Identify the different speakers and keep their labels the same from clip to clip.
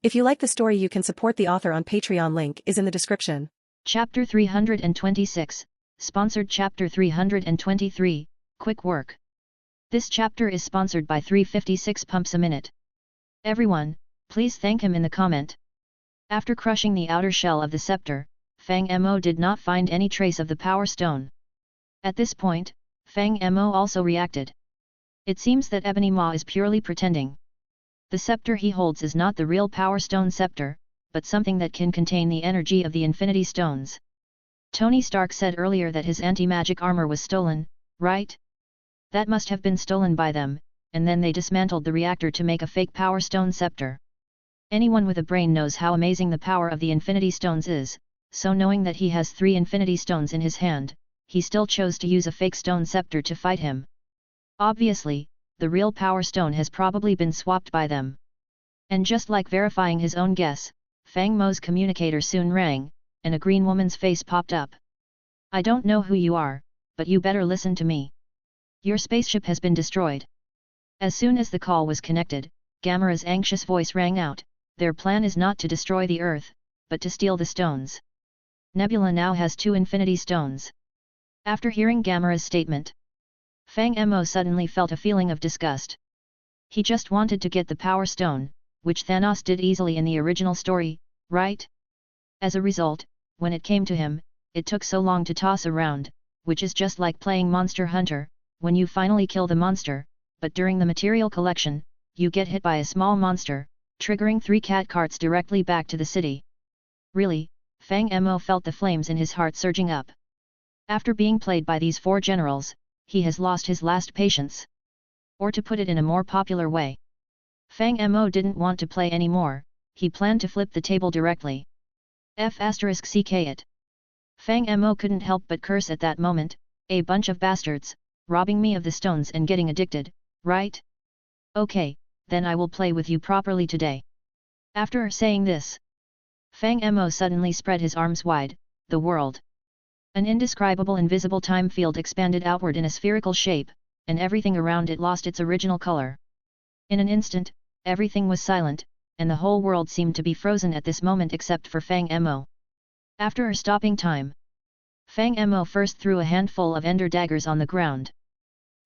Speaker 1: If you like the story, you can support the author on Patreon. Link is in the description.
Speaker 2: Chapter 326, Sponsored Chapter 323, Quick Work. This chapter is sponsored by 356 pumps a minute. Everyone, please thank him in the comment. After crushing the outer shell of the scepter, Fang Mo did not find any trace of the Power Stone. At this point, Fang Mo also reacted. It seems that Ebony Ma is purely pretending. The scepter he holds is not the real Power Stone scepter, but something that can contain the energy of the Infinity Stones. Tony Stark said earlier that his anti-magic armor was stolen, right? That must have been stolen by them, and then they dismantled the reactor to make a fake Power Stone scepter. Anyone with a brain knows how amazing the power of the Infinity Stones is, so knowing that he has 3 Infinity Stones in his hand, he still chose to use a fake stone scepter to fight him. Obviously, the real Power Stone has probably been swapped by them. And just like verifying his own guess, Fang Mo's communicator soon rang, and a green woman's face popped up. "I don't know who you are, but you better listen to me. Your spaceship has been destroyed." As soon as the call was connected, Gamera's anxious voice rang out, "Their plan is not to destroy the Earth, but to steal the stones. Nebula now has 2 Infinity Stones." After hearing Gamera's statement, Fang Mo suddenly felt a feeling of disgust. He just wanted to get the Power Stone, which Thanos did easily in the original story, right? As a result, when it came to him, it took so long to toss around, which is just like playing Monster Hunter, when you finally kill the monster, but during the material collection, you get hit by a small monster, triggering 3 cat carts directly back to the city. Really, Fang Mo felt the flames in his heart surging up. After being played by these 4 generals, he has lost his last patience. Or to put it in a more popular way, Fang Mo didn't want to play anymore, he planned to flip the table directly. *CK it. Fang Mo couldn't help but curse at that moment, "A bunch of bastards, robbing me of the stones and getting addicted, right? Okay, then I will play with you properly today." After saying this, Fang Mo suddenly spread his arms wide, the world. An indescribable invisible time field expanded outward in a spherical shape, and everything around it lost its original color. In an instant, everything was silent, and the whole world seemed to be frozen at this moment except for Fang Mo. After a stopping time, Fang Mo first threw a handful of ender daggers on the ground.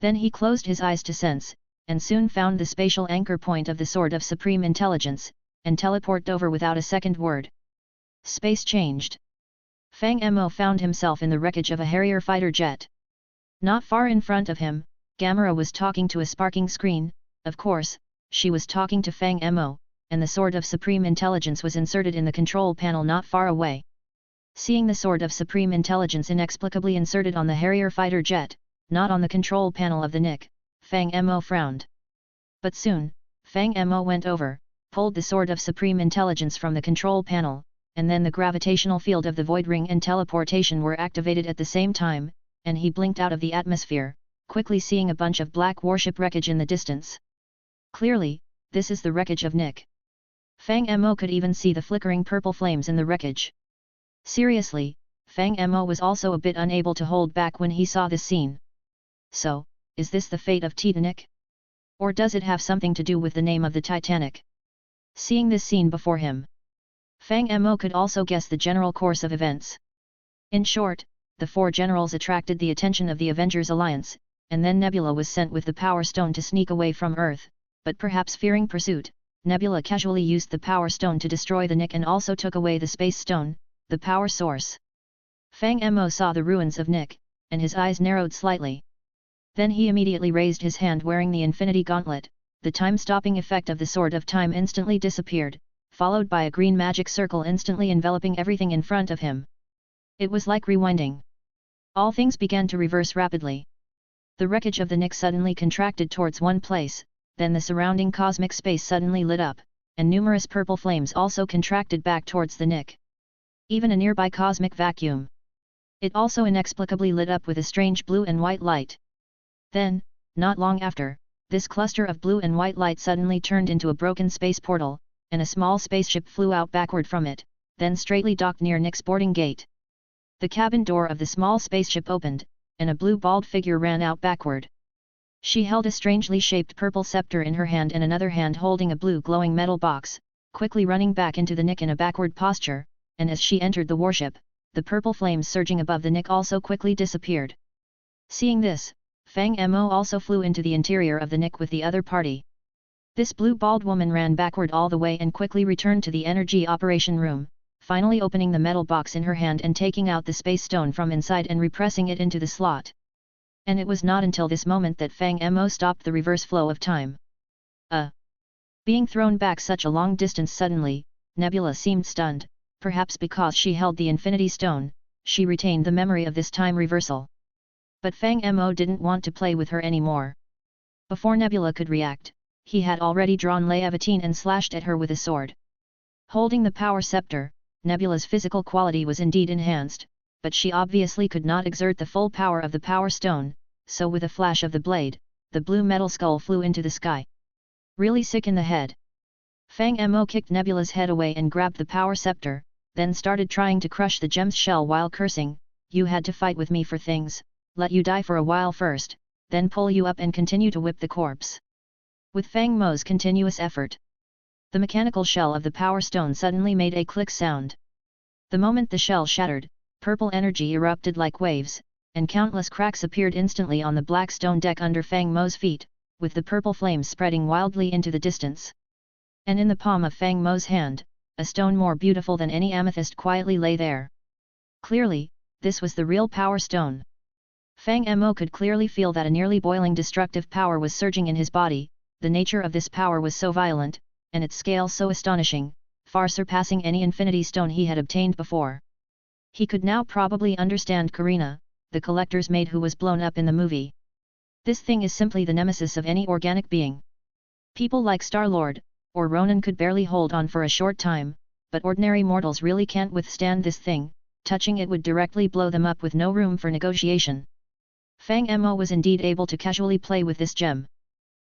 Speaker 2: Then he closed his eyes to sense, and soon found the spatial anchor point of the Sword of Supreme Intelligence, and teleported over without a second word. Space changed. Fang Mo found himself in the wreckage of a Harrier fighter jet. Not far in front of him, Gamera was talking to a sparking screen. Of course, she was talking to Fang Mo, and the Sword of Supreme Intelligence was inserted in the control panel not far away. Seeing the Sword of Supreme Intelligence inexplicably inserted on the Harrier fighter jet, not on the control panel of the Nick, Fang Mo frowned. But soon, Fang Mo went over, pulled the Sword of Supreme Intelligence from the control panel, and then the gravitational field of the Void Ring and teleportation were activated at the same time, and he blinked out of the atmosphere, quickly seeing a bunch of black warship wreckage in the distance. Clearly, this is the wreckage of Nick. Fang Mo could even see the flickering purple flames in the wreckage. Seriously, Fang Mo was also a bit unable to hold back when he saw this scene. So, is this the fate of Titanic? Or does it have something to do with the name of the Titanic? Seeing this scene before him, Fang Mo could also guess the general course of events. In short, the 4 generals attracted the attention of the Avengers Alliance, and then Nebula was sent with the Power Stone to sneak away from Earth, but perhaps fearing pursuit, Nebula casually used the Power Stone to destroy the Nick and also took away the Space Stone, the power source. Fang Mo saw the ruins of Nick, and his eyes narrowed slightly. Then he immediately raised his hand wearing the Infinity Gauntlet. The time-stopping effect of the Sword of Time instantly disappeared, followed by a green magic circle instantly enveloping everything in front of him. It was like rewinding. All things began to reverse rapidly. The wreckage of the Nick suddenly contracted towards one place, then the surrounding cosmic space suddenly lit up, and numerous purple flames also contracted back towards the Nick. Even a nearby cosmic vacuum. It also inexplicably lit up with a strange blue and white light. Then, not long after, this cluster of blue and white light suddenly turned into a broken space portal, and a small spaceship flew out backward from it, then straightly docked near Nick's boarding gate. The cabin door of the small spaceship opened, and a blue bald figure ran out backward. She held a strangely shaped purple scepter in her hand and another hand holding a blue glowing metal box, quickly running back into the nick in a backward posture, and as she entered the warship, the purple flames surging above the nick also quickly disappeared. Seeing this, Fang Mo also flew into the interior of the nick with the other party. This blue-balled woman ran backward all the way and quickly returned to the energy operation room, finally opening the metal box in her hand and taking out the space stone from inside and repressing it into the slot. And it was not until this moment that Fang Mo stopped the reverse flow of time. Being thrown back such a long distance suddenly, Nebula seemed stunned, perhaps because she held the Infinity Stone, she retained the memory of this time reversal. But Fang Mo didn't want to play with her anymore. Before Nebula could react, he had already drawn Leviatine and slashed at her with a sword. Holding the power scepter, Nebula's physical quality was indeed enhanced, but she obviously could not exert the full power of the power stone, so with a flash of the blade, the blue metal skull flew into the sky. Really sick in the head. Fang Mo kicked Nebula's head away and grabbed the power scepter, then started trying to crush the gem's shell while cursing, "You had to fight with me for things, let you die for a while first, then pull you up and continue to whip the corpse." With Fang Mo's continuous effort, the mechanical shell of the power stone suddenly made a click sound. The moment the shell shattered, purple energy erupted like waves, and countless cracks appeared instantly on the black stone deck under Fang Mo's feet, with the purple flames spreading wildly into the distance. And in the palm of Fang Mo's hand, a stone more beautiful than any amethyst quietly lay there. Clearly, this was the real power stone. Fang Mo could clearly feel that a nearly boiling destructive power was surging in his body. The nature of this power was so violent, and its scale so astonishing, far surpassing any Infinity Stone he had obtained before. He could now probably understand Karina, the collector's maid who was blown up in the movie. This thing is simply the nemesis of any organic being. People like Star-Lord, or Ronan could barely hold on for a short time, but ordinary mortals really can't withstand this thing, touching it would directly blow them up with no room for negotiation. Fang Mo was indeed able to casually play with this gem.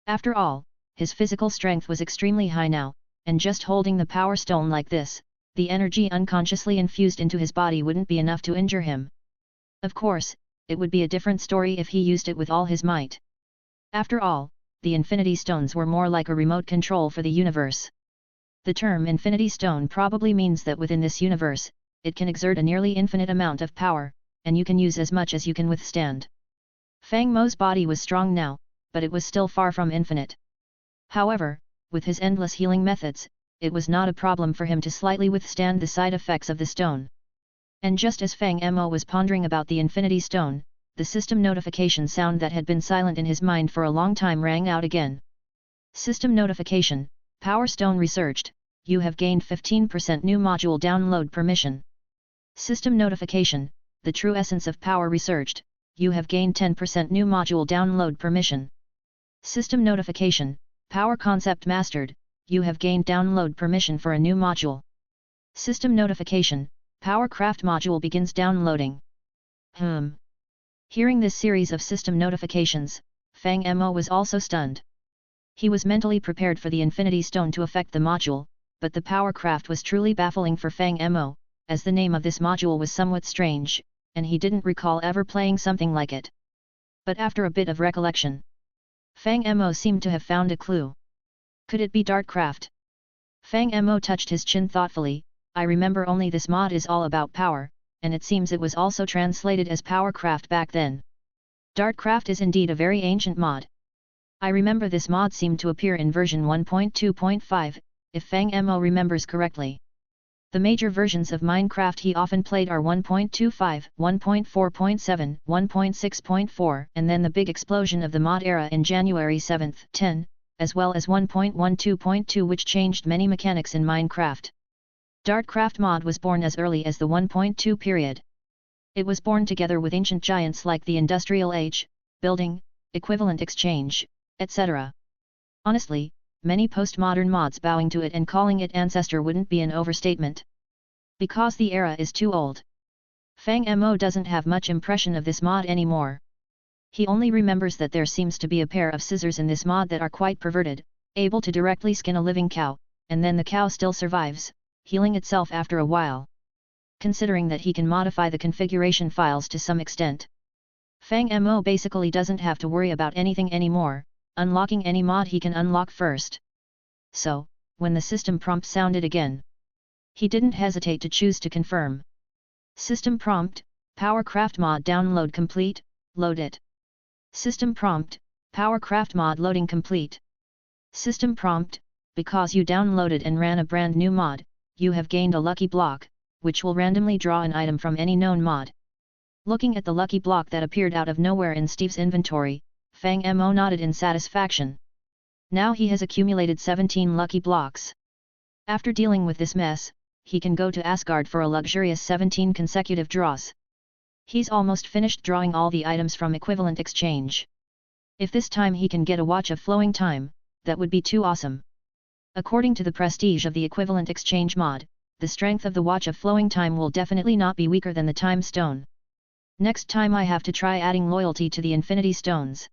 Speaker 2: After all, his physical strength was extremely high now, and just holding the power stone like this, the energy unconsciously infused into his body wouldn't be enough to injure him. Of course, it would be a different story if he used it with all his might. After all, the Infinity Stones were more like a remote control for the universe. The term Infinity Stone probably means that within this universe, it can exert a nearly infinite amount of power, and you can use as much as you can withstand. Fang Mo's body was strong now, but it was still far from infinite. However, with his endless healing methods, it was not a problem for him to slightly withstand the side effects of the stone. And just as Fang Mo was pondering about the Infinity Stone, the system notification sound that had been silent in his mind for a long time rang out again. System notification, Power Stone researched, you have gained 15% new module download permission. System notification, the true essence of power researched, you have gained 10% new module download permission. System notification, Power Concept mastered, you have gained download permission for a new module. System notification, Power Craft module begins downloading. Hearing this series of system notifications, Fang Mo was also stunned. He was mentally prepared for the Infinity Stone to affect the module, but the Power Craft was truly baffling for Fang Mo, as the name of this module was somewhat strange, and he didn't recall ever playing something like it. But after a bit of recollection, Fang Mo seemed to have found a clue. Could it be Dartcraft? Fang Mo touched his chin thoughtfully. I remember only this mod is all about power, and it seems it was also translated as Powercraft back then. Dartcraft is indeed a very ancient mod. I remember this mod seemed to appear in version 1.2.5, if Fang Mo remembers correctly. The major versions of Minecraft he often played are 1.25, 1.4.7, 1.6.4, and then the big explosion of the mod era in January 7, 10, as well as 1.12.2 which changed many mechanics in Minecraft. Dartcraft mod was born as early as the 1.2 period. It was born together with ancient giants like the Industrial Age, building, equivalent exchange, etc. Honestly, many postmodern mods bowing to it and calling it ancestor wouldn't be an overstatement. Because the era is too old. Fang Mo doesn't have much impression of this mod anymore. He only remembers that there seems to be a pair of scissors in this mod that are quite perverted, able to directly skin a living cow, and then the cow still survives, healing itself after a while. Considering that he can modify the configuration files to some extent, Fang Mo basically doesn't have to worry about anything anymore, unlocking any mod he can unlock first. So, when the system prompt sounded again, he didn't hesitate to choose to confirm. System prompt, Powercraft mod download complete, load it. System prompt, Powercraft mod loading complete. System prompt, because you downloaded and ran a brand new mod, you have gained a lucky block, which will randomly draw an item from any known mod. Looking at the lucky block that appeared out of nowhere in Steve's inventory, Fang Mo nodded in satisfaction. Now he has accumulated 17 lucky blocks. After dealing with this mess, he can go to Asgard for a luxurious 17 consecutive draws. He's almost finished drawing all the items from equivalent exchange. If this time he can get a Watch of Flowing Time, that would be too awesome. According to the prestige of the equivalent exchange mod, the strength of the Watch of Flowing Time will definitely not be weaker than the Time Stone. Next time I have to try adding loyalty to the Infinity Stones.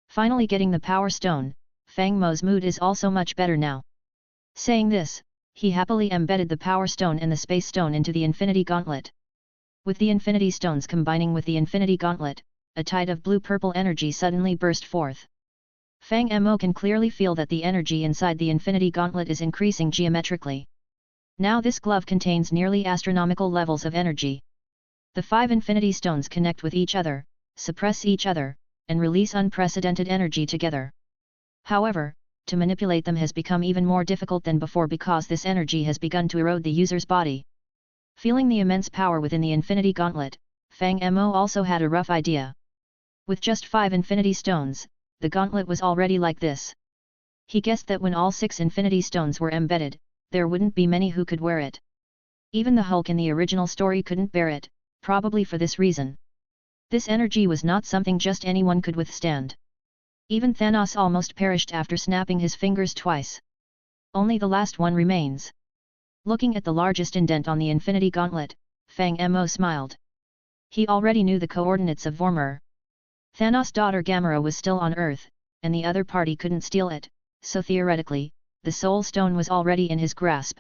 Speaker 2: Finally getting the Power Stone, Fang Mo's mood is also much better now. Saying this, he happily embedded the Power Stone and the Space Stone into the Infinity Gauntlet. With the Infinity Stones combining with the Infinity Gauntlet, a tide of blue-purple energy suddenly burst forth. Fang Mo can clearly feel that the energy inside the Infinity Gauntlet is increasing geometrically. Now this glove contains nearly astronomical levels of energy. The 5 Infinity Stones connect with each other, suppress each other, and release unprecedented energy together. However, to manipulate them has become even more difficult than before because this energy has begun to erode the user's body. Feeling the immense power within the Infinity Gauntlet, Fang Mo also had a rough idea. With just 5 Infinity Stones, the gauntlet was already like this. He guessed that when all 6 Infinity Stones were embedded, there wouldn't be many who could wear it. Even the Hulk in the original story couldn't bear it, probably for this reason. This energy was not something just anyone could withstand. Even Thanos almost perished after snapping his fingers twice. Only the last one remains. Looking at the largest indent on the Infinity Gauntlet, Fang Mo smiled. He already knew the coordinates of Vormir. Thanos' daughter Gamora was still on Earth, and the other party couldn't steal it, so theoretically, the Soul Stone was already in his grasp.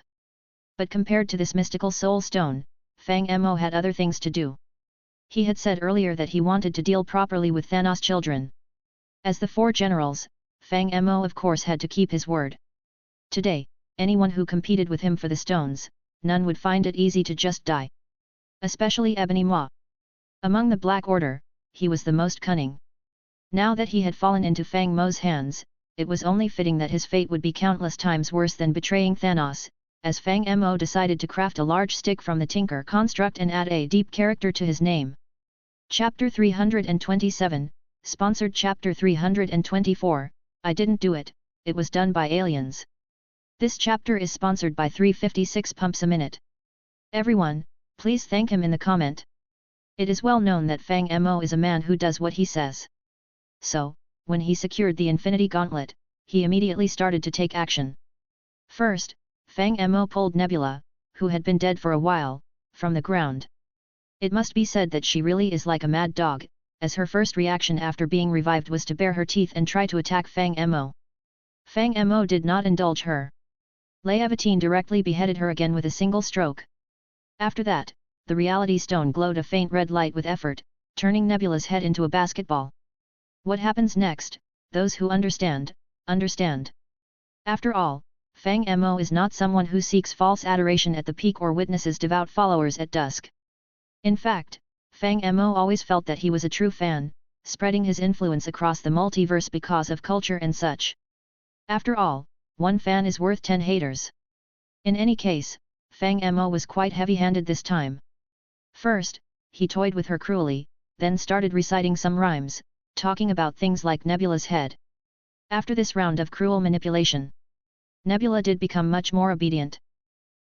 Speaker 2: But compared to this mystical Soul Stone, Fang Mo had other things to do. He had said earlier that he wanted to deal properly with Thanos' children. As the 4 generals, Fang Mo of course had to keep his word. Today, anyone who competed with him for the stones, none would find it easy to just die. Especially Ebony Maw. Among the Black Order, he was the most cunning. Now that he had fallen into Fang Mo's hands, it was only fitting that his fate would be countless times worse than betraying Thanos, as Fang Mo decided to craft a large stick from the Tinker construct and add a deep character to his name. Chapter 327, Sponsored Chapter 324, I didn't do it, it was done by aliens. This chapter is sponsored by 356 pumps a minute. Everyone, please thank him in the comment. It is well known that Fang Mo is a man who does what he says. So, when he secured the Infinity Gauntlet, he immediately started to take action. First, Fang Mo pulled Nebula, who had been dead for a while, from the ground. It must be said that she really is like a mad dog, as her first reaction after being revived was to bare her teeth and try to attack Fang Mo. Fang Mo did not indulge her. Leviatine directly beheaded her again with a single stroke. After that, the Reality Stone glowed a faint red light with effort, turning Nebula's head into a basketball. What happens next, those who understand, understand. After all, Fang Mo is not someone who seeks false adoration at the peak or witnesses devout followers at dusk. In fact, Fang Mo always felt that he was a true fan, spreading his influence across the multiverse because of culture and such. After all, one fan is worth 10 haters. In any case, Fang Mo was quite heavy-handed this time. First, he toyed with her cruelly, then started reciting some rhymes, talking about things like Nebula's head. After this round of cruel manipulation, Nebula did become much more obedient.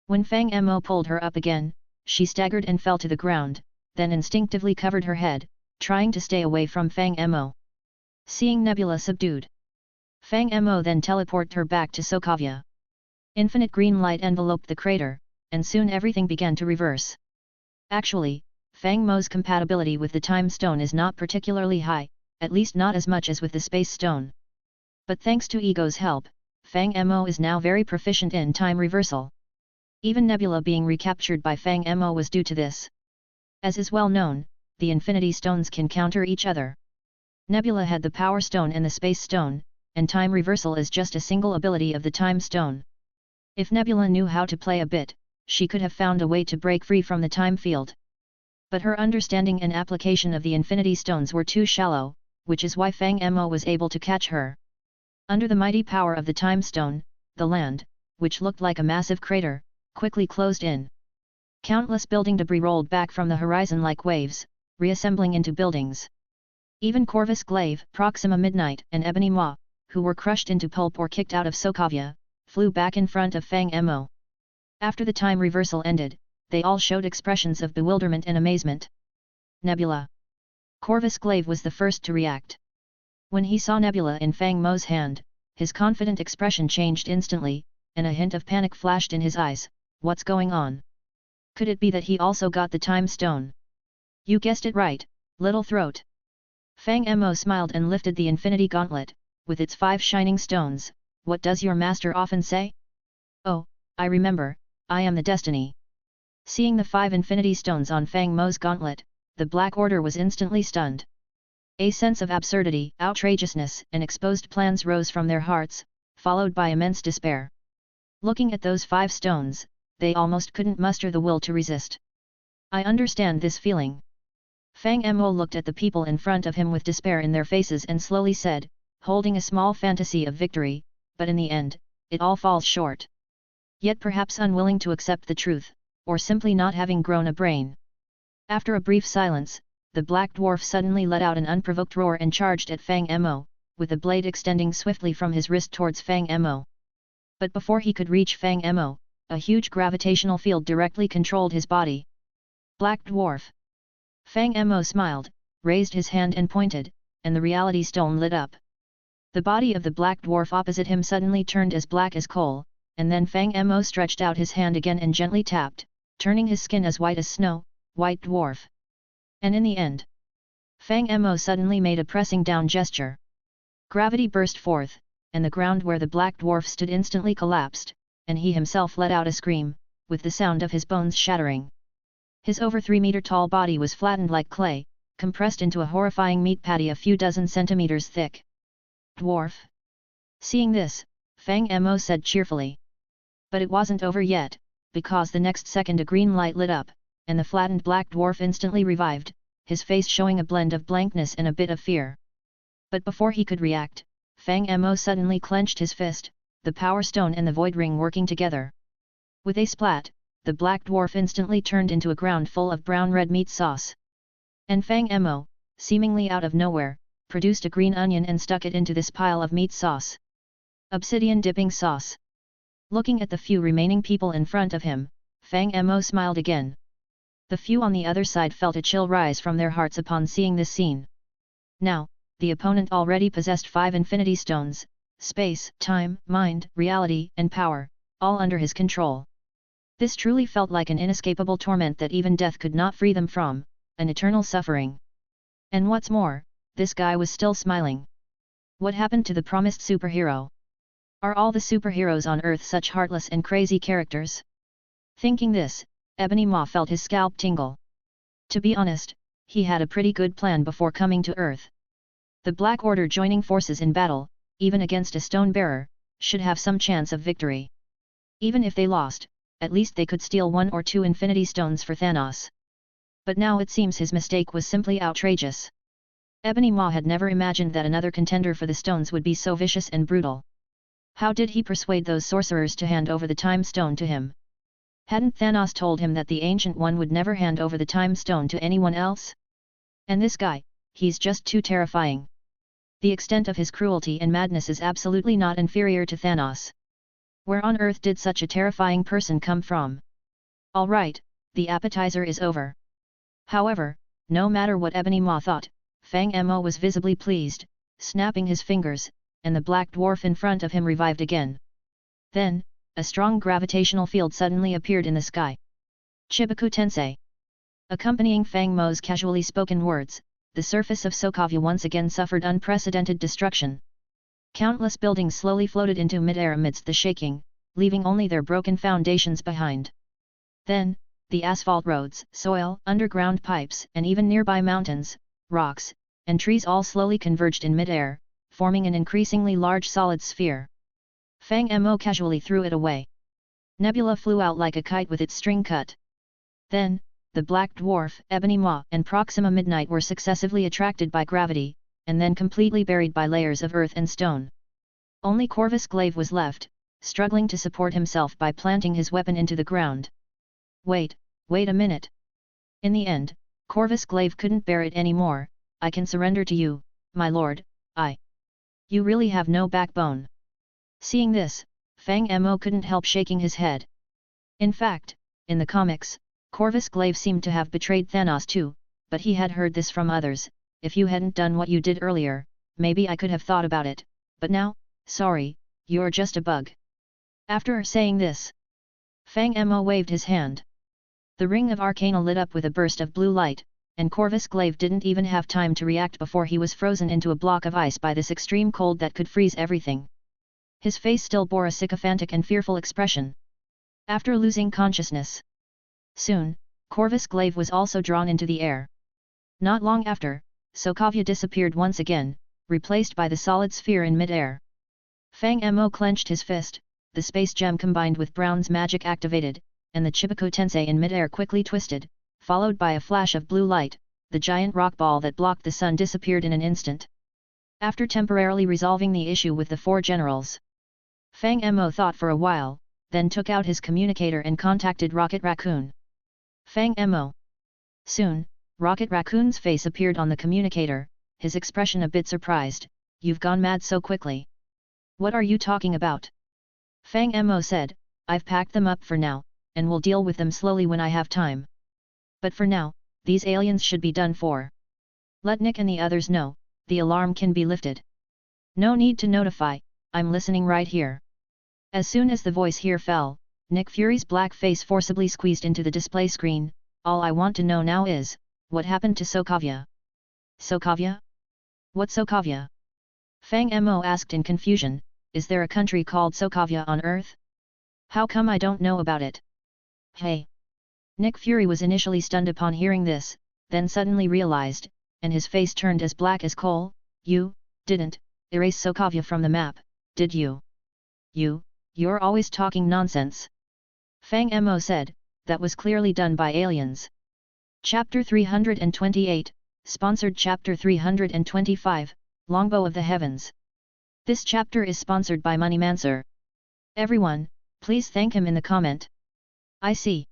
Speaker 2: When Fang Mo pulled her up again, she staggered and fell to the ground, then instinctively covered her head, trying to stay away from Fang Mo. Seeing Nebula subdued, Fang Mo then teleported her back to Sokovia. Infinite green light enveloped the crater, and soon everything began to reverse. Actually, Fang Mo's compatibility with the Time Stone is not particularly high, at least not as much as with the Space Stone. But thanks to Ego's help, Fang Mo is now very proficient in time reversal. Even Nebula being recaptured by Fang Mo was due to this. As is well known, the Infinity Stones can counter each other. Nebula had the Power Stone and the Space Stone, and Time Reversal is just a single ability of the Time Stone. If Nebula knew how to play a bit, she could have found a way to break free from the time field. But her understanding and application of the Infinity Stones were too shallow, which is why Fang Mo was able to catch her. Under the mighty power of the Time Stone, the land, which looked like a massive crater, quickly closed in. Countless building debris rolled back from the horizon like waves, reassembling into buildings. Even Corvus Glaive, Proxima Midnight and Ebony Maw, who were crushed into pulp or kicked out of Sokovia, flew back in front of Fang Mo. After the time reversal ended, they all showed expressions of bewilderment and amazement. Nebula. Corvus Glaive was the first to react. When he saw Nebula in Fang Mo's hand, his confident expression changed instantly, and a hint of panic flashed in his eyes. What's going on? Could it be that he also got the Time Stone? You guessed it right, Little Throat. Fang Mo smiled and lifted the Infinity Gauntlet, with its 5 shining stones. What does your master often say? Oh, I remember, I am the destiny. Seeing the 5 Infinity Stones on Fang Mo's gauntlet, the Black Order was instantly stunned. A sense of absurdity, outrageousness, and exposed plans rose from their hearts, followed by immense despair. Looking at those 5 stones, they almost couldn't muster the will to resist. I understand this feeling. Fang Mo looked at the people in front of him with despair in their faces and slowly said, holding a small fantasy of victory, but in the end, it all falls short. Yet perhaps unwilling to accept the truth, or simply not having grown a brain. After a brief silence, the Black Dwarf suddenly let out an unprovoked roar and charged at Fang Mo, with the blade extending swiftly from his wrist towards Fang Mo. But before he could reach Fang Mo, a huge gravitational field directly controlled his body. Black Dwarf. Fang Mo smiled, raised his hand and pointed, and the Reality Stone lit up. The body of the Black Dwarf opposite him suddenly turned as black as coal, and then Fang Mo stretched out his hand again and gently tapped, turning his skin as white as snow. White Dwarf. And in the end, Fang Mo suddenly made a pressing down gesture. Gravity burst forth, and the ground where the Black Dwarf stood instantly collapsed, and he himself let out a scream, with the sound of his bones shattering. His over 3-meter-tall body was flattened like clay, compressed into a horrifying meat patty a few dozen centimeters thick. Dwarf. Seeing this, Fang Mo said cheerfully. But it wasn't over yet, because the next second a green light lit up, and the flattened Black Dwarf instantly revived, his face showing a blend of blankness and a bit of fear. But before he could react, Fang Mo suddenly clenched his fist, the Power Stone and the Void Ring working together. With a splat, the Black Dwarf instantly turned into a ground full of brown-red meat sauce. And Fang Mo, seemingly out of nowhere, produced a green onion and stuck it into this pile of meat sauce. Obsidian dipping sauce. Looking at the few remaining people in front of him, Fang Mo smiled again. The few on the other side felt a chill rise from their hearts upon seeing this scene. Now, the opponent already possessed 5 Infinity Stones, space, time, mind, reality, and power, all under his control. This truly felt like an inescapable torment that even death could not free them from, an eternal suffering. And what's more, this guy was still smiling. What happened to the promised superhero? Are all the superheroes on Earth such heartless and crazy characters? Thinking this, Ebony Maw felt his scalp tingle. To be honest, he had a pretty good plan before coming to Earth. The Black Order joining forces in battle, even against a stone bearer, should have some chance of victory. Even if they lost, at least they could steal 1 or 2 Infinity Stones for Thanos. But now it seems his mistake was simply outrageous. Ebony Maw had never imagined that another contender for the stones would be so vicious and brutal. How did he persuade those sorcerers to hand over the Time Stone to him? Hadn't Thanos told him that the Ancient One would never hand over the Time Stone to anyone else? And this guy, he's just too terrifying. The extent of his cruelty and madness is absolutely not inferior to Thanos. Where on earth did such a terrifying person come from? All right, the appetizer is over. However, no matter what Ebony Maw thought, Fang Mo was visibly pleased, snapping his fingers, and the Black Dwarf in front of him revived again. Then, a strong gravitational field suddenly appeared in the sky. Chibaku Tensei. Accompanying Fang Mo's casually spoken words, the surface of Sokovia once again suffered unprecedented destruction. Countless buildings slowly floated into mid-air amidst the shaking, leaving only their broken foundations behind. Then, the asphalt roads, soil, underground pipes, and even nearby mountains, rocks, and trees all slowly converged in mid-air, forming an increasingly large solid sphere. Fang Mo casually threw it away. Nebula flew out like a kite with its string cut. Then, the Black Dwarf, Ebony Maw, and Proxima Midnight were successively attracted by gravity, and then completely buried by layers of earth and stone. Only Corvus Glaive was left, struggling to support himself by planting his weapon into the ground. Wait a minute. In the end, Corvus Glaive couldn't bear it anymore. I can surrender to you, my lord, You really have no backbone. Seeing this, Fang Mo couldn't help shaking his head. In fact, in the comics, Corvus Glaive seemed to have betrayed Thanos too, but he had heard this from others. If you hadn't done what you did earlier, maybe I could have thought about it, but now, sorry, you're just a bug. After saying this, Fang Mo waved his hand. The ring of Arcana lit up with a burst of blue light, and Corvus Glaive didn't even have time to react before he was frozen into a block of ice by this extreme cold that could freeze everything. His face still bore a sycophantic and fearful expression. After losing consciousness, soon, Corvus Glaive was also drawn into the air. Not long after, Sokovia disappeared once again, replaced by the solid sphere in mid-air. Fang Mo clenched his fist, the space gem combined with Brown's magic activated, and the Chibico Tensei in mid-air quickly twisted, followed by a flash of blue light. The giant rock ball that blocked the sun disappeared in an instant. After temporarily resolving the issue with the four generals, Fang Mo thought for a while, then took out his communicator and contacted Rocket Raccoon. Fang Mo. Soon, Rocket Raccoon's face appeared on the communicator, his expression a bit surprised. You've gone mad so quickly. What are you talking about? Fang Mo said, I've packed them up for now, and will deal with them slowly when I have time. But for now, these aliens should be done for. Let Nick and the others know, the alarm can be lifted. No need to notify, I'm listening right here. As soon as the voice here fell, Nick Fury's black face forcibly squeezed into the display screen. All I want to know now is, what happened to Sokovia? Sokovia? What Sokovia? Fang Mo asked in confusion, is there a country called Sokovia on Earth? How come I don't know about it? Hey! Nick Fury was initially stunned upon hearing this, then suddenly realized, and his face turned as black as coal. You didn't erase Sokovia from the map, did you? You're always talking nonsense. Fang Mo said, that was clearly done by aliens. Chapter 328, sponsored Chapter 325, Longbow of the Heavens. This chapter is sponsored by Moneymancer. Everyone, please thank him in the comment. I see.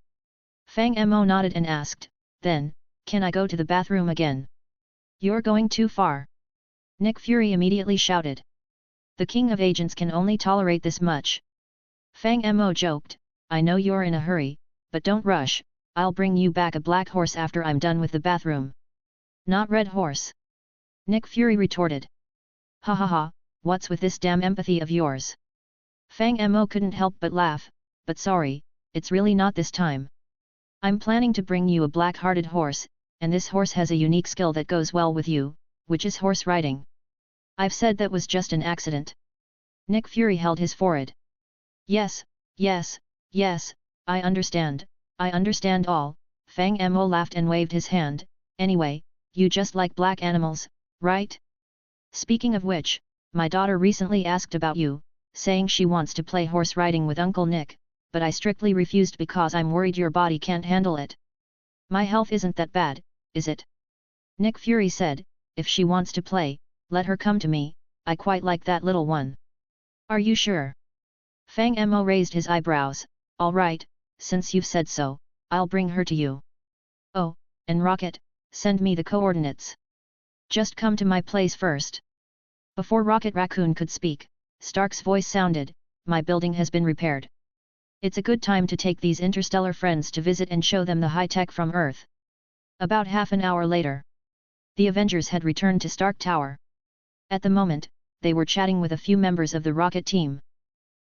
Speaker 2: Fang Mo nodded and asked, then, can I go to the bathroom again? You're going too far. Nick Fury immediately shouted. The King of Agents can only tolerate this much. Fang Mo joked, I know you're in a hurry, but don't rush, I'll bring you back a black horse after I'm done with the bathroom. Not red horse. Nick Fury retorted. Ha ha ha, what's with this damn empathy of yours? Fang Mo couldn't help but laugh, but sorry, it's really not this time. I'm planning to bring you a black-hearted horse, and this horse has a unique skill that goes well with you, which is horse riding. I've said that was just an accident. Nick Fury held his forehead. Yes, I understand all. Fang Mo laughed and waved his hand. Anyway, you just like black animals, right? Speaking of which, my daughter recently asked about you, saying she wants to play horse riding with Uncle Nick, but I strictly refused because I'm worried your body can't handle it. My health isn't that bad, is it? Nick Fury said, if she wants to play, let her come to me, I quite like that little one. Are you sure? Fang Mo raised his eyebrows. All right, since you've said so, I'll bring her to you. Oh, and Rocket, send me the coordinates. Just come to my place first. Before Rocket Raccoon could speak, Stark's voice sounded, my building has been repaired. It's a good time to take these interstellar friends to visit and show them the high-tech from Earth. About half an hour later, the Avengers had returned to Stark Tower. At the moment, they were chatting with a few members of the Rocket team.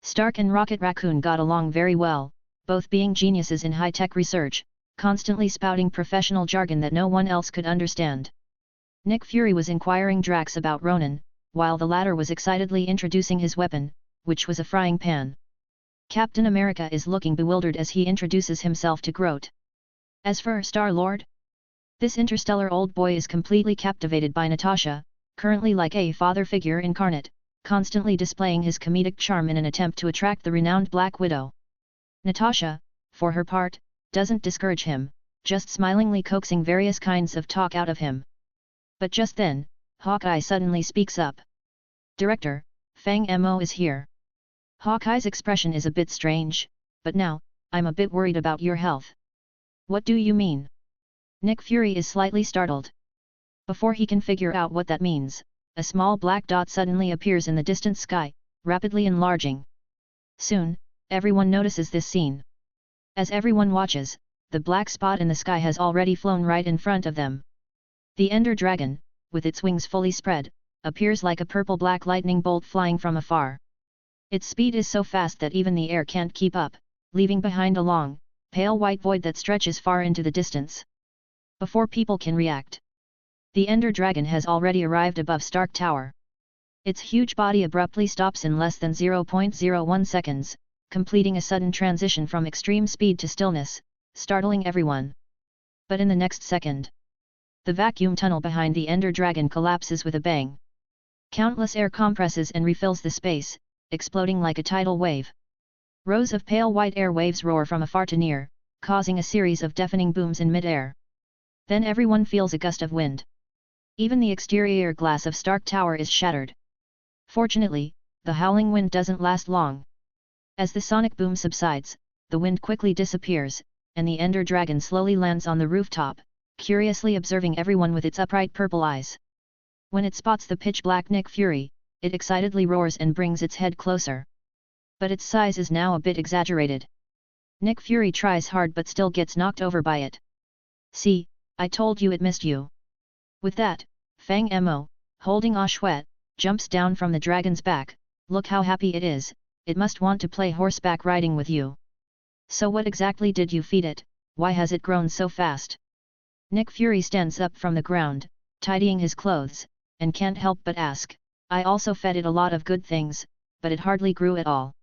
Speaker 2: Stark and Rocket Raccoon got along very well, both being geniuses in high-tech research, constantly spouting professional jargon that no one else could understand. Nick Fury was inquiring Drax about Ronan, while the latter was excitedly introducing his weapon, which was a frying pan. Captain America is looking bewildered as he introduces himself to Groot. As for Star-Lord? This interstellar old boy is completely captivated by Natasha, currently like a father figure incarnate, constantly displaying his comedic charm in an attempt to attract the renowned Black Widow. Natasha, for her part, doesn't discourage him, just smilingly coaxing various kinds of talk out of him. But just then, Hawkeye suddenly speaks up. Director, Fang Mo is here. Hawkeye's expression is a bit strange, but now, I'm a bit worried about your health. What do you mean? Nick Fury is slightly startled. Before he can figure out what that means, a small black dot suddenly appears in the distant sky, rapidly enlarging. Soon, everyone notices this scene. As everyone watches, the black spot in the sky has already flown right in front of them. The Ender Dragon, with its wings fully spread, appears like a purple-black lightning bolt flying from afar. Its speed is so fast that even the air can't keep up, leaving behind a long, pale white void that stretches far into the distance. Before people can react, the Ender Dragon has already arrived above Stark Tower. Its huge body abruptly stops in less than 0.01 seconds, completing a sudden transition from extreme speed to stillness, startling everyone. But in the next second, the vacuum tunnel behind the Ender Dragon collapses with a bang. Countless air compresses and refills the space, exploding like a tidal wave. Rows of pale white air waves roar from afar to near, causing a series of deafening booms in mid-air. Then everyone feels a gust of wind. Even the exterior glass of Stark Tower is shattered. Fortunately, the howling wind doesn't last long. As the sonic boom subsides, the wind quickly disappears, and the Ender Dragon slowly lands on the rooftop, curiously observing everyone with its upright purple eyes. When it spots the pitch-black Nick Fury, it excitedly roars and brings its head closer. But its size is now a bit exaggerated. Nick Fury tries hard but still gets knocked over by it. "See, I told you it missed you." With that, Fang Mo, holding Ashwet, jumps down from the dragon's back. "Look how happy it is, it must want to play horseback riding with you. So what exactly did you feed it, why has it grown so fast?" Nick Fury stands up from the ground, tidying his clothes, and can't help but ask, "I also fed it a lot of good things, but it hardly grew at all.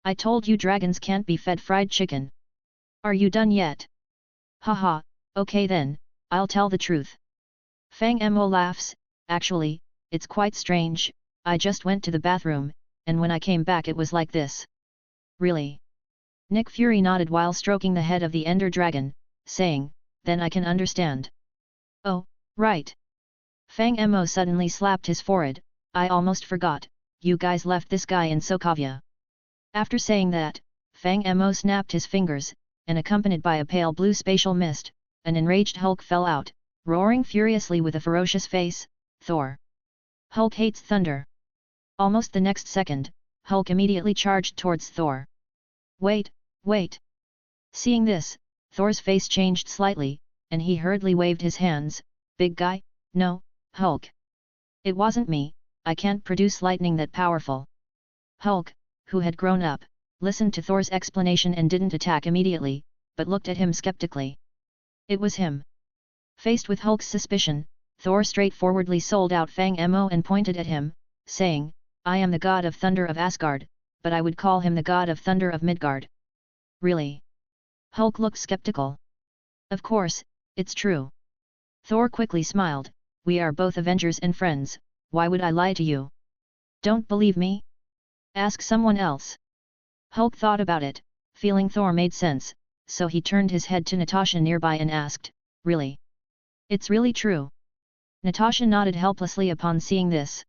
Speaker 2: I told you dragons can't be fed fried chicken. Are you done yet?" "Haha, okay then, I'll tell the truth." Fang Mo laughs, "Actually, it's quite strange, I just went to the bathroom, and when I came back it was like this." "Really?" Nick Fury nodded while stroking the head of the Ender Dragon, saying, "Then I can understand." "Oh, right." Fang Mo suddenly slapped his forehead, "I almost forgot, you guys left this guy in Sokovia." After saying that, Fang Mo snapped his fingers, and accompanied by a pale blue spatial mist, an enraged Hulk fell out, roaring furiously with a ferocious face, "Thor! Hulk hates thunder!" Almost the next second, Hulk immediately charged towards Thor. "Wait, wait!" Seeing this, Thor's face changed slightly, and he hurriedly waved his hands, "Big guy, no, Hulk. It wasn't me, I can't produce lightning that powerful." Hulk, who had grown up, listened to Thor's explanation and didn't attack immediately, but looked at him skeptically. It was him. Faced with Hulk's suspicion, Thor straightforwardly sold out Fang Mo and pointed at him, saying, "I am the god of thunder of Asgard, but I would call him the god of thunder of Midgard." "Really?" Hulk looked skeptical. "Of course, it's true." Thor quickly smiled, "We are both Avengers and friends, why would I lie to you? Don't believe me? Ask someone else." Hulk thought about it, feeling Thor made sense, so he turned his head to Natasha nearby and asked, "Really? It's really true?" Natasha nodded helplessly upon seeing this.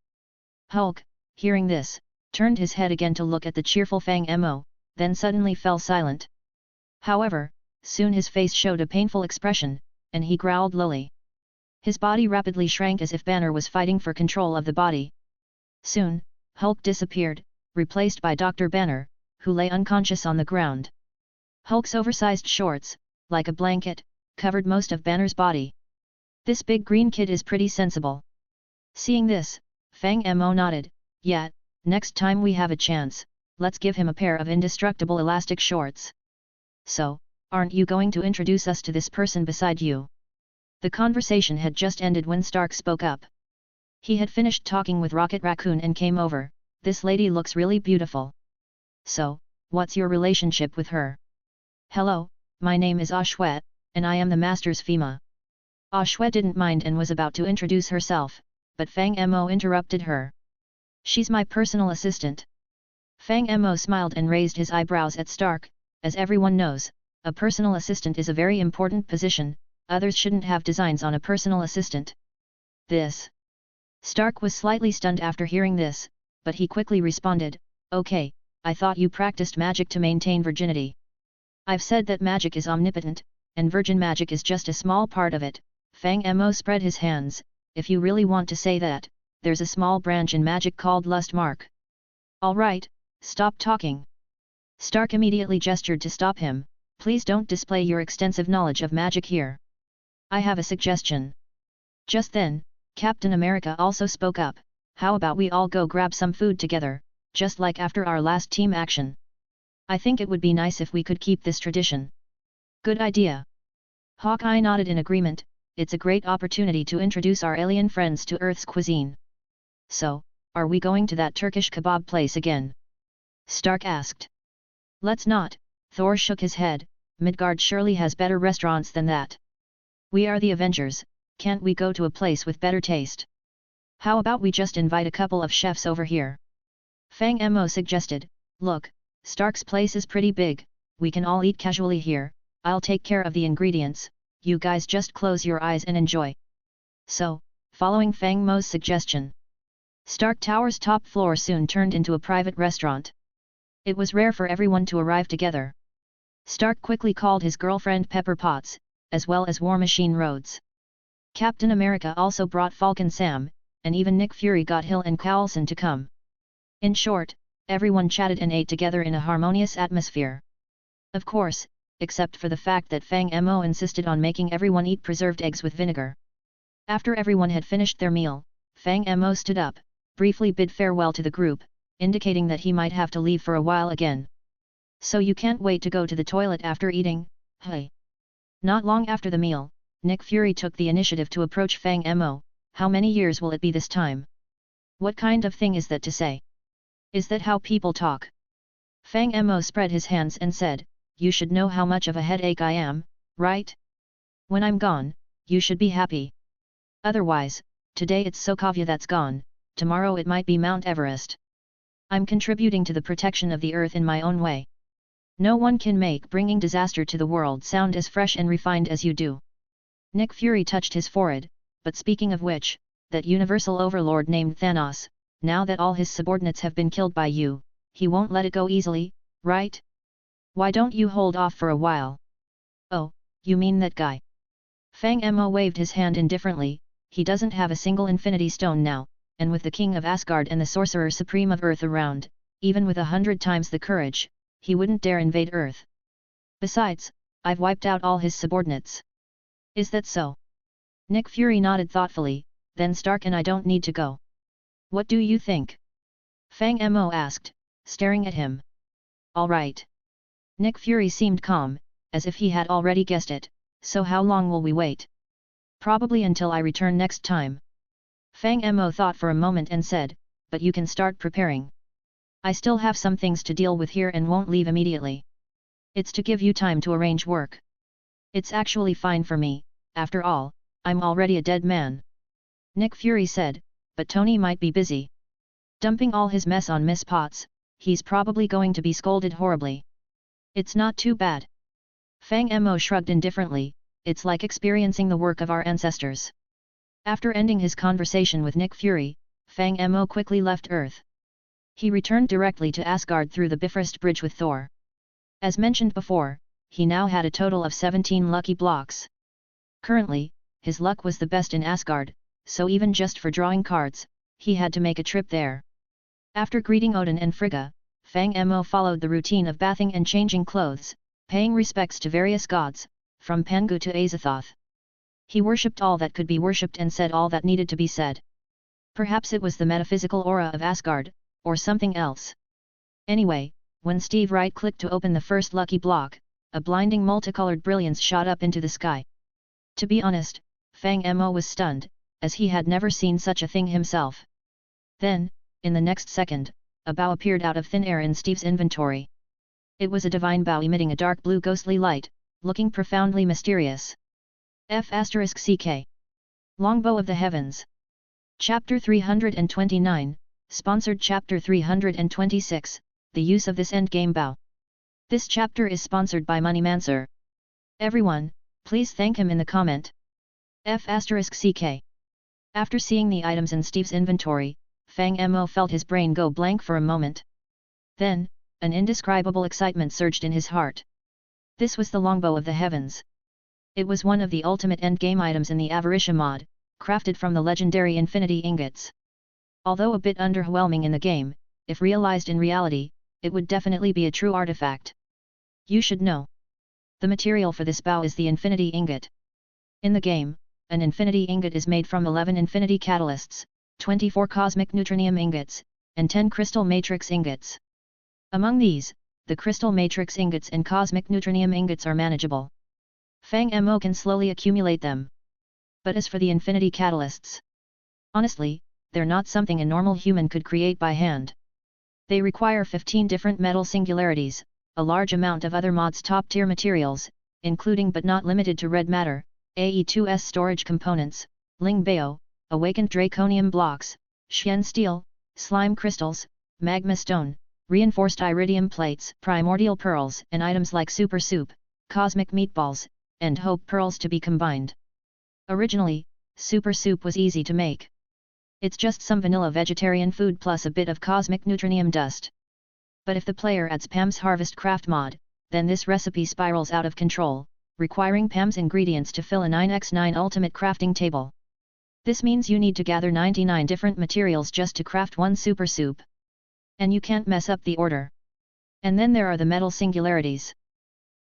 Speaker 2: Hulk, hearing this, turned his head again to look at the cheerful Fang Mo, then suddenly fell silent. However, soon his face showed a painful expression, and he growled lowly. His body rapidly shrank as if Banner was fighting for control of the body. Soon, Hulk disappeared, replaced by Dr. Banner, who lay unconscious on the ground. Hulk's oversized shorts, like a blanket, covered most of Banner's body. "This big green kid is pretty sensible." Seeing this, Fang Mo nodded, "Yeah, next time we have a chance, let's give him a pair of indestructible elastic shorts." "So, aren't you going to introduce us to this person beside you?" The conversation had just ended when Stark spoke up. He had finished talking with Rocket Raccoon and came over, "This lady looks really beautiful. So, what's your relationship with her?" "Hello, my name is Ashwet, and I am the master's Fima. Ah Shui didn't mind and was about to introduce herself, but Fang Mo interrupted her. She's my personal assistant. Fang Mo smiled and raised his eyebrows at Stark. As everyone knows, a personal assistant is a very important position, others shouldn't have designs on a personal assistant. This. Stark was slightly stunned after hearing this, but he quickly responded, okay, I thought you practiced magic to maintain virginity. I've said that magic is omnipotent, and virgin magic is just a small part of it. Fang Mo spread his hands. If you really want to say that, there's a small branch in magic called lust mark. Alright, stop talking. Stark immediately gestured to stop him. Please don't display your extensive knowledge of magic here. I have a suggestion. Just then, Captain America also spoke up. How about we all go grab some food together, just like after our last team action? I think it would be nice if we could keep this tradition. Good idea. Hawkeye nodded in agreement. It's a great opportunity to introduce our alien friends to Earth's cuisine. So, are we going to that Turkish kebab place again? Stark asked. Let's not, Thor shook his head. Midgard surely has better restaurants than that. We are the Avengers, can't we go to a place with better taste? How about we just invite a couple of chefs over here? Fang Mo suggested. Look, Stark's place is pretty big, we can all eat casually here, I'll take care of the ingredients, you guys just close your eyes and enjoy. So, following Fang Mo's suggestion, Stark Tower's top floor soon turned into a private restaurant. It was rare for everyone to arrive together. Stark quickly called his girlfriend Pepper Potts, as well as War Machine Rhodes. Captain America also brought Falcon Sam, and even Nick Fury got Hill and Coulson to come. In short, everyone chatted and ate together in a harmonious atmosphere. Of course, except for the fact that Fang Mo insisted on making everyone eat preserved eggs with vinegar. After everyone had finished their meal, Fang Mo stood up, briefly bid farewell to the group, indicating that he might have to leave for a while again. So you can't wait to go to the toilet after eating, hey? Not long after the meal, Nick Fury took the initiative to approach Fang Mo. How many years will it be this time? What kind of thing is that to say? Is that how people talk? Fang Mo spread his hands and said, you should know how much of a headache I am, right? When I'm gone, you should be happy. Otherwise, today it's Sokovia that's gone, tomorrow it might be Mount Everest. I'm contributing to the protection of the earth in my own way. No one can make bringing disaster to the world sound as fresh and refined as you do. Nick Fury touched his forehead, but speaking of which, that universal overlord named Thanos, now that all his subordinates have been killed by you, he won't let it go easily, right? Why don't you hold off for a while? Oh, you mean that guy? Fang Mo waved his hand indifferently. He doesn't have a single infinity stone now, and with the king of Asgard and the sorcerer supreme of Earth around, even with 100 times the courage, he wouldn't dare invade Earth. Besides, I've wiped out all his subordinates. Is that so? Nick Fury nodded thoughtfully. Then Stark and I don't need to go. What do you think? Fang Mo asked, staring at him. All right. Nick Fury seemed calm, as if he had already guessed it. So how long will we wait? Probably until I return next time. Fang Mo thought for a moment and said, but you can start preparing. I still have some things to deal with here and won't leave immediately. It's to give you time to arrange work. It's actually fine for me, after all, I'm already a dead man. Nick Fury said, but Tony might be busy. Dumping all his mess on Miss Potts, he's probably going to be scolded horribly. It's not too bad. Fang Mo shrugged indifferently, it's like experiencing the work of our ancestors. After ending his conversation with Nick Fury, Fang Mo quickly left Earth. He returned directly to Asgard through the Bifrost Bridge with Thor. As mentioned before, he now had a total of 17 lucky blocks. Currently, his luck was the best in Asgard, so even just for drawing cards, he had to make a trip there. After greeting Odin and Frigga, Fang Mo followed the routine of bathing and changing clothes, paying respects to various gods, from Pangu to Azathoth. He worshipped all that could be worshipped and said all that needed to be said. Perhaps it was the metaphysical aura of Asgard, or something else. Anyway, when Steve right-clicked to open the first lucky block, a blinding multicolored brilliance shot up into the sky. To be honest, Fang Mo was stunned, as he had never seen such a thing himself. Then, in the next second, a bow appeared out of thin air in Steve's inventory. It was a divine bow emitting a dark blue ghostly light, looking profoundly mysterious. F***ck. Longbow of the Heavens. Chapter 329, Sponsored Chapter 326, The Use of this Endgame Bow. This chapter is sponsored by Moneymancer. Everyone, please thank him in the comment. F***ck. After seeing the items in Steve's inventory, Fang Mo felt his brain go blank for a moment. Then, an indescribable excitement surged in his heart. This was the Longbow of the Heavens. It was one of the ultimate endgame items in the Avaricia mod, crafted from the legendary Infinity Ingots. Although a bit underwhelming in the game, if realized in reality, it would definitely be a true artifact. You should know. The material for this bow is the Infinity Ingot. In the game, an Infinity Ingot is made from 11 Infinity Catalysts, 24 Cosmic Neutronium Ingots, and 10 Crystal Matrix Ingots. Among these, the Crystal Matrix Ingots and Cosmic Neutronium Ingots are manageable. Fang Mo can slowly accumulate them. But as for the Infinity Catalysts, honestly, they're not something a normal human could create by hand. They require 15 different metal singularities, a large amount of other mods' top-tier materials, including but not limited to red matter, AE2S storage components, Ling Bao, awakened draconium blocks, Shen steel, slime crystals, magma stone, reinforced iridium plates, primordial pearls, and items like super soup, cosmic meatballs, and hope pearls to be combined. Originally, super soup was easy to make. It's just some vanilla vegetarian food plus a bit of cosmic neutronium dust. But if the player adds Pam's Harvest Craft mod, then this recipe spirals out of control, requiring Pam's ingredients to fill a 9x9 ultimate crafting table. This means you need to gather 99 different materials just to craft one super soup. And you can't mess up the order. And then there are the metal singularities.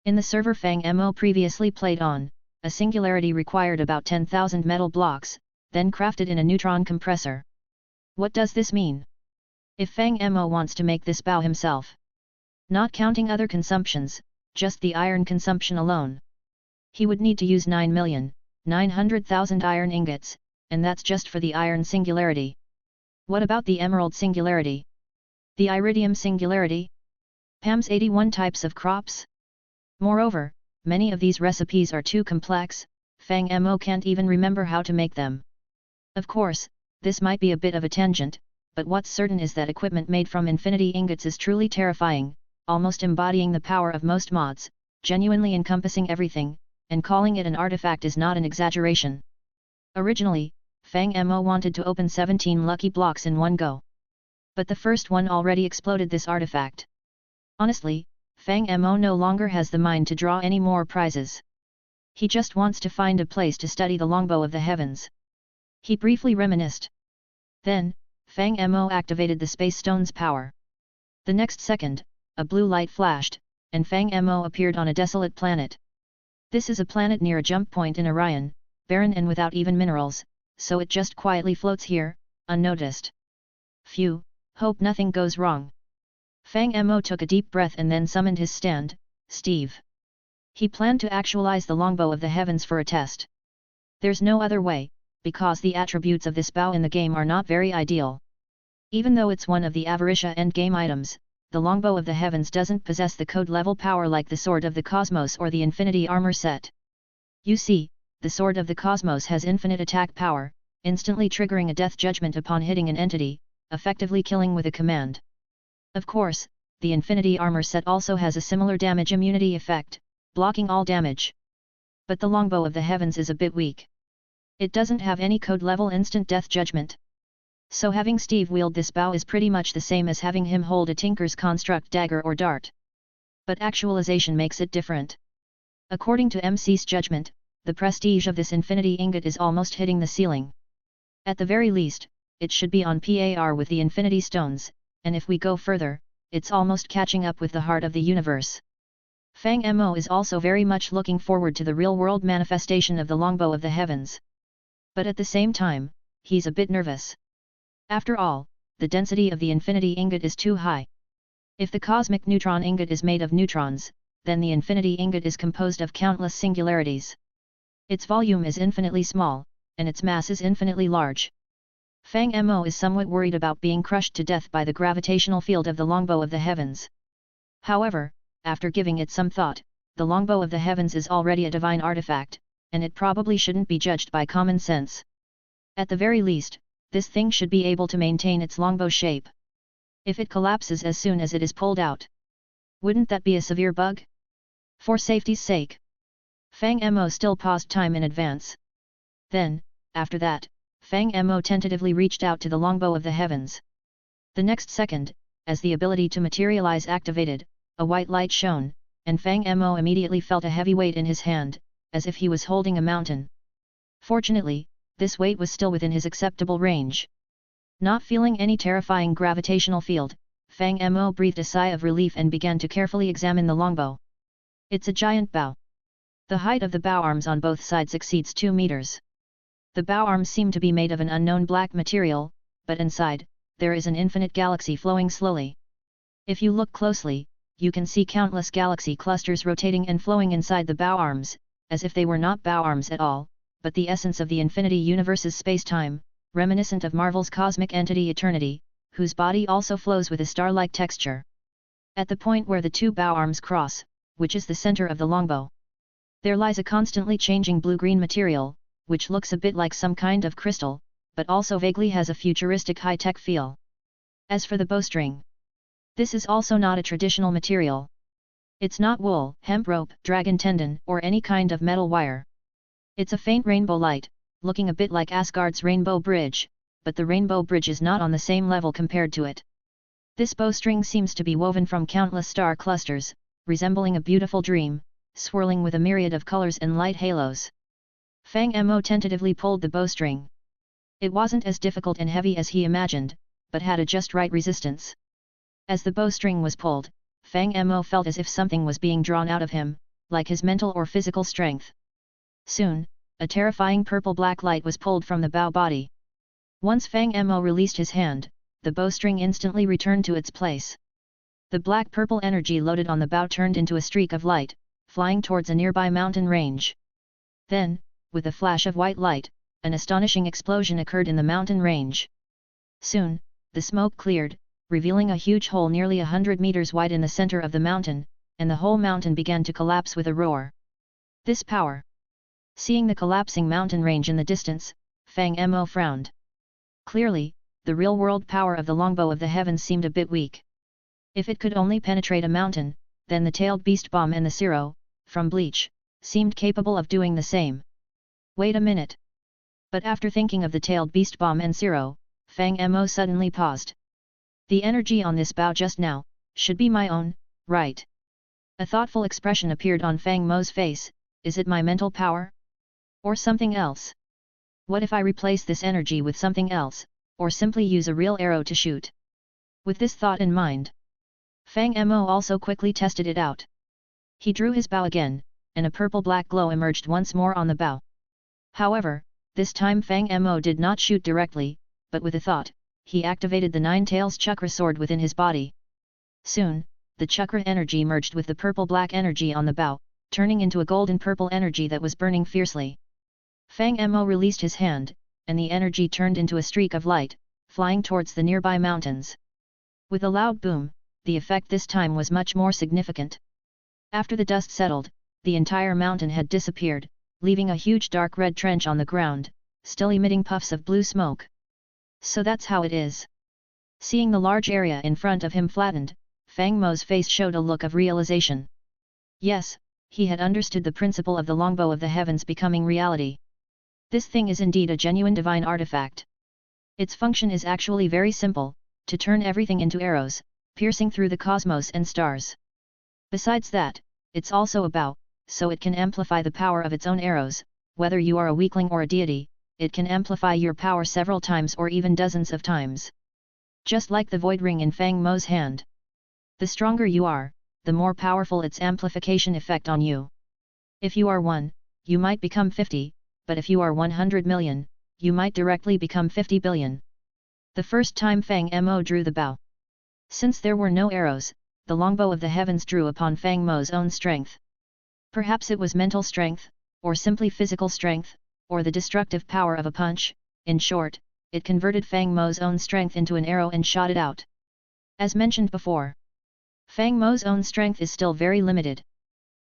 Speaker 2: In the server Fang Mo previously played on, a singularity required about 10,000 metal blocks, then crafted in a neutron compressor. What does this mean? If Fang Mo wants to make this bow himself, not counting other consumptions, just the iron consumption alone, he would need to use 9,900,000 iron ingots, and that's just for the iron singularity. What about the emerald singularity? The iridium singularity? Pam's 81 types of crops? Moreover, many of these recipes are too complex, Fang Mo can't even remember how to make them. Of course, this might be a bit of a tangent, but what's certain is that equipment made from Infinity Ingots is truly terrifying, almost embodying the power of most mods, genuinely encompassing everything, and calling it an artifact is not an exaggeration. Originally, Fang Mo wanted to open 17 lucky blocks in one go. But the first one already exploded this artifact. Honestly, Fang Mo no longer has the mind to draw any more prizes. He just wants to find a place to study the Longbow of the Heavens. He briefly reminisced. Then, Fang Mo activated the Space Stone's power. The next second, a blue light flashed, and Fang Mo appeared on a desolate planet. This is a planet near a jump point in Orion, barren and without even minerals, so it just quietly floats here, unnoticed. Phew, hope nothing goes wrong. Fang Mo took a deep breath and then summoned his stand, Steve. He planned to actualize the Longbow of the Heavens for a test. There's no other way, because the attributes of this bow in the game are not very ideal. Even though it's one of the Avaricia endgame items, the Longbow of the Heavens doesn't possess the code-level power like the Sword of the Cosmos or the Infinity Armor set. You see, the Sword of the Cosmos has infinite attack power, instantly triggering a death judgment upon hitting an entity, effectively killing with a command. Of course, the Infinity Armor set also has a similar damage immunity effect, blocking all damage. But the Longbow of the Heavens is a bit weak. It doesn't have any code-level instant death judgment. So having Steve wield this bow is pretty much the same as having him hold a Tinker's Construct dagger or dart. But actualization makes it different. According to MC's judgment, the prestige of this Infinity Ingot is almost hitting the ceiling. At the very least, it should be on par with the Infinity Stones, and if we go further, it's almost catching up with the heart of the universe. Fang Mo is also very much looking forward to the real-world manifestation of the Longbow of the Heavens. But at the same time, he's a bit nervous. After all, the density of the Infinity Ingot is too high. If the Cosmic Neutron Ingot is made of neutrons, then the Infinity Ingot is composed of countless singularities. Its volume is infinitely small, and its mass is infinitely large. Fang Mo is somewhat worried about being crushed to death by the gravitational field of the Longbow of the Heavens. However, after giving it some thought, the longbow of the heavens is already a divine artifact, and it probably shouldn't be judged by common sense. At the very least, this thing should be able to maintain its longbow shape. If it collapses as soon as it is pulled out, wouldn't that be a severe bug? For safety's sake, Fang Mo still paused time in advance. Then, after that, Fang Mo tentatively reached out to the longbow of the heavens. The next second, as the ability to materialize activated, a white light shone, and Fang Mo immediately felt a heavy weight in his hand, as if he was holding a mountain. Fortunately, this weight was still within his acceptable range. Not feeling any terrifying gravitational field, Fang Mo breathed a sigh of relief and began to carefully examine the longbow. It's a giant bow. The height of the bow arms on both sides exceeds 2 meters. The bow arms seem to be made of an unknown black material, but inside, there is an infinite galaxy flowing slowly. If you look closely, you can see countless galaxy clusters rotating and flowing inside the bow arms, as if they were not bow arms at all, but the essence of the infinity universe's space-time, reminiscent of Marvel's cosmic entity Eternity, whose body also flows with a star-like texture. At the point where the two bow arms cross, which is the center of the longbow, there lies a constantly changing blue-green material, which looks a bit like some kind of crystal, but also vaguely has a futuristic high-tech feel. As for the bowstring, this is also not a traditional material. It's not wool, hemp rope, dragon tendon, or any kind of metal wire. It's a faint rainbow light, looking a bit like Asgard's rainbow bridge, but the rainbow bridge is not on the same level compared to it. This bowstring seems to be woven from countless star clusters, resembling a beautiful dream, swirling with a myriad of colors and light halos. Fang Mo tentatively pulled the bowstring. It wasn't as difficult and heavy as he imagined, but had a just right resistance. As the bowstring was pulled, Fang Mo felt as if something was being drawn out of him, like his mental or physical strength. Soon, a terrifying purple-black light was pulled from the bow body. Once Fang Mo released his hand, the bowstring instantly returned to its place. The black-purple energy loaded on the bow turned into a streak of light, flying towards a nearby mountain range. Then, with a flash of white light, an astonishing explosion occurred in the mountain range. Soon, the smoke cleared, revealing a huge hole nearly 100 meters wide in the center of the mountain, and the whole mountain began to collapse with a roar. This power! Seeing the collapsing mountain range in the distance, Fang Mo frowned. Clearly, the real-world power of the longbow of the heavens seemed a bit weak. If it could only penetrate a mountain, then the tailed beast bomb and the Zero, from Bleach, seemed capable of doing the same. Wait a minute. But after thinking of the tailed beast bomb and Zero, Fang Mo suddenly paused. The energy on this bow just now, should be my own, right? A thoughtful expression appeared on Fang Mo's face. Is it my mental power? Or something else? What if I replace this energy with something else, or simply use a real arrow to shoot? With this thought in mind, Fang Mo also quickly tested it out. He drew his bow again, and a purple-black glow emerged once more on the bow. However, this time Fang Mo did not shoot directly, but with a thought, he activated the Nine Tails chakra sword within his body. Soon, the chakra energy merged with the purple-black energy on the bow, turning into a golden-purple energy that was burning fiercely. Fang Mo released his hand, and the energy turned into a streak of light, flying towards the nearby mountains. With a loud boom, the effect this time was much more significant. After the dust settled, the entire mountain had disappeared, leaving a huge dark red trench on the ground, still emitting puffs of blue smoke. So that's how it is. Seeing the large area in front of him flattened, Fang Mo's face showed a look of realization. Yes, he had understood the principle of the longbow of the heavens becoming reality. This thing is indeed a genuine divine artifact. Its function is actually very simple, to turn everything into arrows, piercing through the cosmos and stars. Besides that, it's also a bow, so it can amplify the power of its own arrows. Whether you are a weakling or a deity, it can amplify your power several times or even dozens of times. Just like the void ring in Fang Mo's hand. The stronger you are, the more powerful its amplification effect on you. If you are 1, you might become 50, but if you are 100 million, you might directly become 50 billion. The first time Fang Mo drew the bow. Since there were no arrows, the longbow of the heavens drew upon Fang Mo's own strength. Perhaps it was mental strength, or simply physical strength, or the destructive power of a punch. In short, it converted Fang Mo's own strength into an arrow and shot it out. As mentioned before, Fang Mo's own strength is still very limited.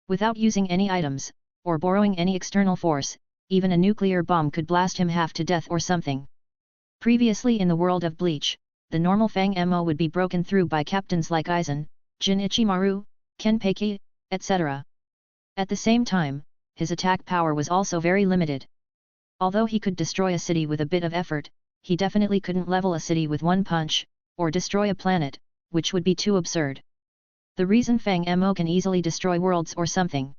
Speaker 2: Without using any items, or borrowing any external force, even a nuclear bomb could blast him half to death or something. Previously in the world of Bleach, the normal Fang Mo would be broken through by captains like Aizen, Jin Ichimaru, Kenpeki, etc. At the same time, his attack power was also very limited. Although he could destroy a city with a bit of effort, he definitely couldn't level a city with one punch, or destroy a planet, which would be too absurd. The reason Fang Mo can easily destroy worlds or something.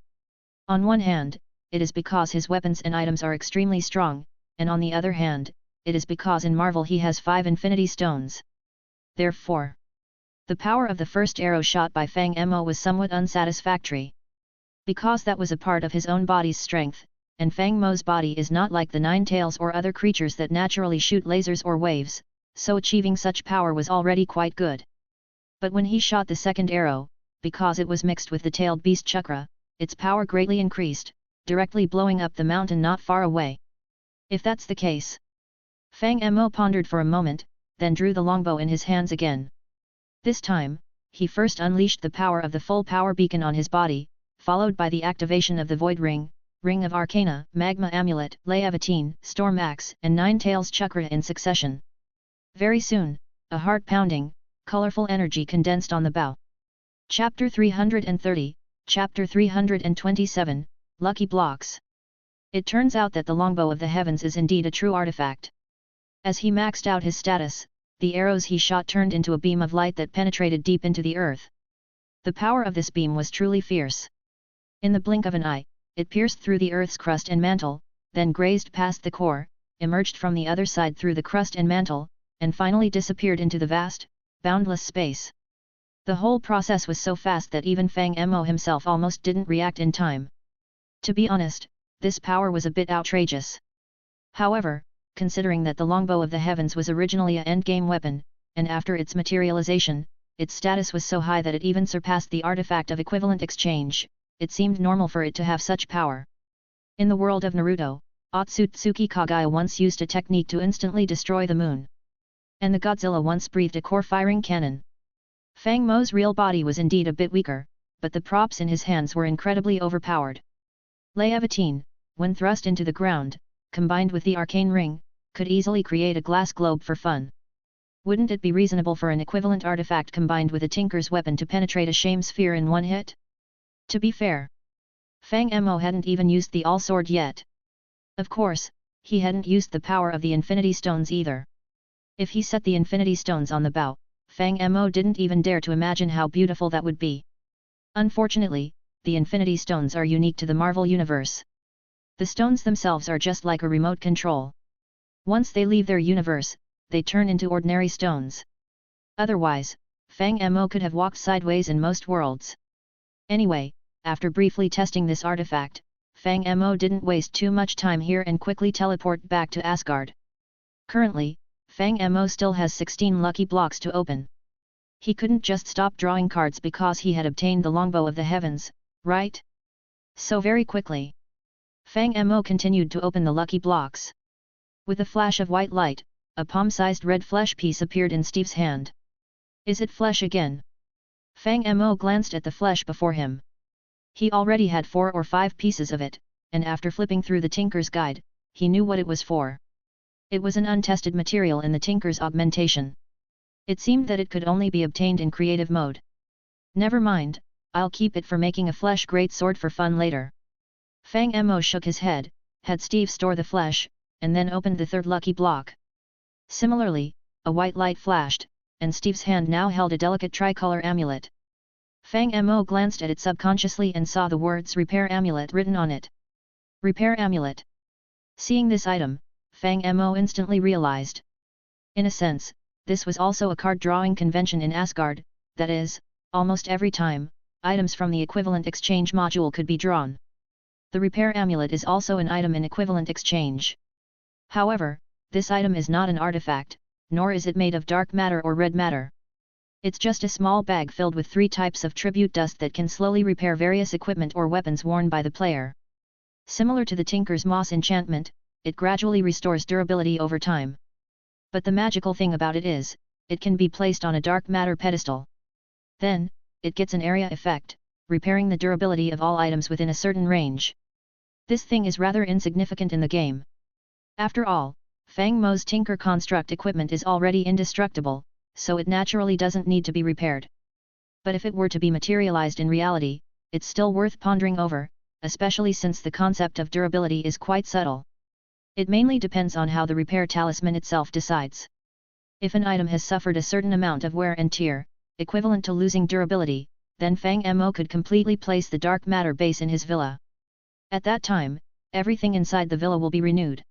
Speaker 2: On one hand, it is because his weapons and items are extremely strong, and on the other hand, it is because in Marvel he has 5 Infinity Stones. Therefore, the power of the first arrow shot by Fang Mo was somewhat unsatisfactory. Because that was a part of his own body's strength, and Fang Mo's body is not like the Nine Tails or other creatures that naturally shoot lasers or waves, so achieving such power was already quite good. But when he shot the second arrow, because it was mixed with the tailed beast chakra, its power greatly increased, directly blowing up the mountain not far away. If that's the case. Fang Mo pondered for a moment, then drew the longbow in his hands again. This time, he first unleashed the power of the full power beacon on his body, followed by the activation of the Void Ring, Ring of Arcana, Magma Amulet, Leviatine, Storm Axe, and Nine Tails Chakra in succession. Very soon, a heart-pounding, colorful energy condensed on the bow. Chapter 330, Chapter 327, Lucky Blocks. It turns out that the longbow of the heavens is indeed a true artifact. As he maxed out his status, the arrows he shot turned into a beam of light that penetrated deep into the earth. The power of this beam was truly fierce. In the blink of an eye, it pierced through the earth's crust and mantle, then grazed past the core, emerged from the other side through the crust and mantle, and finally disappeared into the vast, boundless space. The whole process was so fast that even Fang Mo himself almost didn't react in time. To be honest, this power was a bit outrageous. However, considering that the longbow of the heavens was originally a endgame weapon, and after its materialization, its status was so high that it even surpassed the artifact of equivalent exchange, it seemed normal for it to have such power. In the world of Naruto, Otsutsuki Kagaya once used a technique to instantly destroy the moon. And the Godzilla once breathed a core-firing cannon. Fang Mo's real body was indeed a bit weaker, but the props in his hands were incredibly overpowered. Leviatine, when thrust into the ground, combined with the arcane ring, could easily create a glass globe for fun. Wouldn't it be reasonable for an equivalent artifact combined with a tinker's weapon to penetrate a shame sphere in one hit? To be fair, Fang Mo hadn't even used the All-Sword yet. Of course, he hadn't used the power of the Infinity Stones either. If he set the Infinity Stones on the bow, Fang Mo didn't even dare to imagine how beautiful that would be. Unfortunately, the Infinity Stones are unique to the Marvel Universe. The stones themselves are just like a remote control. Once they leave their universe, they turn into ordinary stones. Otherwise, Fang Mo could have walked sideways in most worlds. Anyway, after briefly testing this artifact, Fang Mo didn't waste too much time here and quickly teleport back to Asgard. Currently, Fang Mo still has 16 lucky blocks to open. He couldn't just stop drawing cards because he had obtained the longbow of the heavens, right? So very quickly, Fang Mo continued to open the lucky blocks. With a flash of white light, a palm-sized red flesh piece appeared in Steve's hand. Is it flesh again? Fang Mo glanced at the flesh before him. He already had 4 or 5 pieces of it, and after flipping through the Tinker's Guide, he knew what it was for. It was an untested material in the Tinker's augmentation. It seemed that it could only be obtained in creative mode. Never mind, I'll keep it for making a flesh great sword for fun later. Fang Mo shook his head, had Steve store the flesh, and then opened the third lucky block. Similarly, a white light flashed, and Steve's hand now held a delicate tricolor amulet. Fang Mo glanced at it subconsciously and saw the words Repair Amulet written on it. Repair Amulet. Seeing this item, Fang Mo instantly realized. In a sense, this was also a card drawing convention in Asgard, that is, almost every time, items from the equivalent exchange module could be drawn. The Repair Amulet is also an item in equivalent exchange. However, this item is not an artifact, nor is it made of dark matter or red matter. It's just a small bag filled with 3 types of tribute dust that can slowly repair various equipment or weapons worn by the player. Similar to the Tinker's Moss enchantment, it gradually restores durability over time. But the magical thing about it is, it can be placed on a dark matter pedestal. Then, it gets an area effect, repairing the durability of all items within a certain range. This thing is rather insignificant in the game. After all, Fang Mo's Tinker Construct equipment is already indestructible, so it naturally doesn't need to be repaired. But if it were to be materialized in reality, it's still worth pondering over, especially since the concept of durability is quite subtle. It mainly depends on how the repair talisman itself decides. If an item has suffered a certain amount of wear and tear, equivalent to losing durability, then Fang Mo could completely place the dark matter base in his villa. At that time, everything inside the villa will be renewed.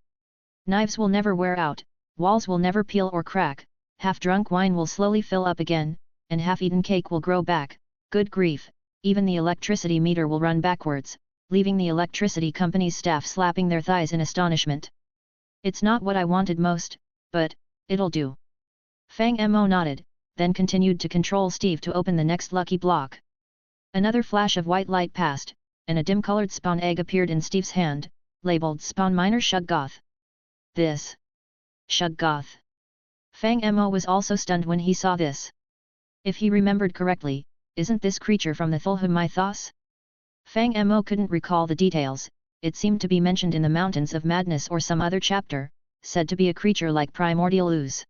Speaker 2: Knives will never wear out, walls will never peel or crack, half-drunk wine will slowly fill up again, and half-eaten cake will grow back. Good grief, even the electricity meter will run backwards, leaving the electricity company's staff slapping their thighs in astonishment. It's not what I wanted most, but it'll do. Fang Mo nodded, then continued to control Steve to open the next lucky block. Another flash of white light passed, and a dim-colored spawn egg appeared in Steve's hand, labeled Spawn Miner Shuggoth. This Shuggoth. Fang Mo was also stunned when he saw this. If he remembered correctly, isn't this creature from the Thulhu mythos? Fang Mo couldn't recall the details. It seemed to be mentioned in the Mountains of Madness or some other chapter, said to be a creature like primordial ooze.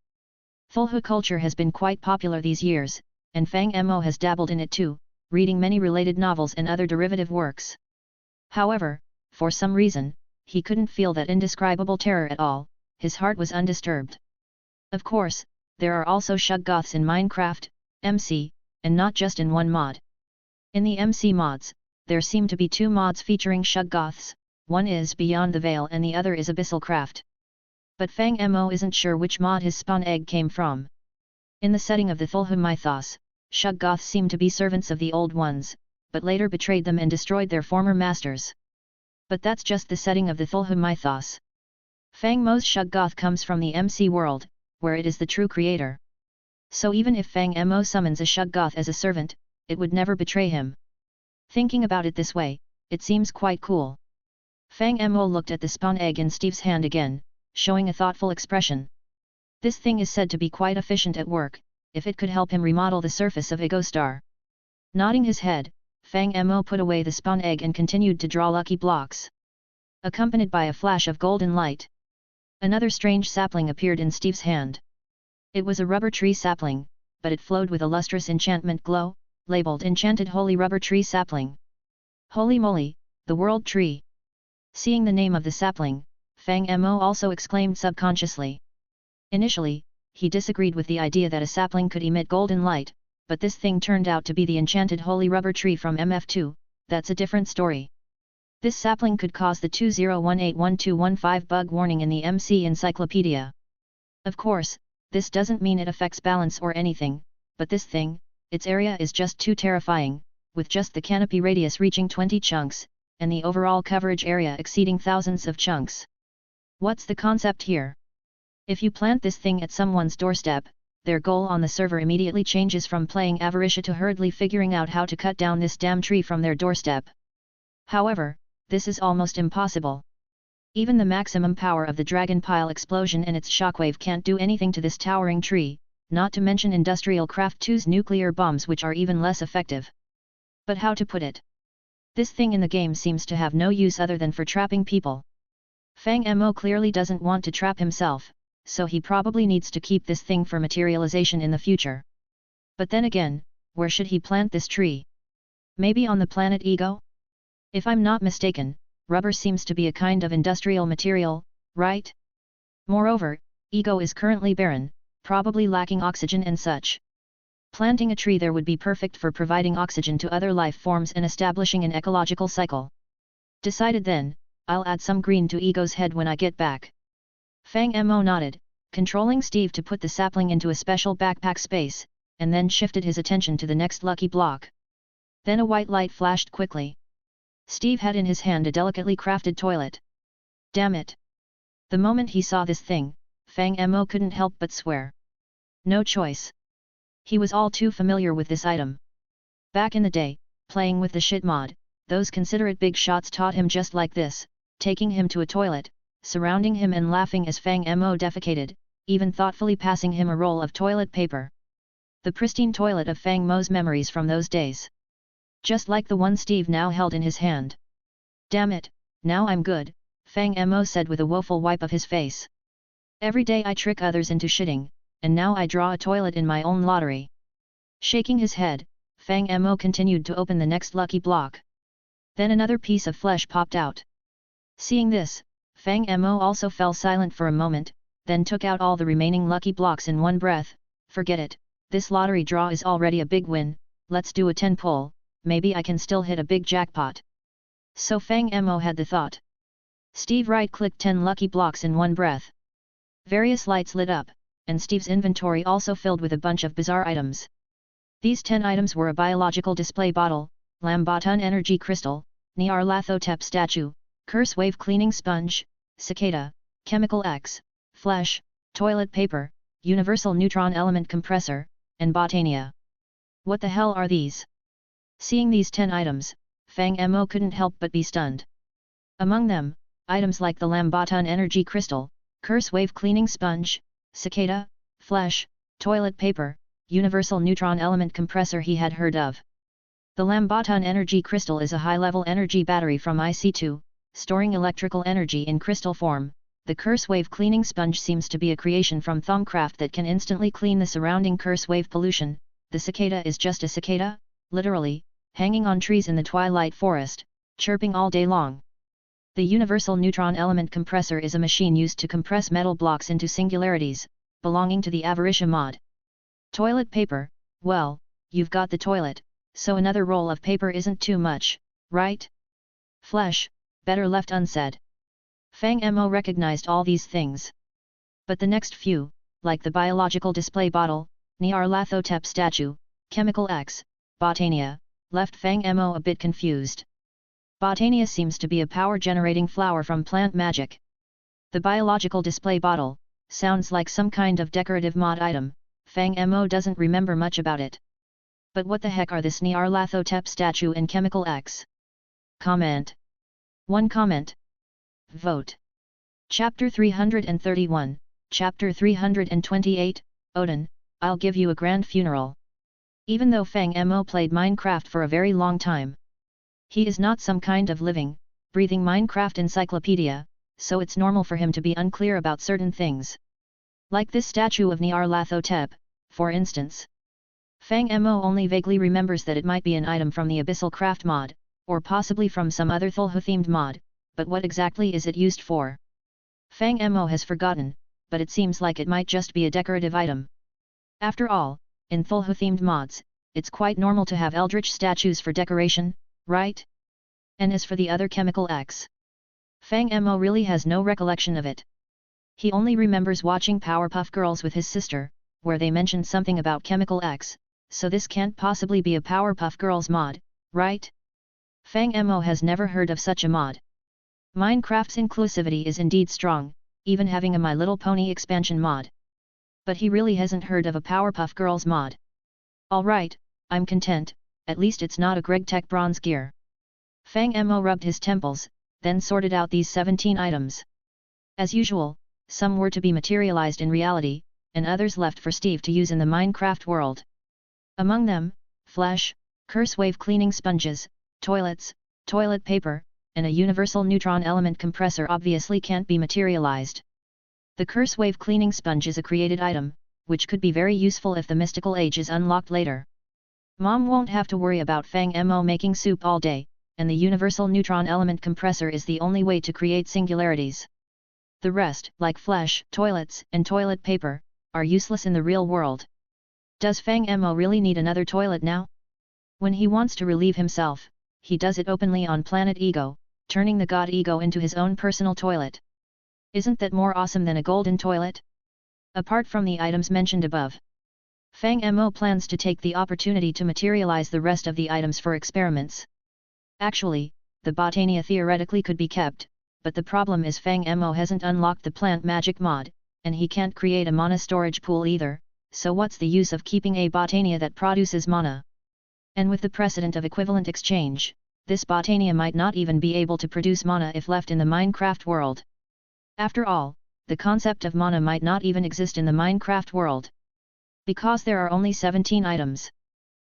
Speaker 2: Thulhu culture has been quite popular these years, and Fang Mo has dabbled in it too, reading many related novels and other derivative works. However, for some reason, he couldn't feel that indescribable terror at all. His heart was undisturbed. Of course, there are also Shuggoths in Minecraft, MC, and not just in one mod. In the MC mods, there seem to be two mods featuring Shuggoths, one is Beyond the Veil and the other is Abyssal Craft. But Fang Mo isn't sure which mod his spawn egg came from. In the setting of the Thulhu mythos, Shuggoths seem to be servants of the Old Ones, but later betrayed them and destroyed their former masters. But that's just the setting of the Thulhu mythos. Fang Mo's Shuggoth comes from the MC world, where it is the true creator. So even if Fang Mo summons a Shuggoth as a servant, it would never betray him. Thinking about it this way, it seems quite cool. Fang Mo looked at the spawn egg in Steve's hand again, showing a thoughtful expression. This thing is said to be quite efficient at work, if it could help him remodel the surface of Ego Star. Nodding his head, Fang Mo put away the spawn egg and continued to draw lucky blocks. Accompanied by a flash of golden light, another strange sapling appeared in Steve's hand. It was a rubber tree sapling, but it flowed with a lustrous enchantment glow, labeled Enchanted Holy Rubber Tree Sapling. Holy moly, the World Tree! Seeing the name of the sapling, Fang Mo also exclaimed subconsciously. Initially, he disagreed with the idea that a sapling could emit golden light, but this thing turned out to be the Enchanted Holy Rubber Tree from MF2, that's a different story. This sapling could cause the 20181215 bug warning in the MC Encyclopedia. Of course, this doesn't mean it affects balance or anything, but this thing, its area is just too terrifying, with just the canopy radius reaching 20 chunks, and the overall coverage area exceeding thousands of chunks. What's the concept here? If you plant this thing at someone's doorstep, their goal on the server immediately changes from playing Avarisha to hurriedly figuring out how to cut down this damn tree from their doorstep. However, this is almost impossible. Even the maximum power of the Dragon Pile explosion and its shockwave can't do anything to this towering tree, not to mention Industrial Craft 2's nuclear bombs, which are even less effective. But how to put it? This thing in the game seems to have no use other than for trapping people. Fang Mo clearly doesn't want to trap himself, so he probably needs to keep this thing for materialization in the future. But then again, where should he plant this tree? Maybe on the planet Ego? If I'm not mistaken, rubber seems to be a kind of industrial material, right? Moreover, Ego is currently barren, probably lacking oxygen and such. Planting a tree there would be perfect for providing oxygen to other life forms and establishing an ecological cycle. Decided then, I'll add some green to Ego's head when I get back. Fang Mo nodded, controlling Steve to put the sapling into a special backpack space, and then shifted his attention to the next lucky block. Then a white light flashed quickly. Steve had in his hand a delicately crafted toilet. Damn it! The moment he saw this thing, Fang Mo couldn't help but swear. No choice. He was all too familiar with this item. Back in the day, playing with the shit mod, those considerate big shots taught him just like this, taking him to a toilet, surrounding him and laughing as Fang Mo defecated, even thoughtfully passing him a roll of toilet paper. The pristine toilet of Fang Mo's memories from those days. Just like the one Steve now held in his hand. Damn it, now I'm good, Fang Mo said with a woeful wipe of his face. Every day I trick others into shitting, and now I draw a toilet in my own lottery. Shaking his head, Fang Mo continued to open the next lucky block. Then another piece of flesh popped out. Seeing this, Fang Mo also fell silent for a moment, then took out all the remaining lucky blocks in one breath. Forget it, this lottery draw is already a big win, let's do a 10 pull, maybe I can still hit a big jackpot. So Fang Mo had the thought. Steve right-clicked 10 lucky blocks in one breath. Various lights lit up, and Steve's inventory also filled with a bunch of bizarre items. These 10 items were a biological display bottle, Lambaton energy crystal, Nyarlathotep statue, curse wave cleaning sponge, cicada, chemical X, flesh, toilet paper, universal neutron element compressor, and botania. What the hell are these? Seeing these 10 items, Fang Mo couldn't help but be stunned. Among them, items like the Lambaton energy crystal, curse wave cleaning sponge, cicada, flesh, toilet paper, universal neutron element compressor he had heard of. The Lambaton energy crystal is a high-level energy battery from IC2, storing electrical energy in crystal form. The curse wave cleaning sponge seems to be a creation from Thaumcraft that can instantly clean the surrounding curse wave pollution. The cicada is just a cicada, literally, hanging on trees in the twilight forest, chirping all day long. The universal neutron element compressor is a machine used to compress metal blocks into singularities, belonging to the Avaricia mod. Toilet paper, well, you've got the toilet, so another roll of paper isn't too much, right? Flesh, better left unsaid. Fang Mo recognized all these things. But the next few, like the biological display bottle, Nyarlathotep statue, chemical X, botania, left Fang Mo a bit confused. Botania seems to be a power-generating flower from plant magic. The biological display bottle sounds like some kind of decorative mod item. Fang Mo doesn't remember much about it. But what the heck are this Nyarlathotep statue and chemical X? Comment. 1 comment. Vote. Chapter 331, Chapter 328, Odin, I'll give you a grand funeral. Even though Fang Mo played Minecraft for a very long time, he is not some kind of living, breathing Minecraft encyclopedia, so it's normal for him to be unclear about certain things. Like this statue of Nyarlathotep, for instance. Fang Mo only vaguely remembers that it might be an item from the Abyssal Craft mod, or possibly from some other Thulhu-themed mod, but what exactly is it used for? Fang Mo has forgotten, but it seems like it might just be a decorative item. After all, in Thulhu-themed mods, it's quite normal to have eldritch statues for decoration, right? And as for the other chemical X, Fang Mo really has no recollection of it. He only remembers watching Powerpuff Girls with his sister, where they mentioned something about chemical X, so this can't possibly be a Powerpuff Girls mod, right? Fang Mo has never heard of such a mod. Minecraft's inclusivity is indeed strong, even having a My Little Pony expansion mod. But he really hasn't heard of a Powerpuff Girls mod. Alright, I'm content, at least it's not a Greg Tech Bronze Gear. Fang Mo rubbed his temples, then sorted out these 17 items. As usual, some were to be materialized in reality, and others left for Steve to use in the Minecraft world. Among them, flesh, curse wave cleaning sponges, toilets, toilet paper, and a universal neutron element compressor obviously can't be materialized. The curse wave cleaning sponge is a created item, which could be very useful if the mystical age is unlocked later. Mom won't have to worry about Fang Mo making soup all day, and the universal neutron element compressor is the only way to create singularities. The rest, like flesh, toilets, and toilet paper, are useless in the real world. Does Fang Mo really need another toilet now? When he wants to relieve himself, he does it openly on Planet Ego, turning the god Ego into his own personal toilet. Isn't that more awesome than a golden toilet? Apart from the items mentioned above, Fang Mo plans to take the opportunity to materialize the rest of the items for experiments. Actually, the botania theoretically could be kept, but the problem is Fang Mo hasn't unlocked the plant magic mod, and he can't create a mana storage pool either, so what's the use of keeping a botania that produces mana? And with the precedent of equivalent exchange, this botania might not even be able to produce mana if left in the Minecraft world. After all, the concept of mana might not even exist in the Minecraft world. Because there are only 17 items.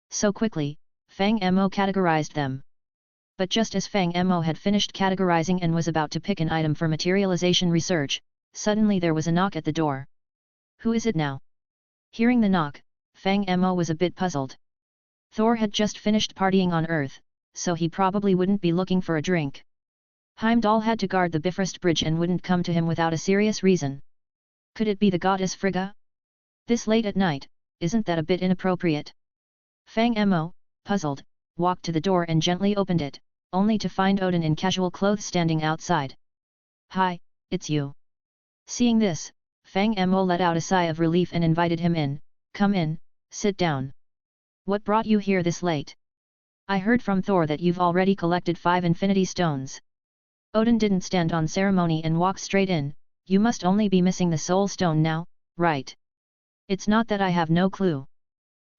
Speaker 2: So quickly, Fang Mo categorized them. But just as Fang Mo had finished categorizing and was about to pick an item for materialization research, suddenly there was a knock at the door. Who is it now? Hearing the knock, Fang Mo was a bit puzzled. Thor had just finished partying on Earth, so he probably wouldn't be looking for a drink. Heimdall had to guard the Bifrost Bridge and wouldn't come to him without a serious reason. Could it be the goddess Frigga? This late at night, isn't that a bit inappropriate? Fang Mo, puzzled, walked to the door and gently opened it, only to find Odin in casual clothes standing outside. Hi, it's you. Seeing this, Fang Mo let out a sigh of relief and invited him in. Come in, sit down. What brought you here this late? I heard from Thor that you've already collected 5 Infinity Stones. Odin didn't stand on ceremony and walked straight in. You must only be missing the Soul Stone now, right? It's not that I have no clue.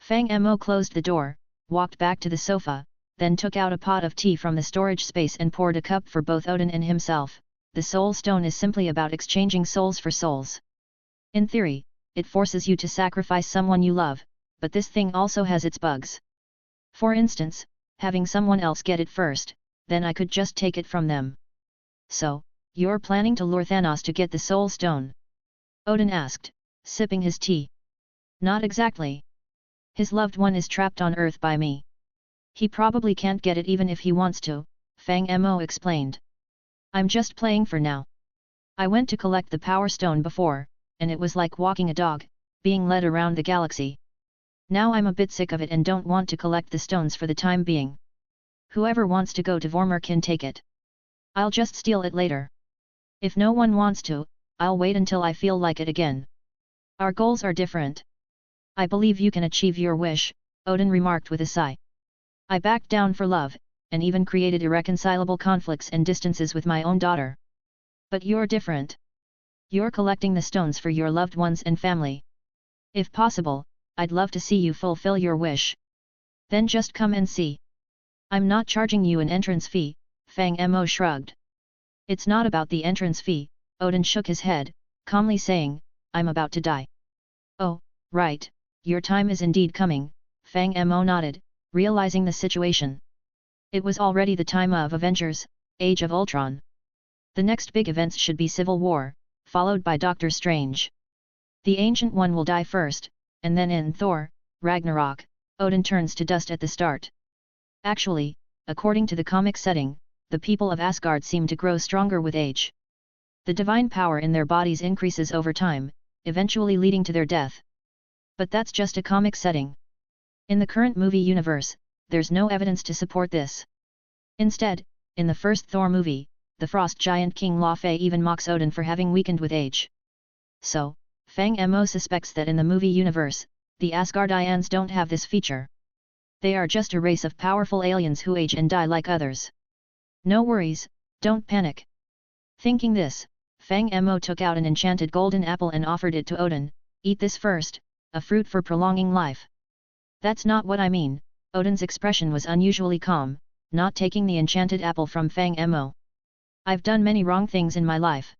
Speaker 2: Fang Mo closed the door, walked back to the sofa, then took out a pot of tea from the storage space and poured a cup for both Odin and himself. The Soul Stone is simply about exchanging souls for souls. In theory, it forces you to sacrifice someone you love, but this thing also has its bugs. For instance, having someone else get it first, then I could just take it from them. So, you're planning to lure Thanos to get the Soul Stone? Odin asked, sipping his tea. Not exactly. His loved one is trapped on Earth by me. He probably can't get it even if he wants to, Fang Mo explained. I'm just playing for now. I went to collect the Power Stone before, and it was like walking a dog, being led around the galaxy. Now I'm a bit sick of it and don't want to collect the stones for the time being. Whoever wants to go to Vormir can take it. I'll just steal it later. If no one wants to, I'll wait until I feel like it again. Our goals are different. I believe you can achieve your wish, Odin remarked with a sigh. I backed down for love, and even created irreconcilable conflicts and distances with my own daughter. But you're different. You're collecting the stones for your loved ones and family. If possible, I'd love to see you fulfill your wish. Then just come and see. I'm not charging you an entrance fee, Fang Mo shrugged. It's not about the entrance fee, Odin shook his head, calmly saying, I'm about to die. Oh, right, your time is indeed coming, Fang Mo nodded, realizing the situation. It was already the time of Avengers, Age of Ultron. The next big events should be Civil War, followed by Doctor Strange. The Ancient One will die first, and then in Thor, Ragnarok, Odin turns to dust at the start. Actually, according to the comic setting, the people of Asgard seem to grow stronger with age. The divine power in their bodies increases over time, eventually leading to their death. But that's just a comic setting. In the current movie universe, there's no evidence to support this. Instead, in the first Thor movie, the frost giant King Laufey even mocks Odin for having weakened with age. So, Fang Mo suspects that in the movie universe, the Asgardians don't have this feature. They are just a race of powerful aliens who age and die like others. No worries, don't panic. Thinking this, Fang Mo took out an enchanted golden apple and offered it to Odin. Eat this first, a fruit for prolonging life. That's not what I mean. Odin's expression was unusually calm, not taking the enchanted apple from Fang Mo. I've done many wrong things in my life.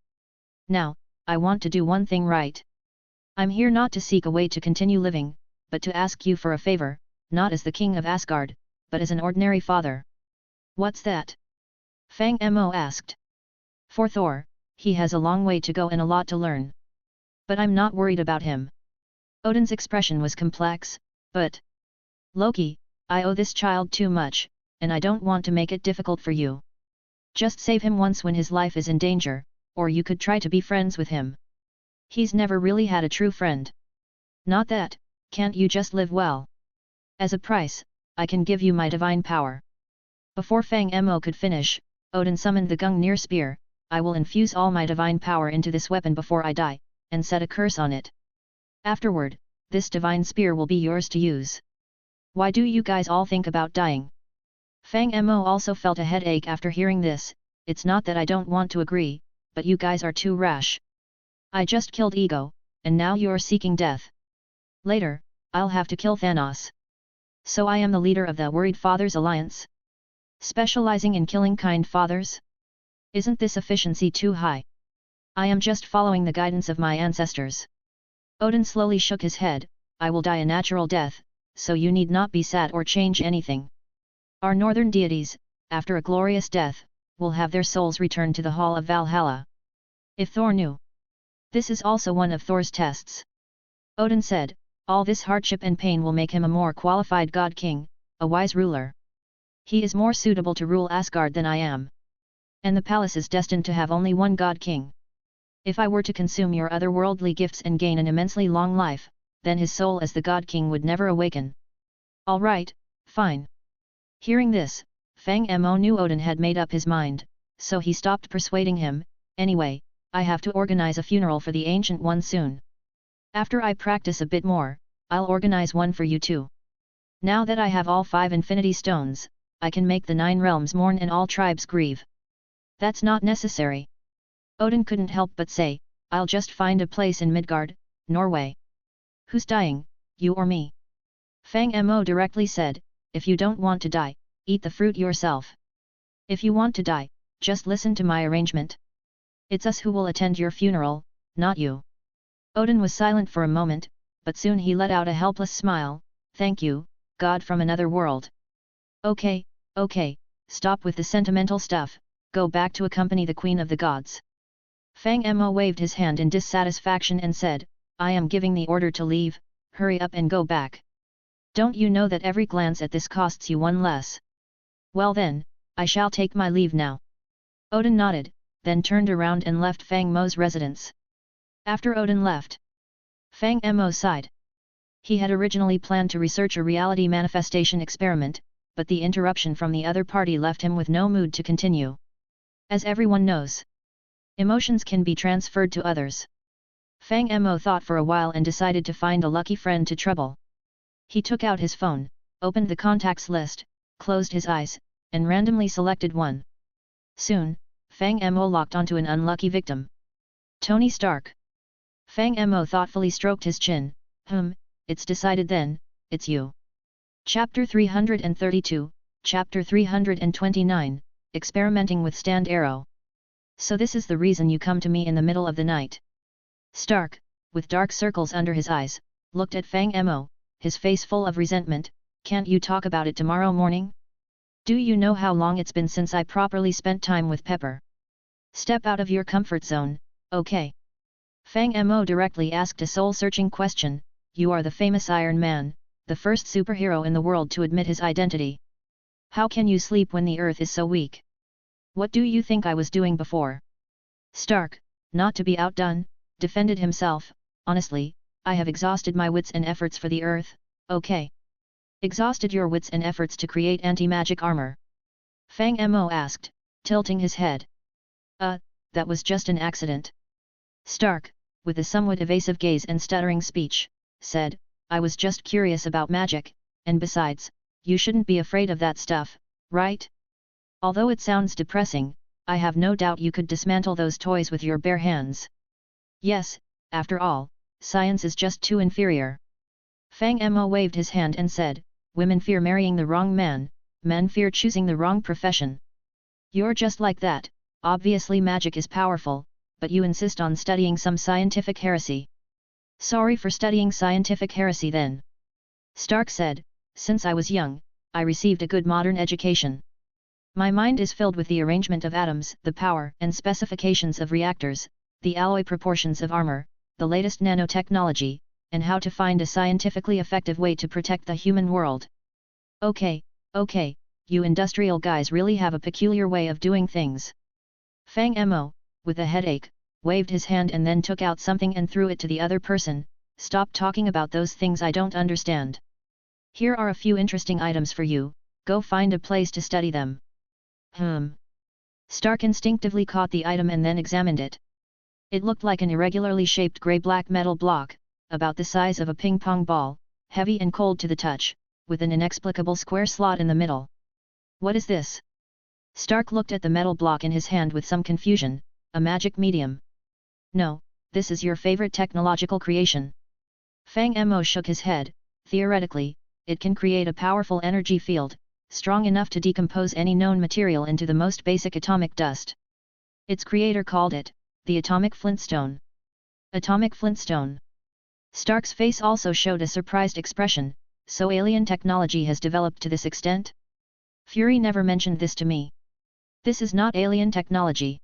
Speaker 2: Now, I want to do one thing right. I'm here not to seek a way to continue living, but to ask you for a favor, not as the king of Asgard, but as an ordinary father. What's that? Fang Mo asked. For Thor, he has a long way to go and a lot to learn. But I'm not worried about him. Odin's expression was complex, but... Loki, I owe this child too much, and I don't want to make it difficult for you. Just save him once when his life is in danger, or you could try to be friends with him. He's never really had a true friend. Not that, can't you just live well? As a price, I can give you my divine power. Before Fang Mo could finish, Odin summoned the Gungnir spear. I will infuse all my divine power into this weapon before I die, and set a curse on it. Afterward, this divine spear will be yours to use. Why do you guys all think about dying? Fang Mo also felt a headache after hearing this. It's not that I don't want to agree, but you guys are too rash. I just killed Ego, and now you're seeking death. Later, I'll have to kill Thanos. So I am the leader of the Worried Fathers Alliance? Specializing in killing kind fathers? Isn't this efficiency too high? I am just following the guidance of my ancestors. Odin slowly shook his head. I will die a natural death, so you need not be sad or change anything. Our northern deities, after a glorious death, will have their souls returned to the Hall of Valhalla. If Thor knew. This is also one of Thor's tests. Odin said, all this hardship and pain will make him a more qualified god king, a wise ruler. He is more suitable to rule Asgard than I am. And the palace is destined to have only one god king. If I were to consume your otherworldly gifts and gain an immensely long life, then his soul as the god king would never awaken. All right, fine. Hearing this, Fang Mo knew Odin had made up his mind, so he stopped persuading him. Anyway, I have to organize a funeral for the Ancient One soon. After I practice a bit more, I'll organize one for you too. Now that I have all 5 infinity stones, I can make the 9 realms mourn and all tribes grieve. That's not necessary. Odin couldn't help but say, I'll just find a place in Midgard, Norway. Who's dying, you or me? Fang Mo directly said, if you don't want to die, eat the fruit yourself. If you want to die, just listen to my arrangement. It's us who will attend your funeral, not you. Odin was silent for a moment, but soon he let out a helpless smile. Thank you, God from another world. Okay, stop with the sentimental stuff, go back to accompany the Queen of the Gods. Fang Mo waved his hand in dissatisfaction and said, I am giving the order to leave, hurry up and go back. Don't you know that every glance at this costs you 1 less? Well then, I shall take my leave now. Odin nodded, then turned around and left Fang Mo's residence. After Odin left, Fang Mo sighed. He had originally planned to research a reality manifestation experiment, but the interruption from the other party left him with no mood to continue. As everyone knows, emotions can be transferred to others. Fang Mo thought for a while and decided to find a lucky friend to trouble. He took out his phone, opened the contacts list, closed his eyes, and randomly selected one. Soon, Fang Mo locked onto an unlucky victim. Tony Stark. Fang Mo thoughtfully stroked his chin. It's decided then, it's you. Chapter 332, Chapter 329, Experimenting with Stand Arrow. So this is the reason you come to me in the middle of the night. Stark, with dark circles under his eyes, looked at Fang Mo, his face full of resentment. Can't you talk about it tomorrow morning? Do you know how long it's been since I properly spent time with Pepper? Step out of your comfort zone, okay? Fang Mo directly asked a soul-searching question. You are the famous Iron Man, the first superhero in the world to admit his identity. How can you sleep when the earth is so weak? What do you think I was doing before? Stark, not to be outdone, defended himself. Honestly, I have exhausted my wits and efforts for the earth, okay? Exhausted your wits and efforts to create anti-magic armor? Fang Mo asked, tilting his head. That was just an accident. Stark, with a somewhat evasive gaze and stuttering speech, said, I was just curious about magic, and besides, you shouldn't be afraid of that stuff, right? Although it sounds depressing, I have no doubt you could dismantle those toys with your bare hands. Yes, after all, science is just too inferior. Fang Mo waved his hand and said, women fear marrying the wrong man, men fear choosing the wrong profession. You're just like that. Obviously magic is powerful, but you insist on studying some scientific heresy. Sorry for studying scientific heresy then. Stark said, since I was young, I received a good modern education. My mind is filled with the arrangement of atoms, the power and specifications of reactors, the alloy proportions of armor, the latest nanotechnology, and how to find a scientifically effective way to protect the human world. Okay, you industrial guys really have a peculiar way of doing things. Fang Mo, with a headache, waved his hand and then took out something and threw it to the other person. Stop talking about those things I don't understand. Here are a few interesting items for you, go find a place to study them. Stark instinctively caught the item and then examined it. It looked like an irregularly shaped grey-black metal block, about the size of a ping-pong ball, heavy and cold to the touch, with an inexplicable square slot in the middle. What is this? Stark looked at the metal block in his hand with some confusion. A magic medium. No, this is your favorite technological creation. Fang Mo shook his head. Theoretically, it can create a powerful energy field, strong enough to decompose any known material into the most basic atomic dust. Its creator called it, the atomic flintstone. Atomic flintstone. Stark's face also showed a surprised expression. So alien technology has developed to this extent? Fury never mentioned this to me. This is not alien technology.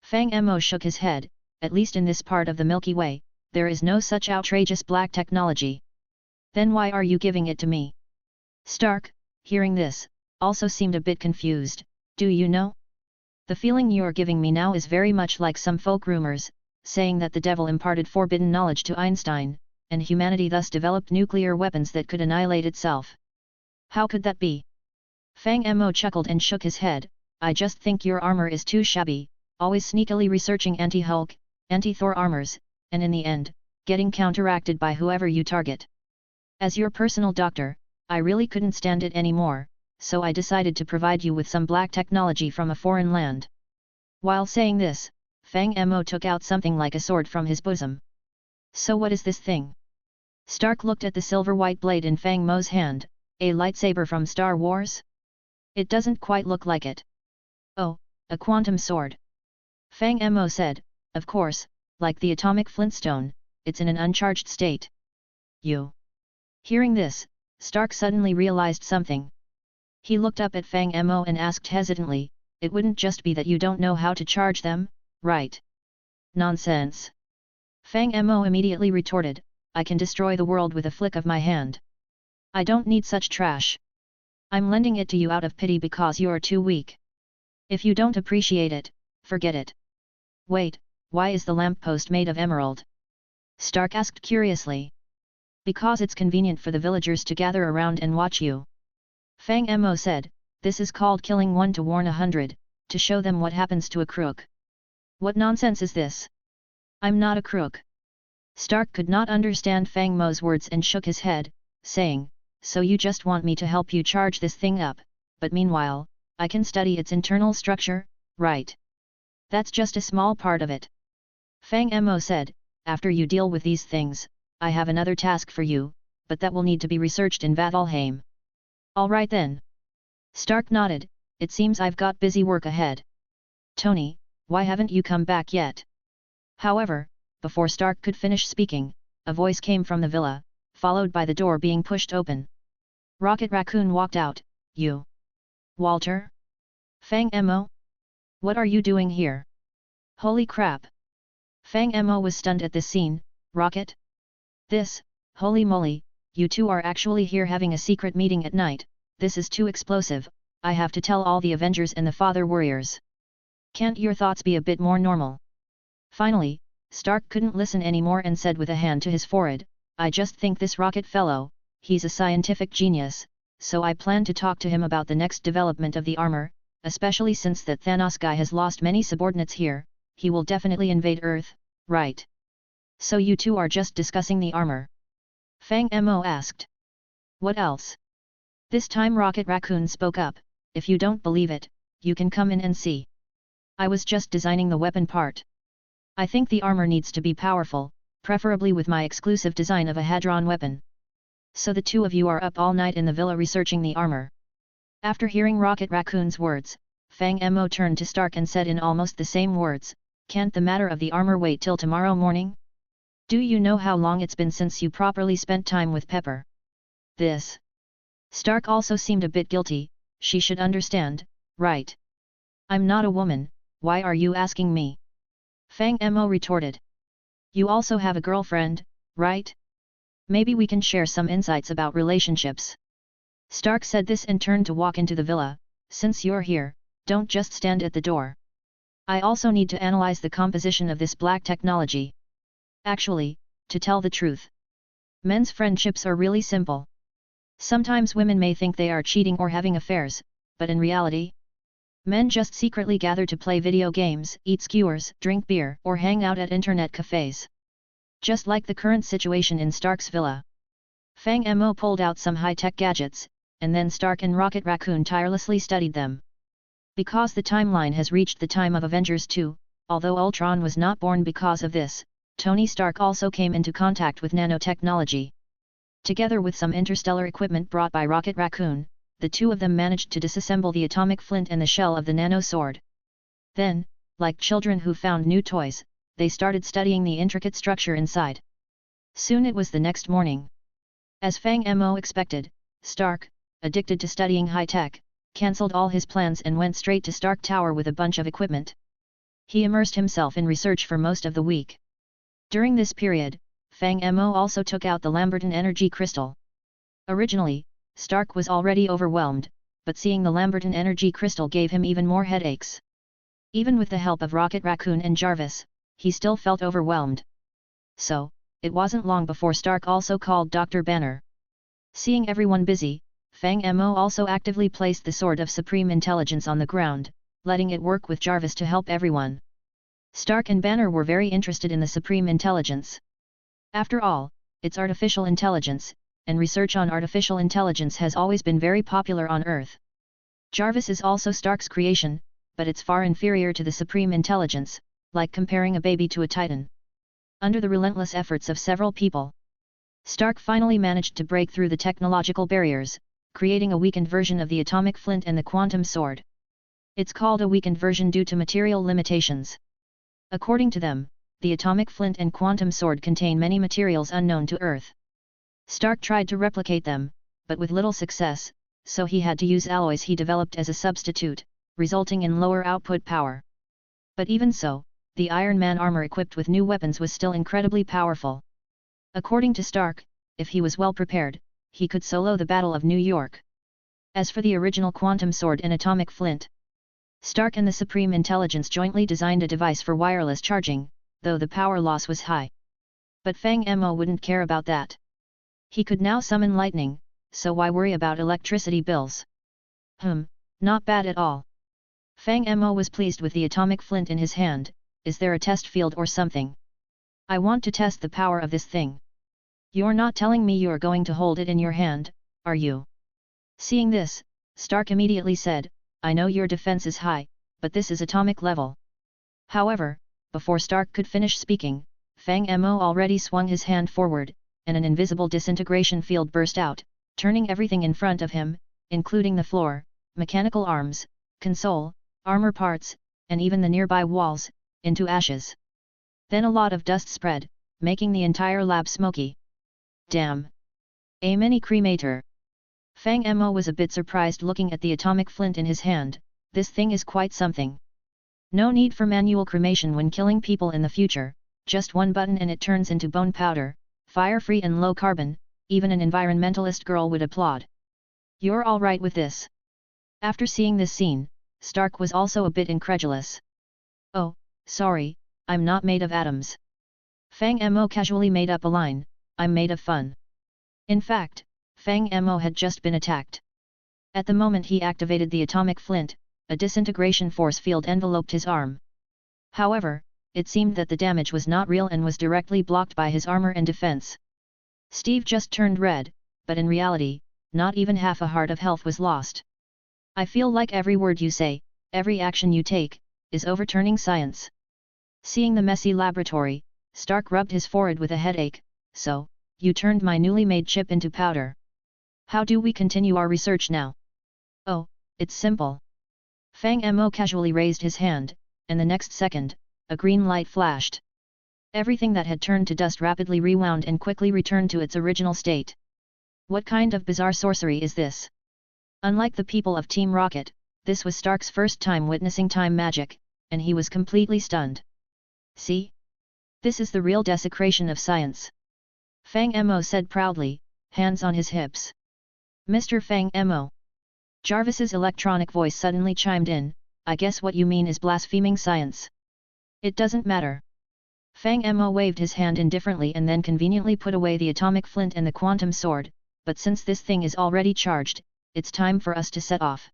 Speaker 2: Fang Mo shook his head, at least in this part of the Milky Way, there is no such outrageous black technology. Then why are you giving it to me? Stark, hearing this, also seemed a bit confused. Do you know? The feeling you're giving me now is very much like some folk rumors, saying that the devil imparted forbidden knowledge to Einstein, and humanity thus developed nuclear weapons that could annihilate itself. How could that be? Fang Mo chuckled and shook his head. I just think your armor is too shabby, always sneakily researching anti-Hulk, anti-Thor armors, and in the end, getting counteracted by whoever you target. As your personal doctor, I really couldn't stand it anymore, so I decided to provide you with some black technology from a foreign land. While saying this, Fang Mo took out something like a sword from his bosom. So what is this thing? Stark looked at the silver-white blade in Fang Mo's hand. A lightsaber from Star Wars? It doesn't quite look like it. Oh, a quantum sword. Fang Mo said, of course, like the atomic flintstone, it's in an uncharged state. You. Hearing this, Stark suddenly realized something. He looked up at Fang Mo and asked hesitantly, it wouldn't just be that you don't know how to charge them, right? Nonsense. Fang Mo immediately retorted, I can destroy the world with a flick of my hand. I don't need such trash. I'm lending it to you out of pity because you're too weak. If you don't appreciate it, forget it. Wait, why is the lamppost made of emerald? Stark asked curiously. Because it's convenient for the villagers to gather around and watch you. Fang Mo said, this is called killing one to warn 100, to show them what happens to a crook. What nonsense is this? I'm not a crook. Stark could not understand Fang Mo's words and shook his head, saying, so you just want me to help you charge this thing up, but meanwhile, I can study its internal structure, right? That's just a small part of it. Fang Mo said, after you deal with these things, I have another task for you, but that will need to be researched in Vadalheim. Alright then. Stark nodded, it seems I've got busy work ahead. Tony, why haven't you come back yet? However, before Stark could finish speaking, a voice came from the villa, followed by the door being pushed open. Rocket Raccoon walked out. You? Walter? Fang Mo? What are you doing here? Holy crap! Fang Mo was stunned at this scene. Rocket? This, holy moly, you two are actually here having a secret meeting at night, this is too explosive, I have to tell all the Avengers and the Father Warriors. Can't your thoughts be a bit more normal? Finally, Stark couldn't listen anymore and said with a hand to his forehead, I just think this Rocket fellow, he's a scientific genius, so I plan to talk to him about the next development of the armor, especially since that Thanos guy has lost many subordinates here, he will definitely invade Earth, right? So you two are just discussing the armor? Fang Mo asked. What else? This time Rocket Raccoon spoke up, if you don't believe it, you can come in and see. I was just designing the weapon part. I think the armor needs to be powerful, preferably with my exclusive design of a hadron weapon. So the two of you are up all night in the villa researching the armor. After hearing Rocket Raccoon's words, Fang Mo turned to Stark and said in almost the same words, can't the matter of the armor wait till tomorrow morning? Do you know how long it's been since you properly spent time with Pepper? This. Stark also seemed a bit guilty, she should understand, right? I'm not a woman, why are you asking me? Fang Mo retorted. You also have a girlfriend, right? Maybe we can share some insights about relationships. Stark said this and turned to walk into the villa, since you're here, don't just stand at the door. I also need to analyze the composition of this black technology. Actually, to tell the truth, men's friendships are really simple. Sometimes women may think they are cheating or having affairs, but in reality, men just secretly gather to play video games, eat skewers, drink beer, or hang out at internet cafes. Just like the current situation in Stark's villa. Fang Mo pulled out some high-tech gadgets, and then Stark and Rocket Raccoon tirelessly studied them. Because the timeline has reached the time of Avengers 2, although Ultron was not born because of this, Tony Stark also came into contact with nanotechnology. Together with some interstellar equipment brought by Rocket Raccoon, the two of them managed to disassemble the atomic flint and the shell of the nano sword. Then, like children who found new toys, they started studying the intricate structure inside. Soon it was the next morning. As Fang Mo expected, Stark, addicted to studying high-tech, cancelled all his plans and went straight to Stark Tower with a bunch of equipment. He immersed himself in research for most of the week. During this period, Fang Mo also took out the Lamberton energy crystal. Originally, Stark was already overwhelmed, but seeing the Lamberton energy crystal gave him even more headaches. Even with the help of Rocket Raccoon and Jarvis, he still felt overwhelmed. So, it wasn't long before Stark also called Dr. Banner. Seeing everyone busy, Fang Mo also actively placed the Sword of Supreme Intelligence on the ground, letting it work with Jarvis to help everyone. Stark and Banner were very interested in the Supreme Intelligence. After all, it's artificial intelligence, and research on artificial intelligence has always been very popular on Earth. Jarvis is also Stark's creation, but it's far inferior to the Supreme Intelligence, like comparing a baby to a titan. Under the relentless efforts of several people, Stark finally managed to break through the technological barriers, creating a weakened version of the atomic flint and the quantum sword. It's called a weakened version due to material limitations. According to them, the atomic flint and quantum sword contain many materials unknown to Earth. Stark tried to replicate them, but with little success, so he had to use alloys he developed as a substitute, resulting in lower output power. But even so, the Iron Man armor equipped with new weapons was still incredibly powerful. According to Stark, if he was well prepared, he could solo the Battle of New York. As for the original quantum sword and atomic flint, Stark and the Supreme Intelligence jointly designed a device for wireless charging, though the power loss was high. But Fang Mo wouldn't care about that. He could now summon lightning, so why worry about electricity bills? Not bad at all. Fang Mo was pleased with the atomic flint in his hand. Is there a test field or something? I want to test the power of this thing. You're not telling me you're going to hold it in your hand, are you? Seeing this, Stark immediately said, I know your defense is high, but this is atomic level. However, before Stark could finish speaking, Fang Mo already swung his hand forward, and an invisible disintegration field burst out, turning everything in front of him, including the floor, mechanical arms, console, armor parts, and even the nearby walls, into ashes. Then a lot of dust spread, making the entire lab smoky. Damn! A mini cremator. Fang Mo was a bit surprised looking at the atomic flint in his hand. This thing is quite something. No need for manual cremation when killing people in the future, just one button and it turns into bone powder, fire-free and low carbon, even an environmentalist girl would applaud. You're alright with this? After seeing this scene, Stark was also a bit incredulous. Oh, sorry, I'm not made of atoms. Fang Mo casually made up a line, I'm made of fun. In fact, Fang Mo had just been attacked. At the moment he activated the atomic flint, a disintegration force field enveloped his arm. However, it seemed that the damage was not real and was directly blocked by his armor and defense. Steve just turned red, but in reality, not even half a heart of health was lost. I feel like every word you say, every action you take, is overturning science. Seeing the messy laboratory, Stark rubbed his forehead with a headache. So, you turned my newly made chip into powder. How do we continue our research now? Oh, it's simple. Fang Mo casually raised his hand, and the next second, a green light flashed. Everything that had turned to dust rapidly rewound and quickly returned to its original state. What kind of bizarre sorcery is this? Unlike the people of Team Rocket, this was Stark's first time witnessing time magic, and he was completely stunned. See? This is the real desecration of science. Fang Mo said proudly, hands on his hips. Mr. Fang Mo. Jarvis's electronic voice suddenly chimed in, I guess what you mean is blaspheming science. It doesn't matter. Fang Mo waved his hand indifferently and then conveniently put away the atomic flint and the quantum sword, but since this thing is already charged, it's time for us to set off.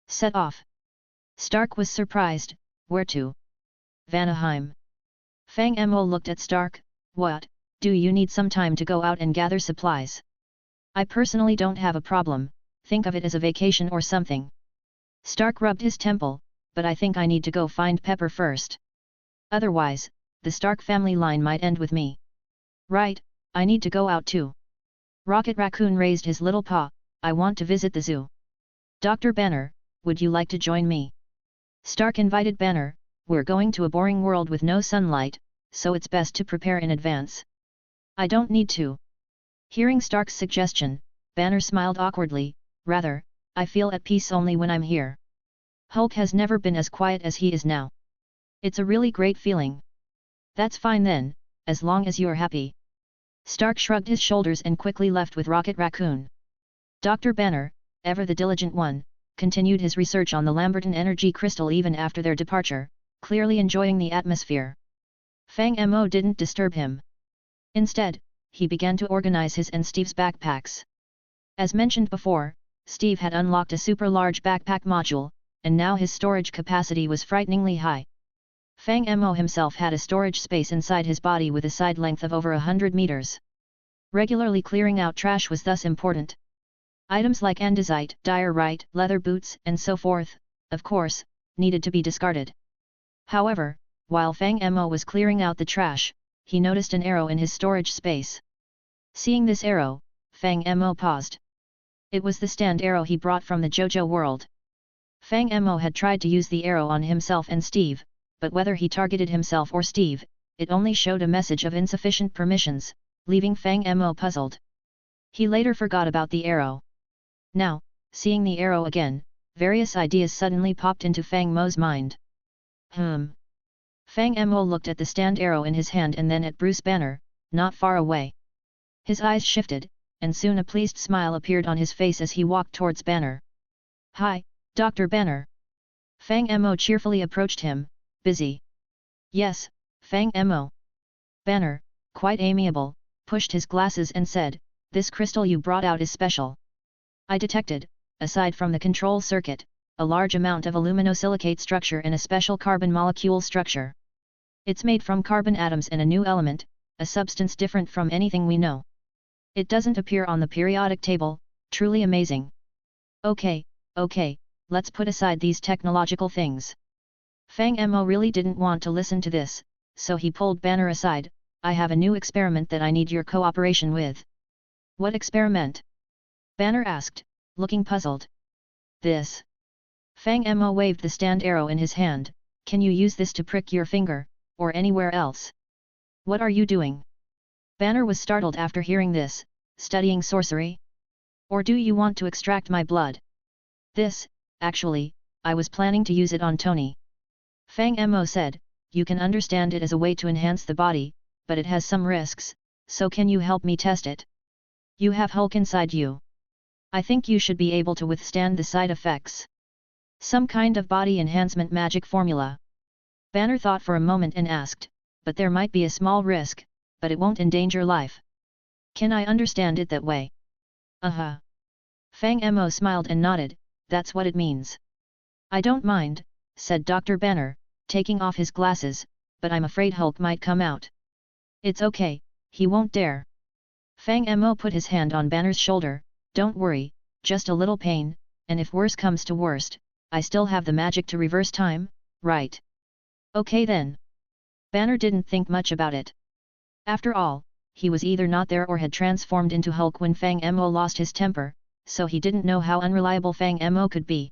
Speaker 2: Set off? Stark was surprised, where to? Vanaheim. Fang Mo looked at Stark, what, do you need some time to go out and gather supplies? I personally don't have a problem, think of it as a vacation or something. Stark rubbed his temple, but I think I need to go find Pepper first. Otherwise, the Stark family line might end with me. Right, I need to go out too. Rocket Raccoon raised his little paw, I want to visit the zoo. Dr. Banner, would you like to join me? Stark invited Banner, we're going to a boring world with no sunlight, so it's best to prepare in advance. I don't need to. Hearing Stark's suggestion, Banner smiled awkwardly, rather, I feel at peace only when I'm here. Hulk has never been as quiet as he is now. It's a really great feeling. That's fine then, as long as you're happy. Stark shrugged his shoulders and quickly left with Rocket Raccoon. Dr. Banner, ever the diligent one, continued his research on the Lamberton energy crystal even after their departure, clearly enjoying the atmosphere. Fang Mo didn't disturb him. Instead, he began to organize his and Steve's backpacks. As mentioned before, Steve had unlocked a super large backpack module, and now his storage capacity was frighteningly high. Fang Mo himself had a storage space inside his body with a side length of over 100 meters. Regularly clearing out trash was thus important. Items like andesite, diorite, leather boots, and so forth, of course, needed to be discarded. However, while Fang Mo was clearing out the trash, he noticed an arrow in his storage space. Seeing this arrow, Fang Mo paused. It was the stand arrow he brought from the Jojo world. Fang Mo had tried to use the arrow on himself and Steve, but whether he targeted himself or Steve, it only showed a message of insufficient permissions, leaving Fang Mo puzzled. He later forgot about the arrow. Now, seeing the arrow again, various ideas suddenly popped into Fang Mo's mind. Fang Mo looked at the stand arrow in his hand and then at Bruce Banner, not far away. His eyes shifted, and soon a pleased smile appeared on his face as he walked towards Banner. "Hi, Dr. Banner." Fang Mo cheerfully approached him, busy. "Yes, Fang Mo." Banner, quite amiable, pushed his glasses and said, "This crystal you brought out is special. I detected, aside from the control circuit, a large amount of aluminosilicate structure and a special carbon molecule structure. It's made from carbon atoms and a new element, a substance different from anything we know. It doesn't appear on the periodic table, truly amazing." Okay, let's put aside these technological things." Fang Mo really didn't want to listen to this, so he pulled Banner aside. "I have a new experiment that I need your cooperation with." "What experiment?" Banner asked, looking puzzled. "This." Fang Mo waved the stand arrow in his hand. "Can you use this to prick your finger, or anywhere else?" "What are you doing?" Banner was startled after hearing this. "Studying sorcery? Or do you want to extract my blood?" "This, actually, I was planning to use it on Tony." Fang Mo said, "You can understand it as a way to enhance the body, but it has some risks, so can you help me test it? You have Hulk inside you. I think you should be able to withstand the side effects. Some kind of body enhancement magic formula." Banner thought for a moment and asked, "But there might be a small risk, but it won't endanger life. Can I understand it that way?" "Uh-huh." Fang Mo smiled and nodded, "That's what it means." "I don't mind," said Dr. Banner, taking off his glasses, "but I'm afraid Hulk might come out." "It's okay, he won't dare." Fang Mo put his hand on Banner's shoulder. "Don't worry, just a little pain, and if worse comes to worst, I still have the magic to reverse time, right?" "Okay then." Banner didn't think much about it. After all, he was either not there or had transformed into Hulk when Fang Mo lost his temper, so he didn't know how unreliable Fang Mo could be.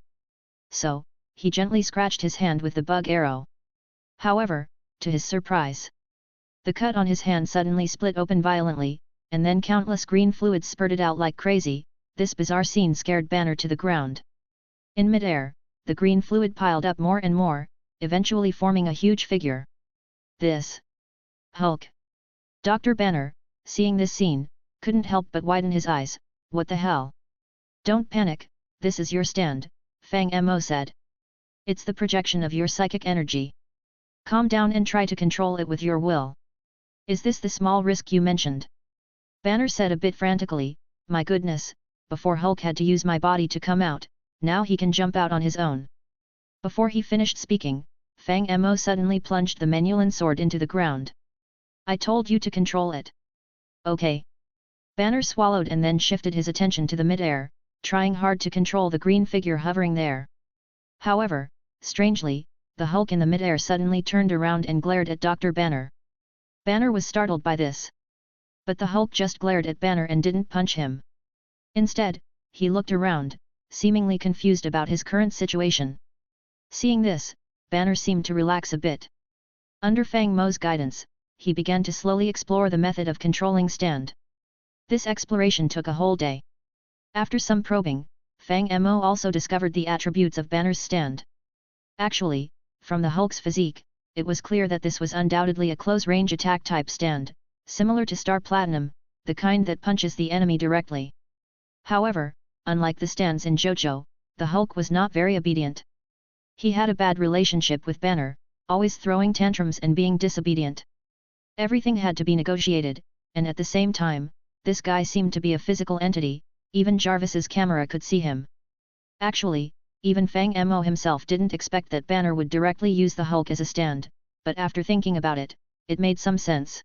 Speaker 2: So, he gently scratched his hand with the bug arrow. However, to his surprise, the cut on his hand suddenly split open violently, and then countless green fluids spurted out like crazy. This bizarre scene scared Banner to the ground. In midair, the green fluid piled up more and more, eventually forming a huge figure. "This Hulk." Dr. Banner, seeing this scene, couldn't help but widen his eyes. "What the hell?" "Don't panic, this is your stand," Fang Mo said. "It's the projection of your psychic energy. Calm down and try to control it with your will." "Is this the small risk you mentioned?" Banner said a bit frantically, "My goodness, before Hulk had to use my body to come out, now he can jump out on his own." Before he finished speaking, Fang Mo suddenly plunged the Menulan sword into the ground. "I told you to control it." "Okay." Banner swallowed and then shifted his attention to the mid-air, trying hard to control the green figure hovering there. However, strangely, the Hulk in the mid-air suddenly turned around and glared at Dr. Banner. Banner was startled by this. But the Hulk just glared at Banner and didn't punch him. Instead, he looked around, seemingly confused about his current situation. Seeing this, Banner seemed to relax a bit. Under Fang Mo's guidance, he began to slowly explore the method of controlling stand. This exploration took a whole day. After some probing, Fang Mo also discovered the attributes of Banner's stand. Actually, from the Hulk's physique, it was clear that this was undoubtedly a close-range attack type stand, similar to Star Platinum, the kind that punches the enemy directly. However, unlike the stands in Jojo, the Hulk was not very obedient. He had a bad relationship with Banner, always throwing tantrums and being disobedient. Everything had to be negotiated, and at the same time, this guy seemed to be a physical entity, even Jarvis's camera could see him. Actually, even Fang Mo himself didn't expect that Banner would directly use the Hulk as a stand, but after thinking about it, it made some sense.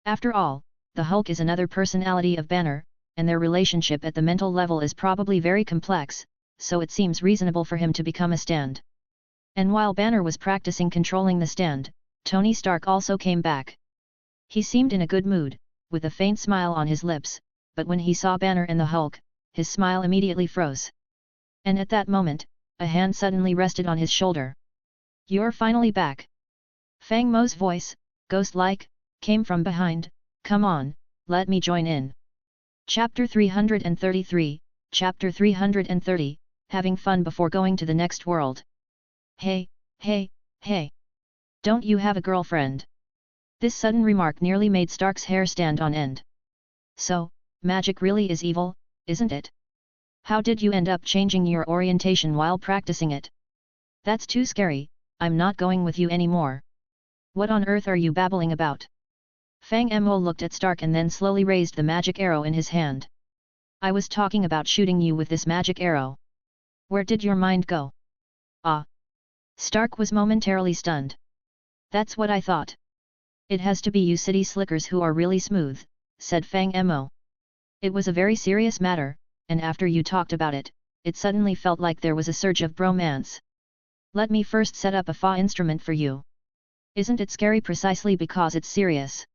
Speaker 2: After all, the Hulk is another personality of Banner, and their relationship at the mental level is probably very complex, so it seems reasonable for him to become a stand. And while Banner was practicing controlling the stand, Tony Stark also came back. He seemed in a good mood, with a faint smile on his lips, but when he saw Banner and the Hulk, his smile immediately froze. And at that moment, a hand suddenly rested on his shoulder. "You're finally back." Fang Mo's voice, ghost-like, came from behind. "Come on, let me join in." Chapter 333, Chapter 330, Having Fun Before Going to the Next World. Hey, hey, hey! Don't you have a girlfriend? This sudden remark nearly made Stark's hair stand on end. So, magic really is evil, isn't it? How did you end up changing your orientation while practicing it? That's too scary, I'm not going with you anymore. What on earth are you babbling about? Fang Mo looked at Stark and then slowly raised the magic arrow in his hand. I was talking about shooting you with this magic arrow. Where did your mind go? Ah! Stark was momentarily stunned. That's what I thought. It has to be you city slickers who are really smooth, said Fang Mo. It was a very serious matter, and after you talked about it, it suddenly felt like there was a surge of bromance. Let me first set up a fa instrument for you. Isn't it scary precisely because it's serious?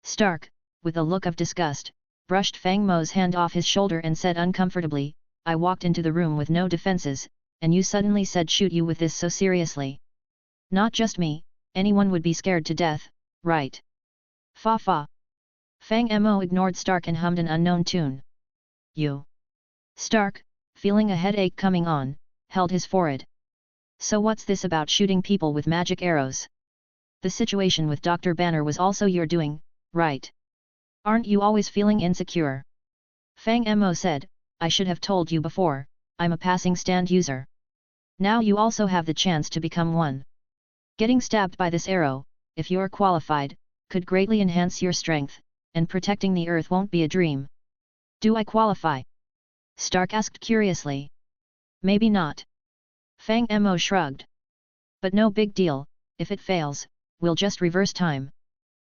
Speaker 2: Stark, with a look of disgust, brushed Fang Mo's hand off his shoulder and said uncomfortably, I walked into the room with no defenses, and you suddenly said shoot you with this so seriously. Not just me, anyone would be scared to death, right? Fa fa. Fang Mo ignored Stark and hummed an unknown tune. You. Stark, feeling a headache coming on, held his forehead. So what's this about shooting people with magic arrows? The situation with Dr. Banner was also your doing, right? Aren't you always feeling insecure? Fang Mo said, I should have told you before, I'm a passing stand user. Now you also have the chance to become one. Getting stabbed by this arrow, if you're qualified, could greatly enhance your strength, and protecting the Earth won't be a dream. Do I qualify? Stark asked curiously. Maybe not. Fang Mo shrugged. But no big deal, if it fails, we'll just reverse time.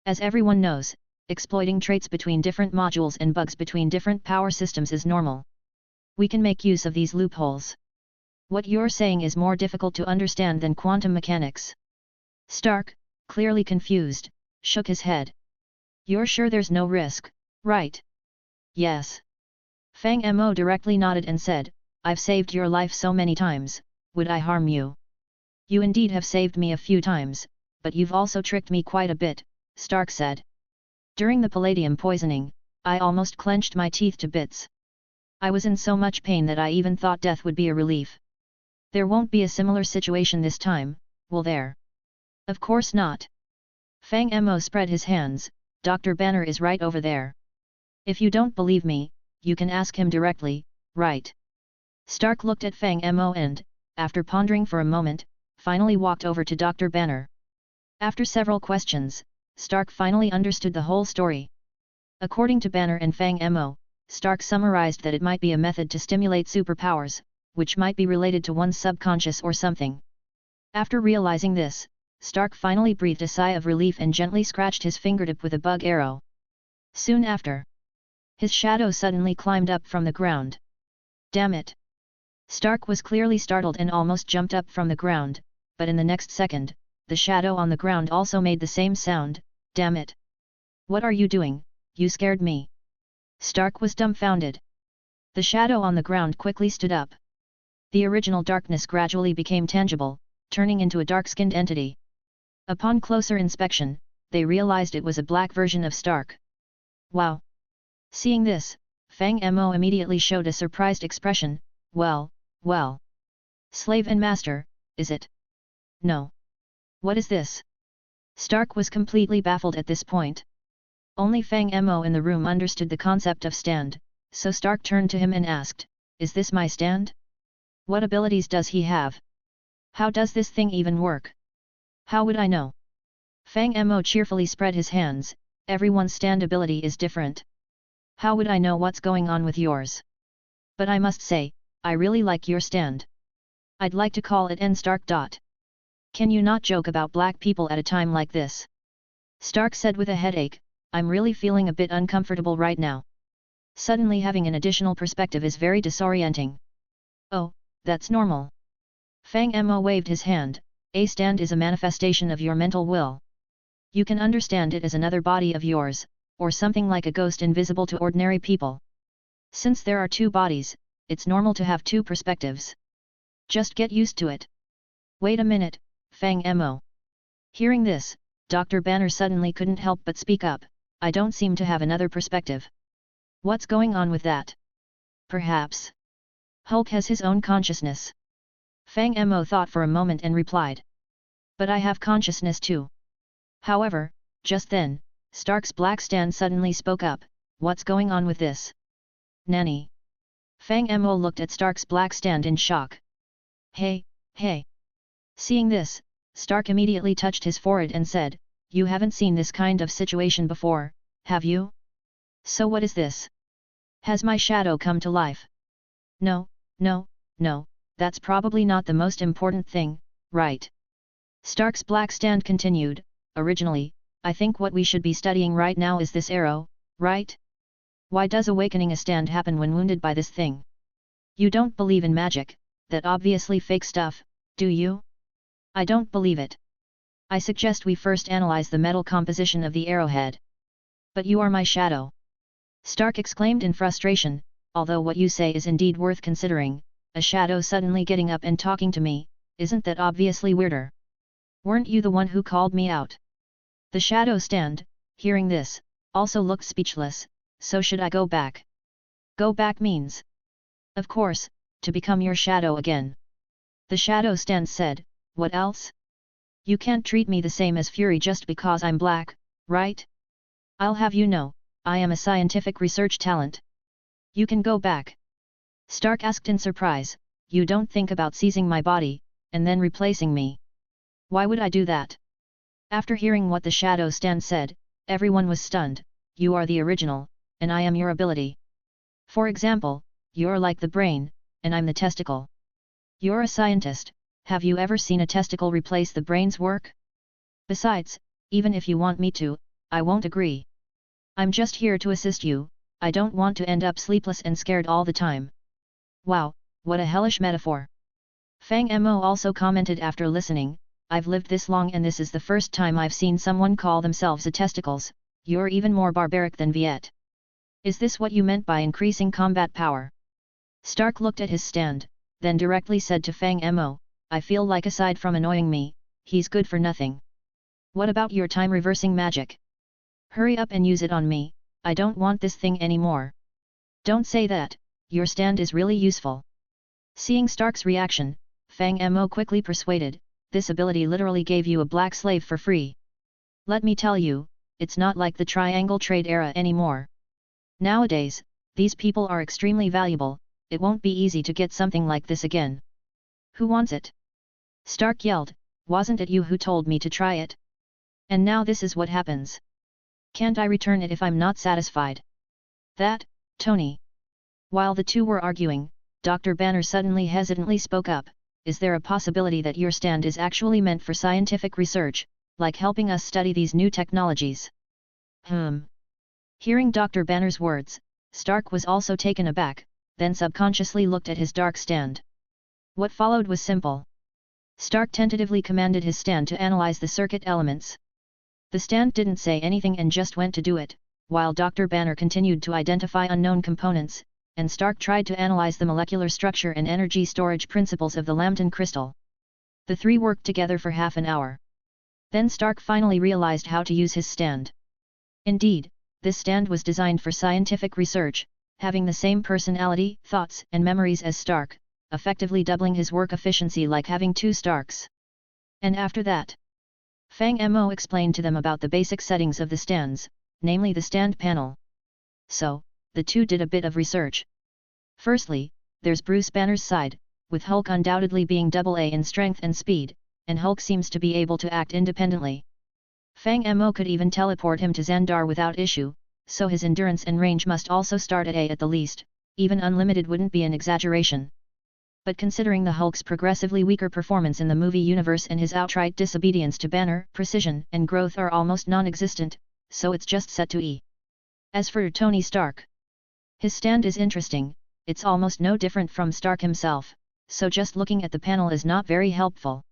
Speaker 2: As everyone knows, exploiting traits between different modules and bugs between different power systems is normal. We can make use of these loopholes. What you're saying is more difficult to understand than quantum mechanics. Stark, clearly confused, shook his head. You're sure there's no risk, right? Yes. Fang Mo directly nodded and said, I've saved your life so many times, would I harm you? You indeed have saved me a few times, but you've also tricked me quite a bit, Stark said. During the palladium poisoning, I almost clenched my teeth to bits. I was in so much pain that I even thought death would be a relief. There won't be a similar situation this time, will there? Of course not. Fang Mo spread his hands, Dr. Banner is right over there. If you don't believe me, you can ask him directly, right? Stark looked at Fang Mo and, after pondering for a moment, finally walked over to Dr. Banner. After several questions, Stark finally understood the whole story. According to Banner and Fang Mo, Stark summarized that it might be a method to stimulate superpowers, which might be related to one's subconscious or something. After realizing this, Stark finally breathed a sigh of relief and gently scratched his fingertip with a bug arrow. Soon after, his shadow suddenly climbed up from the ground. Damn it! Stark was clearly startled and almost jumped up from the ground, but in the next second, the shadow on the ground also made the same sound, damn it! What are you doing? You scared me! Stark was dumbfounded. The shadow on the ground quickly stood up. The original darkness gradually became tangible, turning into a dark-skinned entity. Upon closer inspection, they realized it was a black version of Stark. Wow! Seeing this, Fang Mo immediately showed a surprised expression. Well, well. Slave and master, is it? No. What is this? Stark was completely baffled at this point. Only Fang Mo in the room understood the concept of stand, so Stark turned to him and asked, "Is this my stand? What abilities does he have? How does this thing even work? How would I know?" Fang Mo cheerfully spread his hands, "Everyone's stand ability is different. How would I know what's going on with yours? But I must say, I really like your stand. I'd like to call it N Stark. Can you not joke about black people at a time like this?" Stark said with a headache, "I'm really feeling a bit uncomfortable right now. Suddenly having an additional perspective is very disorienting." "Oh, that's normal." Fang Mo waved his hand, "A stand is a manifestation of your mental will. You can understand it as another body of yours, or something like a ghost invisible to ordinary people. Since there are two bodies, it's normal to have two perspectives. Just get used to it." "Wait a minute, Fang Mo." Hearing this, Dr. Banner suddenly couldn't help but speak up, "I don't seem to have another perspective. What's going on with that? Perhaps Hulk has his own consciousness." Fang Mo thought for a moment and replied, "But I have consciousness too." However, just then, Stark's black stand suddenly spoke up, "What's going on with this? Nanny?" Fang Mo looked at Stark's black stand in shock. Hey. Seeing this, Stark immediately touched his forehead and said, "You haven't seen this kind of situation before, have you? So what is this? Has my shadow come to life?" No, that's probably not the most important thing, right?" Stark's black stand continued, "Originally, I think what we should be studying right now is this arrow, right? Why does awakening a stand happen when wounded by this thing? You don't believe in magic, that obviously fake stuff, do you? I don't believe it. I suggest we first analyze the metal composition of the arrowhead." "But you are my shadow!" Stark exclaimed in frustration, "Although what you say is indeed worth considering, a shadow suddenly getting up and talking to me, isn't that obviously weirder? Weren't you the one who called me out?" The shadow stand, hearing this, also looked speechless. "So should I go back?" "Go back means?" "Of course, to become your shadow again." The shadow stand said, "What else? You can't treat me the same as Fury just because I'm black, right? I'll have you know, I am a scientific research talent. You can go back." Stark asked in surprise, "You don't think about seizing my body, and then replacing me? Why would I do that?" After hearing what the shadow stand said, everyone was stunned. "You are the original, and I am your ability. For example, you're like the brain, and I'm the testicle. You're a scientist, have you ever seen a testicle replace the brain's work? Besides, even if you want me to, I won't agree. I'm just here to assist you, I don't want to end up sleepless and scared all the time." "Wow, what a hellish metaphor." Fang Mo also commented after listening, "I've lived this long and this is the first time I've seen someone call themselves a testicles. You're even more barbaric than Viet. Is this what you meant by increasing combat power?" Stark looked at his stand, then directly said to Fang Mo, "I feel like aside from annoying me, he's good for nothing. What about your time-reversing magic? Hurry up and use it on me, I don't want this thing anymore." "Don't say that, your stand is really useful." Seeing Stark's reaction, Fang Mo quickly persuaded, "This ability literally gave you a black slave for free. Let me tell you, it's not like the triangle trade era anymore. Nowadays, these people are extremely valuable, it won't be easy to get something like this again. Who wants it?" Stark yelled, "Wasn't it you who told me to try it? And now this is what happens. Can't I return it if I'm not satisfied?" "That, Tony." While the two were arguing, Dr. Banner suddenly hesitantly spoke up, "Is there a possibility that your stand is actually meant for scientific research, like helping us study these new technologies?" Hearing Dr. Banner's words, Stark was also taken aback, then subconsciously looked at his dark stand. What followed was simple. Stark tentatively commanded his stand to analyze the circuit elements. The stand didn't say anything and just went to do it, while Dr. Banner continued to identify unknown components, and Stark tried to analyze the molecular structure and energy storage principles of the lambton crystal. The three worked together for half an hour. Then Stark finally realized how to use his stand. Indeed, this stand was designed for scientific research, having the same personality, thoughts and memories as Stark, effectively doubling his work efficiency like having two Starks. And after that, Fang Mo explained to them about the basic settings of the stands, namely the stand panel. So, the two did a bit of research. Firstly, there's Bruce Banner's side, with Hulk undoubtedly being AA in strength and speed, and Hulk seems to be able to act independently. Fang Mo could even teleport him to Xandar without issue, so his endurance and range must also start at A at the least, even unlimited wouldn't be an exaggeration. But considering the Hulk's progressively weaker performance in the movie universe and his outright disobedience to Banner, precision and growth are almost non-existent, so it's just set to E. As for Tony Stark, his stand is interesting, it's almost no different from Stark himself, so just looking at the panel is not very helpful.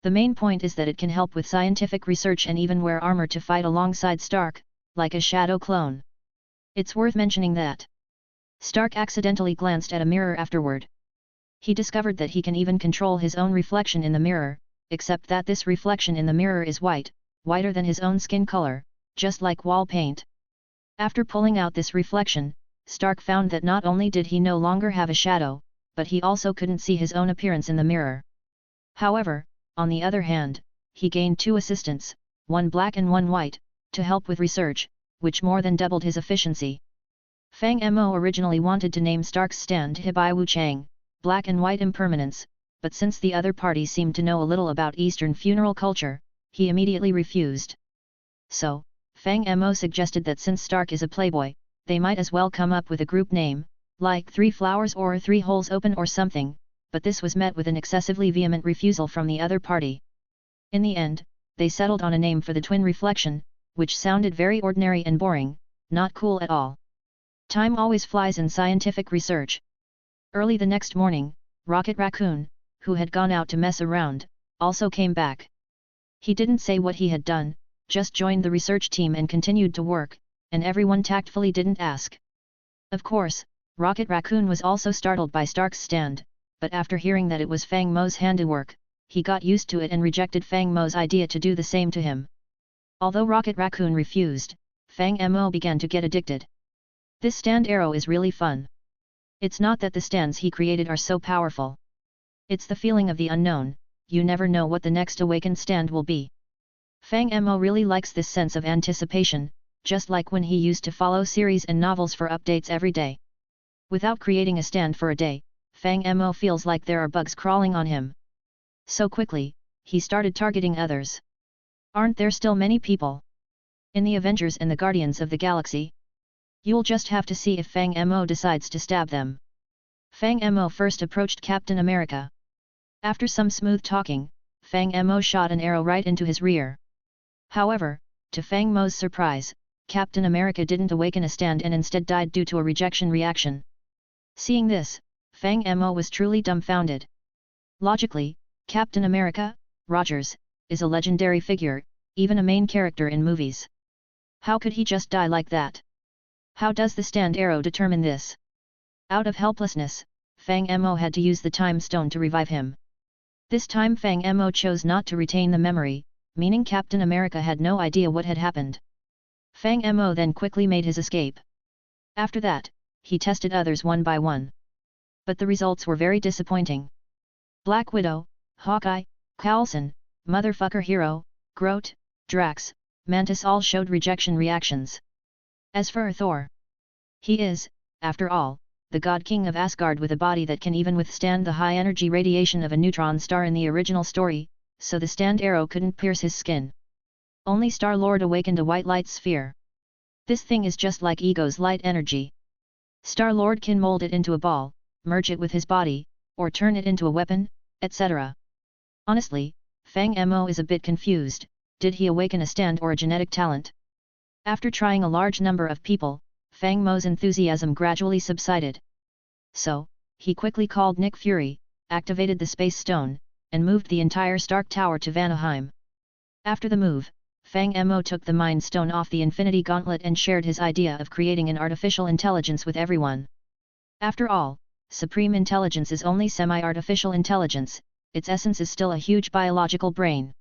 Speaker 2: The main point is that it can help with scientific research and even wear armor to fight alongside Stark, like a shadow clone. It's worth mentioning that Stark accidentally glanced at a mirror afterward. He discovered that he can even control his own reflection in the mirror, except that this reflection in the mirror is white, whiter than his own skin color, just like wall paint. After pulling out this reflection, Stark found that not only did he no longer have a shadow, but he also couldn't see his own appearance in the mirror. However, on the other hand, he gained two assistants, one black and one white, to help with research, which more than doubled his efficiency. Fang Mo originally wanted to name Stark's stand Hibai Wu Chang, Black and White Impermanence, but since the other party seemed to know a little about Eastern funeral culture, he immediately refused. So, Fang Mo suggested that since Stark is a playboy, they might as well come up with a group name, like Three Flowers or Three Holes Open or something, but this was met with an excessively vehement refusal from the other party. In the end, they settled on a name for the twin reflection, which sounded very ordinary and boring, not cool at all. Time always flies in scientific research. Early the next morning, Rocket Raccoon, who had gone out to mess around, also came back. He didn't say what he had done, just joined the research team and continued to work, and everyone tactfully didn't ask. Of course, Rocket Raccoon was also startled by Stark's stand, but after hearing that it was Fang Mo's handiwork, he got used to it and rejected Fang Mo's idea to do the same to him. Although Rocket Raccoon refused, Fang Mo began to get addicted. This stand arrow is really fun. It's not that the stands he created are so powerful. It's the feeling of the unknown, you never know what the next awakened stand will be. Fang Mo really likes this sense of anticipation, just like when he used to follow series and novels for updates every day. Without creating a stand for a day, Fang Mo feels like there are bugs crawling on him. So quickly, he started targeting others. Aren't there still many people in the Avengers and the Guardians of the Galaxy? You'll just have to see if Fang Mo decides to stab them. Fang Mo first approached Captain America. After some smooth talking, Fang Mo shot an arrow right into his rear. However, to Fang Mo's surprise, Captain America didn't awaken a stand and instead died due to a rejection reaction. Seeing this, Fang Mo was truly dumbfounded. Logically, Captain America, Rogers, is a legendary figure, even a main character in movies. How could he just die like that? How does the stand arrow determine this? Out of helplessness, Fang Mo had to use the time stone to revive him. This time Fang Mo chose not to retain the memory, meaning Captain America had no idea what had happened. Fang Mo then quickly made his escape. After that, he tested others one by one. But the results were very disappointing. Black Widow, Hawkeye, Coulson, Motherfucker Hero, Groot, Drax, Mantis all showed rejection reactions. As for Thor, he is, after all, the God King of Asgard with a body that can even withstand the high energy radiation of a neutron star in the original story, so the stand arrow couldn't pierce his skin. Only Star-Lord awakened a white light sphere. This thing is just like Ego's light energy. Star-Lord can mold it into a ball, merge it with his body, or turn it into a weapon, etc. Honestly, Fang Mo is a bit confused, did he awaken a stand or a genetic talent? After trying a large number of people, Fang Mo's enthusiasm gradually subsided. So, he quickly called Nick Fury, activated the Space Stone, and moved the entire Stark Tower to Vanaheim. After the move, Fang Mo took the Mind Stone off the Infinity Gauntlet and shared his idea of creating an artificial intelligence with everyone. After all, Supreme Intelligence is only semi-artificial intelligence, its essence is still a huge biological brain.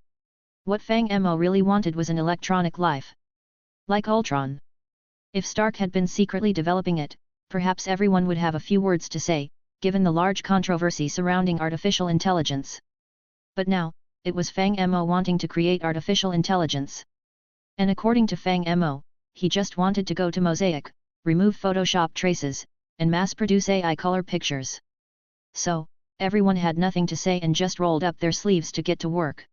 Speaker 2: What Fang Mo really wanted was an electronic life. Like Ultron. If Stark had been secretly developing it, perhaps everyone would have a few words to say, given the large controversy surrounding artificial intelligence. But now, it was Fang Mo wanting to create artificial intelligence. And according to Fang Mo, he just wanted to go to Mosaic, remove Photoshop traces, and mass-produce AI color pictures. So, everyone had nothing to say and just rolled up their sleeves to get to work.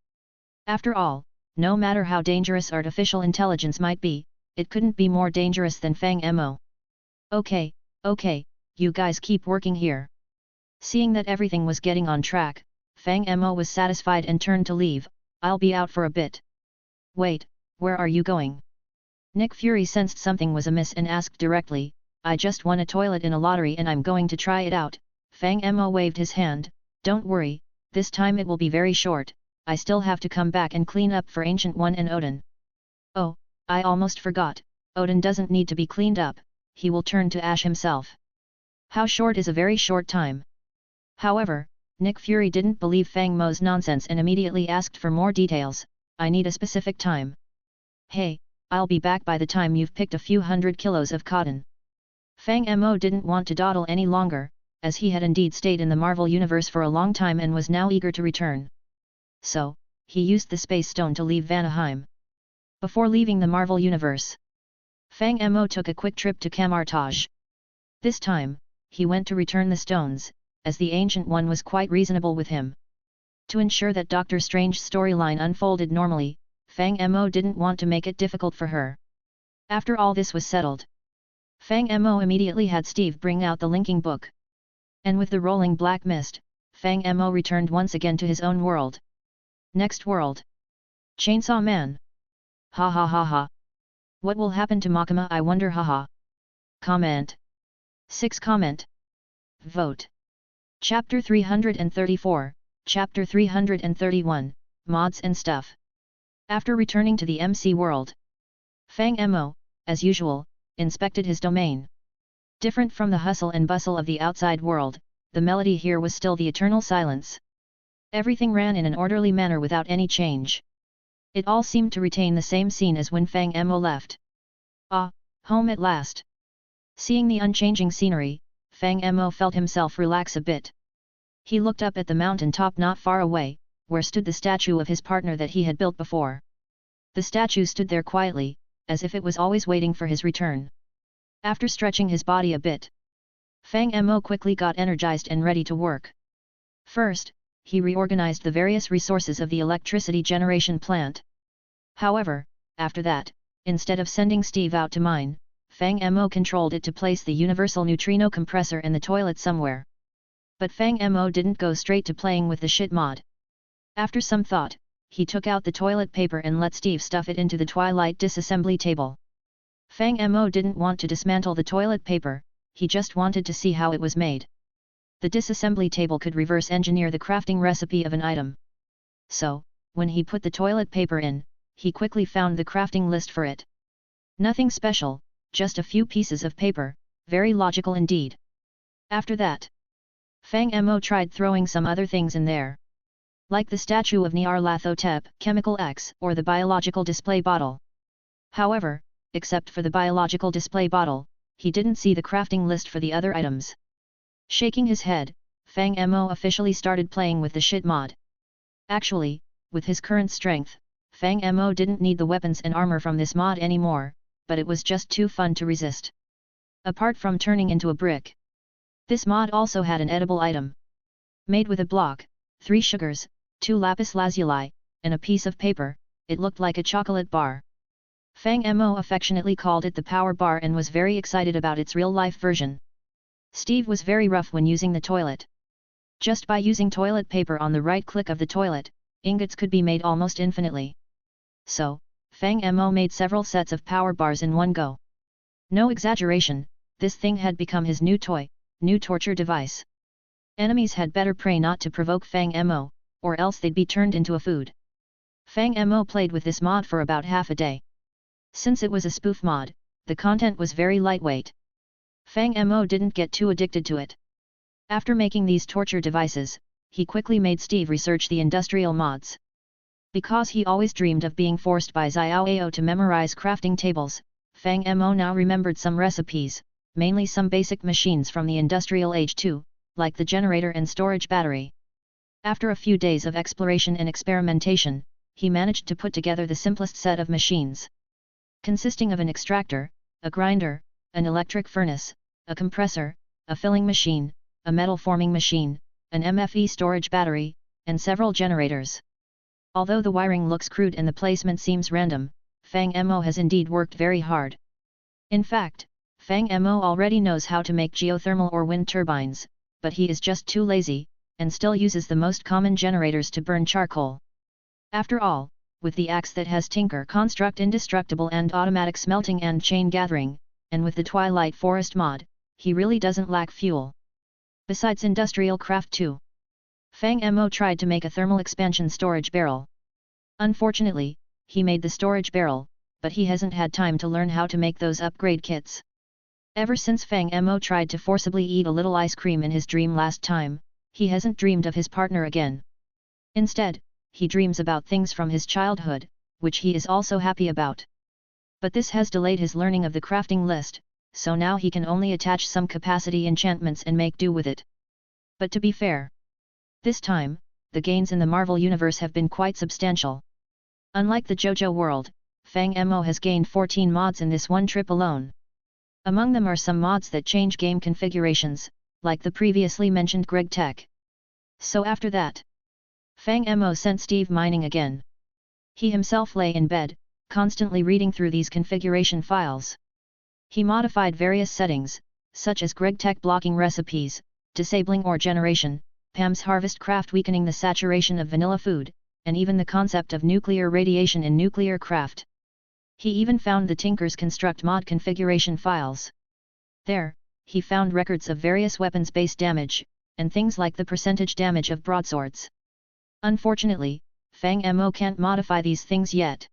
Speaker 2: After all, no matter how dangerous artificial intelligence might be, it couldn't be more dangerous than Fang Mo. Okay, you guys keep working here. Seeing that everything was getting on track, Fang Mo was satisfied and turned to leave. I'll be out for a bit. Wait, where are you going? Nick Fury sensed something was amiss and asked directly, I just won a toilet in a lottery and I'm going to try it out. Fang Mo waved his hand, don't worry, this time it will be very short, I still have to come back and clean up for Ancient One and Odin. Oh, I almost forgot, Odin doesn't need to be cleaned up, he will turn to ash himself. How short is a very short time? However, Nick Fury didn't believe Fang Mo's nonsense and immediately asked for more details, I need a specific time. Hey, I'll be back by the time you've picked a few hundred kilos of cotton. Fang Mo didn't want to dawdle any longer, as he had indeed stayed in the Marvel Universe for a long time and was now eager to return. So, he used the Space Stone to leave Vanaheim. Before leaving the Marvel Universe, Fang Mo took a quick trip to Camartage. This time, he went to return the stones, as the Ancient One was quite reasonable with him. To ensure that Doctor Strange's storyline unfolded normally, Fang Mo didn't want to make it difficult for her. After all this was settled, Fang Mo immediately had Steve bring out the linking book. And with the rolling black mist, Fang Mo returned once again to his own world. Next world. Chainsaw Man. Ha ha ha ha. What will happen to Makima, I wonder, haha. Comment. 6 comment. Vote. Chapter 334, Chapter 331, Mods and Stuff. After returning to the MC world, Fang Mo, as usual, inspected his domain. Different from the hustle and bustle of the outside world, the melody here was still the eternal silence. Everything ran in an orderly manner without any change. It all seemed to retain the same scene as when Fang Mo left. Ah, home at last. Seeing the unchanging scenery, Fang Mo felt himself relax a bit. He looked up at the mountain top not far away, where stood the statue of his partner that he had built before. The statue stood there quietly, as if it was always waiting for his return. After stretching his body a bit, Fang Mo quickly got energized and ready to work. First, he reorganized the various resources of the electricity generation plant. However, after that, instead of sending Steve out to mine, Fang Mo controlled it to place the universal neutrino compressor in the toilet somewhere. But Fang Mo didn't go straight to playing with the shit mod. After some thought, he took out the toilet paper and let Steve stuff it into the Twilight disassembly table. Fang Mo didn't want to dismantle the toilet paper, he just wanted to see how it was made. The disassembly table could reverse engineer the crafting recipe of an item. So, when he put the toilet paper in, he quickly found the crafting list for it. Nothing special, just a few pieces of paper, very logical indeed. After that, Fang Mo tried throwing some other things in there. Like the statue of Nyarlathotep, Chemical X, or the biological display bottle. However, except for the biological display bottle, he didn't see the crafting list for the other items. Shaking his head, Fang Mo officially started playing with the shit mod. Actually, with his current strength, Fang Mo didn't need the weapons and armor from this mod anymore, but it was just too fun to resist. Apart from turning into a brick, this mod also had an edible item. Made with a block, 3 sugars, 2 lapis lazuli, and a piece of paper, it looked like a chocolate bar. Fang Mo affectionately called it the power bar and was very excited about its real-life version. Steve was very rough when using the toilet. Just by using toilet paper on the right click of the toilet, ingots could be made almost infinitely. So, Fang Mo made several sets of power bars in one go. No exaggeration, this thing had become his new toy, new torture device. Enemies had better pray not to provoke Fang Mo, or else they'd be turned into a food. Fang Mo played with this mod for about half a day. Since it was a spoof mod, the content was very lightweight. Fang Mo didn't get too addicted to it. After making these torture devices, he quickly made Steve research the industrial mods. Because he always dreamed of being forced by Xiao to memorize crafting tables, Fang Mo now remembered some recipes, mainly some basic machines from the industrial age too, like the generator and storage battery. After a few days of exploration and experimentation, he managed to put together the simplest set of machines. Consisting of an extractor, a grinder, an electric furnace, a compressor, a filling machine, a metal forming machine, an MFE storage battery, and several generators. Although the wiring looks crude and the placement seems random, Fang Mo has indeed worked very hard. In fact, Fang Mo already knows how to make geothermal or wind turbines, but he is just too lazy, and still uses the most common generators to burn charcoal. After all, with the axe that has Tinker Construct Indestructible and automatic smelting and chain gathering, and with the Twilight Forest mod, he really doesn't lack fuel. Besides industrial craft too. Fang Mo tried to make a thermal expansion storage barrel. Unfortunately, he made the storage barrel, but he hasn't had time to learn how to make those upgrade kits. Ever since Fang Mo tried to forcibly eat a little ice cream in his dream last time, he hasn't dreamed of his partner again. Instead, he dreams about things from his childhood, which he is also happy about. But this has delayed his learning of the crafting list, so now he can only attach some capacity enchantments and make do with it. But to be fair, this time, the gains in the Marvel Universe have been quite substantial. Unlike the Jojo world, Fang Mo has gained 14 mods in this one trip alone. Among them are some mods that change game configurations, like the previously mentioned Greg Tech. So after that, Fang Mo sent Steve mining again. He himself lay in bed, constantly reading through these configuration files. He modified various settings, such as Greg Tech blocking recipes, disabling ore generation, Pam's harvest craft weakening the saturation of vanilla food, and even the concept of nuclear radiation in nuclear craft. He even found the Tinker's Construct mod configuration files. There, he found records of various weapons base damage, and things like the percentage damage of broadswords. Unfortunately, Fang Mo can't modify these things yet.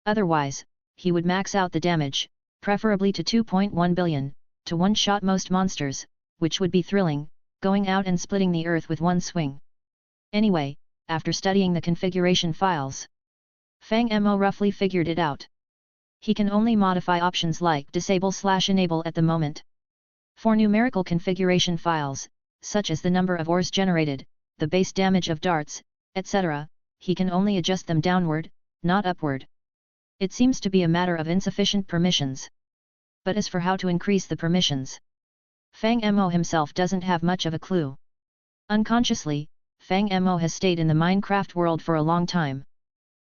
Speaker 2: Otherwise, he would max out the damage, preferably to 2.1 billion, to one-shot most monsters, which would be thrilling, going out and splitting the earth with one swing. Anyway, after studying the configuration files, Fang Mo roughly figured it out. He can only modify options like disable/enable at the moment. For numerical configuration files, such as the number of ores generated, the base damage of darts, etc., he can only adjust them downward, not upward. It seems to be a matter of insufficient permissions. But as for how to increase the permissions, Fang Mo himself doesn't have much of a clue. Unconsciously, Fang Mo has stayed in the Minecraft world for a long time.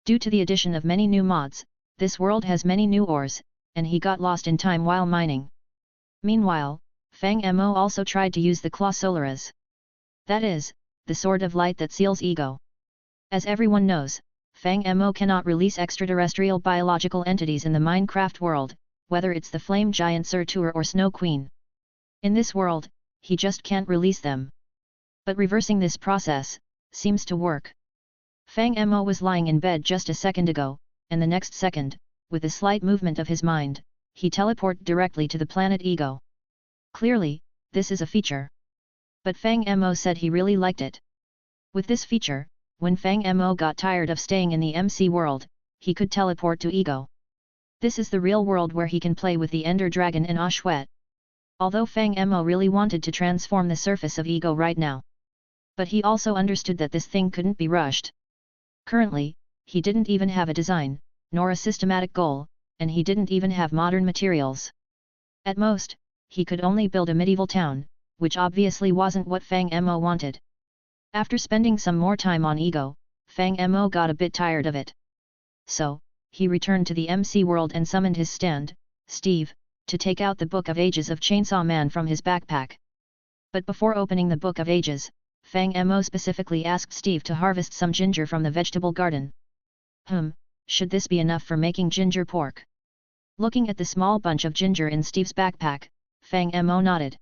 Speaker 2: Due to the addition of many new mods, this world has many new ores, and he got lost in time while mining. Meanwhile, Fang Mo also tried to use the Claw Solaris. That is, the Sword of Light that seals ego. As everyone knows, Fang Mo cannot release extraterrestrial biological entities in the Minecraft world, whether it's the Flame Giant Surtur or Snow Queen. In this world, he just can't release them. But reversing this process seems to work. Fang Mo was lying in bed just a second ago, and the next second, with a slight movement of his mind, he teleported directly to the planet Ego. Clearly, this is a feature. But Fang Mo said he really liked it. With this feature, when Fang Mo got tired of staying in the MC world, he could teleport to Ego. This is the real world where he can play with the Ender Dragon and Ashwet. Although Fang Mo really wanted to transform the surface of Ego right now. But he also understood that this thing couldn't be rushed. Currently, he didn't even have a design, nor a systematic goal, and he didn't even have modern materials. At most, he could only build a medieval town, which obviously wasn't what Fang Mo wanted. After spending some more time on Ego, Fang Mo got a bit tired of it. So, he returned to the MC world and summoned his stand, Steve, to take out the Book of Ages of Chainsaw Man from his backpack. But before opening the Book of Ages, Fang Mo specifically asked Steve to harvest some ginger from the vegetable garden. Should this be enough for making ginger pork? Looking at the small bunch of ginger in Steve's backpack, Fang Mo nodded.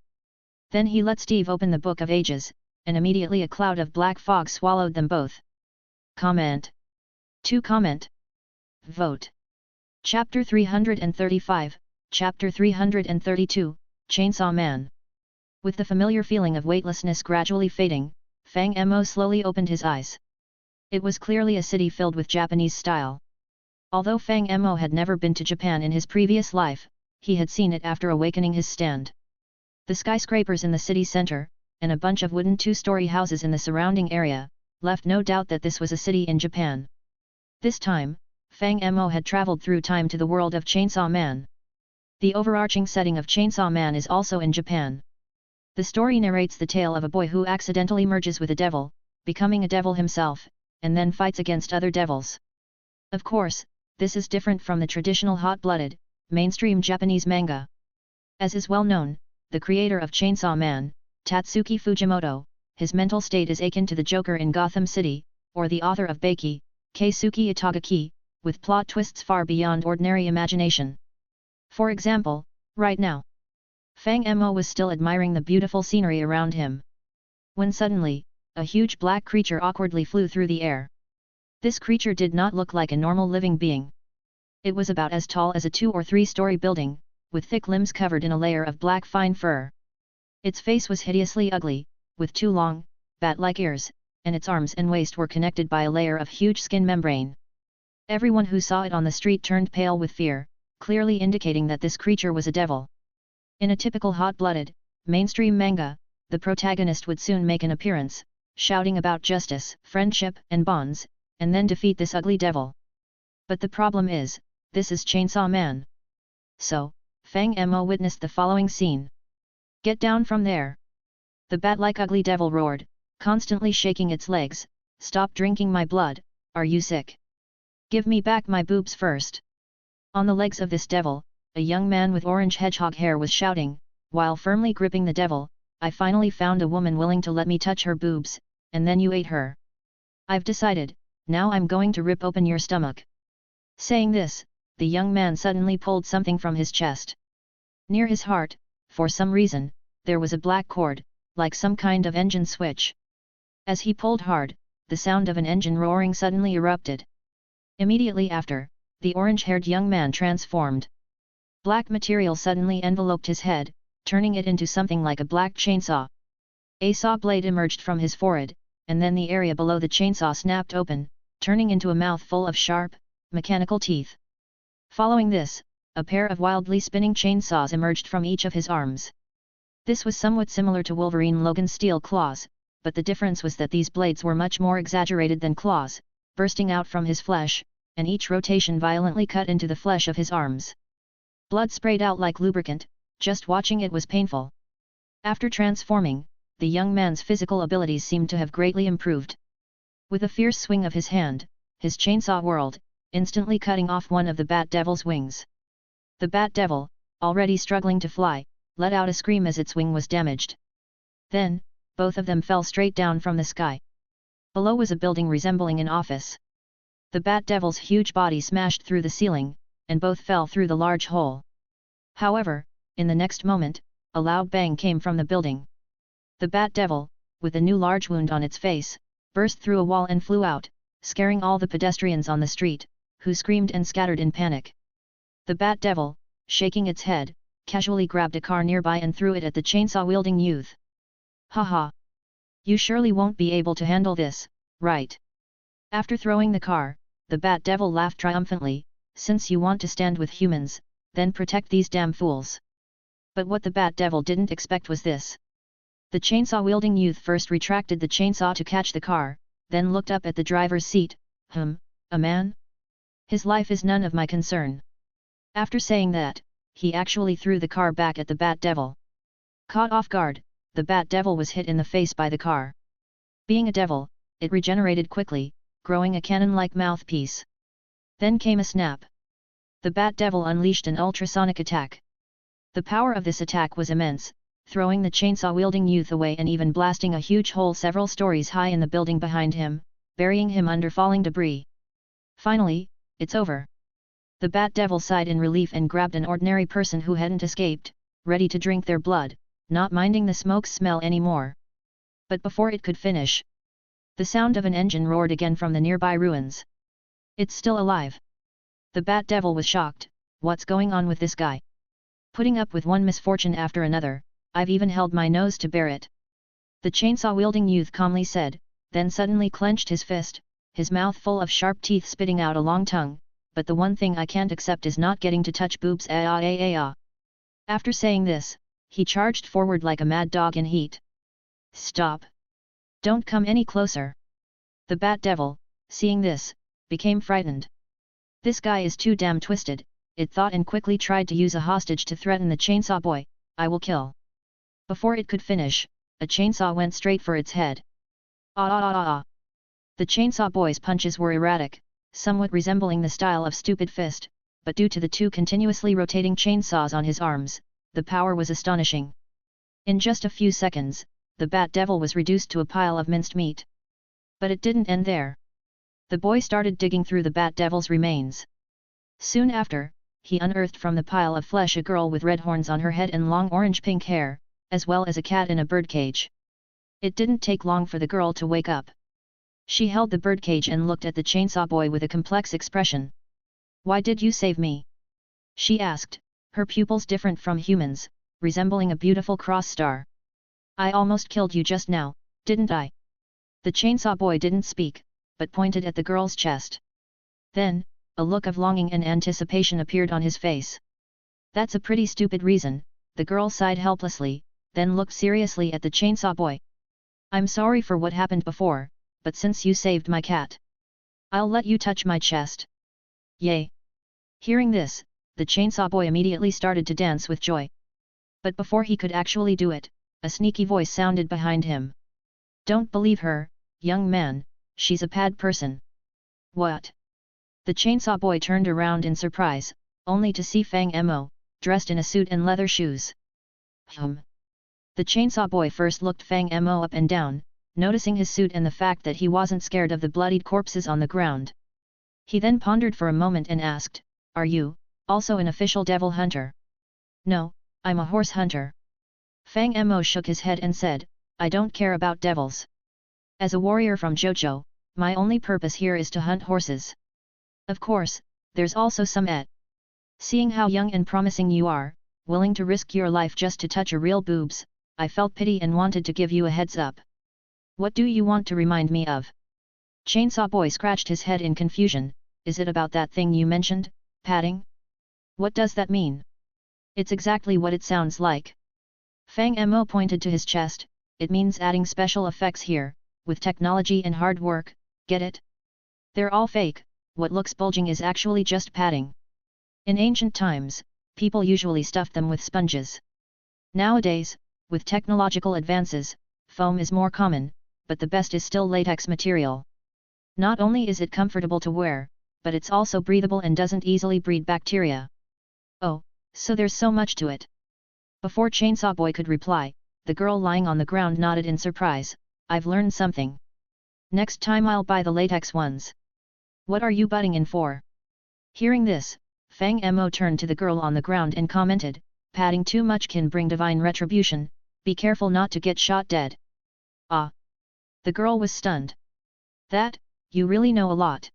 Speaker 2: Then he let Steve open the Book of Ages, and immediately a cloud of black fog swallowed them both. Comment. To comment. Vote. Chapter 335, Chapter 332, Chainsaw Man. With the familiar feeling of weightlessness gradually fading, Fang Mo slowly opened his eyes. It was clearly a city filled with Japanese style. Although Fang Mo had never been to Japan in his previous life, he had seen it after awakening his stand. The skyscrapers in the city center, and a bunch of wooden two-story houses in the surrounding area, left no doubt that this was a city in Japan. This time, Fang Mo had traveled through time to the world of Chainsaw Man. The overarching setting of Chainsaw Man is also in Japan. The story narrates the tale of a boy who accidentally merges with a devil, becoming a devil himself, and then fights against other devils. Of course, this is different from the traditional hot-blooded, mainstream Japanese manga. As is well known, the creator of Chainsaw Man, Tatsuki Fujimoto, his mental state is akin to the Joker in Gotham City, or the author of Baki, Keisuke Itagaki, with plot twists far beyond ordinary imagination. For example, right now, Fang Mo was still admiring the beautiful scenery around him, when suddenly, a huge black creature awkwardly flew through the air. This creature did not look like a normal living being. It was about as tall as a 2- or 3-story building, with thick limbs covered in a layer of black fine fur. Its face was hideously ugly, with 2 long, bat-like ears, and its arms and waist were connected by a layer of huge skin membrane. Everyone who saw it on the street turned pale with fear, clearly indicating that this creature was a devil. In a typical hot-blooded, mainstream manga, the protagonist would soon make an appearance, shouting about justice, friendship, and bonds, and then defeat this ugly devil. But the problem is, this is Chainsaw Man. So, Fang Mo witnessed the following scene. "Get down from there!" The bat-like ugly devil roared, constantly shaking its legs. "Stop drinking my blood, are you sick? Give me back my boobs first!" On the legs of this devil, a young man with orange hedgehog hair was shouting, while firmly gripping the devil, "I finally found a woman willing to let me touch her boobs, and then you ate her. I've decided, now I'm going to rip open your stomach." Saying this, the young man suddenly pulled something from his chest. Near his heart, for some reason, there was a black cord, like some kind of engine switch. As he pulled hard, the sound of an engine roaring suddenly erupted. Immediately after, the orange-haired young man transformed. Black material suddenly enveloped his head, turning it into something like a black chainsaw. A saw blade emerged from his forehead, and then the area below the chainsaw snapped open, turning into a mouth full of sharp, mechanical teeth. Following this, a pair of wildly spinning chainsaws emerged from each of his arms. This was somewhat similar to Wolverine Logan's steel claws, but the difference was that these blades were much more exaggerated than claws, bursting out from his flesh, and each rotation violently cut into the flesh of his arms. Blood sprayed out like lubricant, just watching it was painful. After transforming, the young man's physical abilities seemed to have greatly improved. With a fierce swing of his hand, his chainsaw whirled, instantly cutting off one of the Bat Devil's wings. The Bat Devil, already struggling to fly, let out a scream as its wing was damaged. Then, both of them fell straight down from the sky. Below was a building resembling an office. The Bat Devil's huge body smashed through the ceiling, and both fell through the large hole. However, in the next moment, a loud bang came from the building. The Bat Devil, with a new large wound on its face, burst through a wall and flew out, scaring all the pedestrians on the street, who screamed and scattered in panic. The Bat Devil, shaking its head, casually grabbed a car nearby and threw it at the chainsaw-wielding youth. "Haha! You surely won't be able to handle this, right?" After throwing the car, the Bat Devil laughed triumphantly, "Since you want to stand with humans, then protect these damn fools." But what the Bat Devil didn't expect was this. The chainsaw-wielding youth first retracted the chainsaw to catch the car, then looked up at the driver's seat. A man? His life is none of my concern." After saying that, he actually threw the car back at the Bat Devil. Caught off guard, the Bat Devil was hit in the face by the car. Being a devil, it regenerated quickly, growing a cannon-like mouthpiece. Then came a snap. The Bat Devil unleashed an ultrasonic attack. The power of this attack was immense, throwing the chainsaw-wielding youth away and even blasting a huge hole several stories high in the building behind him, burying him under falling debris. Finally, it's over. The Bat Devil sighed in relief and grabbed an ordinary person who hadn't escaped, ready to drink their blood, not minding the smoke smell anymore. But before it could finish, the sound of an engine roared again from the nearby ruins. "It's still alive." The Bat Devil was shocked. "What's going on with this guy? Putting up with one misfortune after another, I've even held my nose to bear it." The chainsaw-wielding youth calmly said, then suddenly clenched his fist, his mouth full of sharp teeth spitting out a long tongue. "But the one thing I can't accept is not getting to touch boobs. After saying this, he charged forward like a mad dog in heat. Stop! Don't come any closer! The Bat Devil, seeing this, became frightened. This guy is too damn twisted, it thought, and quickly tried to use a hostage to threaten the chainsaw boy. I will kill. Before it could finish, a chainsaw went straight for its head. Ah ah ah ah ah! The chainsaw boy's punches were erratic, somewhat resembling the style of Stupid Fist, but due to the two continuously rotating chainsaws on his arms, the power was astonishing. In just a few seconds, the Bat Devil was reduced to a pile of minced meat. But it didn't end there. The boy started digging through the Bat Devil's remains. Soon after, he unearthed from the pile of flesh a girl with red horns on her head and long orange-pink hair, as well as a cat in a birdcage. It didn't take long for the girl to wake up. She held the birdcage and looked at the chainsaw boy with a complex expression. "Why did you save me?" she asked, her pupils different from humans, resembling a beautiful cross star. "I almost killed you just now, didn't I?" The chainsaw boy didn't speak, but pointed at the girl's chest. Then, a look of longing and anticipation appeared on his face. "That's a pretty stupid reason," the girl sighed helplessly, then looked seriously at the chainsaw boy. "I'm sorry for what happened before, but since you saved my cat, I'll let you touch my chest." Yay! Hearing this, the chainsaw boy immediately started to dance with joy. But before he could actually do it, a sneaky voice sounded behind him. "Don't believe her, young man, she's a bad person." "What?" The chainsaw boy turned around in surprise, only to see Fang Mo, dressed in a suit and leather shoes. The chainsaw boy first looked Fang Mo up and down, noticing his suit and the fact that he wasn't scared of the bloodied corpses on the ground. He then pondered for a moment and asked, "Are you, also an official devil hunter?" "No, I'm a horse hunter." Fang Mo shook his head and said, "I don't care about devils. As a warrior from Jojo, my only purpose here is to hunt horses. Of course, there's also some Seeing how young and promising you are, willing to risk your life just to touch a real boobs, I felt pity and wanted to give you a heads up." "What do you want to remind me of?" Chainsaw boy scratched his head in confusion. "Is it about that thing you mentioned, padding? What does that mean?" "It's exactly what it sounds like." Fang Mo pointed to his chest. "It means adding special effects here, with technology and hard work, get it? They're all fake, what looks bulging is actually just padding. In ancient times, people usually stuffed them with sponges. Nowadays, with technological advances, foam is more common, but the best is still latex material. Not only is it comfortable to wear, but it's also breathable and doesn't easily breed bacteria." "Oh, so there's so much to it." Before Chainsaw Boy could reply, the girl lying on the ground nodded in surprise. "I've learned something. Next time I'll buy the latex ones." "What are you butting in for?" Hearing this, Fang Mo turned to the girl on the ground and commented, "Padding too much can bring divine retribution, be careful not to get shot dead." "Ah!" The girl was stunned. "That, you really know a lot."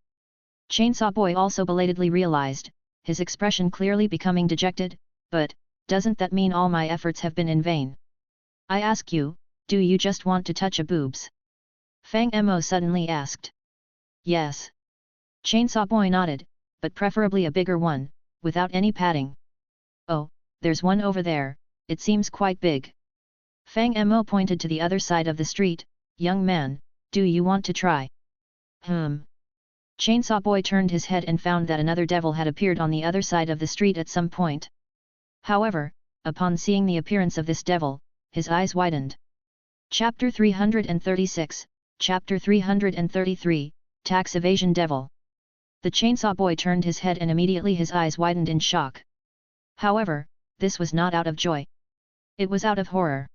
Speaker 2: Chainsaw Boy also belatedly realized, his expression clearly becoming dejected, "But, doesn't that mean all my efforts have been in vain? I ask you, do you just want to touch a boobs?" Fang Mo suddenly asked. "Yes." Chainsaw Boy nodded, "But preferably a bigger one, without any padding." "Oh, there's one over there, it seems quite big." Fang Mo pointed to the other side of the street. "Young man, do you want to try?" Chainsaw Boy turned his head and found that another devil had appeared on the other side of the street at some point. However, upon seeing the appearance of this devil, his eyes widened. Chapter 336, Chapter 333, Tax Evasion Devil. The Chainsaw Boy turned his head and immediately his eyes widened in shock. However, this was not out of joy. It was out of horror.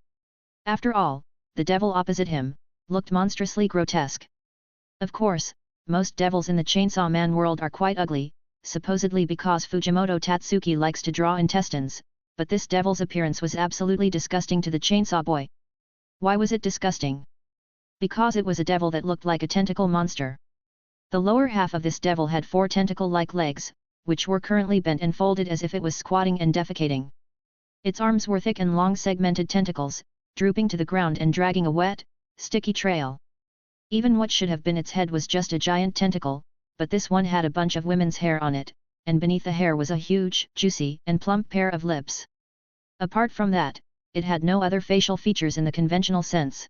Speaker 2: After all, the devil opposite him looked monstrously grotesque. Of course, most devils in the Chainsaw Man world are quite ugly, supposedly because Fujimoto Tatsuki likes to draw intestines, but this devil's appearance was absolutely disgusting to the Chainsaw Boy. Why was it disgusting? Because it was a devil that looked like a tentacle monster. The lower half of this devil had 4 tentacle-like legs, which were currently bent and folded as if it was squatting and defecating. Its arms were thick and long segmented tentacles, drooping to the ground and dragging a wet, sticky trail. Even what should have been its head was just a giant tentacle, but this one had a bunch of women's hair on it, and beneath the hair was a huge, juicy and plump pair of lips. Apart from that, it had no other facial features in the conventional sense.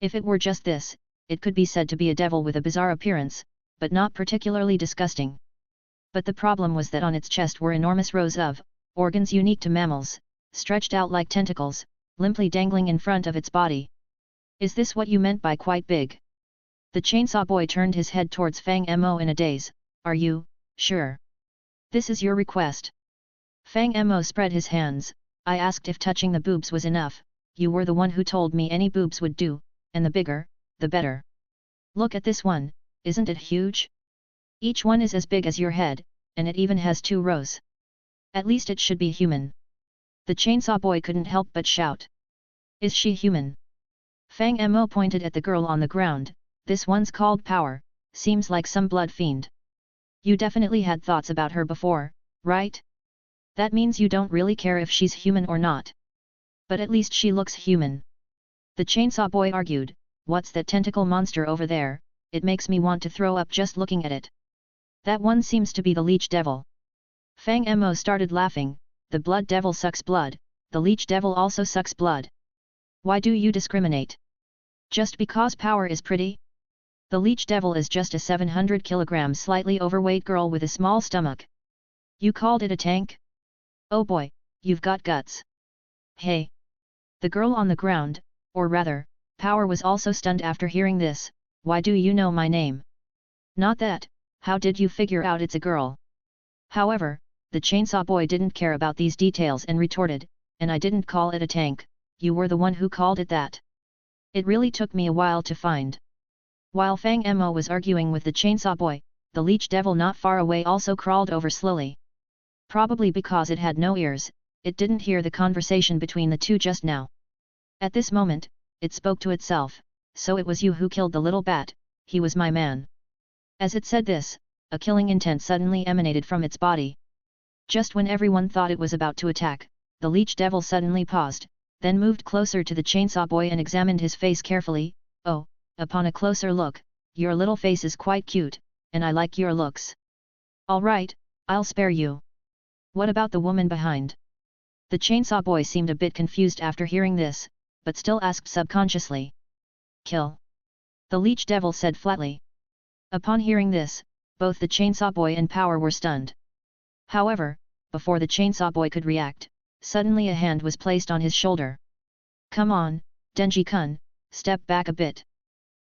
Speaker 2: If it were just this, it could be said to be a devil with a bizarre appearance, but not particularly disgusting. But the problem was that on its chest were enormous rows of organs unique to mammals, stretched out like tentacles, limply dangling in front of its body. Is this what you meant by quite big? The chainsaw boy turned his head towards Fang Mo in a daze. Are you sure this is your request? Fang Mo spread his hands. I asked if touching the boobs was enough. You were the one who told me any boobs would do, and the bigger, the better. Look at this one, isn't it huge? Each one is as big as your head, and it even has 2 rows. At least it should be human. The chainsaw boy couldn't help but shout. Is she human? Fang Mo pointed at the girl on the ground. This one's called Power, seems like some blood fiend. You definitely had thoughts about her before, right? That means you don't really care if she's human or not. But at least she looks human. The chainsaw boy argued. What's that tentacle monster over there? It makes me want to throw up just looking at it. That one seems to be the leech devil. Fang Mo started laughing. The blood devil sucks blood, the leech devil also sucks blood. Why do you discriminate? Just because Power is pretty? The leech devil is just a 700 kg slightly overweight girl with a small stomach. You called it a tank? Oh boy, you've got guts. Hey! The girl on the ground, or rather, Power was also stunned after hearing this. Why do you know my name? Not that, how did you figure out it's a girl? However, the chainsaw boy didn't care about these details and retorted, and I didn't call it a tank, you were the one who called it that. It really took me a while to find. While Fang Mo was arguing with the chainsaw boy, the leech devil not far away also crawled over slowly. Probably because it had no ears, it didn't hear the conversation between the two just now. At this moment, it spoke to itself, so it was you who killed the little bat, he was my man. As it said this, a killing intent suddenly emanated from its body. Just when everyone thought it was about to attack, the leech devil suddenly paused, then moved closer to the chainsaw boy and examined his face carefully. Oh, upon a closer look, your little face is quite cute, and I like your looks. Alright, I'll spare you. What about the woman behind? The chainsaw boy seemed a bit confused after hearing this, but still asked subconsciously. Kill. The leech devil said flatly. Upon hearing this, both the chainsaw boy and Power were stunned. However, before the chainsaw boy could react, suddenly a hand was placed on his shoulder. Come on, Denji-kun, step back a bit.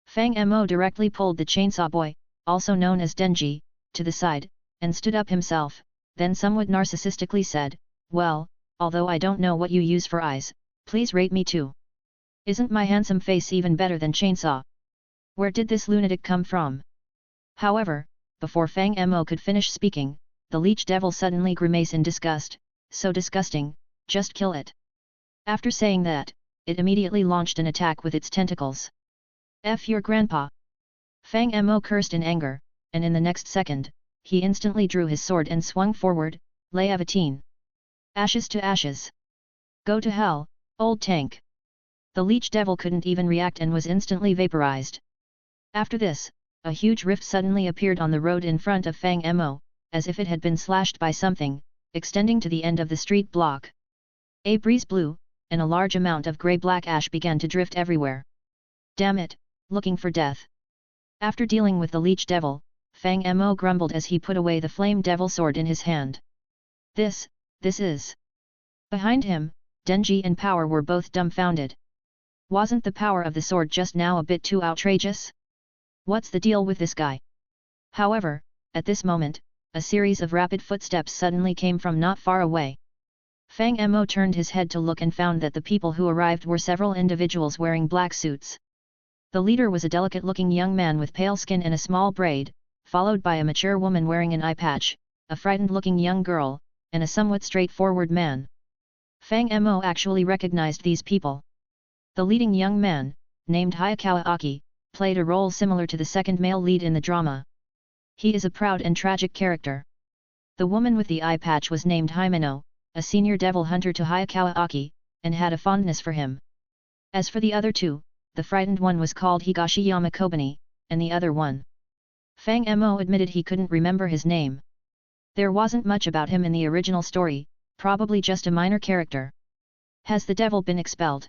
Speaker 2: Fang Mo directly pulled the chainsaw boy, also known as Denji, to the side, and stood up himself, then somewhat narcissistically said, well, although I don't know what you use for eyes, please rate me too. Isn't my handsome face even better than chainsaw? Where did this lunatic come from? However, before Fang Mo could finish speaking, the leech devil suddenly grimaced in disgust. So disgusting, just kill it. After saying that, it immediately launched an attack with its tentacles. F your grandpa! Fang Mo cursed in anger, and in the next second, he instantly drew his sword and swung forward, Leviatine. Ashes to ashes. Go to hell, old tank. The leech devil couldn't even react and was instantly vaporized. After this, a huge rift suddenly appeared on the road in front of Fang Mo, as if it had been slashed by something, extending to the end of the street block. A breeze blew, and a large amount of grey-black ash began to drift everywhere. Damn it, looking for death. After dealing with the leech devil, Fang Mo grumbled as he put away the flame devil sword in his hand. This is... Behind him, Denji and Power were both dumbfounded. Wasn't the power of the sword just now a bit too outrageous? What's the deal with this guy? However, at this moment, a series of rapid footsteps suddenly came from not far away. Fang Mo turned his head to look and found that the people who arrived were several individuals wearing black suits. The leader was a delicate-looking young man with pale skin and a small braid, followed by a mature woman wearing an eye patch, a frightened-looking young girl, and a somewhat straightforward man. Fang Mo actually recognized these people. The leading young man, named Hayakawa Aki, played a role similar to the second male lead in the drama. He is a proud and tragic character. The woman with the eye patch was named Himeno, a senior devil hunter to Hayakawa Aki, and had a fondness for him. As for the other two, the frightened one was called Higashiyama Kobani, and the other one. Fang Mo admitted he couldn't remember his name. There wasn't much about him in the original story, probably just a minor character. Has the devil been expelled?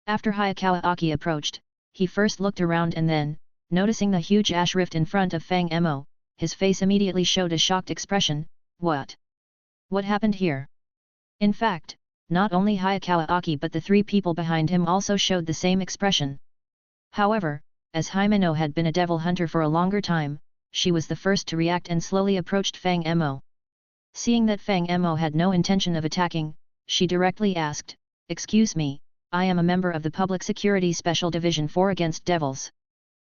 Speaker 2: After Hayakawa Aki approached, he first looked around and then, noticing the huge ash rift in front of Fang Mo, his face immediately showed a shocked expression. What? What happened here? In fact, not only Hayakawa Aki but the three people behind him also showed the same expression. However, as Himeno had been a devil hunter for a longer time, she was the first to react and slowly approached Fang Mo. Seeing that Fang Mo had no intention of attacking, she directly asked, "Excuse me, I am a member of the Public Security Special Division 4 against devils.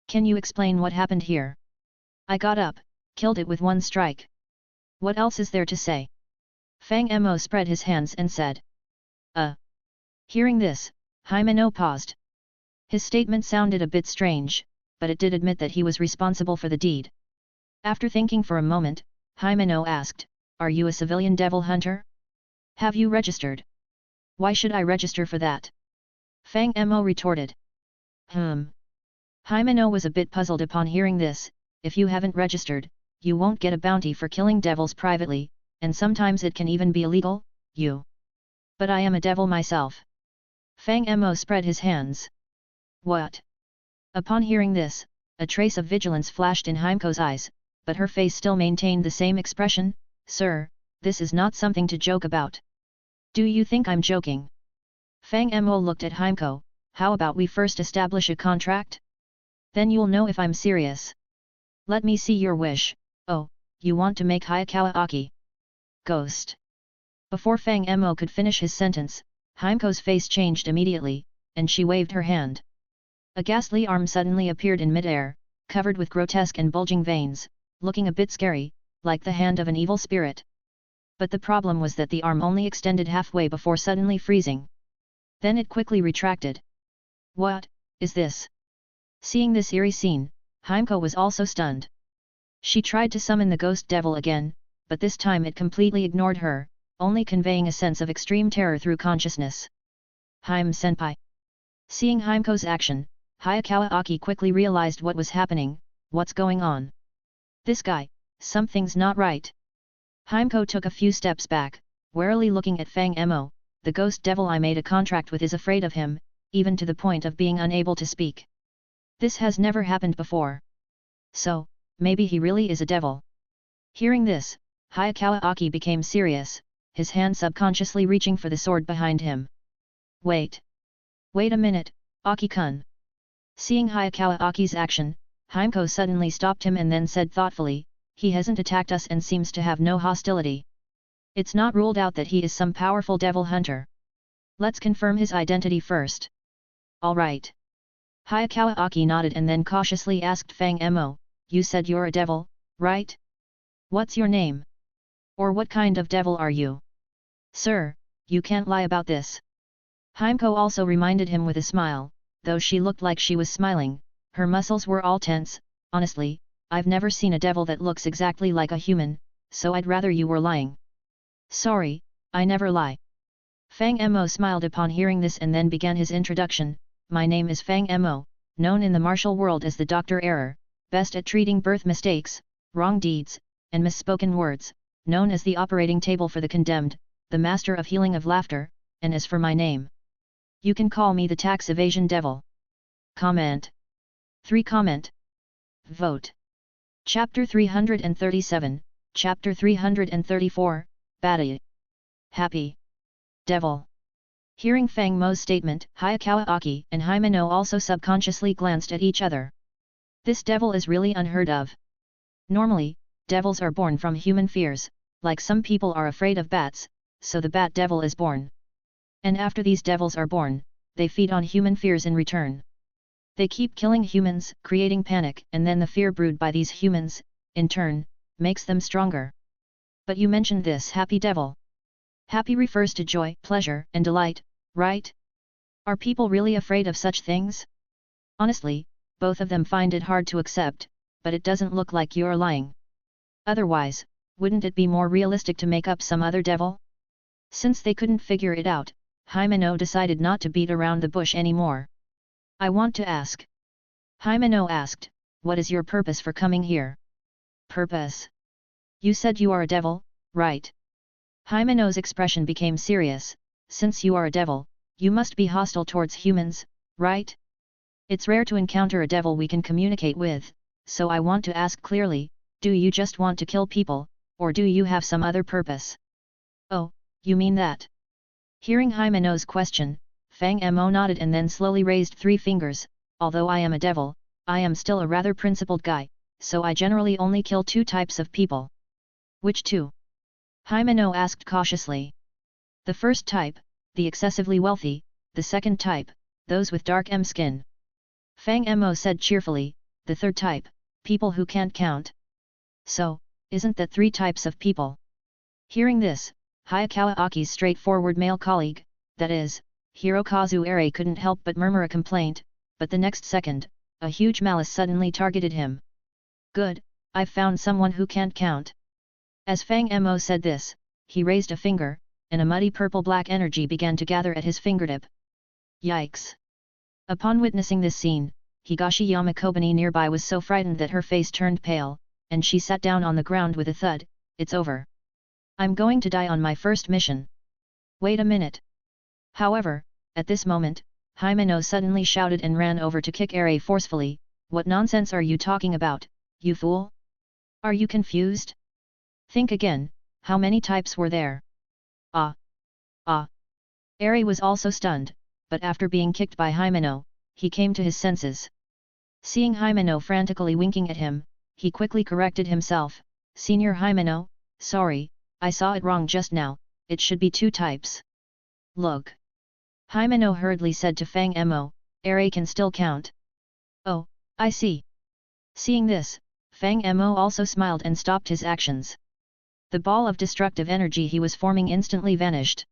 Speaker 2: Can you explain what happened here? I got up, killed it with one strike. What else is there to say?" Fang Mo spread his hands and said. Hearing this, Himeno paused. His statement sounded a bit strange, but it did admit that he was responsible for the deed. After thinking for a moment, Himeno asked, "Are you a civilian devil hunter? Have you registered?" "Why should I register for that?" Fang Mo retorted. Himeno was a bit puzzled upon hearing this. If you haven't registered, you won't get a bounty for killing devils privately, and sometimes it can even be illegal. But I am a devil myself. Fang Mo spread his hands. What? Upon hearing this, a trace of vigilance flashed in Himeko's eyes, but her face still maintained the same expression. "Sir, this is not something to joke about." "Do you think I'm joking?" Fang Mo looked at Himeko. "How about we first establish a contract? Then you'll know if I'm serious. Let me see your wish." "Oh, you want to make Hayakawa Aki ghost?" Before Fang Mo could finish his sentence, Himeko's face changed immediately, and she waved her hand. A ghastly arm suddenly appeared in mid-air, covered with grotesque and bulging veins, looking a bit scary, like the hand of an evil spirit. But the problem was that the arm only extended halfway before suddenly freezing. Then it quickly retracted. "What is this?" Seeing this eerie scene, Himeko was also stunned. She tried to summon the ghost devil again, but this time it completely ignored her, only conveying a sense of extreme terror through consciousness. "Hime-senpai." Seeing Himeko's action, Hayakawa Aki quickly realized what was happening. "What's going on? This guy, something's not right." Himeko took a few steps back, warily looking at Fang Mo. "The ghost devil I made a contract with is afraid of him, even to the point of being unable to speak. This has never happened before. So, maybe he really is a devil." Hearing this, Hayakawa Aki became serious, his hand subconsciously reaching for the sword behind him. Wait a minute, Aki-kun." Seeing Hayakawa Aki's action, Himeko suddenly stopped him and then said thoughtfully, "He hasn't attacked us and seems to have no hostility. It's not ruled out that he is some powerful devil hunter. Let's confirm his identity first." "All right." Hayakawa Aki nodded and then cautiously asked Fang Mo, "You said you're a devil, right? What's your name? Or what kind of devil are you?" "Sir, you can't lie about this." Himeko also reminded him with a smile, though she looked like she was smiling, her muscles were all tense. "Honestly, I've never seen a devil that looks exactly like a human, so I'd rather you were lying." "Sorry, I never lie." Fang Mo smiled upon hearing this and then began his introduction. "My name is Fang Mo, known in the martial world as the Dr. Error, best at treating birth mistakes, wrong deeds, and misspoken words, known as the operating table for the condemned, the master of healing of laughter, and as for my name, you can call me the tax evasion devil." Comment. 3. Comment. Vote. Chapter 337, Chapter 334, Baddie. Happy devil. Hearing Fang Mo's statement, Hayakawa Aki and Himeno also subconsciously glanced at each other. This devil is really unheard of. Normally, devils are born from human fears, like some people are afraid of bats, so the bat devil is born. And after these devils are born, they feed on human fears in return. They keep killing humans, creating panic, and then the fear brewed by these humans, in turn, makes them stronger. But you mentioned this happy devil. Happy refers to joy, pleasure, and delight, right? Are people really afraid of such things? Honestly, both of them find it hard to accept, but it doesn't look like you're lying. Otherwise, wouldn't it be more realistic to make up some other devil? Since they couldn't figure it out, Himeno decided not to beat around the bush anymore. "I want to ask." Himeno asked, "What is your purpose for coming here?" "Purpose? You said you are a devil, right?" Himeno's expression became serious. "Since you are a devil, you must be hostile towards humans, right?" It's rare to encounter a devil we can communicate with, so I want to ask clearly, do you just want to kill people, or do you have some other purpose? Oh, you mean that? Hearing Himeno's question, Fang Mo nodded and then slowly raised 3 fingers. Although I am a devil, I am still a rather principled guy, so I generally only kill 2 types of people. Which 2? Himeno asked cautiously. The first type, the excessively wealthy, the second type, those with dark skin. Fang Mo said cheerfully, the third type, people who can't count. So, isn't that 3 types of people? Hearing this, Hayakawa Aki's straightforward male colleague, that is, Hirokazu Ere couldn't help but murmur a complaint, but the next second, a huge malice suddenly targeted him. Good, I've found someone who can't count. As Fang Mo said this, he raised a finger, and a muddy purple-black energy began to gather at his fingertip. Yikes! Upon witnessing this scene, Higashi Yamakobani nearby was so frightened that her face turned pale, and she sat down on the ground with a thud. It's over. I'm going to die on my first mission. Wait a minute. However, at this moment, Himeno suddenly shouted and ran over to kick Ere forcefully. What nonsense are you talking about, you fool? Are you confused? Think again, how many types were there? Ah! Ere was also stunned, but after being kicked by Himeno, he came to his senses. Seeing Himeno frantically winking at him, he quickly corrected himself. Senior Himeno, sorry, I saw it wrong just now, it should be 2 types. Look. Himeno hurriedly said to Fang Mo, Ere can still count. Oh, I see. Seeing this, Fang Mo also smiled and stopped his actions. The ball of destructive energy he was forming instantly vanished.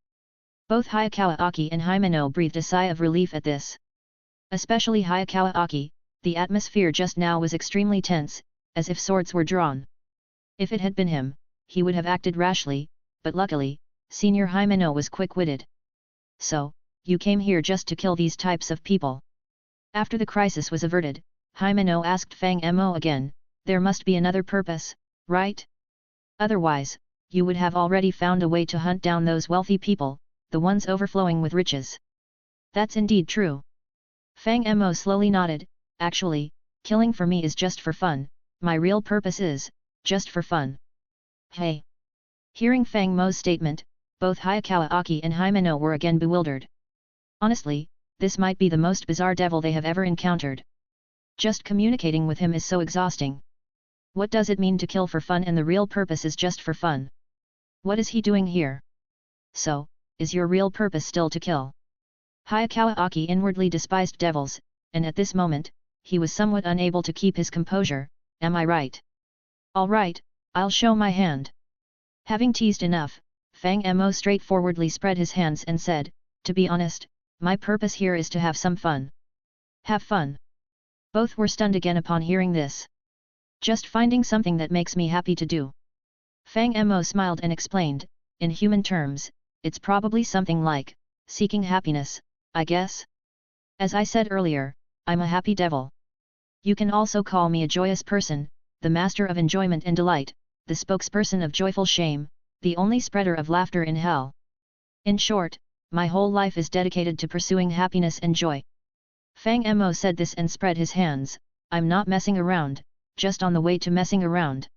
Speaker 2: Both Hayakawa Aki and Himeno breathed a sigh of relief at this. Especially Hayakawa Aki, the atmosphere just now was extremely tense, as if swords were drawn. If it had been him, he would have acted rashly, but luckily, Senior Himeno was quick-witted. So, you came here just to kill these types of people? After the crisis was averted, Himeno asked Fang Mo again, there must be another purpose, right? Otherwise, you would have already found a way to hunt down those wealthy people, the ones overflowing with riches. That's indeed true. Fang Mo slowly nodded. Actually, killing for me is just for fun, my real purpose is, just for fun. Hey! Hearing Fang Mo's statement, both Hayakawa Aki and Himeno were again bewildered. Honestly, this might be the most bizarre devil they have ever encountered. Just communicating with him is so exhausting. What does it mean to kill for fun and the real purpose is just for fun? What is he doing here? So, is your real purpose still to kill? Hayakawa Aki inwardly despised devils, and at this moment, he was somewhat unable to keep his composure. Am I right? All right, I'll show my hand. Having teased enough, Fang Mo straightforwardly spread his hands and said, to be honest, my purpose here is to have some fun. Have fun. Both were stunned again upon hearing this. Just finding something that makes me happy to do. Fang Mo smiled and explained, in human terms, it's probably something like, seeking happiness, I guess? As I said earlier, I'm a happy devil. You can also call me a joyous person, the master of enjoyment and delight, the spokesperson of joyful shame, the only spreader of laughter in hell. In short, my whole life is dedicated to pursuing happiness and joy. Fang Mo said this and spread his hands. I'm not messing around, just on the way to messing around.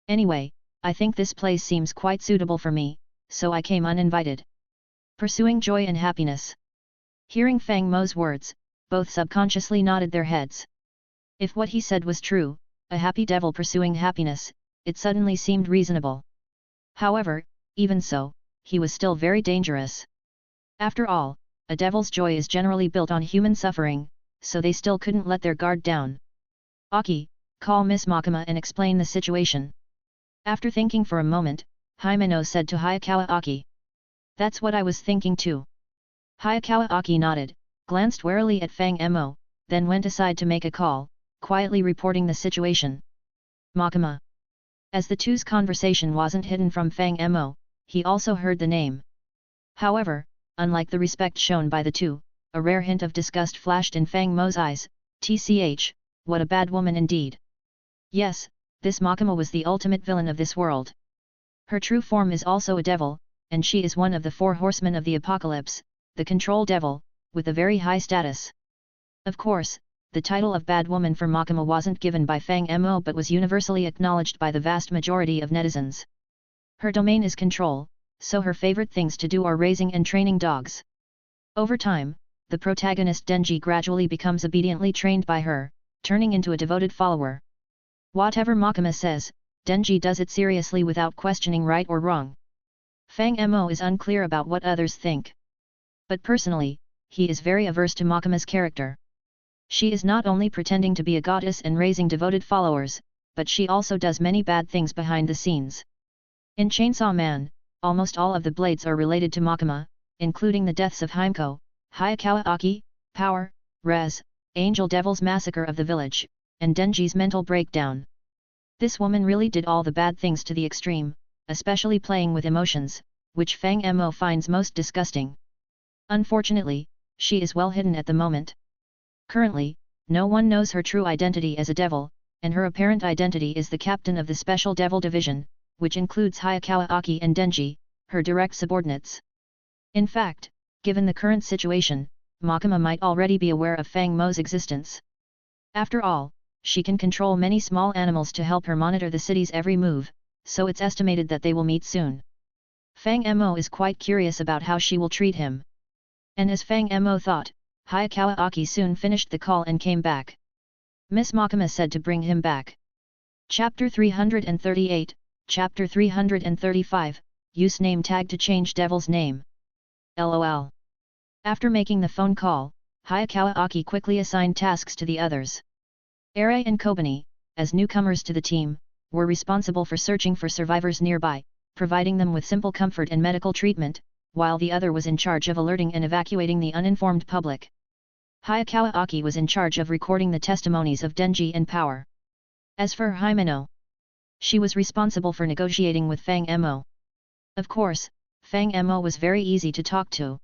Speaker 2: Anyway, I think this place seems quite suitable for me, so I came uninvited. Pursuing joy and happiness. Hearing Fang Mo's words, both subconsciously nodded their heads. If what he said was true, a happy devil pursuing happiness, it suddenly seemed reasonable. However, even so, he was still very dangerous. After all, a devil's joy is generally built on human suffering, so they still couldn't let their guard down. Aki, call Miss Makima and explain the situation. After thinking for a moment, Himeno said to Hayakawa Aki. That's what I was thinking too. Hayakawa Aki nodded, glanced warily at Fang Mo, then went aside to make a call, quietly reporting the situation. Makima. As the two's conversation wasn't hidden from Fang Mo, he also heard the name. However, unlike the respect shown by the two, a rare hint of disgust flashed in Fang Mo's eyes. Tch, what a bad woman indeed. Yes, this Makima was the ultimate villain of this world. Her true form is also a devil, and she is one of the 4 horsemen of the apocalypse, the control devil, with a very high status. Of course, the title of bad woman for Makima wasn't given by Fang Mo but was universally acknowledged by the vast majority of netizens. Her domain is control, so her favorite things to do are raising and training dogs. Over time, the protagonist Denji gradually becomes obediently trained by her, turning into a devoted follower. Whatever Makima says, Denji does it seriously without questioning right or wrong. Fang Mo is unclear about what others think. But personally, he is very averse to Makima's character. She is not only pretending to be a goddess and raising devoted followers, but she also does many bad things behind the scenes. In Chainsaw Man, almost all of the blades are related to Makima, including the deaths of Himeko, Hayakawa Aki, Power, Rez, Angel Devil's massacre of the village, and Denji's mental breakdown. This woman really did all the bad things to the extreme, especially playing with emotions, which Fang Mo finds most disgusting. Unfortunately, she is well hidden at the moment. Currently, no one knows her true identity as a devil, and her apparent identity is the captain of the Special Devil Division, which includes Hayakawa Aki and Denji, her direct subordinates. In fact, given the current situation, Makima might already be aware of Fang Mo's existence. After all, she can control many small animals to help her monitor the city's every move, so it's estimated that they will meet soon. Fang Mo is quite curious about how she will treat him. And as Fang Mo thought, Hayakawa Aki soon finished the call and came back. Miss Makima said to bring him back. Chapter 338, Chapter 335, Use name tag to change devil's name. LOL. After making the phone call, Hayakawa Aki quickly assigned tasks to the others. Ere and Kobani, as newcomers to the team, were responsible for searching for survivors nearby, providing them with simple comfort and medical treatment, while the other was in charge of alerting and evacuating the uninformed public. Hayakawa Aki was in charge of recording the testimonies of Denji and Power. As for Himeno, she was responsible for negotiating with Fang Mo. Of course, Fang Mo was very easy to talk to.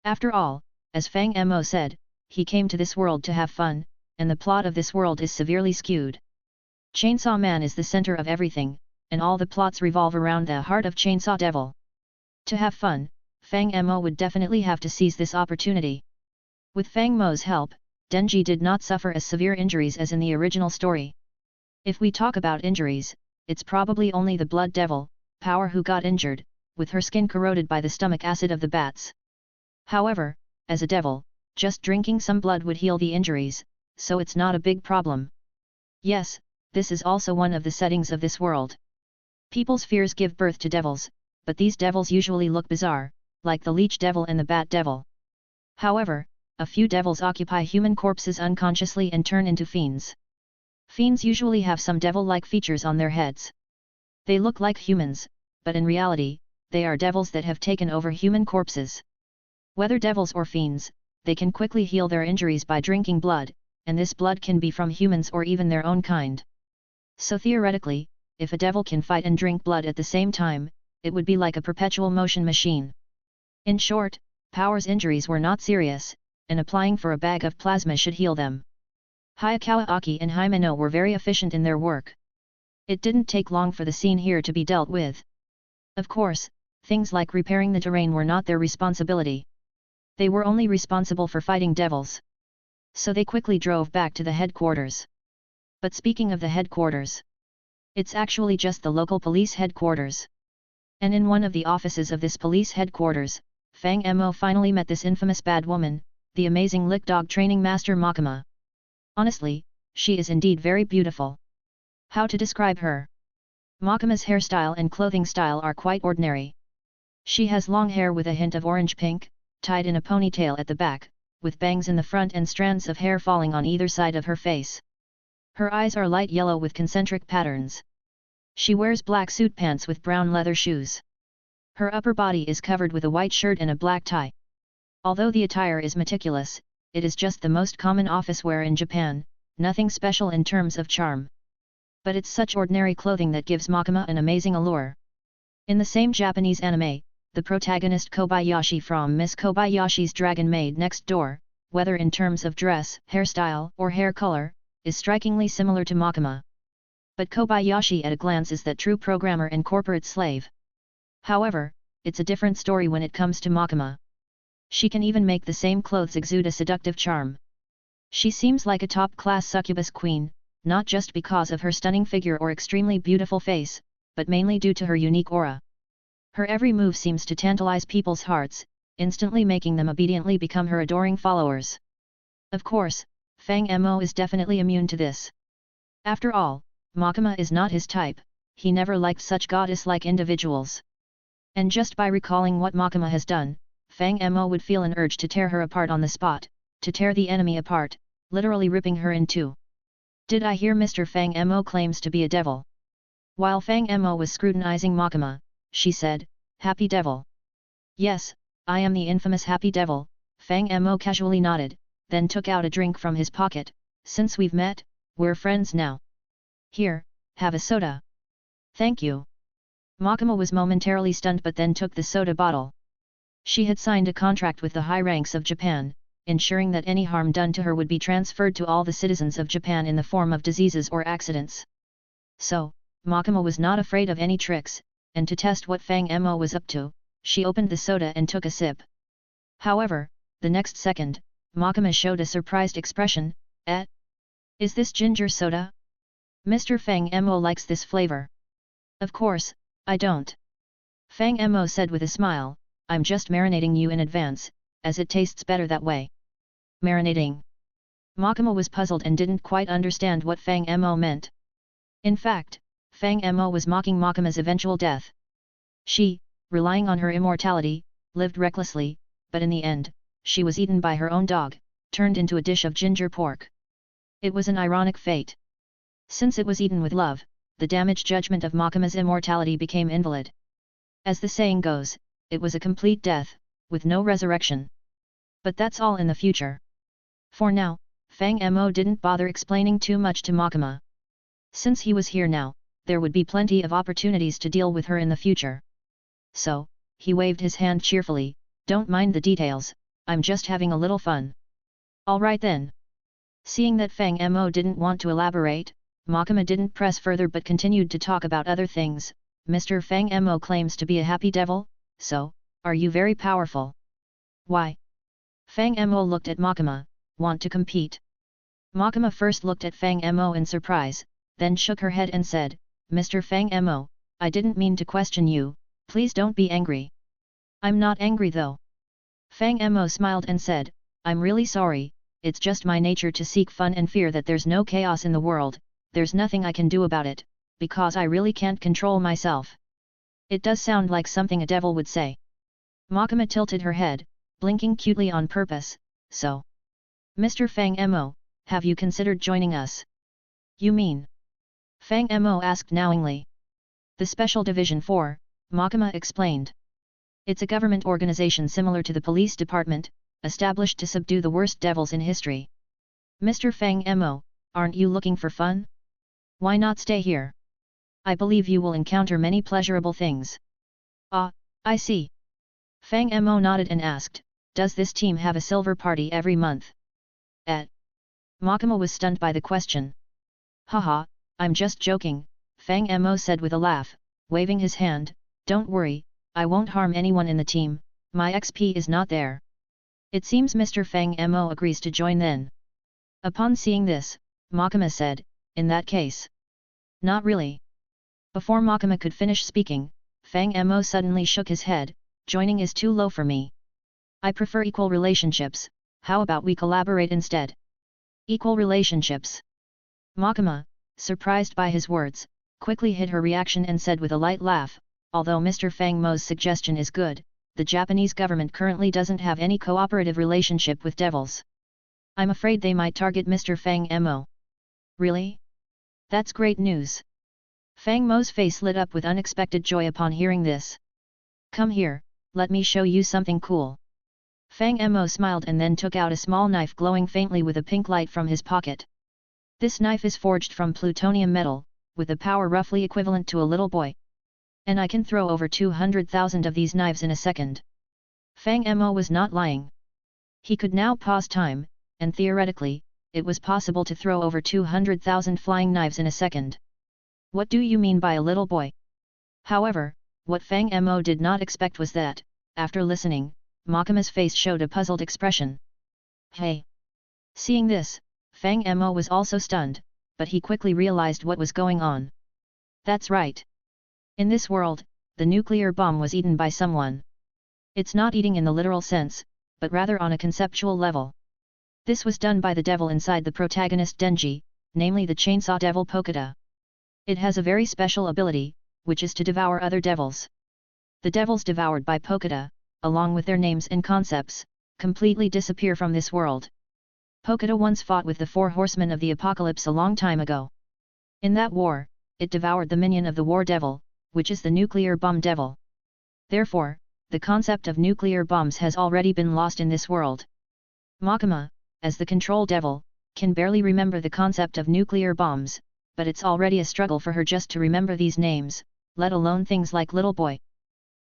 Speaker 2: After all, as Fang Mo said, he came to this world to have fun, and the plot of this world is severely skewed. Chainsaw Man is the center of everything, and all the plots revolve around the heart of Chainsaw Devil. To have fun, Fang Mo would definitely have to seize this opportunity. With Fang Mo's help, Denji did not suffer as severe injuries as in the original story. If we talk about injuries, it's probably only the Blood Devil, Power, who got injured, with her skin corroded by the stomach acid of the bats. However, as a devil, just drinking some blood would heal the injuries, so it's not a big problem. Yes, this is also one of the settings of this world. People's fears give birth to devils, but these devils usually look bizarre, like the Leech Devil and the Bat Devil. However, a few devils occupy human corpses unconsciously and turn into fiends. Fiends usually have some devil-like features on their heads. They look like humans, but in reality, they are devils that have taken over human corpses. Whether devils or fiends, they can quickly heal their injuries by drinking blood, and this blood can be from humans or even their own kind. So theoretically, if a devil can fight and drink blood at the same time, it would be like a perpetual motion machine. In short, Power's injuries were not serious, and applying for a bag of plasma should heal them. Hayakawa Aki and Himeno were very efficient in their work. It didn't take long for the scene here to be dealt with. Of course, things like repairing the terrain were not their responsibility. They were only responsible for fighting devils. So they quickly drove back to the headquarters. But speaking of the headquarters, it's actually just the local police headquarters. And in one of the offices of this police headquarters, Fang Mo finally met this infamous bad woman, the amazing lick dog training master Makima. Honestly, she is indeed very beautiful. How to describe her? Makima's hairstyle and clothing style are quite ordinary. She has long hair with a hint of orange-pink, tied in a ponytail at the back, with bangs in the front and strands of hair falling on either side of her face. Her eyes are light yellow with concentric patterns. She wears black suit pants with brown leather shoes. Her upper body is covered with a white shirt and a black tie. Although the attire is meticulous, it is just the most common office wear in Japan, nothing special in terms of charm. But it's such ordinary clothing that gives Makima an amazing allure. In the same Japanese anime, the protagonist Kobayashi from Miss Kobayashi's Dragon Maid Next Door, whether in terms of dress, hairstyle, or hair color, is strikingly similar to Makima. But Kobayashi at a glance is that true programmer and corporate slave. However, it's a different story when it comes to Makima. She can even make the same clothes exude a seductive charm. She seems like a top-class succubus queen, not just because of her stunning figure or extremely beautiful face, but mainly due to her unique aura. Her every move seems to tantalize people's hearts, instantly making them obediently become her adoring followers. Of course, Fang Mo is definitely immune to this. After all, Makima is not his type, he never liked such goddess-like individuals. And just by recalling what Makima has done, Fang Mo would feel an urge to tear her apart on the spot, to tear the enemy apart, literally ripping her in two. Did I hear Mr. Fang Mo claims to be a devil? While Fang Mo was scrutinizing Makima, she said, "Happy Devil." "Yes, I am the infamous Happy Devil," Fang Mo casually nodded, then took out a drink from his pocket. "Since we've met, we're friends now. Here, have a soda." "Thank you." Makima was momentarily stunned but then took the soda bottle. She had signed a contract with the high ranks of Japan, ensuring that any harm done to her would be transferred to all the citizens of Japan in the form of diseases or accidents. So, Makima was not afraid of any tricks, and to test what Fang Mo was up to, she opened the soda and took a sip. However, the next second, Makima showed a surprised expression. Is this ginger soda? Mr. Fang Mo likes this flavor." "Of course, I don't." Fang Mo said with a smile, "I'm just marinating you in advance, as it tastes better that way." Marinating? Makima was puzzled and didn't quite understand what Fang Mo meant. In fact, Fang Mo was mocking Makima's eventual death. She, relying on her immortality, lived recklessly, but in the end, she was eaten by her own dog, turned into a dish of ginger pork. It was an ironic fate. Since it was eaten with love, the damaged judgment of Makima's immortality became invalid. As the saying goes, it was a complete death, with no resurrection. But that's all in the future. For now, Fang Mo didn't bother explaining too much to Makima. Since he was here now, there would be plenty of opportunities to deal with her in the future. So, he waved his hand cheerfully, "Don't mind the details, I'm just having a little fun." "Alright then." Seeing that Fang Mo didn't want to elaborate, Makima didn't press further but continued to talk about other things. "Mr. Fang Mo claims to be a happy devil, so, are you very powerful?" "Why?" Fang Mo looked at Makima, "Want to compete?" Makima first looked at Fang Mo in surprise, then shook her head and said, "Mr. Fang Mo, I didn't mean to question you, please don't be angry." "I'm not angry though." Fang Mo smiled and said, "I'm really sorry, it's just my nature to seek fun and fear that there's no chaos in the world, there's nothing I can do about it, because I really can't control myself." "It does sound like something a devil would say." Makima tilted her head, blinking cutely on purpose, "So, Mr. Fang Mo, have you considered joining us?" "You mean?" Fang Mo asked knowingly. "The Special Division 4, Makima explained. It's a government organization similar to the police department, established to subdue the worst devils in history." "Mr. Fang Mo, aren't you looking for fun? Why not stay here? I believe you will encounter many pleasurable things." "Ah, I see." Fang Mo nodded and asked, "Does this team have a silver party every month?" Makima was stunned by the question. "Haha, I'm just joking," Fang Mo said with a laugh, waving his hand, "Don't worry, I won't harm anyone in the team, my XP is not there." "It seems Mr. Fang Mo agrees to join then." Upon seeing this, Makima said, "In that case." "Not really." Before Makima could finish speaking, Fang Mo suddenly shook his head, "Joining is too low for me. I prefer equal relationships, how about we collaborate instead?" "Equal relationships?" Makima, surprised by his words, quickly hid her reaction and said with a light laugh, "Although Mr. Fang Mo's suggestion is good, the Japanese government currently doesn't have any cooperative relationship with devils. I'm afraid they might target Mr. Fang Mo." "Really? That's great news." Fang Mo's face lit up with unexpected joy upon hearing this. "Come here, let me show you something cool." Fang Mo smiled and then took out a small knife glowing faintly with a pink light from his pocket. "This knife is forged from plutonium metal, with a power roughly equivalent to a little boy. And I can throw over 200,000 of these knives in a second." Fang Mo was not lying. He could now pause time, and theoretically, it was possible to throw over 200,000 flying knives in a second. "What do you mean by a little boy?" However, what Fang Mo did not expect was that, after listening, Makima's face showed a puzzled expression. "Hey! Seeing this, Fang Mo was also stunned, but he quickly realized what was going on. That's right. In this world, the nuclear bomb was eaten by someone. It's not eating in the literal sense, but rather on a conceptual level. This was done by the devil inside the protagonist Denji, namely the chainsaw devil Pokeda. It has a very special ability, which is to devour other devils. The devils devoured by Pokeda, along with their names and concepts, completely disappear from this world. Pokeda once fought with the 4 horsemen of the apocalypse a long time ago. In that war, it devoured the minion of the war devil, which is the nuclear bomb devil. Therefore, the concept of nuclear bombs has already been lost in this world. Makima, as the control devil, can barely remember the concept of nuclear bombs, but it's already a struggle for her just to remember these names, let alone things like little boy.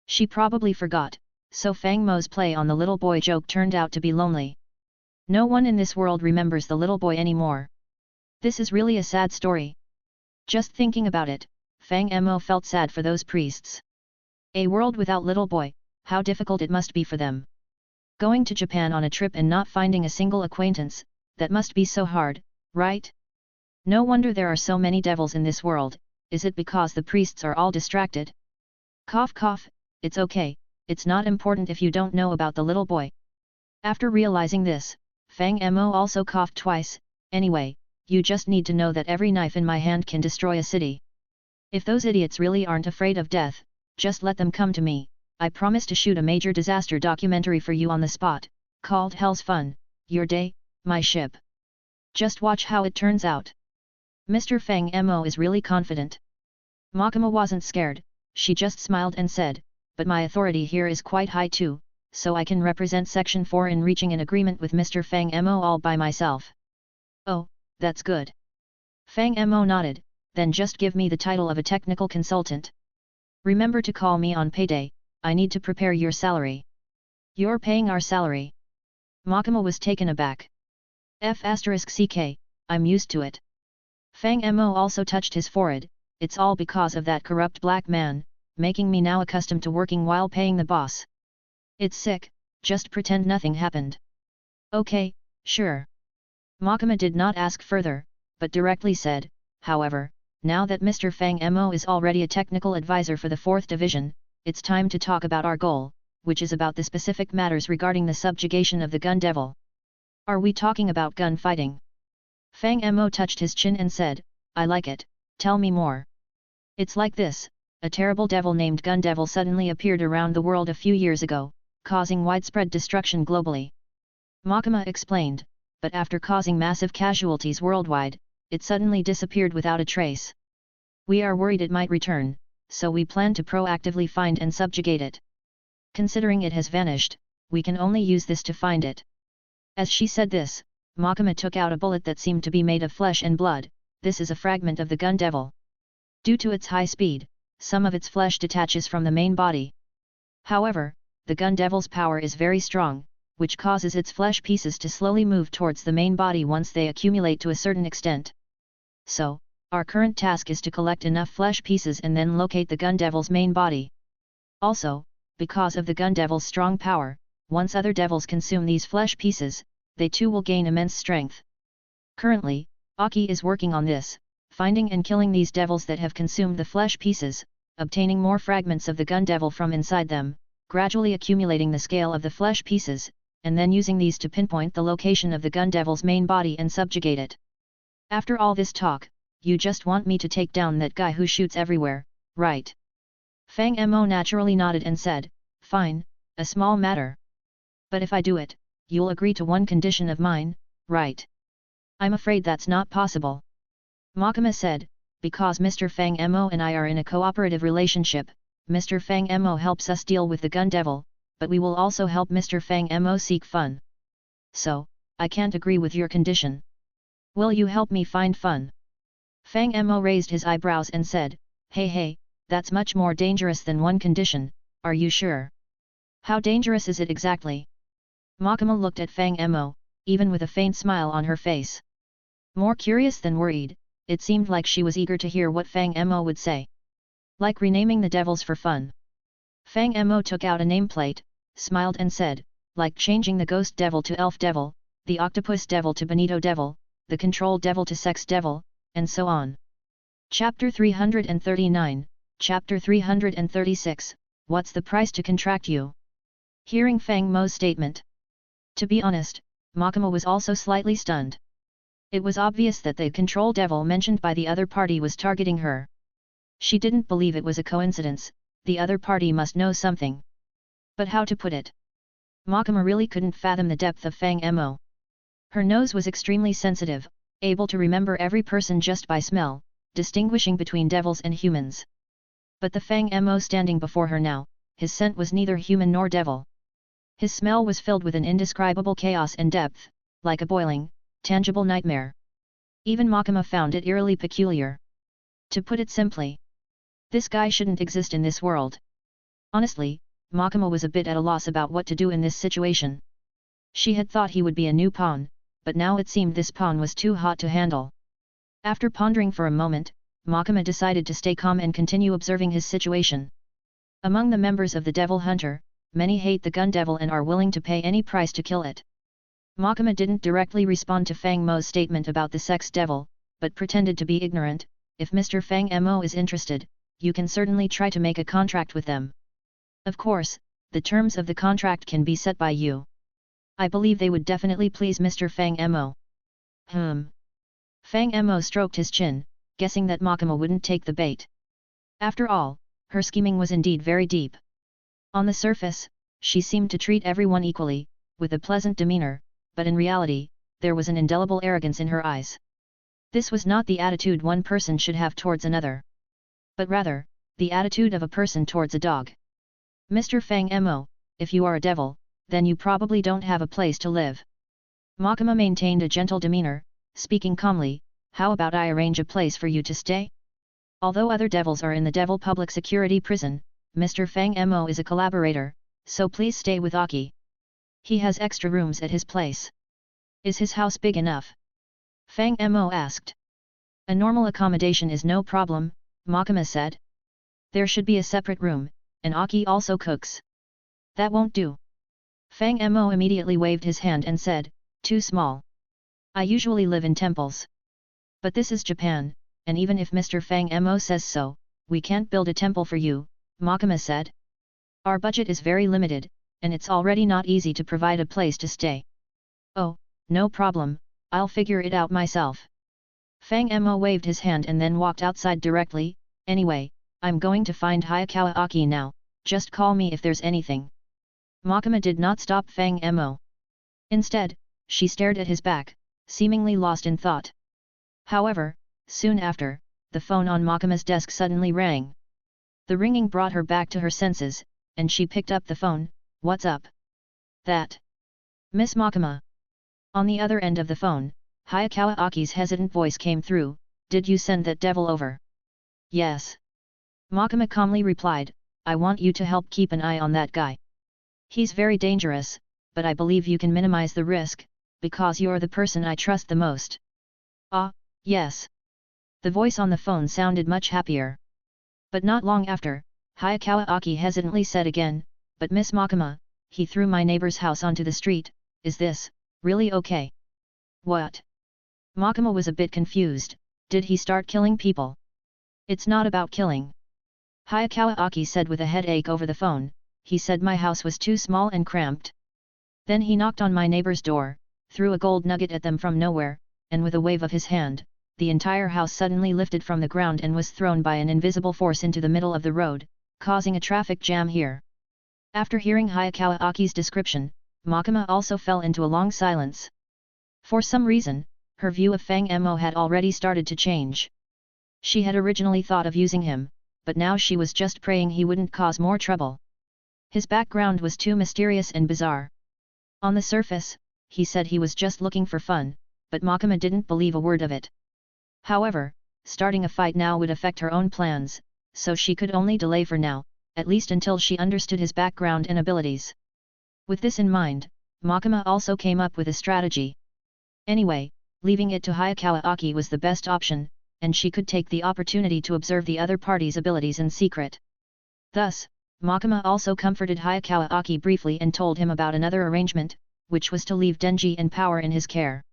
Speaker 2: She probably forgot, so Fang Mo's play on the little boy joke turned out to be lonely. No one in this world remembers the little boy anymore. This is really a sad story. Just thinking about it, Fang Mo felt sad for those priests. A world without little boy, how difficult it must be for them. Going to Japan on a trip and not finding a single acquaintance, that must be so hard, right? No wonder there are so many devils in this world. Is it because the priests are all distracted? Cough cough, it's okay, it's not important if you don't know about the little boy. After realizing this, Fang Mo also coughed twice. Anyway, you just need to know that every knife in my hand can destroy a city. If those idiots really aren't afraid of death, just let them come to me. I promise to shoot a major disaster documentary for you on the spot, called Hell's Fun, Your Day, My Ship. Just watch how it turns out. Mr. Fang Mo is really confident. Makima wasn't scared, she just smiled and said, but my authority here is quite high too, so I can represent Section 4 in reaching an agreement with Mr. Fang Mo all by myself. Oh, that's good. Fang Mo nodded, then just give me the title of a technical consultant. Remember to call me on payday, I need to prepare your salary. You're paying our salary? Makima was taken aback. F***ck, I'm used to it. Fang Mo also touched his forehead, it's all because of that corrupt black man, making me now accustomed to working while paying the boss. It's sick, just pretend nothing happened. Okay, sure. Makima did not ask further, but directly said, however, now that Mr. Fang Mo is already a technical advisor for the 4th Division, it's time to talk about our goal, which is about the specific matters regarding the subjugation of the gun devil. Are we talking about gun fighting? Fang Mo touched his chin and said, I like it, tell me more. It's like this, a terrible devil named Gun Devil suddenly appeared around the world a few years ago, causing widespread destruction globally. Makima explained, but after causing massive casualties worldwide, it suddenly disappeared without a trace. We are worried it might return, so we plan to proactively find and subjugate it. Considering it has vanished, we can only use this to find it. As she said this, Makima took out a bullet that seemed to be made of flesh and blood. This is a fragment of the gun devil. Due to its high speed, some of its flesh detaches from the main body. However, the gun devil's power is very strong, which causes its flesh pieces to slowly move towards the main body once they accumulate to a certain extent. So, our current task is to collect enough flesh pieces and then locate the gun devil's main body. Also, because of the gun devil's strong power, once other devils consume these flesh pieces, they too will gain immense strength. Currently, Aki is working on this, finding and killing these devils that have consumed the flesh pieces, obtaining more fragments of the gun devil from inside them, gradually accumulating the scale of the flesh pieces, and then using these to pinpoint the location of the gun devil's main body and subjugate it. After all this talk, you just want me to take down that guy who shoots everywhere, right? Fang Mo naturally nodded and said, fine, a small matter. But if I do it, you'll agree to one condition of mine, right? I'm afraid that's not possible. Makima said, because Mr. Fang Mo and I are in a cooperative relationship, Mr. Fang Mo helps us deal with the gun devil, but we will also help Mr. Fang Mo seek fun. So, I can't agree with your condition. Will you help me find fun? Fang Mo raised his eyebrows and said, hey, that's much more dangerous than one condition, are you sure? How dangerous is it exactly? Makima looked at Fang Mo, even with a faint smile on her face. More curious than worried, it seemed like she was eager to hear what Fang Mo would say. Like renaming the devils for fun. Fang Mo took out a nameplate, smiled and said, like changing the ghost devil to elf devil, the octopus devil to bonito devil, the control devil to sex devil, and so on. Chapter 339, Chapter 336, What's the price to contract you? Hearing Fang Mo's statement. To be honest, Makima was also slightly stunned. It was obvious that the control devil mentioned by the other party was targeting her. She didn't believe it was a coincidence, the other party must know something. But how to put it? Makima really couldn't fathom the depth of Fang Mo. Her nose was extremely sensitive, able to remember every person just by smell, distinguishing between devils and humans. But the Fang Mo standing before her now, his scent was neither human nor devil. His smell was filled with an indescribable chaos and depth, like a boiling, tangible nightmare. Even Makima found it eerily peculiar. To put it simply, this guy shouldn't exist in this world. Honestly, Makima was a bit at a loss about what to do in this situation. She had thought he would be a new pawn, but now it seemed this pawn was too hot to handle. After pondering for a moment, Makima decided to stay calm and continue observing his situation. Among the members of the Devil Hunter, many hate the gun devil and are willing to pay any price to kill it. Makima didn't directly respond to Fang Mo's statement about the sex devil, but pretended to be ignorant. If Mr. Fang Mo is interested, you can certainly try to make a contract with them. Of course, the terms of the contract can be set by you. I believe they would definitely please Mr. Fang Mo. Fang Mo stroked his chin, guessing that Makima wouldn't take the bait. After all, her scheming was indeed very deep. On the surface, she seemed to treat everyone equally, with a pleasant demeanor, but in reality, there was an indelible arrogance in her eyes. This was not the attitude one person should have towards another, but rather, the attitude of a person towards a dog. Mr. Fang Mo, if you are a devil, then you probably don't have a place to live. Makima maintained a gentle demeanor, speaking calmly, how about I arrange a place for you to stay? Although other devils are in the Devil Public Security Prison, Mr. Fang Mo is a collaborator, so please stay with Aki. He has extra rooms at his place. Is his house big enough? Fang Mo asked. A normal accommodation is no problem, Makima said. There should be a separate room, and Aki also cooks. That won't do. Fang Mo immediately waved his hand and said, too small. I usually live in temples. But this is Japan, and even if Mr. Fang Mo says so, we can't build a temple for you, Makima said. Our budget is very limited, and it's already not easy to provide a place to stay. Oh, no problem, I'll figure it out myself. Fang Mo waved his hand and then walked outside directly. Anyway, I'm going to find Hayakawa Aki now, just call me if there's anything. Makima did not stop Fang Mo. Instead, she stared at his back, seemingly lost in thought. However, soon after, the phone on Makima's desk suddenly rang. The ringing brought her back to her senses, and she picked up the phone. What's up? That. Miss Makima. On the other end of the phone, Hayakawa Aki's hesitant voice came through. Did you send that devil over? Yes. Makima calmly replied, I want you to help keep an eye on that guy. He's very dangerous, but I believe you can minimize the risk, because you're the person I trust the most. Ah, yes. The voice on the phone sounded much happier. But not long after, Hayakawa Aki hesitantly said again, but Miss Makima, he threw my neighbor's house onto the street, is this really okay? What? Makima was a bit confused, did he start killing people? It's not about killing. Hayakawa Aki said with a headache over the phone, he said my house was too small and cramped. Then he knocked on my neighbor's door, threw a gold nugget at them from nowhere, and with a wave of his hand, the entire house suddenly lifted from the ground and was thrown by an invisible force into the middle of the road, causing a traffic jam here. After hearing Hayakawa Aki's description, Makima also fell into a long silence. For some reason, her view of Fang Mo had already started to change. She had originally thought of using him, but now she was just praying he wouldn't cause more trouble. His background was too mysterious and bizarre. On the surface, he said he was just looking for fun, but Makima didn't believe a word of it. However, starting a fight now would affect her own plans, so she could only delay for now, at least until she understood his background and abilities. With this in mind, Makima also came up with a strategy. Anyway, leaving it to Hayakawa Aki was the best option, and she could take the opportunity to observe the other party's abilities in secret. Thus, Makima also comforted Hayakawa Aki briefly and told him about another arrangement. which was to leave Denji and Power in his care.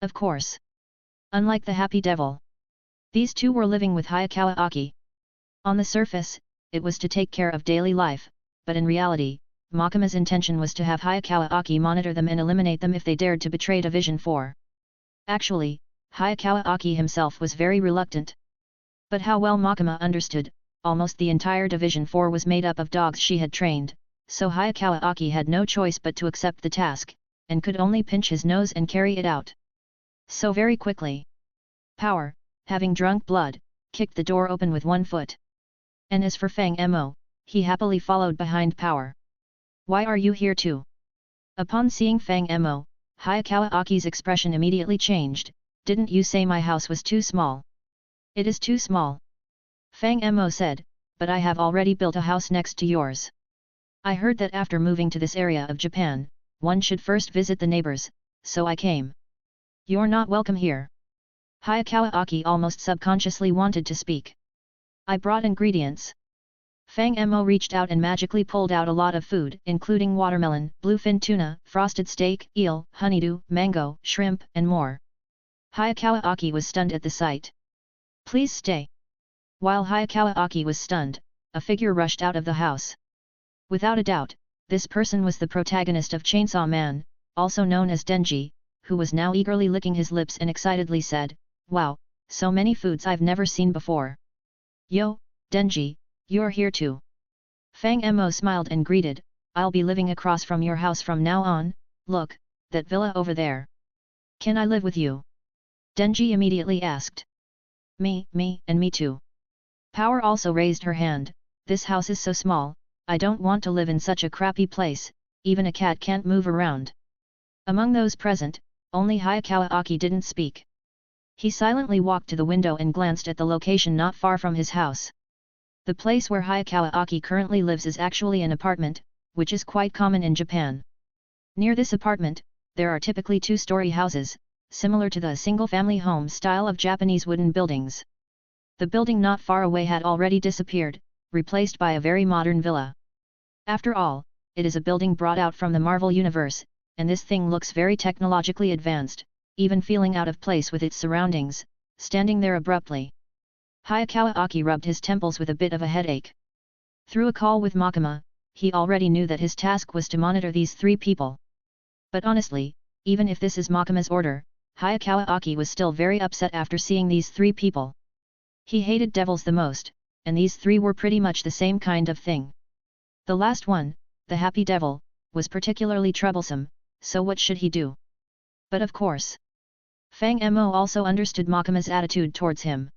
Speaker 2: Of course. Unlike the Happy Devil, these two were living with Hayakawa Aki. On the surface, it was to take care of daily life, but in reality, Makima's intention was to have Hayakawa Aki monitor them and eliminate them if they dared to betray Division 4. Actually, Hayakawa Aki himself was very reluctant. But how well Makima understood, almost the entire Division 4 was made up of dogs she had trained, so Hayakawa Aki had no choice but to accept the task, and could only pinch his nose and carry it out. So very quickly. Power, having drunk blood, kicked the door open with one foot. And as for Fang Mo, he happily followed behind Power. Why are you here too? Upon seeing Fang Mo, Hayakawa Aki's expression immediately changed. Didn't you say my house was too small? It is too small. Fang Mo said, but I have already built a house next to yours. I heard that after moving to this area of Japan, one should first visit the neighbors, so I came. You're not welcome here. Hayakawa Aki almost subconsciously wanted to speak. I brought ingredients. Fang Mo reached out and magically pulled out a lot of food, including watermelon, bluefin tuna, frosted steak, eel, honeydew, mango, shrimp, and more. Hayakawa Aki was stunned at the sight. Please stay. While Hayakawa Aki was stunned, a figure rushed out of the house. Without a doubt, this person was the protagonist of Chainsaw Man, also known as Denji, who was now eagerly licking his lips and excitedly said, "Wow, so many foods I've never seen before." "Yo, Denji, you're here too." Fang Mo smiled and greeted, "I'll be living across from your house from now on, look, that villa over there. Can I live with you?" Denji immediately asked. Me and me too." Power also raised her hand, "This house is so small, I don't want to live in such a crappy place, even a cat can't move around." Among those present, only Hayakawa Aki didn't speak. He silently walked to the window and glanced at the location not far from his house. The place where Hayakawa Aki currently lives is actually an apartment, which is quite common in Japan. Near this apartment, there are typically two-story houses, similar to the single-family home style of Japanese wooden buildings. The building not far away had already disappeared, replaced by a very modern villa. After all, it is a building brought out from the Marvel Universe, and this thing looks very technologically advanced, even feeling out of place with its surroundings, standing there abruptly. Hayakawa Aki rubbed his temples with a bit of a headache. Through a call with Makima, he already knew that his task was to monitor these three people. But honestly, even if this is Makima's order, Hayakawa Aki was still very upset after seeing these three people. He hated devils the most, and these three were pretty much the same kind of thing. The last one, the Happy Devil, was particularly troublesome, so what should he do? But of course, Fang Mo also understood Makima's attitude towards him.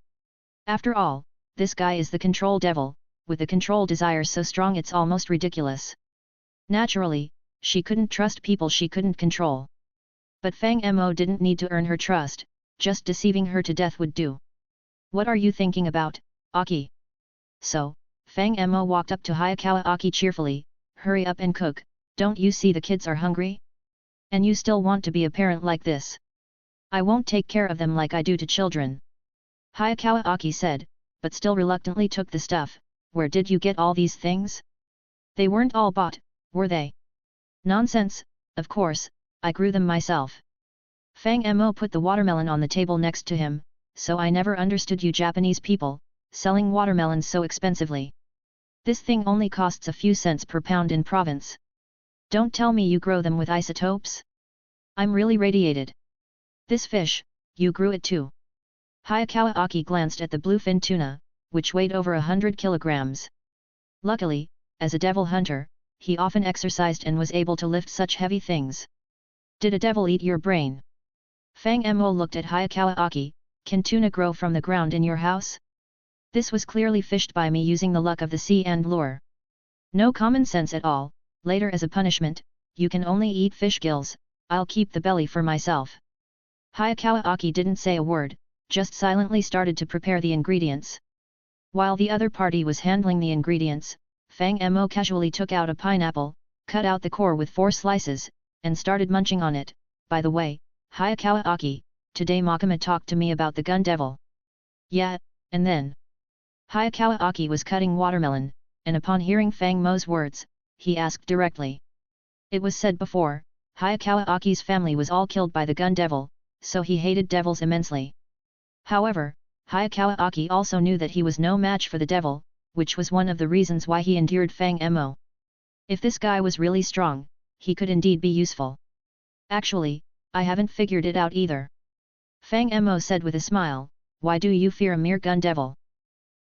Speaker 2: After all, this guy is the control devil, with the control desire so strong it's almost ridiculous. Naturally, she couldn't trust people she couldn't control. But Fang Mo didn't need to earn her trust, just deceiving her to death would do. "What are you thinking about, Aki?" So, Fang Mo walked up to Hayakawa Aki cheerfully, "Hurry up and cook, don't you see the kids are hungry? And you still want to be a parent like this? I won't take care of them like I do to children." Hayakawa Aki said, but still reluctantly took the stuff. "Where did you get all these things? They weren't all bought, were they?" "Nonsense, of course, I grew them myself." Fang Mo put the watermelon on the table next to him, "So I never understood you Japanese people, selling watermelons so expensively. This thing only costs a few cents per pound in province. Don't tell me you grow them with isotopes? I'm really radiated. This fish, you grew it too?" Hayakawa Aki glanced at the bluefin tuna, which weighed over 100 kilograms. Luckily, as a devil hunter, he often exercised and was able to lift such heavy things. "Did a devil eat your brain?" Fang Mo looked at Hayakawa Aki, "Can tuna grow from the ground in your house? This was clearly fished by me using the luck of the sea and lure. No common sense at all. Later as a punishment, you can only eat fish gills, I'll keep the belly for myself." Hayakawa Aki didn't say a word, just silently started to prepare the ingredients. While the other party was handling the ingredients, Fang Mo casually took out a pineapple, cut out the core with 4 slices, and started munching on it. "By the way, Hayakawa Aki, today Makima talked to me about the gun devil." "Yeah, and then?" Hayakawa Aki was cutting watermelon, and upon hearing Fang Mo's words, he asked directly. It was said before, Hayakawa Aki's family was all killed by the gun devil, so he hated devils immensely. However, Hayakawa Aki also knew that he was no match for the devil, which was one of the reasons why he endured Fang Mo. If this guy was really strong, he could indeed be useful. Actually, I haven't figured it out either. Fang Mo said with a smile, why do you fear a mere gun devil?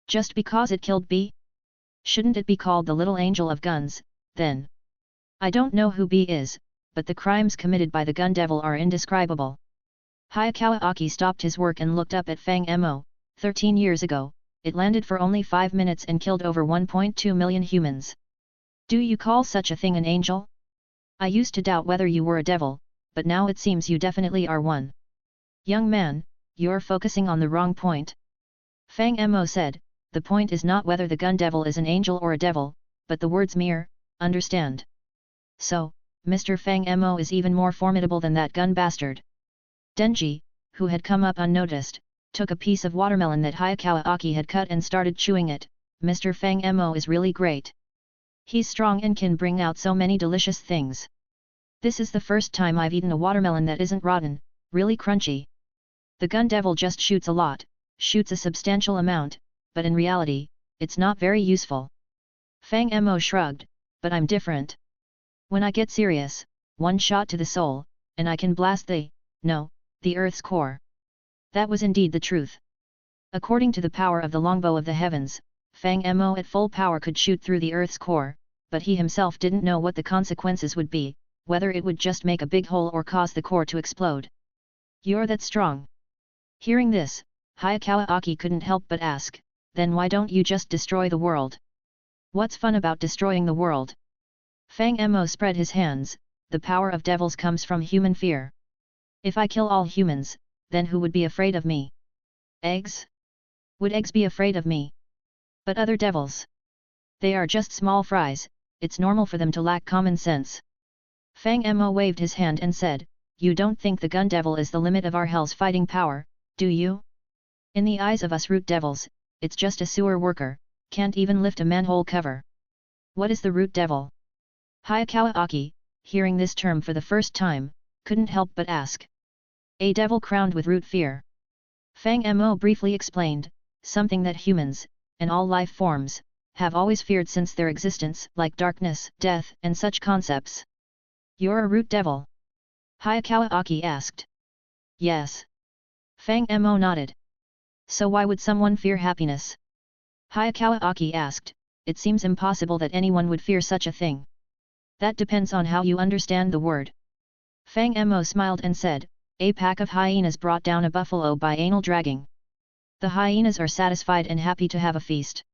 Speaker 2: Just because it killed B? Shouldn't it be called the little angel of guns, then? I don't know who B is, but the crimes committed by the gun devil are indescribable. Hayakawa Aki stopped his work and looked up at Fang Mo. 13 years ago, it landed for only 5 minutes and killed over 1.2 million humans. Do you call such a thing an angel? I used to doubt whether you were a devil, but now it seems you definitely are one. Young man, you're focusing on the wrong point. Fang Mo said, the point is not whether the gun devil is an angel or a devil, but the words mere, understand. So, Mr. Fang Mo is even more formidable than that gun bastard. Denji, who had come up unnoticed, took a piece of watermelon that Hayakawa Aki had cut and started chewing it. Mr. Fang Mo is really great. He's strong and can bring out so many delicious things. This is the first time I've eaten a watermelon that isn't rotten, really crunchy. The gun devil just shoots a lot, shoots a substantial amount, but in reality, it's not very useful. Fang Mo shrugged, but I'm different. When I get serious, one shot to the soul, and I can blast the Earth's core. That was indeed the truth. According to the power of the longbow of the heavens, Fang Mo at full power could shoot through the Earth's core, but he himself didn't know what the consequences would be, whether it would just make a big hole or cause the core to explode. You're that strong. Hearing this, Hayakawa Aki couldn't help but ask, then why don't you just destroy the world? What's fun about destroying the world? Fang Mo spread his hands, the power of devils comes from human fear. If I kill all humans, then who would be afraid of me? Eggs? Would eggs be afraid of me? But other devils? They are just small fries, it's normal for them to lack common sense. Fang Mo waved his hand and said, you don't think the gun devil is the limit of our hell's fighting power, do you? In the eyes of us root devils, it's just a sewer worker, can't even lift a manhole cover. What is the root devil? Hayakawa Aki, hearing this term for the first time, couldn't help but ask. A devil crowned with root fear. Fang Mo briefly explained, something that humans, and all life forms, have always feared since their existence, like darkness, death, and such concepts. You're a root devil? Hayakawa Aki asked. Yes. Fang Mo nodded. So why would someone fear happiness? Hayakawa Aki asked, it seems impossible that anyone would fear such a thing. That depends on how you understand the word. Fang Mo smiled and said, a pack of hyenas brought down a buffalo by anal dragging. The hyenas are satisfied and happy to have a feast.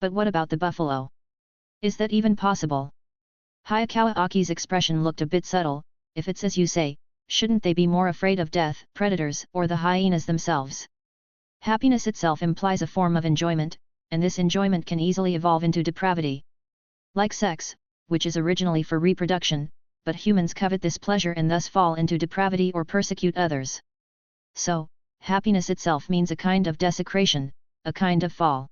Speaker 2: But what about the buffalo? Is that even possible? Hayakawa Aki's expression looked a bit subtle. If it's as you say, shouldn't they be more afraid of death, predators, or the hyenas themselves? Happiness itself implies a form of enjoyment, and this enjoyment can easily evolve into depravity. Like sex, which is originally for reproduction, but humans covet this pleasure and thus fall into depravity or persecute others. So, happiness itself means a kind of desecration, a kind of fall.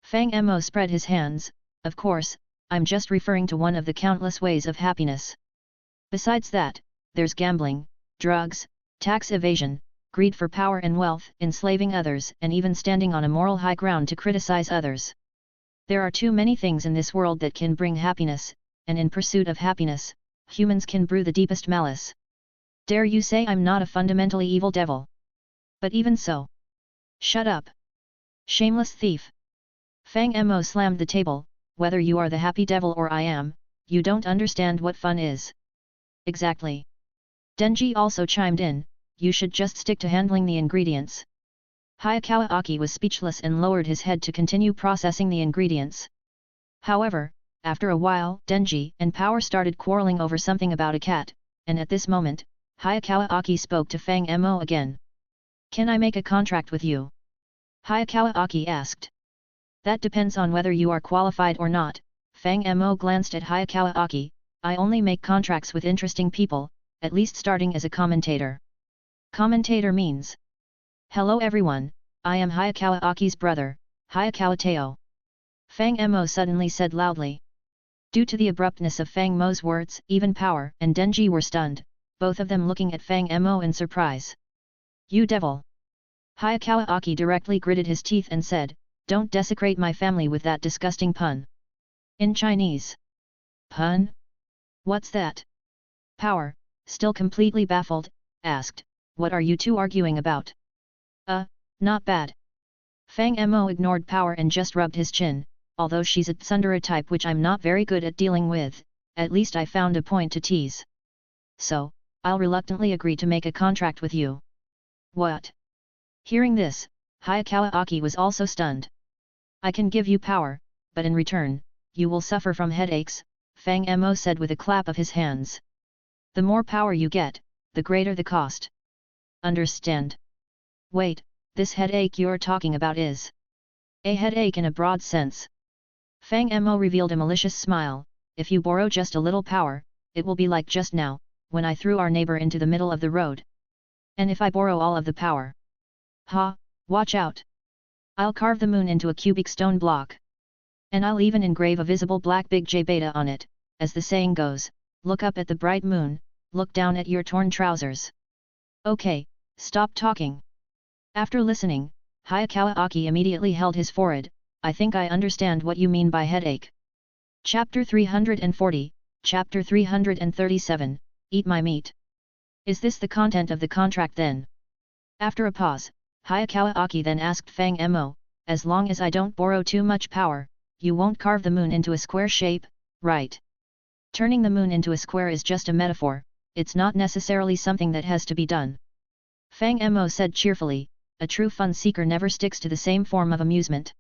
Speaker 2: Fang Mo spread his hands, of course, I'm just referring to one of the countless ways of happiness. Besides that, there's gambling, drugs, tax evasion, greed for power and wealth, enslaving others, and even standing on a moral high ground to criticize others. There are too many things in this world that can bring happiness, and in pursuit of happiness, humans can brew the deepest malice. Dare you say I'm not a fundamentally evil devil? But even so. Shut up. Shameless thief. Fang Mo slammed the table, whether you are the happy devil or I am, you don't understand what fun is. Exactly. Denji also chimed in, you should just stick to handling the ingredients. Hayakawa Aki was speechless and lowered his head to continue processing the ingredients. However, after a while, Denji and Power started quarreling over something about a cat, and at this moment, Hayakawa Aki spoke to Fang Mo again. Can I make a contract with you? Hayakawa Aki asked. That depends on whether you are qualified or not. Fang Mo glanced at Hayakawa Aki, I only make contracts with interesting people, at least starting as a commentator. Commentator means. Hello everyone, I am Hayakawa Aki's brother, Hayakawa Teo. Fang Mo suddenly said loudly. Due to the abruptness of Fang Mo's words, even Power and Denji were stunned, both of them looking at Fang Mo in surprise. You devil! Hayakawa Aki directly gritted his teeth and said, don't desecrate my family with that disgusting pun. In Chinese. Pun? What's that? Power, still completely baffled, asked, what are you two arguing about? Not bad. Fang Mo ignored Power and just rubbed his chin, although she's a tsundere type which I'm not very good at dealing with, at least I found a point to tease. So, I'll reluctantly agree to make a contract with you. What? Hearing this, Hayakawa Aki was also stunned. I can give you power, but in return, you will suffer from headaches, Fang Mo said with a clap of his hands. The more power you get, the greater the cost. Understand? Wait, this headache you're talking about is a headache in a broad sense. Fang Mo revealed a malicious smile, if you borrow just a little power, it will be like just now, when I threw our neighbor into the middle of the road. And if I borrow all of the power? Ha, watch out! I'll carve the moon into a cubic stone block. And I'll even engrave a visible black big J beta on it, as the saying goes, look up at the bright moon, look down at your torn trousers. Okay, stop talking. After listening, Hayakawa Aki immediately held his forehead, I think I understand what you mean by headache. Chapter 340, Chapter 337, Eat My Meat. Is this the content of the contract then? After a pause, Hayakawa Aki then asked Fang Mo, as long as I don't borrow too much power, you won't carve the moon into a square shape, right? Turning the moon into a square is just a metaphor, it's not necessarily something that has to be done. Fang Mo said cheerfully, a true fun seeker never sticks to the same form of amusement.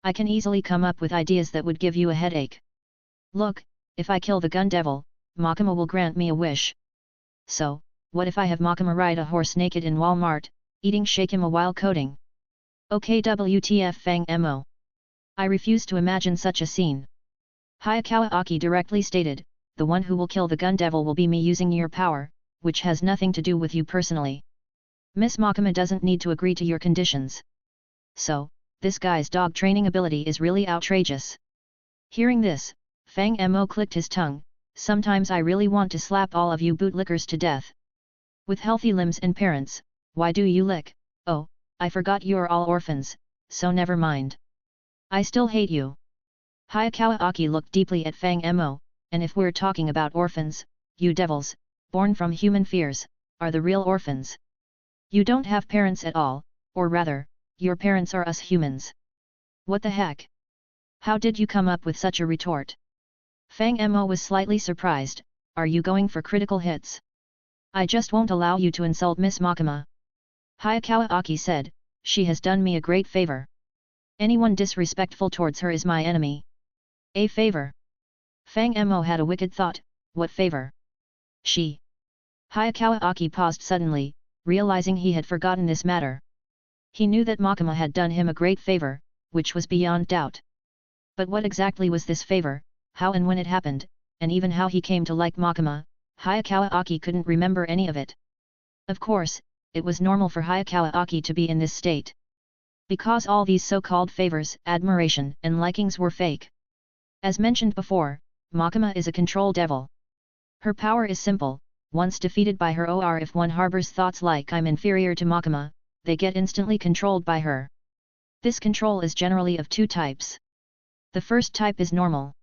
Speaker 2: I can easily come up with ideas that would give you a headache. Look, if I kill the gun devil, Makima will grant me a wish. So, what if I have Makima ride a horse naked in Walmart, eating shakima while coding? Okay WTF Fang Mo. I refuse to imagine such a scene. Hayakawa Aki directly stated, the one who will kill the gun devil will be me using your power, which has nothing to do with you personally. Miss Makima doesn't need to agree to your conditions. So, this guy's dog training ability is really outrageous. Hearing this, Fang Mo clicked his tongue, sometimes I really want to slap all of you bootlickers to death. With healthy limbs and parents, why do you lick? Oh, I forgot you're all orphans, so never mind. I still hate you. Hayakawa Aki looked deeply at Fang Mo, and if we're talking about orphans, you devils, born from human fears, are the real orphans. You don't have parents at all, or rather, your parents are us humans. What the heck? How did you come up with such a retort? Fang Mo was slightly surprised, are you going for critical hits? I just won't allow you to insult Miss Makima. Hayakawa Aki said, she has done me a great favor. Anyone disrespectful towards her is my enemy. A favor? Fang Mo had a wicked thought, what favor? She. Hayakawa Aki paused suddenly, realizing he had forgotten this matter. He knew that Makima had done him a great favor, which was beyond doubt. But what exactly was this favor, how and when it happened, and even how he came to like Makima, Hayakawa Aki couldn't remember any of it. Of course, it was normal for Hayakawa Aki to be in this state. Because all these so-called favors, admiration, and likings were fake. As mentioned before, Makima is a control devil. Her power is simple, once defeated by her or if one harbors thoughts like I'm inferior to Makima, they get instantly controlled by her. This control is generally of two types. The first type is normal.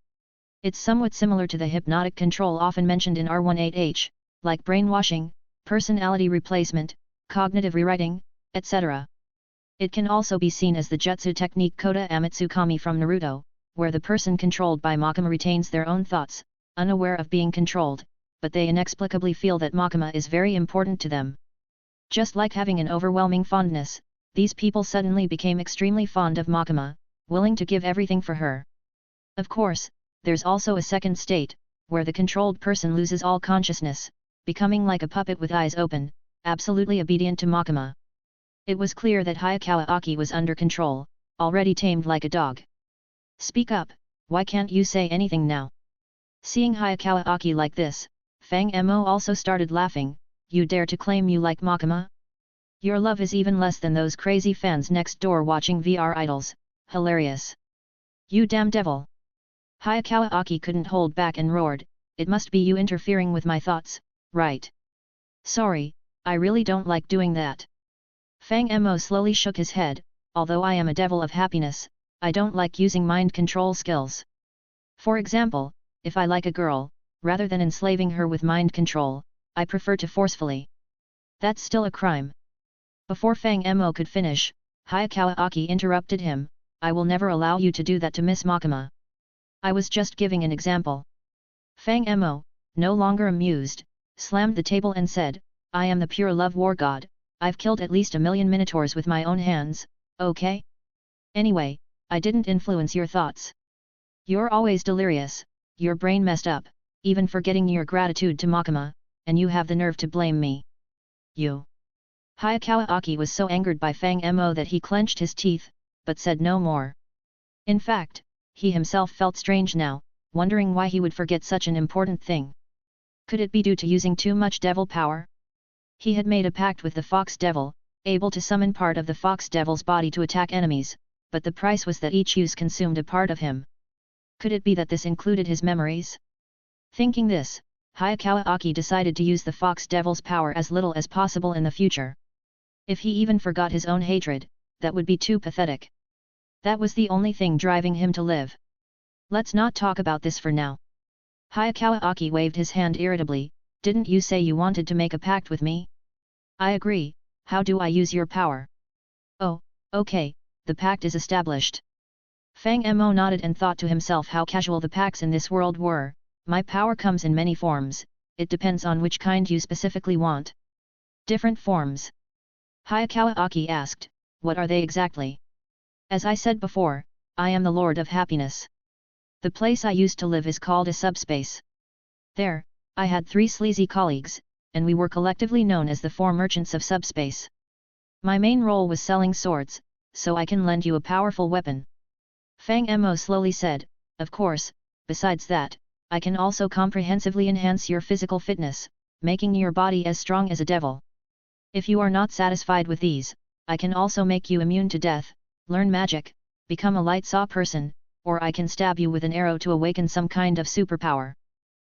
Speaker 2: It's somewhat similar to the hypnotic control often mentioned in R18H, like brainwashing, personality replacement, cognitive rewriting, etc. It can also be seen as the jutsu technique Kota Amatsukami from Naruto, where the person controlled by Makima retains their own thoughts, unaware of being controlled, but they inexplicably feel that Makima is very important to them. Just like having an overwhelming fondness, these people suddenly became extremely fond of Makima, willing to give everything for her. Of course, there's also a second state, where the controlled person loses all consciousness, becoming like a puppet with eyes open, absolutely obedient to Makima. It was clear that Hayakawa Aki was under control, already tamed like a dog. Speak up, why can't you say anything now? Seeing Hayakawa Aki like this, Fang Mo also started laughing, you dare to claim you like Makima? Your love is even less than those crazy fans next door watching VR idols, hilarious. You damn devil! Hayakawa Aki couldn't hold back and roared, "It must be you interfering with my thoughts, right? Sorry, I really don't like doing that." Fang Mo slowly shook his head, "Although I am a devil of happiness, I don't like using mind control skills. For example, if I like a girl, rather than enslaving her with mind control, I prefer to forcefully. That's still a crime." Before Fang Mo could finish, Hayakawa Aki interrupted him, "I will never allow you to do that to Miss Makima. I was just giving an example." Fang Mo, no longer amused, slammed the table and said, "I am the pure love war god, I've killed at least 1,000,000 minotaurs with my own hands, okay? Anyway, I didn't influence your thoughts. You're always delirious, your brain messed up, even forgetting your gratitude to Makima, and you have the nerve to blame me. You." Hayakawa Aki was so angered by Fang Mo that he clenched his teeth, but said no more. In fact, he himself felt strange now, wondering why he would forget such an important thing. Could it be due to using too much devil power? He had made a pact with the Fox Devil, able to summon part of the Fox Devil's body to attack enemies, but the price was that each use consumed a part of him. Could it be that this included his memories? Thinking this, Hayakawa Aki decided to use the Fox Devil's power as little as possible in the future. If he even forgot his own hatred, that would be too pathetic. That was the only thing driving him to live. Let's not talk about this for now. Hayakawa Aki waved his hand irritably, "Didn't you say you wanted to make a pact with me? I agree, how do I use your power?" "Oh, okay, the pact is established." Fang Mo nodded and thought to himself how casual the pacts in this world were. "My power comes in many forms, it depends on which kind you specifically want." "Different forms?" Hayakawa Aki asked, "What are they exactly?" "As I said before, I am the Lord of Happiness. The place I used to live is called a subspace. There, I had 3 sleazy colleagues, and we were collectively known as the 4 merchants of subspace. My main role was selling swords, so I can lend you a powerful weapon." Fang Mo slowly said, "Of course, besides that, I can also comprehensively enhance your physical fitness, making your body as strong as a devil. If you are not satisfied with these, I can also make you immune to death, learn magic, become a light saw person, or I can stab you with an arrow to awaken some kind of superpower.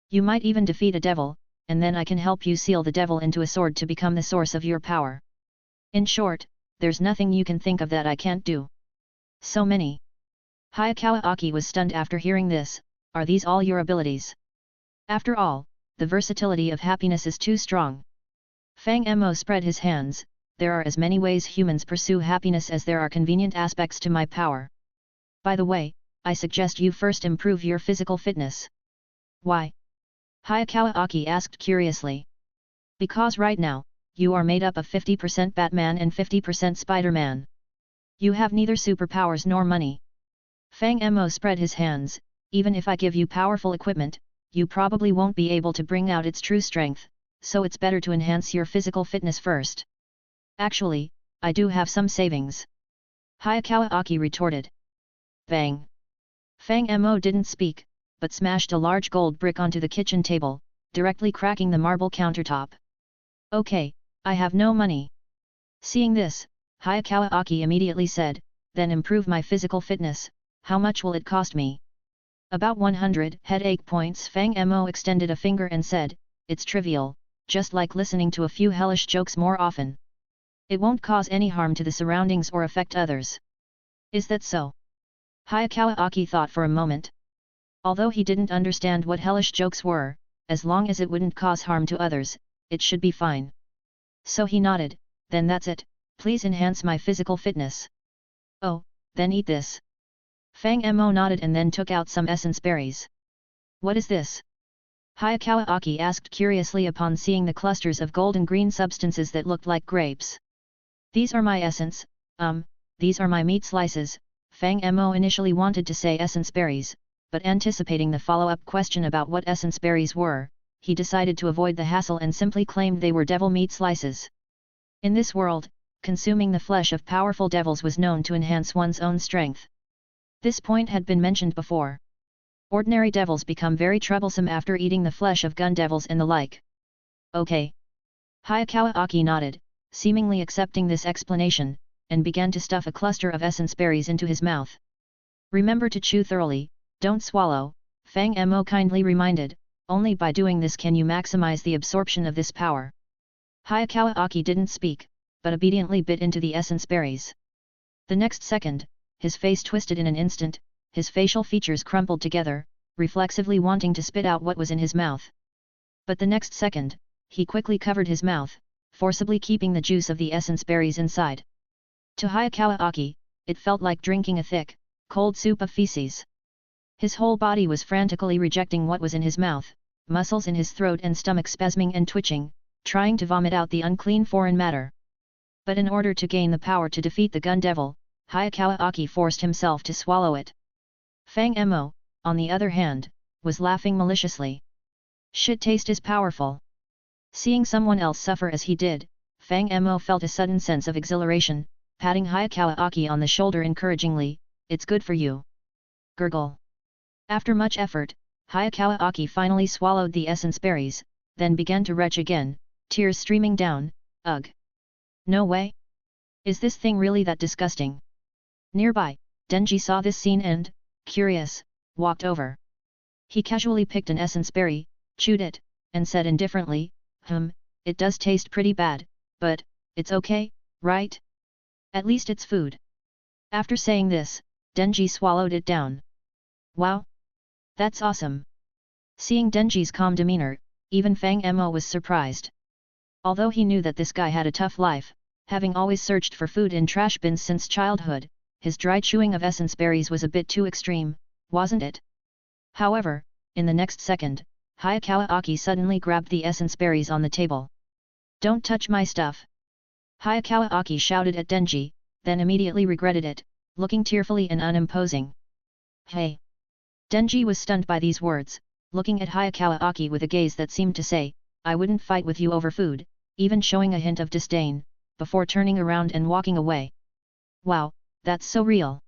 Speaker 2: You might even defeat a devil, and then I can help you seal the devil into a sword to become the source of your power. In short, there's nothing you can think of that I can't do." "So many." Hayakawa Aki was stunned after hearing this. "Are these all your abilities? After all, the versatility of happiness is too strong." Fang Mo spread his hands, "There are as many ways humans pursue happiness as there are convenient aspects to my power. By the way, I suggest you first improve your physical fitness." "Why?" Hayakawa Aki asked curiously. "Because right now, you are made up of 50% Batman and 50% Spider-Man. You have neither superpowers nor money." Fang Mo spread his hands, "Even if I give you powerful equipment, you probably won't be able to bring out its true strength, so it's better to enhance your physical fitness first." "Actually, I do have some savings," Hayakawa Aki retorted. Bang! Fang Mo didn't speak, but smashed a large gold brick onto the kitchen table, directly cracking the marble countertop. "Okay, I have no money." Seeing this, Hayakawa Aki immediately said, "Then improve my physical fitness, how much will it cost me?" "About 100 headache points." Fang Mo extended a finger and said, "It's trivial, just like listening to a few hellish jokes more often. It won't cause any harm to the surroundings or affect others." "Is that so?" Hayakawa Aki thought for a moment. Although he didn't understand what hellish jokes were, as long as it wouldn't cause harm to others, it should be fine. So he nodded, "Then that's it, please enhance my physical fitness." "Oh, then eat this." Fang Mo nodded and then took out some essence berries. "What is this?" Hayakawa Aki asked curiously upon seeing the clusters of golden green substances that looked like grapes. "These are my essence, these are my meat slices." Fang Mo initially wanted to say essence berries, but anticipating the follow-up question about what essence berries were, he decided to avoid the hassle and simply claimed they were devil meat slices. In this world, consuming the flesh of powerful devils was known to enhance one's own strength. This point had been mentioned before. Ordinary devils become very troublesome after eating the flesh of gun devils and the like. "Okay." Hayakawa Aki nodded, seemingly accepting this explanation, and began to stuff a cluster of essence berries into his mouth. "Remember to chew thoroughly, Don't swallow, Fang Mo kindly reminded, only by doing this can you maximize the absorption of this power. Hayakawa Aki didn't speak, but obediently bit into the essence berries. The next second, his face twisted in an instant, his facial features crumpled together, reflexively wanting to spit out what was in his mouth. But the next second, he quickly covered his mouth, forcibly keeping the juice of the essence berries inside. To Hayakawa Aki, it felt like drinking a thick, cold soup of feces. His whole body was frantically rejecting what was in his mouth, muscles in his throat and stomach spasming and twitching, trying to vomit out the unclean foreign matter. But in order to gain the power to defeat the gun devil, Hayakawa Aki forced himself to swallow it. Fang Mo, on the other hand, was laughing maliciously. Shit taste is powerful. Seeing someone else suffer as he did, Fang Mo felt a sudden sense of exhilaration, patting Hayakawa Aki on the shoulder encouragingly, "It's good for you." Gurgle. After much effort, Hayakawa Aki finally swallowed the essence berries, then began to retch again, tears streaming down. Ugh! No way! Is this thing really that disgusting? Nearby, Denji saw this scene and, curious, walked over. He casually picked an essence berry, chewed it, and said indifferently, "It does taste pretty bad, but, it's okay, right? At least it's food." After saying this, Denji swallowed it down. Wow! That's awesome! Seeing Denji's calm demeanor, even Fang Mo was surprised. Although he knew that this guy had a tough life, having always searched for food in trash bins since childhood, his dry chewing of essence berries was a bit too extreme, wasn't it? However, in the next second, Hayakawa Aki suddenly grabbed the essence berries on the table. "Don't touch my stuff!" Hayakawa Aki shouted at Denji, then immediately regretted it, looking tearfully and unimposing. "Hey!" Denji was stunned by these words, looking at Hayakawa Aki with a gaze that seemed to say, "I wouldn't fight with you over food," even showing a hint of disdain, before turning around and walking away. Wow, that's so real!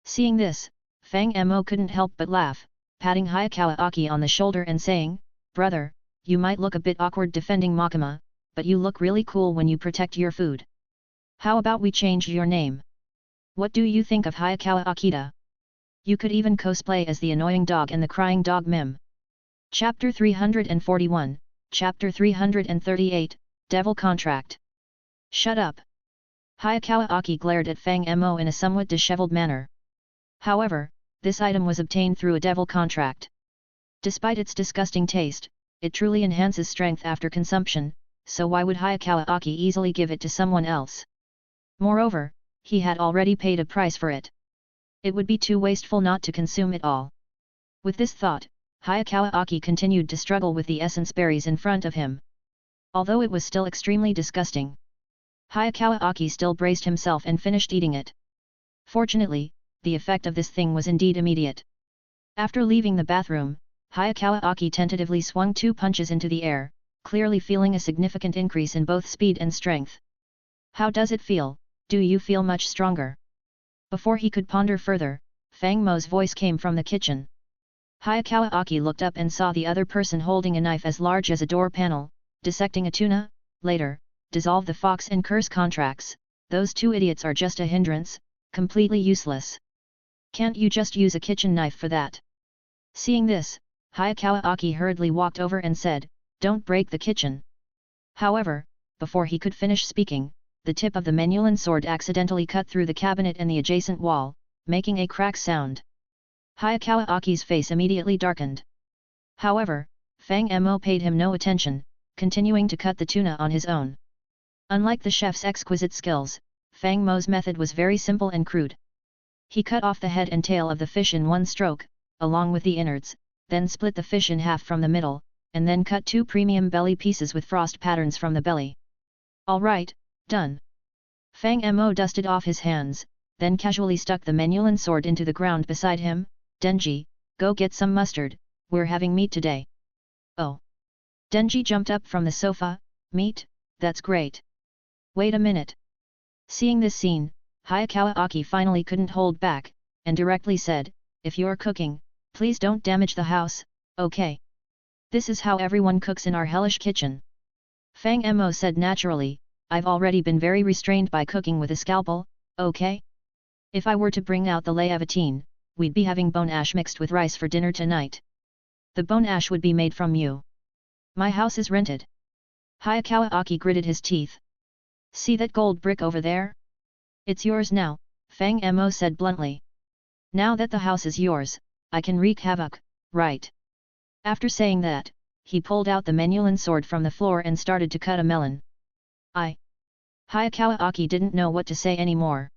Speaker 2: Seeing this, Fang Mo couldn't help but laugh, patting Hayakawa Aki on the shoulder and saying, "Brother, you might look a bit awkward defending Makima, but you look really cool when you protect your food. How about we change your name? What do you think of Hayakawa Akita? You could even cosplay as the annoying dog and the crying dog meme." Chapter 341, Chapter 338, Devil Contract. "Shut up!" Hayakawa Aki glared at Fang Mo in a somewhat disheveled manner. However, this item was obtained through a devil contract. Despite its disgusting taste, it truly enhances strength after consumption, so why would Hayakawa Aki easily give it to someone else? Moreover, he had already paid a price for it. It would be too wasteful not to consume it all. With this thought, Hayakawa Aki continued to struggle with the essence berries in front of him. Although it was still extremely disgusting, Hayakawa Aki still braced himself and finished eating it. Fortunately, the effect of this thing was indeed immediate. After leaving the bathroom, Hayakawa Aki tentatively swung 2 punches into the air, clearly feeling a significant increase in both speed and strength. "How does it feel? Do you feel much stronger?" Before he could ponder further, Fang Mo's voice came from the kitchen. Hayakawa Aki looked up and saw the other person holding a knife as large as a door panel, dissecting a tuna. Later, dissolve the fox and curse contracts. Those 2 idiots are just a hindrance, completely useless. Can't you just use a kitchen knife for that? Seeing this, Hayakawa Aki hurriedly walked over and said, "Don't break the kitchen." However, before he could finish speaking, the tip of the Menulan sword accidentally cut through the cabinet and the adjacent wall, making a crack sound. Hayakawa Aki's face immediately darkened. However, Fang Mo paid him no attention, continuing to cut the tuna on his own. Unlike the chef's exquisite skills, Fang Mo's method was very simple and crude. He cut off the head and tail of the fish in one stroke, along with the innards, then split the fish in half from the middle, and then cut 2 premium belly pieces with frost patterns from the belly. "All right, done." Fang Mo dusted off his hands, then casually stuck the Menulan sword into the ground beside him. "Denji, go get some mustard, we're having meat today." "Oh." Denji jumped up from the sofa. "Meat? That's great. Wait a minute." Seeing this scene, Hayakawa Aki finally couldn't hold back, and directly said, "If you're cooking, please don't damage the house, okay? This is how everyone cooks in our hellish kitchen." Fang Mo said naturally, "I've already been very restrained by cooking with a scalpel, okay? If I were to bring out the Leviatine, we'd be having bone ash mixed with rice for dinner tonight. The bone ash would be made from you. My house is rented. Hayakawa Aki gritted his teeth. See that gold brick over there? It's yours now, Fang Mo said bluntly. Now that the house is yours, I can wreak havoc, right? After saying that, he pulled out the Menulan sword from the floor and started to cut a melon. Hayakawa Aki didn't know what to say anymore.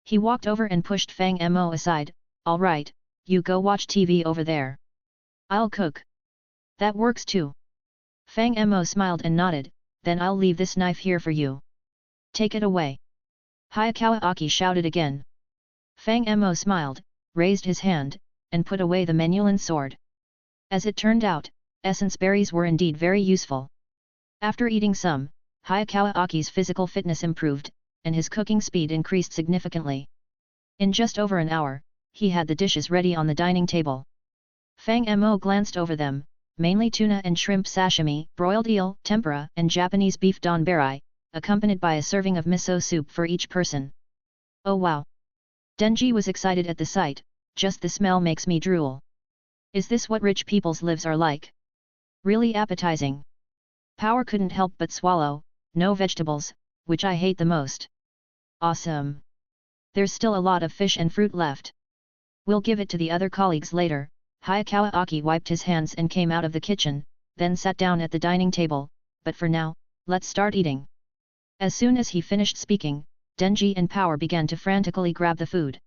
Speaker 2: He walked over and pushed Fang Mo aside. Alright, you go watch TV over there. I'll cook. That works too. Fang Mo smiled and nodded, then I'll leave this knife here for you. Take it away. Hayakawa Aki shouted again. Fang Mo smiled, raised his hand, and put away the Menulan sword. As it turned out, essence berries were indeed very useful. After eating some, Hayakawa Aki's physical fitness improved, and his cooking speed increased significantly. In just over an hour, he had the dishes ready on the dining table. Fang Mo glanced over them, mainly tuna and shrimp sashimi, broiled eel, tempura, and Japanese beef donbari, accompanied by a serving of miso soup for each person. Oh wow! Denji was excited at the sight, just the smell makes me drool. Is this what rich people's lives are like? Really appetizing. Power couldn't help but swallow, no vegetables, which I hate the most. Awesome! There's still a lot of fish and fruit left. We'll give it to the other colleagues later. Hayakawa Aki wiped his hands and came out of the kitchen, then sat down at the dining table, but for now, let's start eating. As soon as he finished speaking, Denji and Power began to frantically grab the food.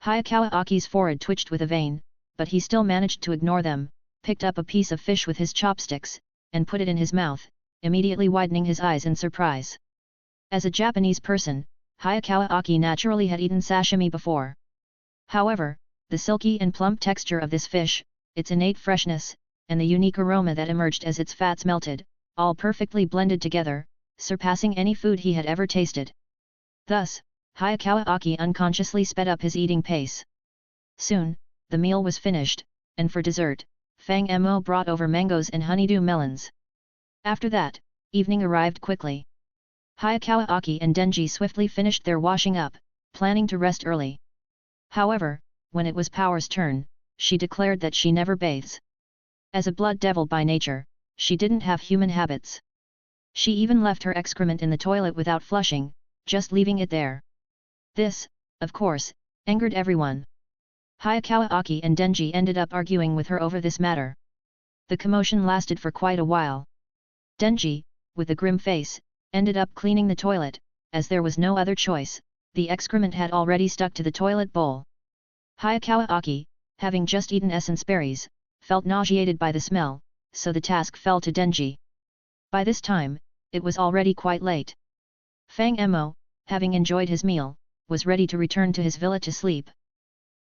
Speaker 2: Hayakawa Aki's forehead twitched with a vein, but he still managed to ignore them, picked up a piece of fish with his chopsticks, and put it in his mouth, immediately widening his eyes in surprise. As a Japanese person, Hayakawa Aki naturally had eaten sashimi before. However, the silky and plump texture of this fish, its innate freshness, and the unique aroma that emerged as its fats melted, all perfectly blended together, surpassing any food he had ever tasted. Thus, Hayakawa Aki unconsciously sped up his eating pace. Soon, the meal was finished, and for dessert, Fang Mo brought over mangoes and honeydew melons. After that, evening arrived quickly. Hayakawa Aki and Denji swiftly finished their washing up, planning to rest early. However, when it was Power's turn, she declared that she never bathes. As a blood devil by nature, she didn't have human habits. She even left her excrement in the toilet without flushing, just leaving it there. This, of course, angered everyone. Hayakawa Aki and Denji ended up arguing with her over this matter. The commotion lasted for quite a while. Denji, with a grim face, ended up cleaning the toilet, as there was no other choice, the excrement had already stuck to the toilet bowl. Hayakawa Aki, having just eaten essence berries, felt nauseated by the smell, so the task fell to Denji. By this time, it was already quite late. Fang Mo, having enjoyed his meal, was ready to return to his villa to sleep.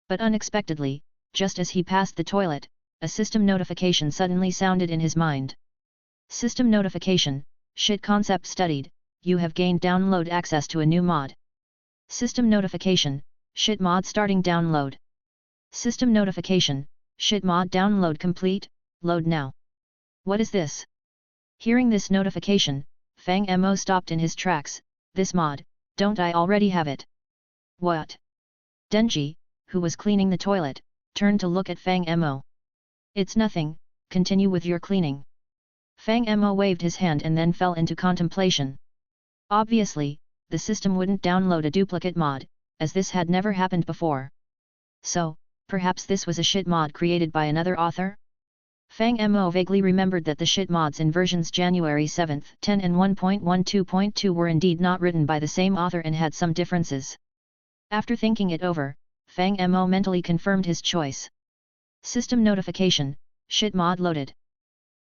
Speaker 2: But unexpectedly, just as he passed the toilet, a system notification suddenly sounded in his mind. System notification, shit concept studied, you have gained download access to a new mod. System notification, shit mod starting download. System notification, shit mod download complete, load now. What is this? Hearing this notification, Fang Mo stopped in his tracks. This mod, don't I already have it? What? Denji, who was cleaning the toilet, turned to look at Fang Mo. It's nothing, continue with your cleaning. Fang Mo waved his hand and then fell into contemplation. Obviously, the system wouldn't download a duplicate mod, as this had never happened before. So, perhaps this was a shit mod created by another author? Fang Mo vaguely remembered that the shit mods in versions January 7, 10 and 1.12.2 were indeed not written by the same author and had some differences. After thinking it over, Fang Mo mentally confirmed his choice. System notification, shit mod loaded.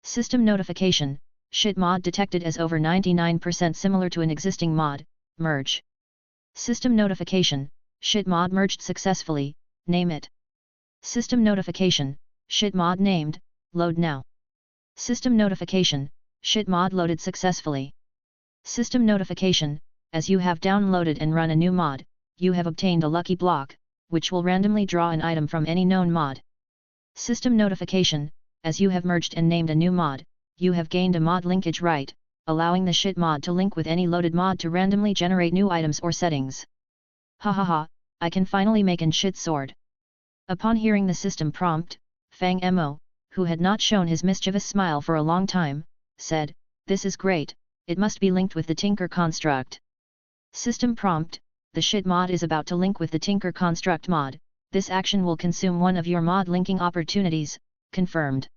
Speaker 2: System notification, shit mod detected as over 99% similar to an existing mod, merge. System notification, shit mod merged successfully, name it. System notification, shit mod named, load now. System notification, shit mod loaded successfully. System notification, as you have downloaded and run a new mod, you have obtained a lucky block, which will randomly draw an item from any known mod. System notification, as you have merged and named a new mod, you have gained a mod linkage right, allowing the shit mod to link with any loaded mod to randomly generate new items or settings. Ha ha ha, I can finally make an shit sword. Upon hearing the system prompt, Fang Mo, who had not shown his mischievous smile for a long time, said, "This is great, it must be linked with the Tinker construct." System prompt, the shit mod is about to link with the Tinker construct mod, this action will consume one of your mod linking opportunities, confirmed.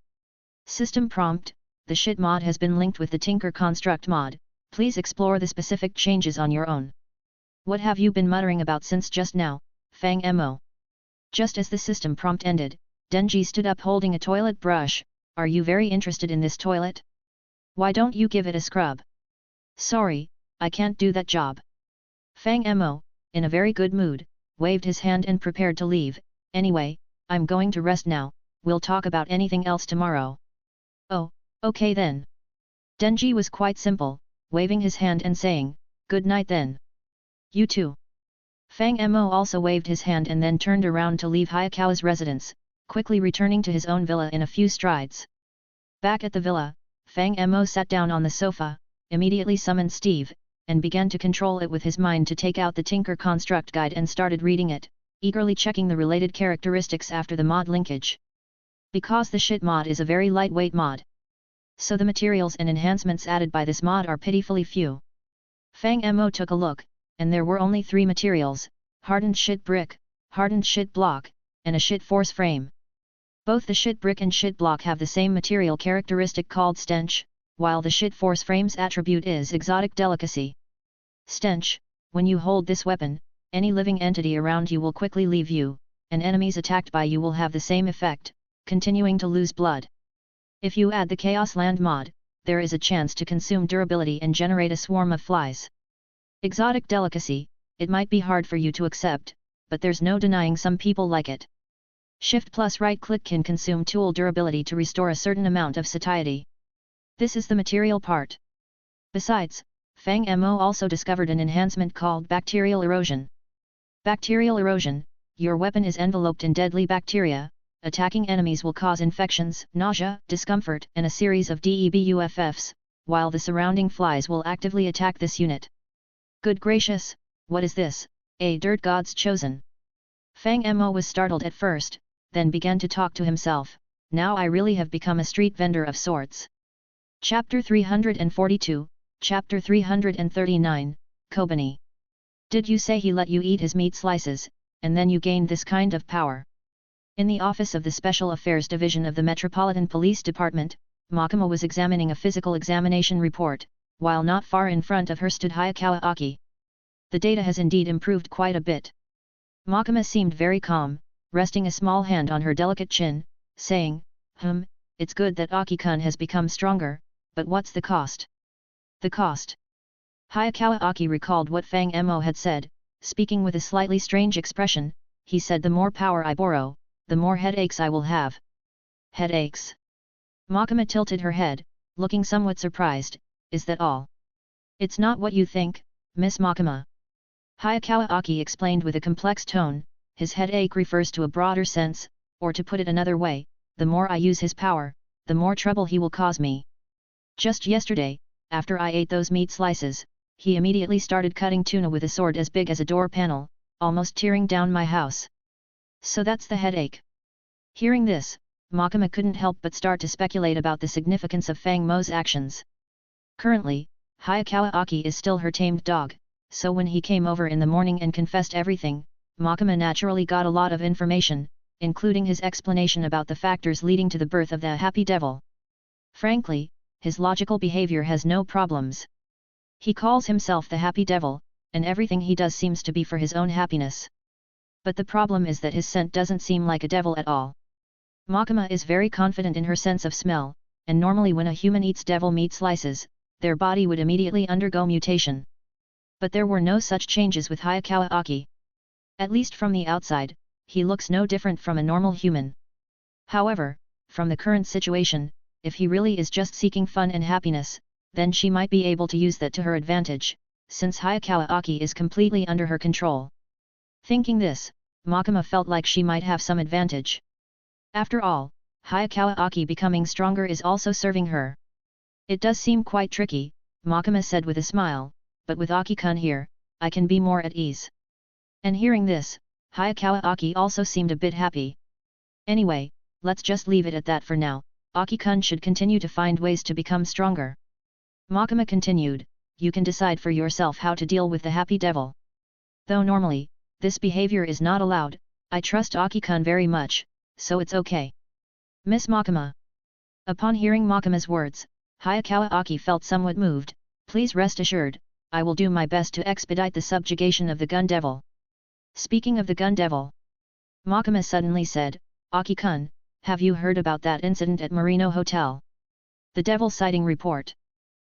Speaker 2: System prompt, the shit mod has been linked with the Tinker construct mod, please explore the specific changes on your own. What have you been muttering about since just now, Fang Mo? Just as the system prompt ended, Denji stood up holding a toilet brush. Are you very interested in this toilet? Why don't you give it a scrub? Sorry, I can't do that job. Fang Mo, in a very good mood, waved his hand and prepared to leave. Anyway, I'm going to rest now, we'll talk about anything else tomorrow. Oh, okay then. Denji was quite simple, waving his hand and saying, good night then. You too. Fang Mo also waved his hand and then turned around to leave Hayakawa's residence, quickly returning to his own villa in a few strides. Back at the villa, Fang Mo sat down on the sofa, immediately summoned Steve, and began to control it with his mind to take out the Tinker Construct Guide and started reading it, eagerly checking the related characteristics after the mod linkage. Because the shit mod is a very lightweight mod, so the materials and enhancements added by this mod are pitifully few. Fang Mo took a look, and there were only 3 materials, hardened shit brick, hardened shit block, and a shit force frame. Both the shit brick and shit block have the same material characteristic called stench, while the shit force frame's attribute is exotic delicacy. Stench, when you hold this weapon, any living entity around you will quickly leave you, and enemies attacked by you will have the same effect, continuing to lose blood. If you add the Chaos Land mod, there is a chance to consume durability and generate a swarm of flies. Exotic delicacy, it might be hard for you to accept, but there's no denying some people like it. Shift plus right click can consume tool durability to restore a certain amount of satiety. This is the material part. Besides, Fang Mo also discovered an enhancement called Bacterial Erosion. Bacterial Erosion, your weapon is enveloped in deadly bacteria, attacking enemies will cause infections, nausea, discomfort and a series of debuffs, while the surrounding flies will actively attack this unit. Good gracious, what is this, a dirt god's chosen? Fang Mo was startled at first, then began to talk to himself, now I really have become a street vendor of sorts. Chapter 342, Chapter 339, Kobani. Did you say he let you eat his meat slices, and then you gained this kind of power? In the office of the Special Affairs Division of the Metropolitan Police Department, Makima was examining a physical examination report, while not far in front of her stood Hayakawa Aki. The data has indeed improved quite a bit. Makima seemed very calm, resting a small hand on her delicate chin, saying, it's good that Aki-kun has become stronger, but what's the cost? The cost? Hayakawa Aki recalled what Fang Mo had said, speaking with a slightly strange expression, he said the more power I borrow, the more headaches I will have. Headaches? Makima tilted her head, looking somewhat surprised, is that all? It's not what you think, Miss Makima. Hayakawa Aki explained with a complex tone, his headache refers to a broader sense, or to put it another way, the more I use his power, the more trouble he will cause me. Just yesterday, after I ate those meat slices, he immediately started cutting tuna with a sword as big as a door panel, almost tearing down my house. So that's the headache. Hearing this, Makima couldn't help but start to speculate about the significance of Fang Mo's actions. Currently, Hayakawa Aki is still her tamed dog, so when he came over in the morning and confessed everything, Makima naturally got a lot of information, including his explanation about the factors leading to the birth of the Happy Devil. Frankly, his logical behavior has no problems. He calls himself the Happy Devil, and everything he does seems to be for his own happiness. But the problem is that his scent doesn't seem like a devil at all. Makima is very confident in her sense of smell, and normally when a human eats devil meat slices, their body would immediately undergo mutation. But there were no such changes with Hayakawa Aki. At least from the outside, he looks no different from a normal human. However, from the current situation, if he really is just seeking fun and happiness, then she might be able to use that to her advantage, since Hayakawa Aki is completely under her control. Thinking this, Makima felt like she might have some advantage. After all, Hayakawa Aki becoming stronger is also serving her. It does seem quite tricky, Makima said with a smile, but with Aki-kun here, I can be more at ease. And hearing this, Hayakawa Aki also seemed a bit happy. Anyway, let's just leave it at that for now. Aki-kun should continue to find ways to become stronger. Makima continued, you can decide for yourself how to deal with the happy devil. Though normally, this behavior is not allowed, I trust Aki-kun very much, so it's okay. Miss Makima. Upon hearing Makima's words, Hayakawa Aki felt somewhat moved. Please rest assured, I will do my best to expedite the subjugation of the gun devil. Speaking of the gun devil, Makima suddenly said, Aki-kun, have you heard about that incident at Marino Hotel? The devil sighting report.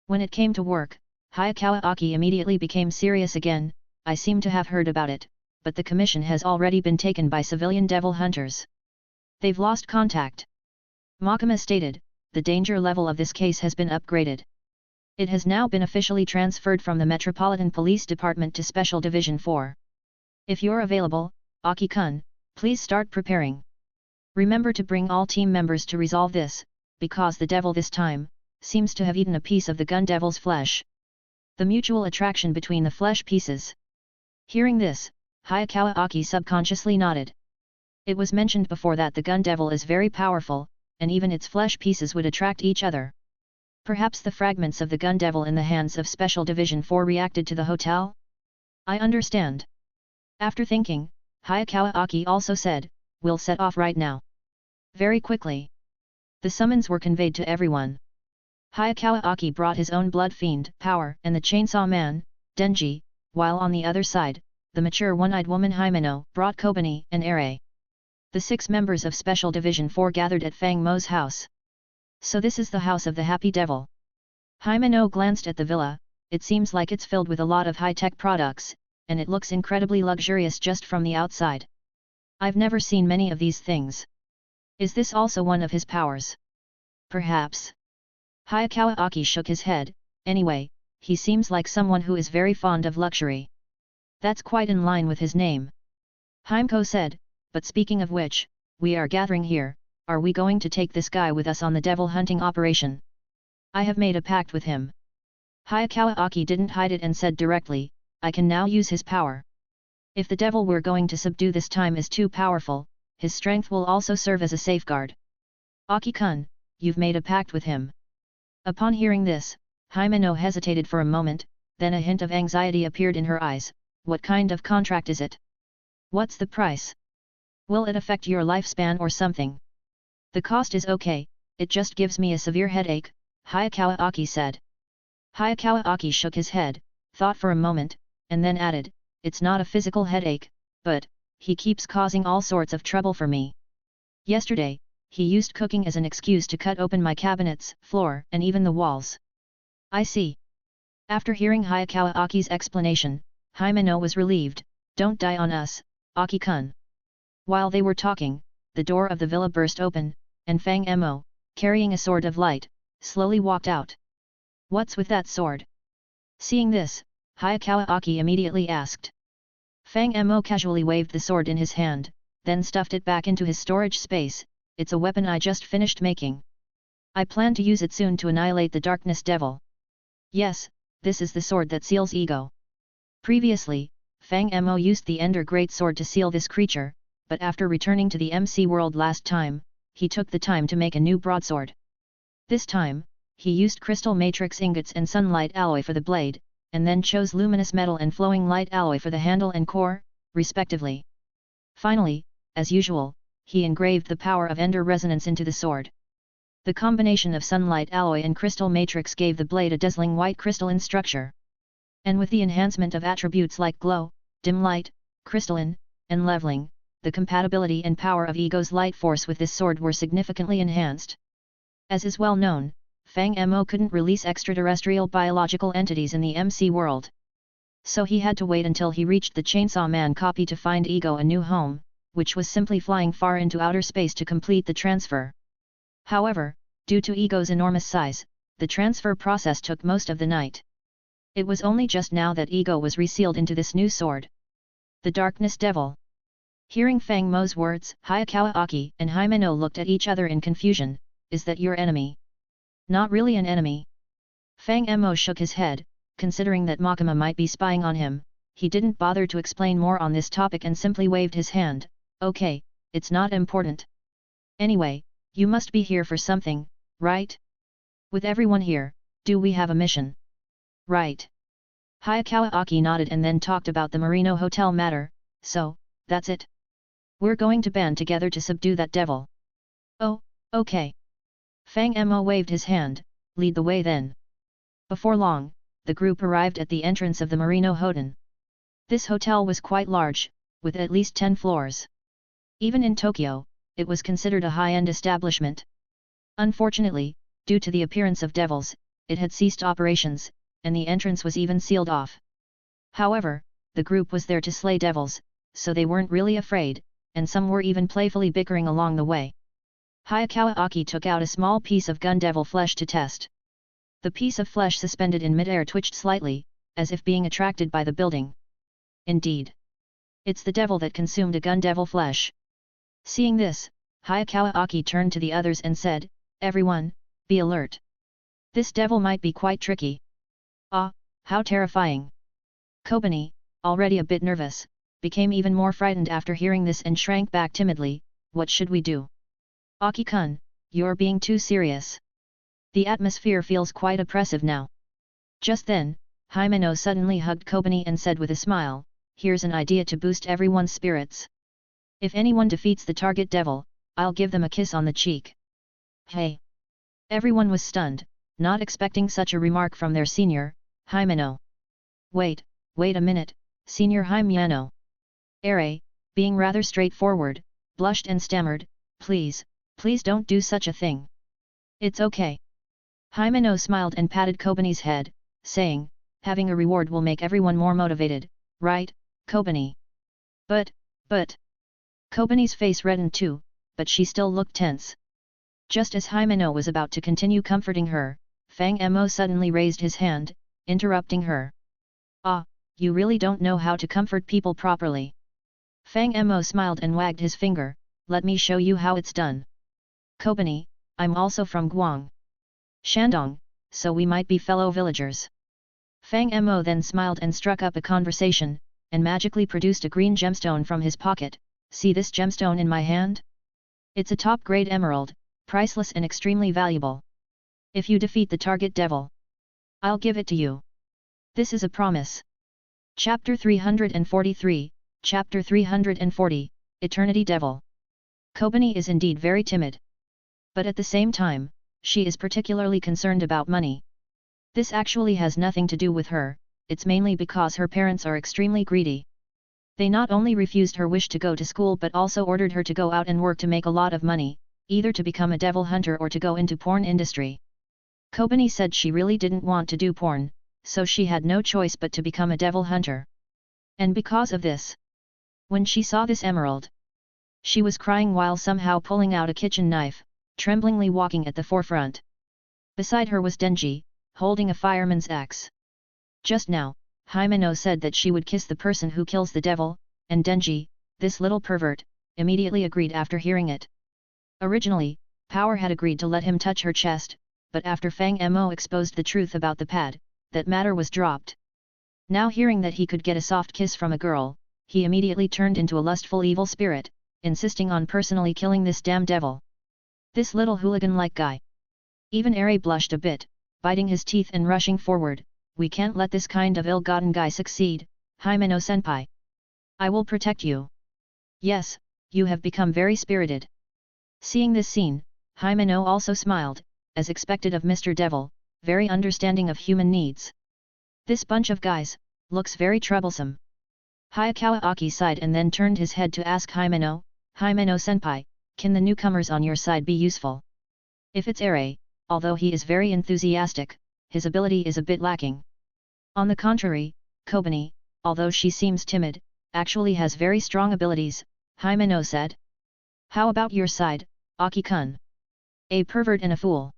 Speaker 2: When it came to work, Hayakawa Aki immediately became serious again. I seem to have heard about it, but the commission has already been taken by civilian devil hunters. They've lost contact. Makima stated, the danger level of this case has been upgraded. It has now been officially transferred from the Metropolitan Police Department to Special Division 4. If you're available, Aki-kun, please start preparing. Remember to bring all team members to resolve this, because the devil this time seems to have eaten a piece of the gun devil's flesh. The mutual attraction between the flesh pieces. Hearing this, Hayakawa Aki subconsciously nodded. It was mentioned before that the gun devil is very powerful, and even its flesh pieces would attract each other. Perhaps the fragments of the gun devil in the hands of Special Division 4 reacted to the hotel? I understand. After thinking, Hayakawa Aki also said, we'll set off right now. Very quickly. The summons were conveyed to everyone. Hayakawa Aki brought his own blood fiend, Power, and the chainsaw man, Denji, while on the other side, the mature one-eyed woman Himeno brought Kobani and Ere. The 6 members of Special Division 4 gathered at Fang Mo's house. So this is the house of the Happy Devil. Himeno glanced at the villa. It seems like it's filled with a lot of high-tech products, and it looks incredibly luxurious just from the outside. I've never seen many of these things. Is this also one of his powers? Perhaps. Hayakawa Aki shook his head. Anyway, he seems like someone who is very fond of luxury. That's quite in line with his name. Himeko said, but speaking of which, we are gathering here, are we going to take this guy with us on the devil hunting operation? I have made a pact with him. Hayakawa Aki didn't hide it and said directly, I can now use his power. If the devil we're going to subdue this time is too powerful, his strength will also serve as a safeguard. Aki-kun, you've made a pact with him. Upon hearing this, Himeno hesitated for a moment, then a hint of anxiety appeared in her eyes. What kind of contract is it? What's the price? Will it affect your lifespan or something? The cost is okay, it just gives me a severe headache, Hayakawa Aki said. Hayakawa Aki shook his head, thought for a moment, and then added, it's not a physical headache, but he keeps causing all sorts of trouble for me. Yesterday, he used cooking as an excuse to cut open my cabinets, floor, and even the walls. I see. After hearing Hayakawa Aki's explanation, Himeno was relieved. Don't die on us, Aki-kun. While they were talking, the door of the villa burst open, and Fang Mo, carrying a sword of light, slowly walked out. What's with that sword? Seeing this, Hayakawa Aki immediately asked. Fang Mo casually waved the sword in his hand, then stuffed it back into his storage space. It's a weapon I just finished making. I plan to use it soon to annihilate the darkness devil. Yes, this is the sword that seals ego. Previously, Fang Mo used the Ender Greatsword to seal this creature, but after returning to the MC world last time, he took the time to make a new broadsword. This time, he used crystal matrix ingots and sunlight alloy for the blade, and then chose luminous metal and flowing light alloy for the handle and core, respectively. Finally, as usual, he engraved the power of Ender Resonance into the sword. The combination of sunlight alloy and crystal matrix gave the blade a dazzling white crystalline structure. And with the enhancement of attributes like glow, dim light, crystalline, and leveling, the compatibility and power of Ego's light force with this sword were significantly enhanced. As is well known, Fang Mo couldn't release extraterrestrial biological entities in the MC world. So he had to wait until he reached the Chainsaw Man copy to find Ego a new home, which was simply flying far into outer space to complete the transfer. However, due to Ego's enormous size, the transfer process took most of the night. It was only just now that Ego was resealed into this new sword. The Darkness Devil. Hearing Fang Mo's words, Hayakawa Aki and Himeno looked at each other in confusion. Is that your enemy? Not really an enemy. Fang Mo shook his head, considering that Makima might be spying on him. he didn't bother to explain more on this topic and simply waved his hand. Okay, it's not important. Anyway, you must be here for something, right? With everyone here, do we have a mission? Right. Hayakawa Aki nodded and then talked about the Marino Hotel matter. So, that's it. We're going to band together to subdue that devil. Oh, okay. Fang Mo waved his hand. Lead the way then. Before long, the group arrived at the entrance of the Marino Hotel. This hotel was quite large, with at least 10 floors. Even in Tokyo, it was considered a high-end establishment. Unfortunately, due to the appearance of devils, it had ceased operations, and the entrance was even sealed off. However, the group was there to slay devils, so they weren't really afraid, and some were even playfully bickering along the way. Hayakawa Aki took out a small piece of gun devil flesh to test. The piece of flesh suspended in midair twitched slightly, as if being attracted by the building. Indeed. It's the devil that consumed a gun devil flesh. Seeing this, Hayakawa Aki turned to the others and said, "Everyone, be alert. This devil might be quite tricky." Ah, how terrifying. Kobani, already a bit nervous, became even more frightened after hearing this and shrank back timidly. What should we do? Aki-kun, you're being too serious. The atmosphere feels quite oppressive now. Just then, Himeno suddenly hugged Kobani and said with a smile, "Here's an idea to boost everyone's spirits. If anyone defeats the target devil, I'll give them a kiss on the cheek." Hey! Everyone was stunned, not expecting such a remark from their senior, Himeno. Wait a minute, Senior Himeno. Ere, being rather straightforward, blushed and stammered, please don't do such a thing. It's okay. Himeno smiled and patted Kobani's head, saying, having a reward will make everyone more motivated, right, Kobani? But... Kobani's face reddened too, but she still looked tense. Just as Himeno was about to continue comforting her, Fang Mo suddenly raised his hand, interrupting her. Ah, you really don't know how to comfort people properly. Fang Mo smiled and wagged his finger, let me show you how it's done. Kobani, I'm also from Guang Shandong, so we might be fellow villagers. Fang Mo then smiled and struck up a conversation, and magically produced a green gemstone from his pocket. See this gemstone in my hand? It's a top-grade emerald, priceless and extremely valuable. If you defeat the target devil, I'll give it to you. This is a promise. Chapter 343, Chapter 340, Eternity Devil. Kobani is indeed very timid. But at the same time, she is particularly concerned about money. This actually has nothing to do with her, it's mainly because her parents are extremely greedy. They not only refused her wish to go to school but also ordered her to go out and work to make a lot of money, either to become a devil hunter or to go into porn industry. Kobani said she really didn't want to do porn, so she had no choice but to become a devil hunter. And because of this, when she saw this emerald, she was crying while somehow pulling out a kitchen knife, tremblingly walking at the forefront. Beside her was Denji, holding a fireman's axe. Just now, Himeno said that she would kiss the person who kills the devil, and Denji, this little pervert, immediately agreed after hearing it. Originally, Power had agreed to let him touch her chest, but after Fang Mo exposed the truth about the pad, that matter was dropped. Now hearing that he could get a soft kiss from a girl, he immediately turned into a lustful evil spirit, insisting on personally killing this damn devil. This little hooligan-like guy. Even Eri blushed a bit, biting his teeth and rushing forward. We can't let this kind of ill-gotten guy succeed, Himeno-senpai. I will protect you. Yes, you have become very spirited. Seeing this scene, Himeno also smiled, as expected of Mr. Devil, very understanding of human needs. This bunch of guys, looks very troublesome. Hayakawa Aki sighed and then turned his head to ask Himeno, Himeno-senpai, can the newcomers on your side be useful? If it's Ere, although he is very enthusiastic, his ability is a bit lacking. On the contrary, Kobani, although she seems timid, actually has very strong abilities, Himeno said. How about your side, Aki-kun? A pervert and a fool.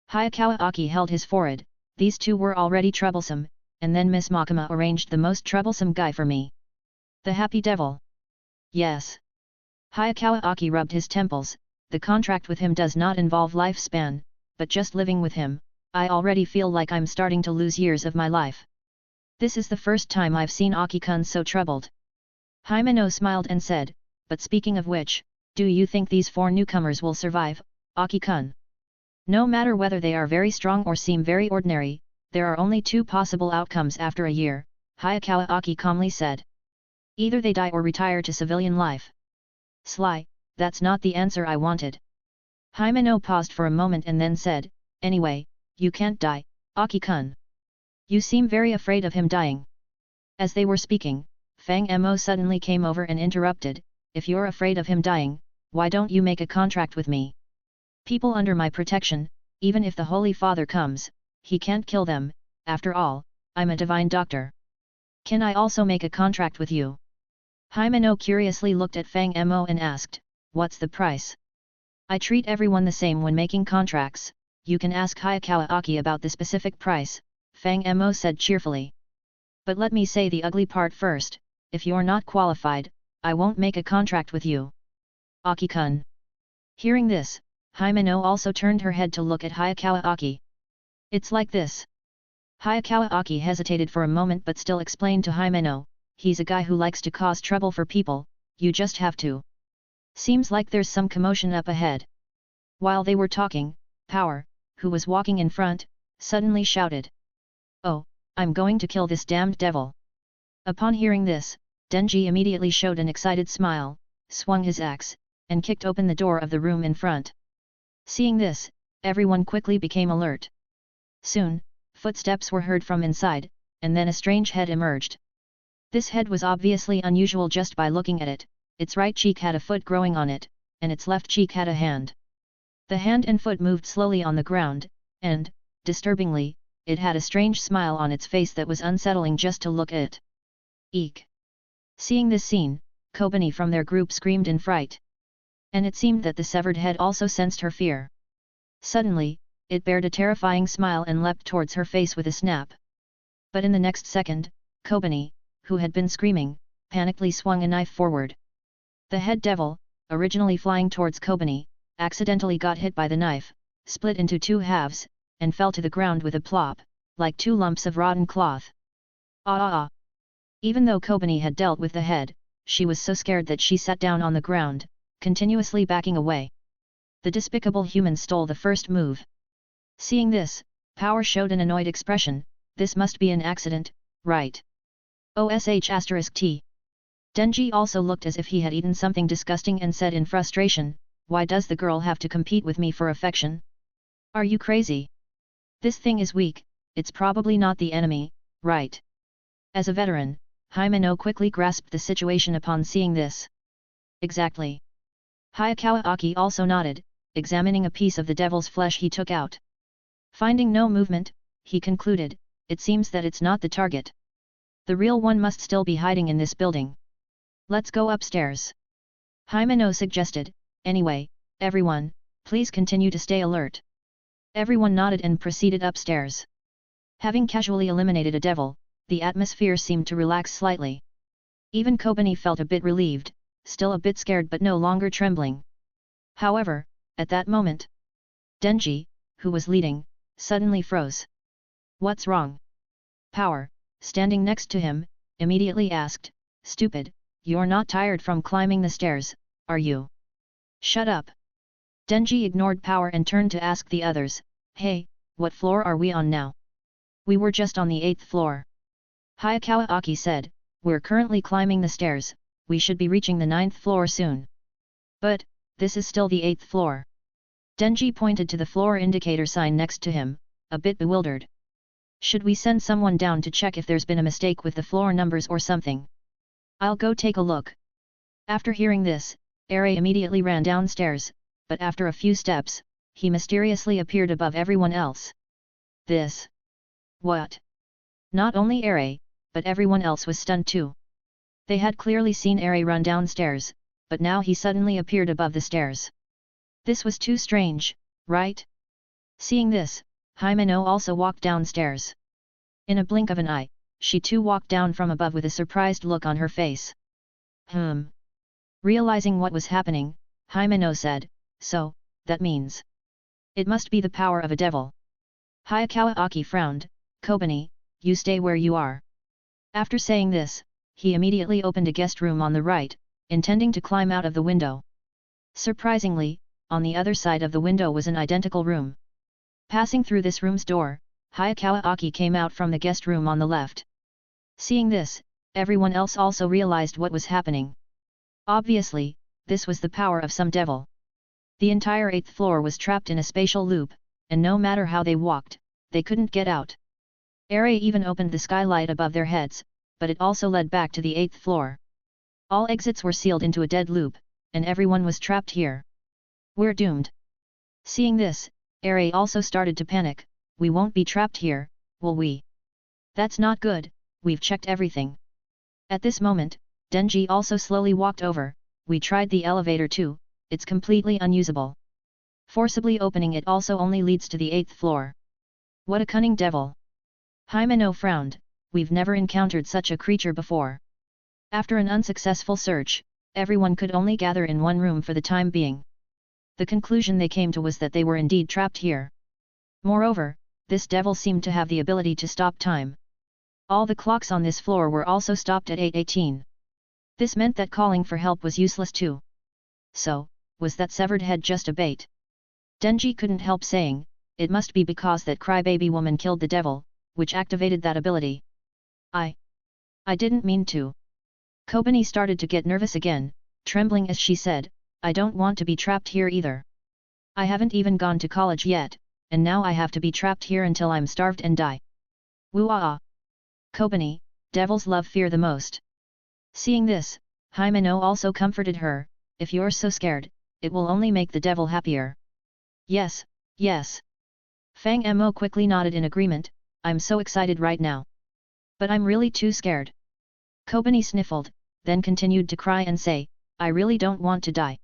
Speaker 2: Hayakawa Aki held his forehead, these two were already troublesome, and then Miss Makima arranged the most troublesome guy for me. The happy devil. Yes. Hayakawa Aki rubbed his temples, the contract with him does not involve lifespan, but just living with him, I already feel like I'm starting to lose years of my life. This is the first time I've seen Aki-kun so troubled. Himeno smiled and said, but speaking of which, do you think these 4 newcomers will survive, Aki-kun? No matter whether they are very strong or seem very ordinary, there are only 2 possible outcomes after a year, Hayakawa Aki calmly said. Either they die or retire to civilian life. Sly, that's not the answer I wanted. Himeno paused for a moment and then said, anyway, you can't die, Aki-kun. You seem very afraid of him dying. As they were speaking, Fang Mo suddenly came over and interrupted, if you're afraid of him dying, why don't you make a contract with me? People under my protection, even if the Holy Father comes, he can't kill them, after all, I'm a divine doctor. Can I also make a contract with you? Himeno curiously looked at Fang Mo and asked, what's the price? I treat everyone the same when making contracts, you can ask Hayakawa Aki about the specific price, Fang Mo said cheerfully. But let me say the ugly part first, if you're not qualified, I won't make a contract with you. Aki-kun. Hearing this, Himeno also turned her head to look at Hayakawa Aki. It's like this. Hayakawa Aki hesitated for a moment but still explained to Himeno, he's a guy who likes to cause trouble for people, you just have to. Seems like there's some commotion up ahead. While they were talking, Power, who was walking in front, suddenly shouted. Oh, I'm going to kill this damned devil. Upon hearing this, Denji immediately showed an excited smile, swung his axe, and kicked open the door of the room in front. Seeing this, everyone quickly became alert. Soon, footsteps were heard from inside, and then a strange head emerged. This head was obviously unusual just by looking at it, its right cheek had a foot growing on it, and its left cheek had a hand. The hand and foot moved slowly on the ground, and, disturbingly, it had a strange smile on its face that was unsettling just to look at. Eek! Seeing this scene, Kobani from their group screamed in fright. And it seemed that the severed head also sensed her fear. Suddenly, it bared a terrifying smile and leapt towards her face with a snap. But in the next second, Kobani, who had been screaming, panically swung a knife forward. The head devil, originally flying towards Kobani, accidentally got hit by the knife, split into 2 halves, and fell to the ground with a plop, like 2 lumps of rotten cloth. Ah! Even though Kobani had dealt with the head, she was so scared that she sat down on the ground, continuously backing away. The despicable human stole the first move. Seeing this, Power showed an annoyed expression, this must be an accident, right? OSH*T. Denji also looked as if he had eaten something disgusting and said in frustration, why does the girl have to compete with me for affection? Are you crazy? This thing is weak, it's probably not the enemy, right? As a veteran, Himeno quickly grasped the situation upon seeing this. Exactly. Hayakawa Aki also nodded, examining a piece of the devil's flesh he took out. Finding no movement, he concluded, it seems that it's not the target. The real one must still be hiding in this building. Let's go upstairs. Himeno suggested, anyway, everyone, please continue to stay alert. Everyone nodded and proceeded upstairs. Having casually eliminated a devil, the atmosphere seemed to relax slightly. Even Kobani felt a bit relieved, still a bit scared but no longer trembling. However, at that moment, Denji, who was leading, suddenly froze. What's wrong? Power, standing next to him, immediately asked, stupid, you're not tired from climbing the stairs, are you? Shut up. Denji ignored Power and turned to ask the others, hey, what floor are we on now? We were just on the 8th floor. Hayakawa Aki said, we're currently climbing the stairs, we should be reaching the 9th floor soon. But, this is still the 8th floor. Denji pointed to the floor indicator sign next to him, a bit bewildered. Should we send someone down to check if there's been a mistake with the floor numbers or something? I'll go take a look. After hearing this, Ere immediately ran downstairs, but after a few steps, he mysteriously appeared above everyone else. This? What? Not only Ere, but everyone else was stunned too. They had clearly seen Ere run downstairs, but now he suddenly appeared above the stairs. This was too strange, right? Seeing this, Himeno also walked downstairs. In a blink of an eye, she too walked down from above with a surprised look on her face. Realizing what was happening, Himeno said, so, that means. It must be the power of a devil. Hayakawa Aki frowned, Kobani, you stay where you are. After saying this, he immediately opened a guest room on the right, intending to climb out of the window. Surprisingly, on the other side of the window was an identical room. Passing through this room's door, Hayakawa Aki came out from the guest room on the left. Seeing this, everyone else also realized what was happening. Obviously, this was the power of some devil. The entire 8th floor was trapped in a spatial loop, and no matter how they walked, they couldn't get out. Ere even opened the skylight above their heads, but it also led back to the 8th floor. All exits were sealed into a dead loop, and everyone was trapped here. We're doomed. Seeing this, Ere also started to panic. We won't be trapped here, will we? That's not good, we've checked everything. At this moment, Denji also slowly walked over. We tried the elevator too, it's completely unusable. Forcibly opening it also only leads to the 8th floor. What a cunning devil! Himeno frowned, we've never encountered such a creature before. After an unsuccessful search, everyone could only gather in one room for the time being. The conclusion they came to was that they were indeed trapped here. Moreover, this devil seemed to have the ability to stop time. All the clocks on this floor were also stopped at 8:18. This meant that calling for help was useless too. So, was that severed head just a bait? Denji couldn't help saying, it must be because that crybaby woman killed the devil, which activated that ability. I didn't mean to. Kobani started to get nervous again, trembling as she said, I don't want to be trapped here either. I haven't even gone to college yet, and now I have to be trapped here until I'm starved and die. Woo-ah! Kobani, devils love fear the most. Seeing this, Himeno also comforted her, if you're so scared, it will only make the devil happier. Yes, yes. Fang Mo quickly nodded in agreement, I'm so excited right now. But I'm really too scared. Kobani sniffled, then continued to cry and say, I really don't want to die.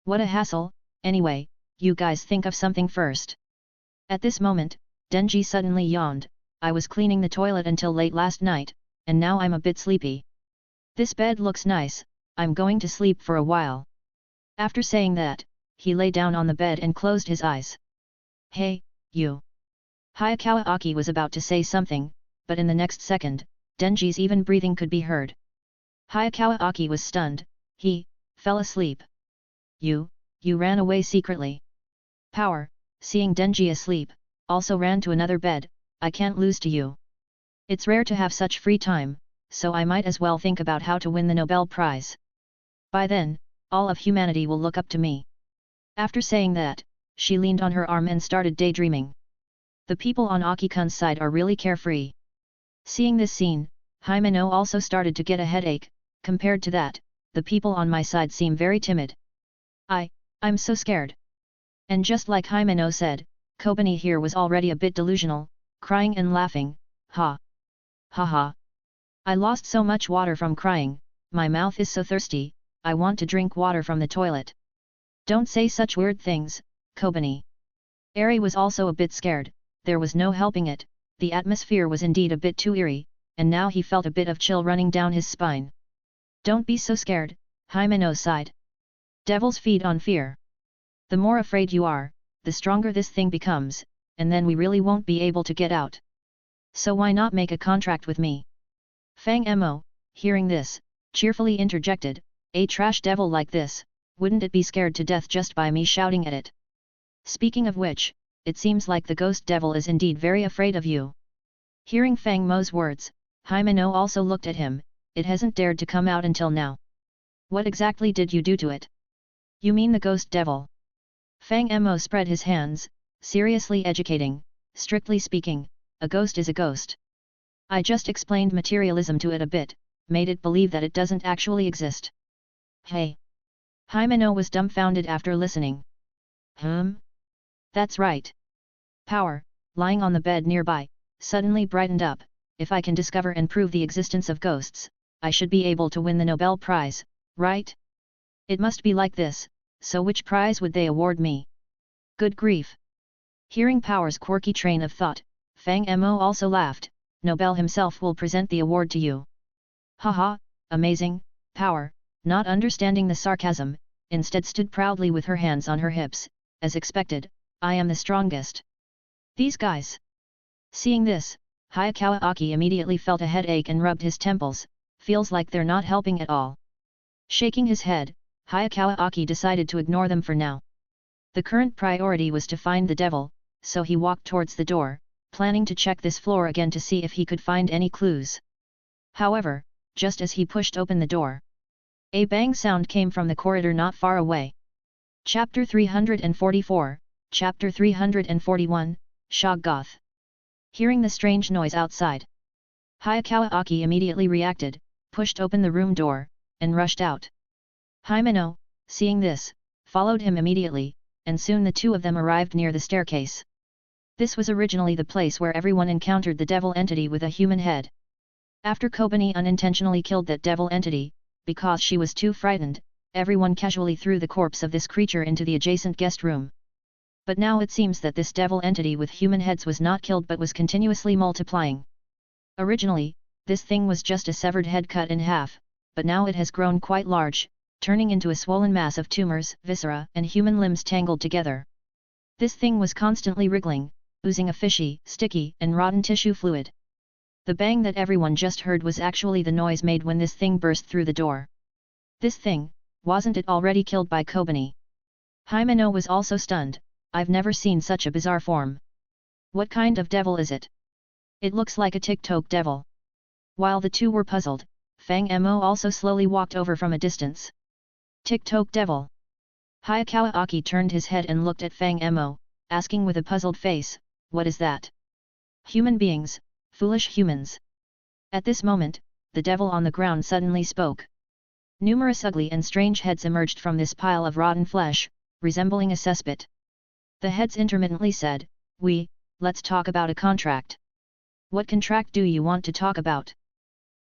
Speaker 2: What a hassle, anyway, you guys think of something first. At this moment, Denji suddenly yawned, I was cleaning the toilet until late last night, and now I'm a bit sleepy. This bed looks nice, I'm going to sleep for a while. After saying that, he lay down on the bed and closed his eyes. Hey, you! Hayakawa Aki was about to say something, but in the next second, Denji's even breathing could be heard. Hayakawa Aki was stunned, he fell asleep. You ran away secretly. Power, seeing Denji asleep, also ran to another bed, I can't lose to you. It's rare to have such free time, so I might as well think about how to win the Nobel Prize. By then, all of humanity will look up to me. After saying that, she leaned on her arm and started daydreaming. The people on Aki-kun's side are really carefree. Seeing this scene, Himeno also started to get a headache. Compared to that, the people on my side seem very timid. I'm so scared. And just like Himeno said, Kobani here was already a bit delusional, crying and laughing, ha. Ha ha. I lost so much water from crying, my mouth is so thirsty, I want to drink water from the toilet. Don't say such weird things, Kobani. Eri was also a bit scared, there was no helping it, the atmosphere was indeed a bit too eerie, and now he felt a bit of chill running down his spine. Don't be so scared, Himeno sighed. Devils feed on fear. The more afraid you are, the stronger this thing becomes, and then we really won't be able to get out. So why not make a contract with me? Fang Mo, hearing this, cheerfully interjected, a trash devil like this, wouldn't it be scared to death just by me shouting at it? Speaking of which, it seems like the ghost devil is indeed very afraid of you. Hearing Fang Mo's words, Himeno also looked at him, it hasn't dared to come out until now. What exactly did you do to it? You mean the ghost devil? Fang Mo spread his hands, seriously educating, strictly speaking, a ghost is a ghost. I just explained materialism to it a bit, made it believe that it doesn't actually exist. Hey! Himeno was dumbfounded after listening. That's right. Power, lying on the bed nearby, suddenly brightened up, if I can discover and prove the existence of ghosts, I should be able to win the Nobel Prize, right? It must be like this, so which prize would they award me? Good grief! Hearing Power's quirky train of thought, Fang Mo also laughed, Nobel himself will present the award to you. Haha, amazing, Power, not understanding the sarcasm, instead stood proudly with her hands on her hips, as expected, I am the strongest. These guys. Seeing this, Hayakawa Aki immediately felt a headache and rubbed his temples, feels like they're not helping at all. Shaking his head, Hayakawa Aki decided to ignore them for now. The current priority was to find the devil, so he walked towards the door, planning to check this floor again to see if he could find any clues. However, just as he pushed open the door, a bang sound came from the corridor not far away. Chapter 344, Chapter 341, Shoggoth. Hearing the strange noise outside, Hayakawa Aki immediately reacted, pushed open the room door, and rushed out. Himeno, seeing this, followed him immediately, and soon the two of them arrived near the staircase. This was originally the place where everyone encountered the devil entity with a human head. After Kobani unintentionally killed that devil entity, because she was too frightened, everyone casually threw the corpse of this creature into the adjacent guest room. But now it seems that this devil entity with human heads was not killed but was continuously multiplying. Originally, this thing was just a severed head cut in half, but now it has grown quite large, turning into a swollen mass of tumors, viscera, and human limbs tangled together. This thing was constantly wriggling, oozing a fishy, sticky, and rotten tissue fluid. The bang that everyone just heard was actually the noise made when this thing burst through the door. This thing, wasn't it already killed by Kobani? Himeno was also stunned. I've never seen such a bizarre form. What kind of devil is it? It looks like a TikTok devil. While the two were puzzled, Fang Mo also slowly walked over from a distance. TikTok devil. Hayakawa Aki turned his head and looked at Fang Mo, asking with a puzzled face, what is that? Human beings, foolish humans. At this moment, the devil on the ground suddenly spoke. Numerous ugly and strange heads emerged from this pile of rotten flesh, resembling a cesspit. The heads intermittently said, let's talk about a contract. What contract do you want to talk about?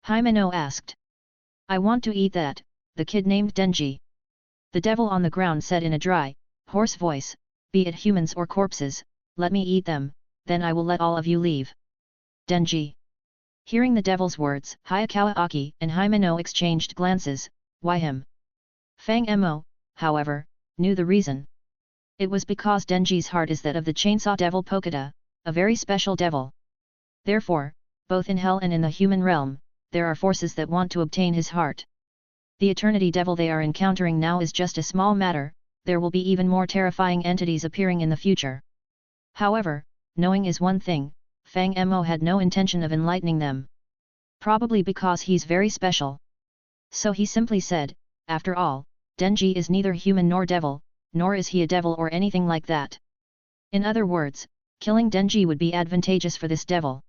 Speaker 2: Himeno asked. I want to eat that, the kid named Denji. The devil on the ground said in a dry, hoarse voice, be it humans or corpses, let me eat them, then I will let all of you leave. Denji. Hearing the devil's words, Hayakawa Aki and Himeno exchanged glances, why him? Fang Mo, however, knew the reason. It was because Denji's heart is that of the chainsaw devil Pokada, a very special devil. Therefore, both in hell and in the human realm, there are forces that want to obtain his heart. The eternity devil they are encountering now is just a small matter, there will be even more terrifying entities appearing in the future. However, knowing is one thing, Fang Mo had no intention of enlightening them. Probably because he's very special. So he simply said, after all, Denji is neither human nor devil, nor is he a devil or anything like that. In other words, killing Denji would be advantageous for this devil.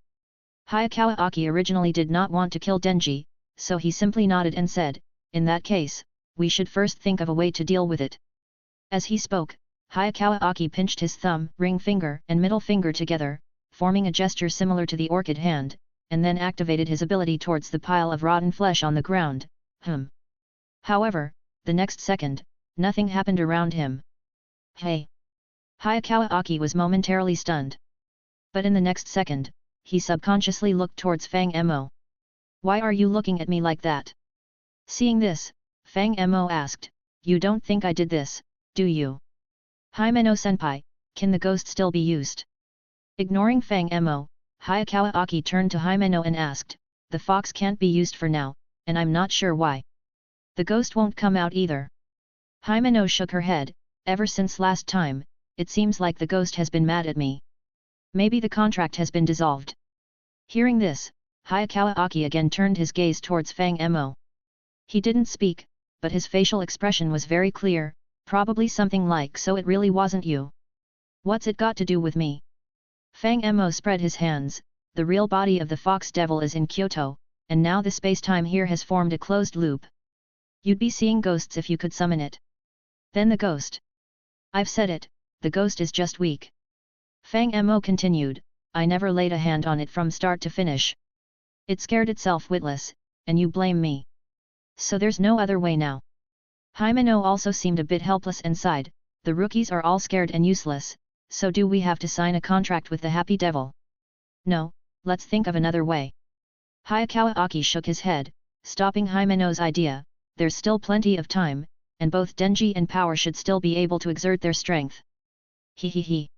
Speaker 2: Hayakawa Aki originally did not want to kill Denji, so he simply nodded and said, in that case, we should first think of a way to deal with it. As he spoke, Hayakawa Aki pinched his thumb, ring finger, and middle finger together, forming a gesture similar to the orchid hand, and then activated his ability towards the pile of rotten flesh on the ground. However, the next second, nothing happened around him. Hey! Hayakawa Aki was momentarily stunned. But in the next second, he subconsciously looked towards Fang Mo. Why are you looking at me like that? Seeing this, Fang Mo asked, you don't think I did this, do you? Himeno-senpai, can the ghost still be used? Ignoring Fang Mo, Hayakawa Aki turned to Himeno and asked, the fox can't be used for now, and I'm not sure why. The ghost won't come out either. Himeno shook her head, ever since last time, it seems like the ghost has been mad at me. Maybe the contract has been dissolved. Hearing this, Hayakawa Aki again turned his gaze towards Fang Mo. He didn't speak, but his facial expression was very clear, probably something like so it really wasn't you. What's it got to do with me? Fang Mo spread his hands, the real body of the fox devil is in Kyoto, and now the space-time here has formed a closed loop. You'd be seeing ghosts if you could summon it. Then the ghost. I've said it, the ghost is just weak. Fang Mo continued, I never laid a hand on it from start to finish. It scared itself witless, and you blame me. So there's no other way now. Himeno also seemed a bit helpless and sighed, the rookies are all scared and useless, so do we have to sign a contract with the happy devil? No, let's think of another way. Hayakawa Aki shook his head, stopping Himeno's idea, there's still plenty of time, and both Denji and Power should still be able to exert their strength. He.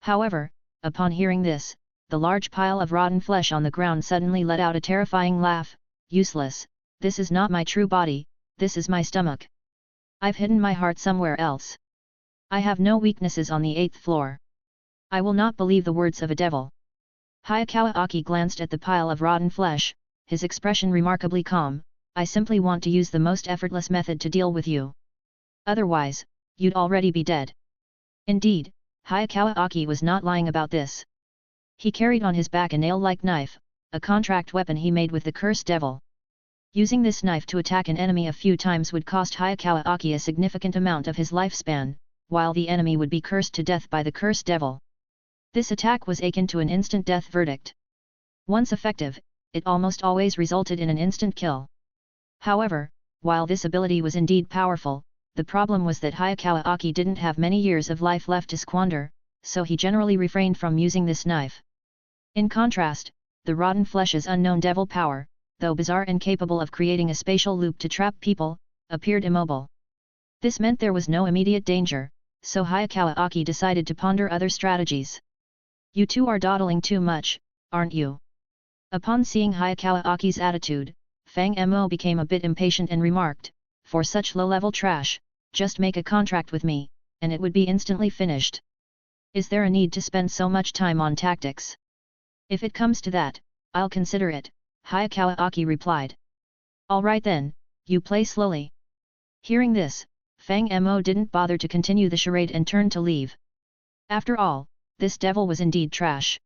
Speaker 2: However, upon hearing this, the large pile of rotten flesh on the ground suddenly let out a terrifying laugh. Useless, this is not my true body, this is my stomach. I've hidden my heart somewhere else. I have no weaknesses on the 8th floor. I will not believe the words of a devil. Hayakawa Aki glanced at the pile of rotten flesh, his expression remarkably calm. I simply want to use the most effortless method to deal with you. Otherwise, you'd already be dead. Indeed, Hayakawa Aki was not lying about this. He carried on his back a nail-like knife, a contract weapon he made with the cursed devil. Using this knife to attack an enemy a few times would cost Hayakawa Aki a significant amount of his lifespan, while the enemy would be cursed to death by the cursed devil. This attack was akin to an instant death verdict. Once effective, it almost always resulted in an instant kill. However, while this ability was indeed powerful, the problem was that Hayakawa Aki didn't have many years of life left to squander, so he generally refrained from using this knife. In contrast, the rotten flesh's unknown devil power, though bizarre and capable of creating a spatial loop to trap people, appeared immobile. This meant there was no immediate danger, so Hayakawa Aki decided to ponder other strategies. You two are dawdling too much, aren't you? Upon seeing Hayakawa Aki's attitude, Fang Mo became a bit impatient and remarked, for such low-level trash, just make a contract with me, and it would be instantly finished. Is there a need to spend so much time on tactics? If it comes to that, I'll consider it, Hayakawa Aki replied. Alright then, you play slowly. Hearing this, Fang Mo didn't bother to continue the charade and turned to leave. After all, this devil was indeed trash.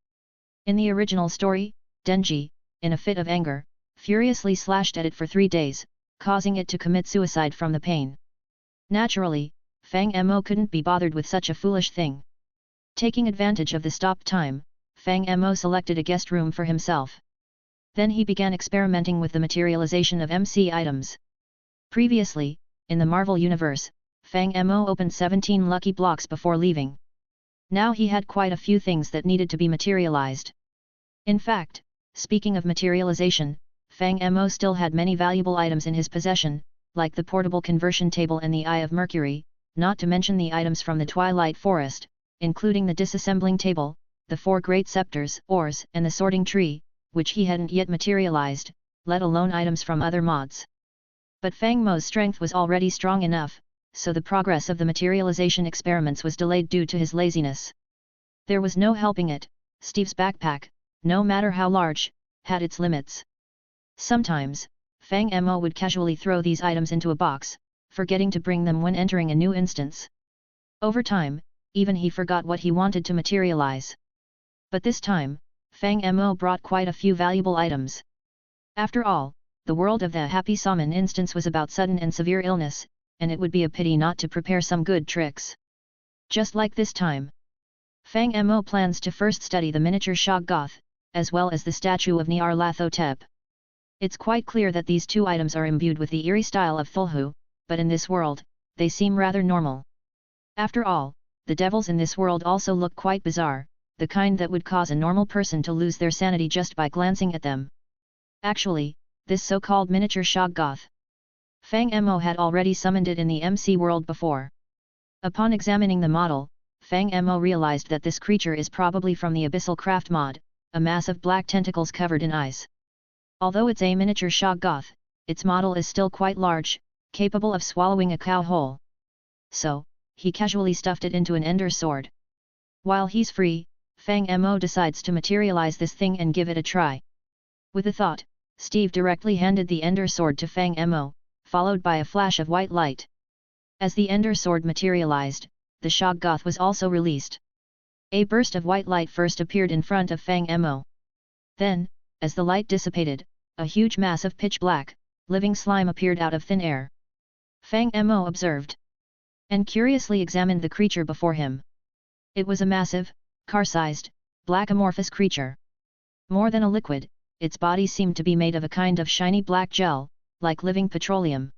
Speaker 2: In the original story, Denji, in a fit of anger, furiously slashed at it for 3 days, causing it to commit suicide from the pain. Naturally, Fang Mo couldn't be bothered with such a foolish thing. Taking advantage of the stop time, Fang Mo selected a guest room for himself. Then he began experimenting with the materialization of MC items. Previously, in the Marvel Universe, Fang Mo opened 17 lucky blocks before leaving. Now he had quite a few things that needed to be materialized. In fact, speaking of materialization, Fang Mo still had many valuable items in his possession, like the portable conversion table and the Eye of Mercury, not to mention the items from the Twilight Forest, including the disassembling table, the 4 great scepters, ores, and the sorting tree, which he hadn't yet materialized, let alone items from other mods. But Fang Mo's strength was already strong enough, so the progress of the materialization experiments was delayed due to his laziness. There was no helping it, Steve's backpack, no matter how large, had its limits. Sometimes, Fang Mo would casually throw these items into a box, forgetting to bring them when entering a new instance. Over time, even he forgot what he wanted to materialize. But this time, Fang Mo brought quite a few valuable items. After all, the world of the Happy Salmon instance was about sudden and severe illness, and it would be a pity not to prepare some good tricks. Just like this time. Fang Mo plans to first study the miniature Shoggoth, as well as the statue of Nyarlathotep. It's quite clear that these 2 items are imbued with the eerie style of Thulhu, but in this world, they seem rather normal. After all, the devils in this world also look quite bizarre, the kind that would cause a normal person to lose their sanity just by glancing at them. Actually, this so-called miniature Shoggoth, Fang Mo had already summoned it in the MC world before. Upon examining the model, Fang Mo realized that this creature is probably from the Abyssal Craft mod, a mass of black tentacles covered in eyes. Although it's a miniature Shoggoth, its model is still quite large, capable of swallowing a cow whole. So, he casually stuffed it into an ender sword. While he's free, Fang Mo decides to materialize this thing and give it a try. With a thought, Steve directly handed the ender sword to Fang Mo, followed by a flash of white light. As the ender sword materialized, the Shoggoth was also released. A burst of white light first appeared in front of Fang Mo. Then, as the light dissipated, a huge mass of pitch black, living slime appeared out of thin air. Fang Mo observed, and curiously examined the creature before him. It was a massive, car-sized, black amorphous creature. More than a liquid, its body seemed to be made of a kind of shiny black gel, like living petroleum.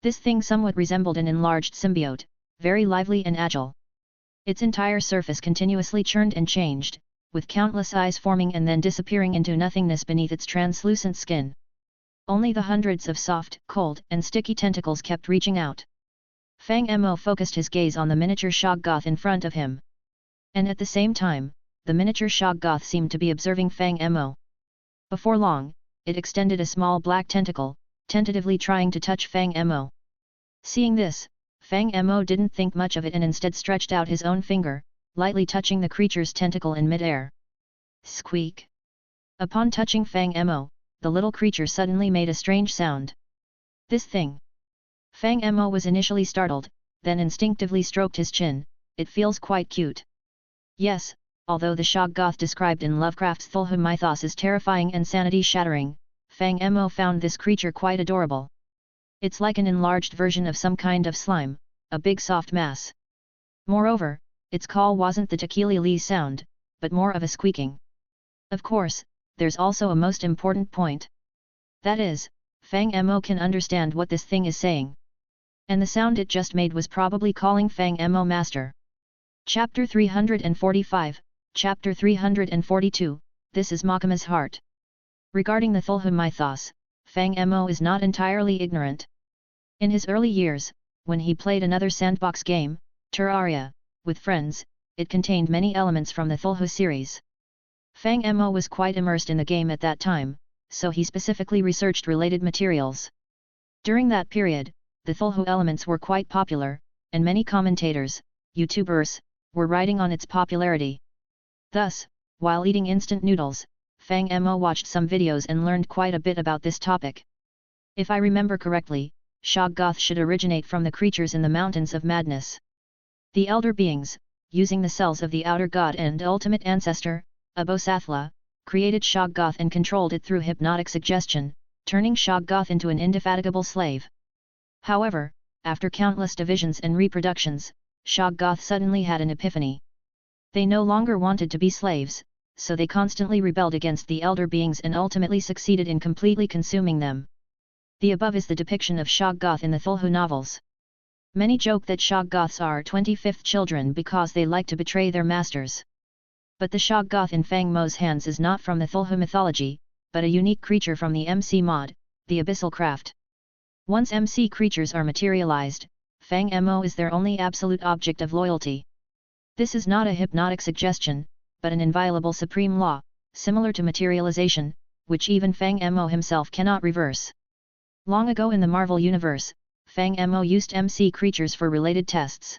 Speaker 2: This thing somewhat resembled an enlarged symbiote, very lively and agile. Its entire surface continuously churned and changed, with countless eyes forming and then disappearing into nothingness beneath its translucent skin. Only the hundreds of soft, cold, and sticky tentacles kept reaching out. Fang Mo focused his gaze on the miniature Shoggoth in front of him. And at the same time, the miniature Shoggoth seemed to be observing Fang Mo. Before long, it extended a small black tentacle, tentatively trying to touch Fang Mo. Seeing this, Fang Mo didn't think much of it and instead stretched out his own finger, lightly touching the creature's tentacle in mid-air. Squeak! Upon touching Fang Mo, the little creature suddenly made a strange sound. This thing! Fang Mo was initially startled, then instinctively stroked his chin. It feels quite cute. Yes, although the Shoggoth described in Lovecraft's Cthulhu mythos is terrifying and sanity-shattering, Fang Mo found this creature quite adorable. It's like an enlarged version of some kind of slime, a big soft mass. Moreover, its call wasn't the tequila sound, but more of a squeaking. Of course, there's also a most important point. That is, Fang Mo can understand what this thing is saying. And the sound it just made was probably calling Fang Mo master. Chapter 345, Chapter 342, This is Makama's Heart. Regarding the Cthulhu mythos, Fang Mo is not entirely ignorant. In his early years, when he played another sandbox game, Terraria, with friends, it contained many elements from the Cthulhu series. Fang Mo was quite immersed in the game at that time, so he specifically researched related materials. During that period, the Cthulhu elements were quite popular, and many commentators, YouTubers, were writing on its popularity. Thus, while eating instant noodles, Fang Mo watched some videos and learned quite a bit about this topic. If I remember correctly, Shoggoth should originate from the creatures in the Mountains of Madness. The elder beings, using the cells of the outer god and ultimate ancestor, Abosathla, created Shoggoth and controlled it through hypnotic suggestion, turning Shoggoth into an indefatigable slave. However, after countless divisions and reproductions, Shoggoth suddenly had an epiphany. They no longer wanted to be slaves, so they constantly rebelled against the elder beings and ultimately succeeded in completely consuming them. The above is the depiction of Shoggoth in the Cthulhu novels. Many joke that Shoggoths are 25th children because they like to betray their masters. But the Shoggoth in Fang Mo's hands is not from the Cthulhu mythology, but a unique creature from the MC mod, the Abyssal Craft. Once MC creatures are materialized, Fang Mo is their only absolute object of loyalty. This is not a hypnotic suggestion, but an inviolable supreme law, similar to materialization, which even Fang Mo himself cannot reverse. Long ago in the Marvel Universe, Fang Mo used MC creatures for related tests.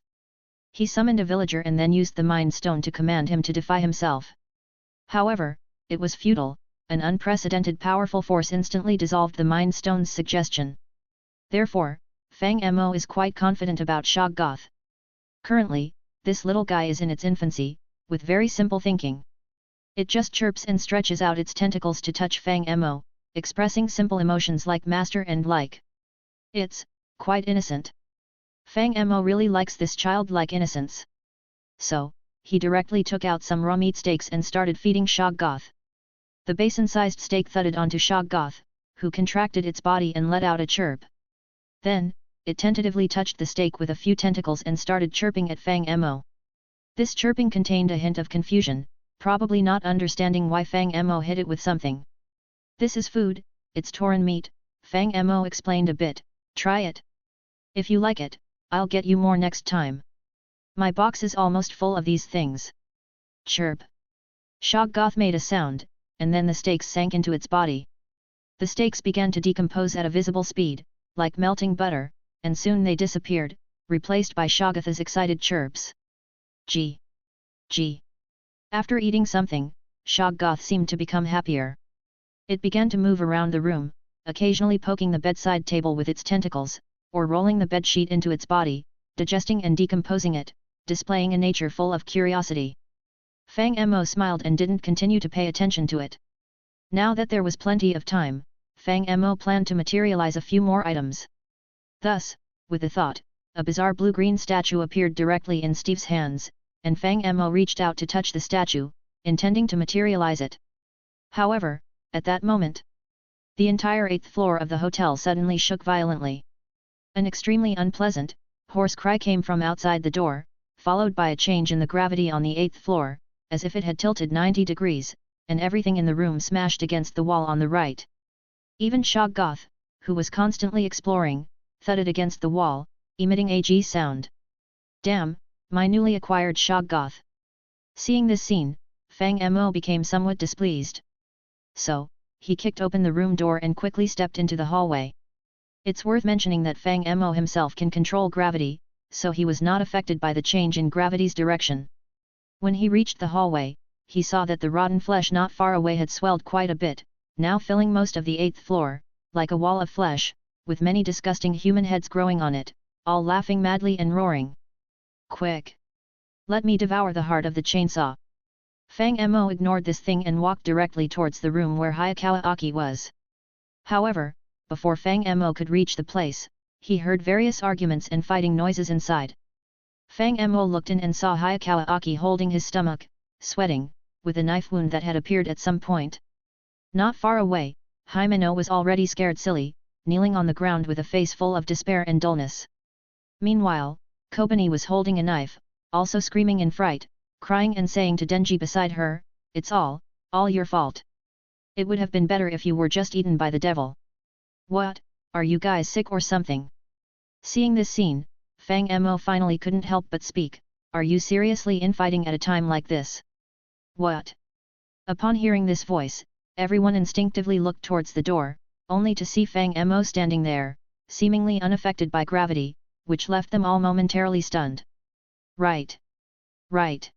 Speaker 2: He summoned a villager and then used the Mind Stone to command him to defy himself. However, it was futile. An unprecedented powerful force instantly dissolved the Mind Stone's suggestion. Therefore, Fang Mo is quite confident about Shoggoth. Currently, this little guy is in its infancy, with very simple thinking. It just chirps and stretches out its tentacles to touch Fang Mo, expressing simple emotions like master and like. It's quite innocent. Fang Mo really likes this childlike innocence. So, he directly took out some raw meat steaks and started feeding Shoggoth. The basin-sized steak thudded onto Shoggoth, who contracted its body and let out a chirp. Then, it tentatively touched the steak with a few tentacles and started chirping at Fang Mo. This chirping contained a hint of confusion, probably not understanding why Fang Mo hit it with something. This is food, it's Tauren meat, Fang Mo explained a bit, try it. If you like it, I'll get you more next time. My box is almost full of these things. Chirp. Shoggoth made a sound, and then the steaks sank into its body. The steaks began to decompose at a visible speed, like melting butter, and soon they disappeared, replaced by Shoggoth's excited chirps. Gee. Gee. After eating something, Shoggoth seemed to become happier. It began to move around the room, occasionally poking the bedside table with its tentacles, or rolling the bedsheet into its body, digesting and decomposing it, displaying a nature full of curiosity. Fang Mo smiled and didn't continue to pay attention to it. Now that there was plenty of time, Fang Mo planned to materialize a few more items. Thus, with a thought, a bizarre blue-green statue appeared directly in Steve's hands, and Fang Mo reached out to touch the statue, intending to materialize it. However, at that moment, the entire 8th floor of the hotel suddenly shook violently. An extremely unpleasant, hoarse cry came from outside the door, followed by a change in the gravity on the 8th floor, as if it had tilted 90 degrees, and everything in the room smashed against the wall on the right. Even Shoggoth, who was constantly exploring, thudded against the wall, emitting a G sound. Damn, my newly acquired Shoggoth. Seeing this scene, Fang Mo became somewhat displeased. So, he kicked open the room door and quickly stepped into the hallway. It's worth mentioning that Fang Mo himself can control gravity, so he was not affected by the change in gravity's direction. When he reached the hallway, he saw that the rotten flesh not far away had swelled quite a bit, now filling most of the 8th floor, like a wall of flesh, with many disgusting human heads growing on it, all laughing madly and roaring. Quick! Let me devour the heart of the chainsaw! Fang Mo ignored this thing and walked directly towards the room where Hayakawa Aki was. However, before Fang Mo could reach the place, he heard various arguments and fighting noises inside. Fang Mo looked in and saw Hayakawa Aki holding his stomach, sweating, with a knife wound that had appeared at some point. Not far away, Himeno was already scared silly, kneeling on the ground with a face full of despair and dullness. Meanwhile, Kobani was holding a knife, also screaming in fright, crying and saying to Denji beside her, "It's all your fault. It would have been better if you were just eaten by the devil. What, are you guys sick or something?" Seeing this scene, Fang Mo finally couldn't help but speak, "Are you seriously infighting at a time like this? What?" Upon hearing this voice, everyone instinctively looked towards the door, only to see Fang Mo standing there, seemingly unaffected by gravity, which left them all momentarily stunned. Right! Right!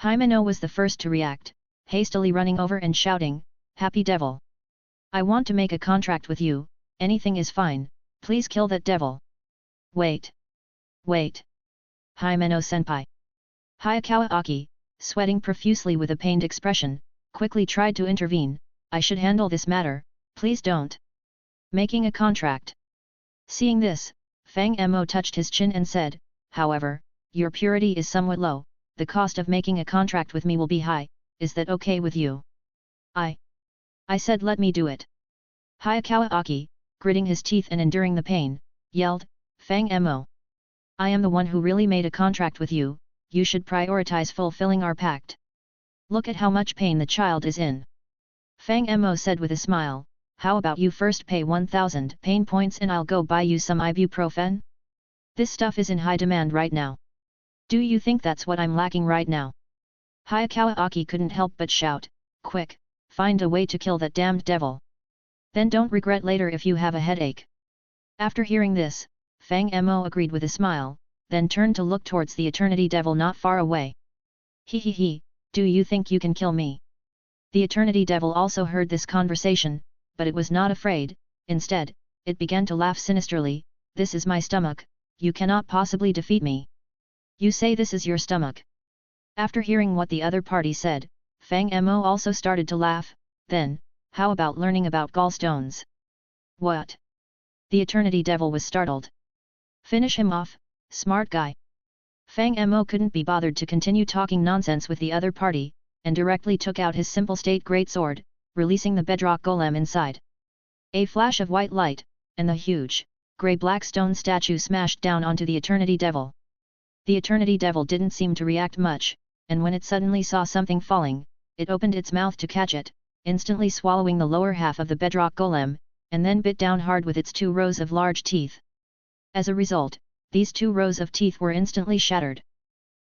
Speaker 2: Himeno was the first to react, hastily running over and shouting, "Happy devil! I want to make a contract with you, anything is fine, please kill that devil." "Wait! Wait! Himeno-senpai!" Hayakawa Aki, sweating profusely with a pained expression, quickly tried to intervene, "I should handle this matter, please don't." Making a contract. Seeing this, Fang Mo touched his chin and said, "However, your purity is somewhat low, the cost of making a contract with me will be high, is that okay with you?" I said let me do it." Hayakawa Aki, gritting his teeth and enduring the pain, yelled, "Fang Mo! I am the one who really made a contract with you, you should prioritize fulfilling our pact. Look at how much pain the child is in." Fang Mo said with a smile, "How about you first pay 1000 pain points and I'll go buy you some ibuprofen? This stuff is in high demand right now. Do you think that's what I'm lacking right now?" Hayakawa Aki couldn't help but shout, "Quick, find a way to kill that damned devil. Then don't regret later if you have a headache." After hearing this, Fang Mo agreed with a smile, then turned to look towards the Eternity Devil not far away. "He, do you think you can kill me?" The Eternity Devil also heard this conversation, but it was not afraid, instead, it began to laugh sinisterly, "This is my stomach, you cannot possibly defeat me. You say this is your stomach?" After hearing what the other party said, Fang Mo also started to laugh, then, "How about learning about gallstones?" "What?" The Eternity Devil was startled. "Finish him off, smart guy." Fang Mo couldn't be bothered to continue talking nonsense with the other party, and directly took out his simple state greatsword, releasing the bedrock golem inside. A flash of white light, and the huge, grey-black stone statue smashed down onto the Eternity Devil. The Eternity Devil didn't seem to react much, and when it suddenly saw something falling, it opened its mouth to catch it, instantly swallowing the lower half of the bedrock golem, and then bit down hard with its 2 rows of large teeth. As a result, these 2 rows of teeth were instantly shattered.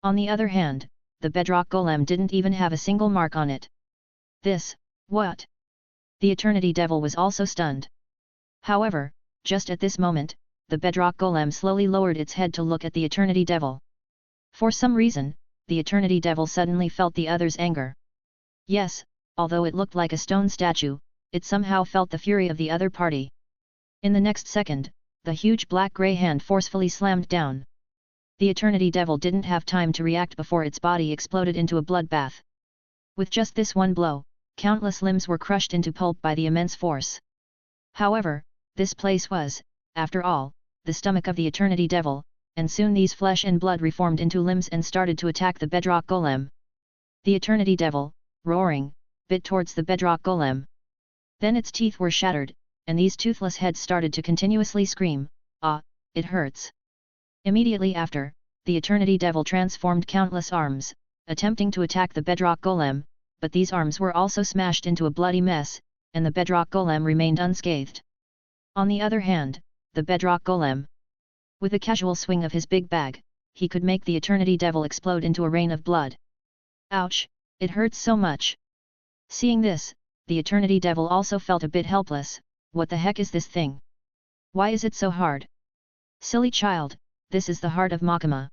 Speaker 2: On the other hand, the bedrock golem didn't even have a single mark on it. "This, what?" The Eternity Devil was also stunned. However, just at this moment, the bedrock golem slowly lowered its head to look at the Eternity Devil. For some reason, the Eternity Devil suddenly felt the other's anger. Yes, although it looked like a stone statue, it somehow felt the fury of the other party. In the next second, the huge black-grey hand forcefully slammed down. The Eternity Devil didn't have time to react before its body exploded into a bloodbath. With just this one blow, countless limbs were crushed into pulp by the immense force. However, this place was, after all, the stomach of the Eternity Devil, and soon these flesh and blood reformed into limbs and started to attack the bedrock golem. The Eternity Devil, roaring, bit towards the bedrock golem. Then its teeth were shattered, and these toothless heads started to continuously scream, "Ah, it hurts." Immediately after, the Eternity Devil transformed countless arms, attempting to attack the bedrock golem, but these arms were also smashed into a bloody mess, and the bedrock golem remained unscathed. On the other hand, the bedrock golem, with a casual swing of his big bag, he could make the Eternity Devil explode into a rain of blood. "Ouch, It hurts so much. Seeing this, the Eternity Devil also felt a bit helpless. What the heck is this thing? Why is it so hard? Silly child, this is the heart of Makima.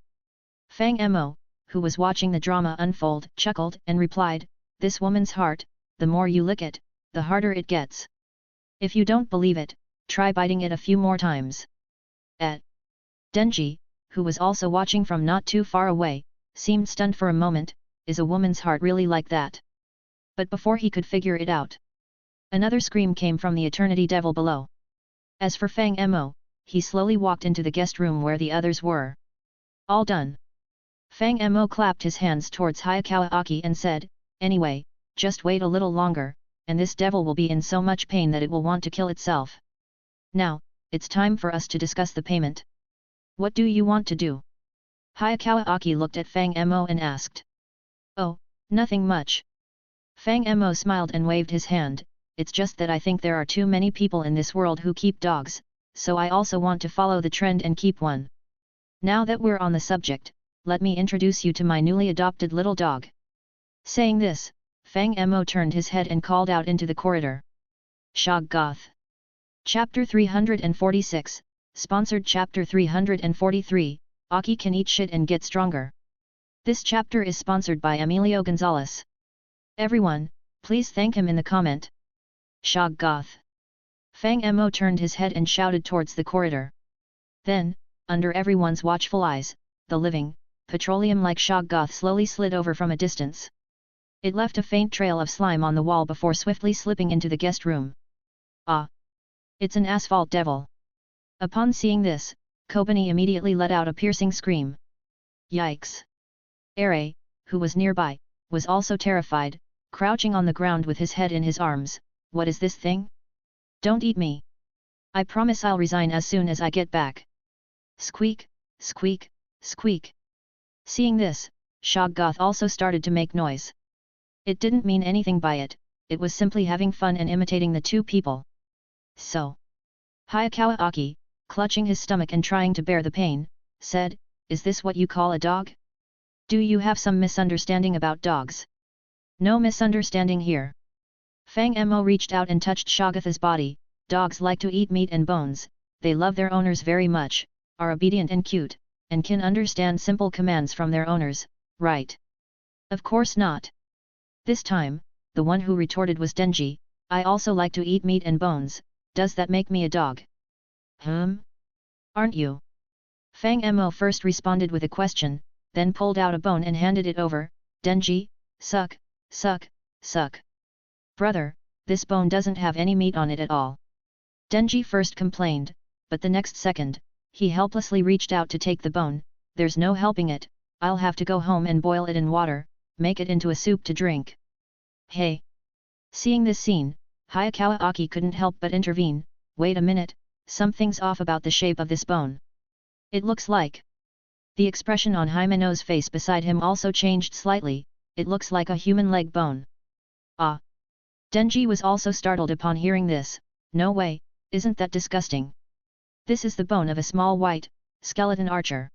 Speaker 2: Fang Mo, who was watching the drama unfold, chuckled and replied, this woman's heart, the more you lick it, the harder it gets. If you don't believe it, try biting it a few more times. Denji, who was also watching from not too far away, seemed stunned for a moment. Is a woman's heart really like that? But before he could figure it out, another scream came from the Eternity Devil below. As for Fang Mo, he slowly walked into the guest room where the others were. All done. Fang Mo clapped his hands towards Hayakawa Aki and said, anyway, just wait a little longer, and this devil will be in so much pain that it will want to kill itself. Now, it's time for us to discuss the payment. What do you want to do? Hayakawa Aki looked at Fang Mo and asked. Oh, nothing much. Fang Mo smiled and waved his hand, it's just that I think there are too many people in this world who keep dogs, so I also want to follow the trend and keep one. Now that we're on the subject, let me introduce you to my newly adopted little dog. Saying this, Fang Mo turned his head and called out into the corridor. Shoggoth. Chapter 346, Sponsored Chapter 343, Aki can eat shit and get stronger. This chapter is sponsored by Emilio Gonzalez. Everyone, please thank him in the comment. Shoggoth. Fang Mo turned his head and shouted towards the corridor. Then, under everyone's watchful eyes, the living, petroleum-like Shoggoth slowly slid over from a distance. It left a faint trail of slime on the wall before swiftly slipping into the guest room. Ah! It's an asphalt devil. Upon seeing this, Kobani immediately let out a piercing scream. Yikes! Ere, who was nearby, was also terrified, crouching on the ground with his head in his arms. What is this thing? Don't eat me. I promise I'll resign as soon as I get back. Squeak, squeak, squeak. Seeing this, Shoggoth also started to make noise. It didn't mean anything by it, it was simply having fun and imitating the two people. So, Hayakawa Aki, clutching his stomach and trying to bear the pain, said, is this what you call a dog? Do you have some misunderstanding about dogs? No misunderstanding here. Fang Mo reached out and touched Shoggoth's body. Dogs like to eat meat and bones, they love their owners very much, are obedient and cute, and can understand simple commands from their owners, right? Of course not. This time, the one who retorted was Denji. I also like to eat meat and bones, does that make me a dog? Aren't you? Fang Mo first responded with a question, then pulled out a bone and handed it over. Denji, suck, suck, suck. Brother, this bone doesn't have any meat on it at all. Denji first complained, but the next second, he helplessly reached out to take the bone. There's no helping it, I'll have to go home and boil it in water, make it into a soup to drink. Hey! Seeing this scene, Hayakawa Aki couldn't help but intervene. Wait a minute, something's off about the shape of this bone. It looks like... The expression on Himeno's face beside him also changed slightly. It looks like a human leg bone. Ah! Denji was also startled upon hearing this. No way, isn't that disgusting? This is the bone of a small white, skeleton archer.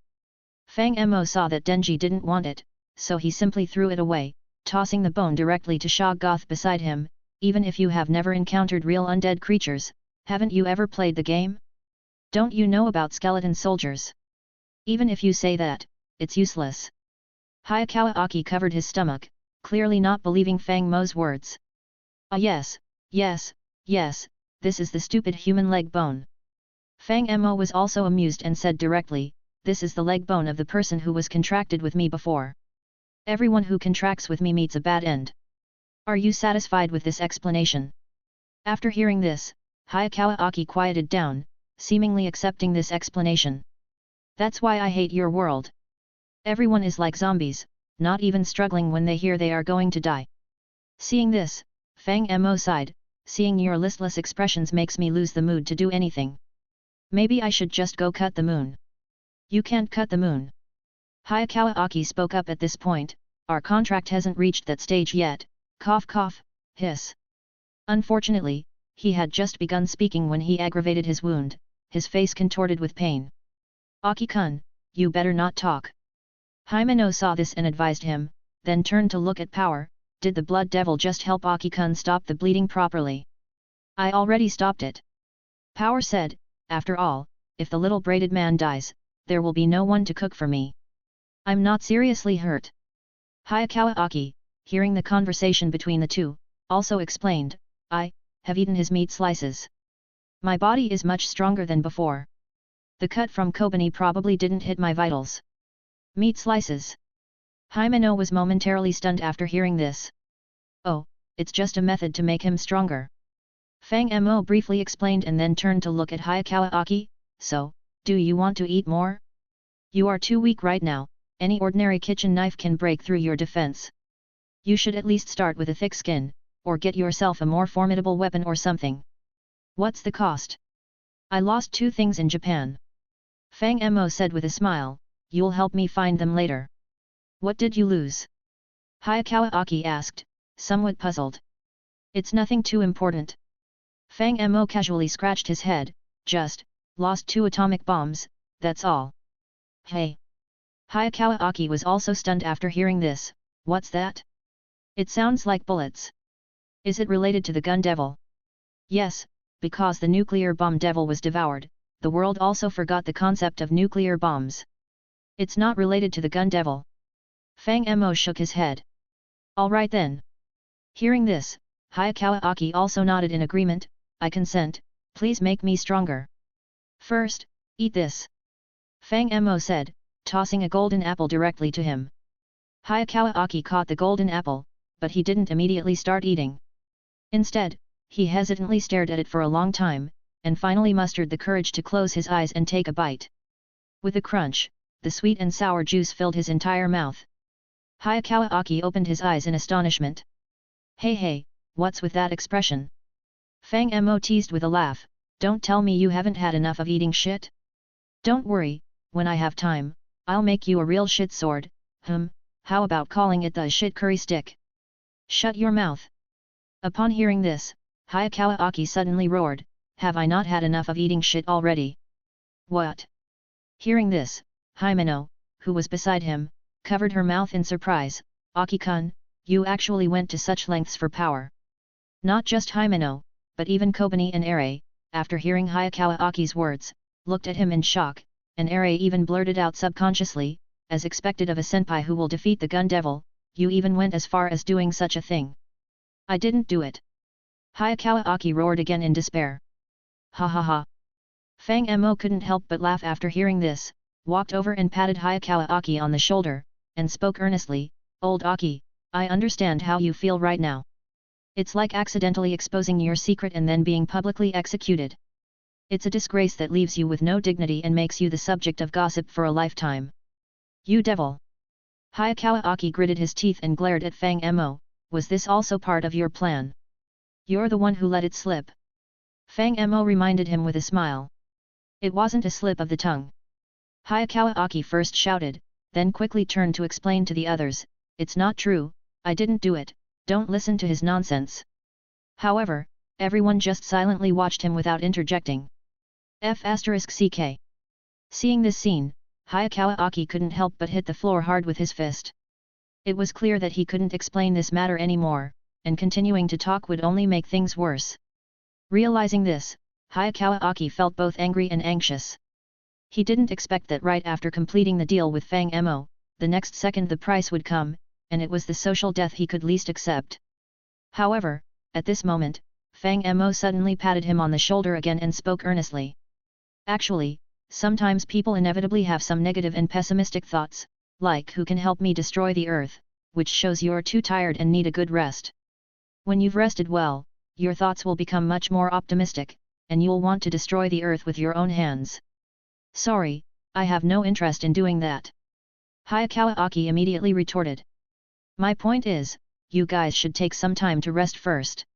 Speaker 2: Fang Mo saw that Denji didn't want it, so he simply threw it away, tossing the bone directly to Shoggoth beside him. Even if you have never encountered real undead creatures, haven't you ever played the game? Don't you know about skeleton soldiers? Even if you say that, it's useless. Hayakawa Aki covered his stomach, clearly not believing Fang Mo's words. Ah yes, yes, yes, this is the stupid human leg bone. Fang Mo was also amused and said directly, this is the leg bone of the person who was contracted with me before. Everyone who contracts with me meets a bad end. Are you satisfied with this explanation? After hearing this, Hayakawa Aki quieted down, seemingly accepting this explanation. That's why I hate your world. Everyone is like zombies, not even struggling when they hear they are going to die. Seeing this, Fang Mo sighed, seeing your listless expressions makes me lose the mood to do anything. Maybe I should just go cut the moon. You can't cut the moon. Hayakawa Aki spoke up at this point, our contract hasn't reached that stage yet, cough cough, hiss. Unfortunately, he had just begun speaking when he aggravated his wound, his face contorted with pain. Aki-kun, you better not talk. Himeno saw this and advised him, then turned to look at Power. did the blood devil just help Aki-kun stop the bleeding properly? I already stopped it. Power said, after all, if the little braided man dies, there will be no one to cook for me. I'm not seriously hurt. Hayakawa Aki, hearing the conversation between the two, also explained, I have eaten his meat slices. My body is much stronger than before. The cut from Kobani probably didn't hit my vitals. Meat slices. Himeno was momentarily stunned after hearing this. Oh, it's just a method to make him stronger. Fang Mo briefly explained and then turned to look at Hayakawa Aki, so, do you want to eat more? You are too weak right now, any ordinary kitchen knife can break through your defense. You should at least start with a thick skin, or get yourself a more formidable weapon or something. What's the cost? I lost 2 things in Japan. Fang Mo said with a smile, you'll help me find them later. What did you lose? Hayakawa Aki asked, somewhat puzzled. It's nothing too important. Fang Mo casually scratched his head, just, lost 2 atomic bombs, that's all. Hey! Hayakawa Aki was also stunned after hearing this, what's that? It sounds like bullets. Is it related to the gun devil? Yes, because the nuclear bomb devil was devoured, the world also forgot the concept of nuclear bombs. It's not related to the gun devil. Fang Mo shook his head. Alright then. Hearing this, Hayakawa Aki also nodded in agreement, I consent, please make me stronger. First, eat this. Fang Mo said, tossing a golden apple directly to him. Hayakawa Aki caught the golden apple, but he didn't immediately start eating. Instead, he hesitantly stared at it for a long time, and finally mustered the courage to close his eyes and take a bite. With a crunch, the sweet and sour juice filled his entire mouth. Hayakawa Aki opened his eyes in astonishment. Hey, what's with that expression? Fang Mo teased with a laugh, don't tell me you haven't had enough of eating shit? Don't worry, when I have time, I'll make you a real shit sword, how about calling it the shit curry stick? Shut your mouth. Upon hearing this, Hayakawa Aki suddenly roared, have I not had enough of eating shit already? What? Hearing this, Himeno, who was beside him, covered her mouth in surprise, Aki-kun, you actually went to such lengths for power. Not just Himeno, but even Kobani and Ere, after hearing Hayakawa Aki's words, looked at him in shock, and Ere even blurted out subconsciously, as expected of a senpai who will defeat the gun devil, you even went as far as doing such a thing. I didn't do it. Hayakawa Aki roared again in despair. Ha ha ha. Fang Mo couldn't help but laugh after hearing this, walked over and patted Hayakawa Aki on the shoulder, and spoke earnestly, old Aki, I understand how you feel right now. It's like accidentally exposing your secret and then being publicly executed. It's a disgrace that leaves you with no dignity and makes you the subject of gossip for a lifetime. You devil! Hayakawa Aki gritted his teeth and glared at Fang Mo, was this also part of your plan? You're the one who let it slip. Fang Mo reminded him with a smile. It wasn't a slip of the tongue. Hayakawa Aki first shouted, then quickly turned to explain to the others, it's not true, I didn't do it, don't listen to his nonsense. However, everyone just silently watched him without interjecting. F***ck. Seeing this scene, Hayakawa Aki couldn't help but hit the floor hard with his fist. It was clear that he couldn't explain this matter anymore, and continuing to talk would only make things worse. Realizing this, Hayakawa Aki felt both angry and anxious. He didn't expect that right after completing the deal with Fang Mo, the next second the price would come, and it was the social death he could least accept. However, at this moment, Fang Mo suddenly patted him on the shoulder again and spoke earnestly. Actually, sometimes people inevitably have some negative and pessimistic thoughts, like who can help me destroy the earth, which shows you're too tired and need a good rest. When you've rested well, your thoughts will become much more optimistic, and you'll want to destroy the earth with your own hands. Sorry, I have no interest in doing that. Hayakawa Aki immediately retorted. My point is, you guys should take some time to rest first.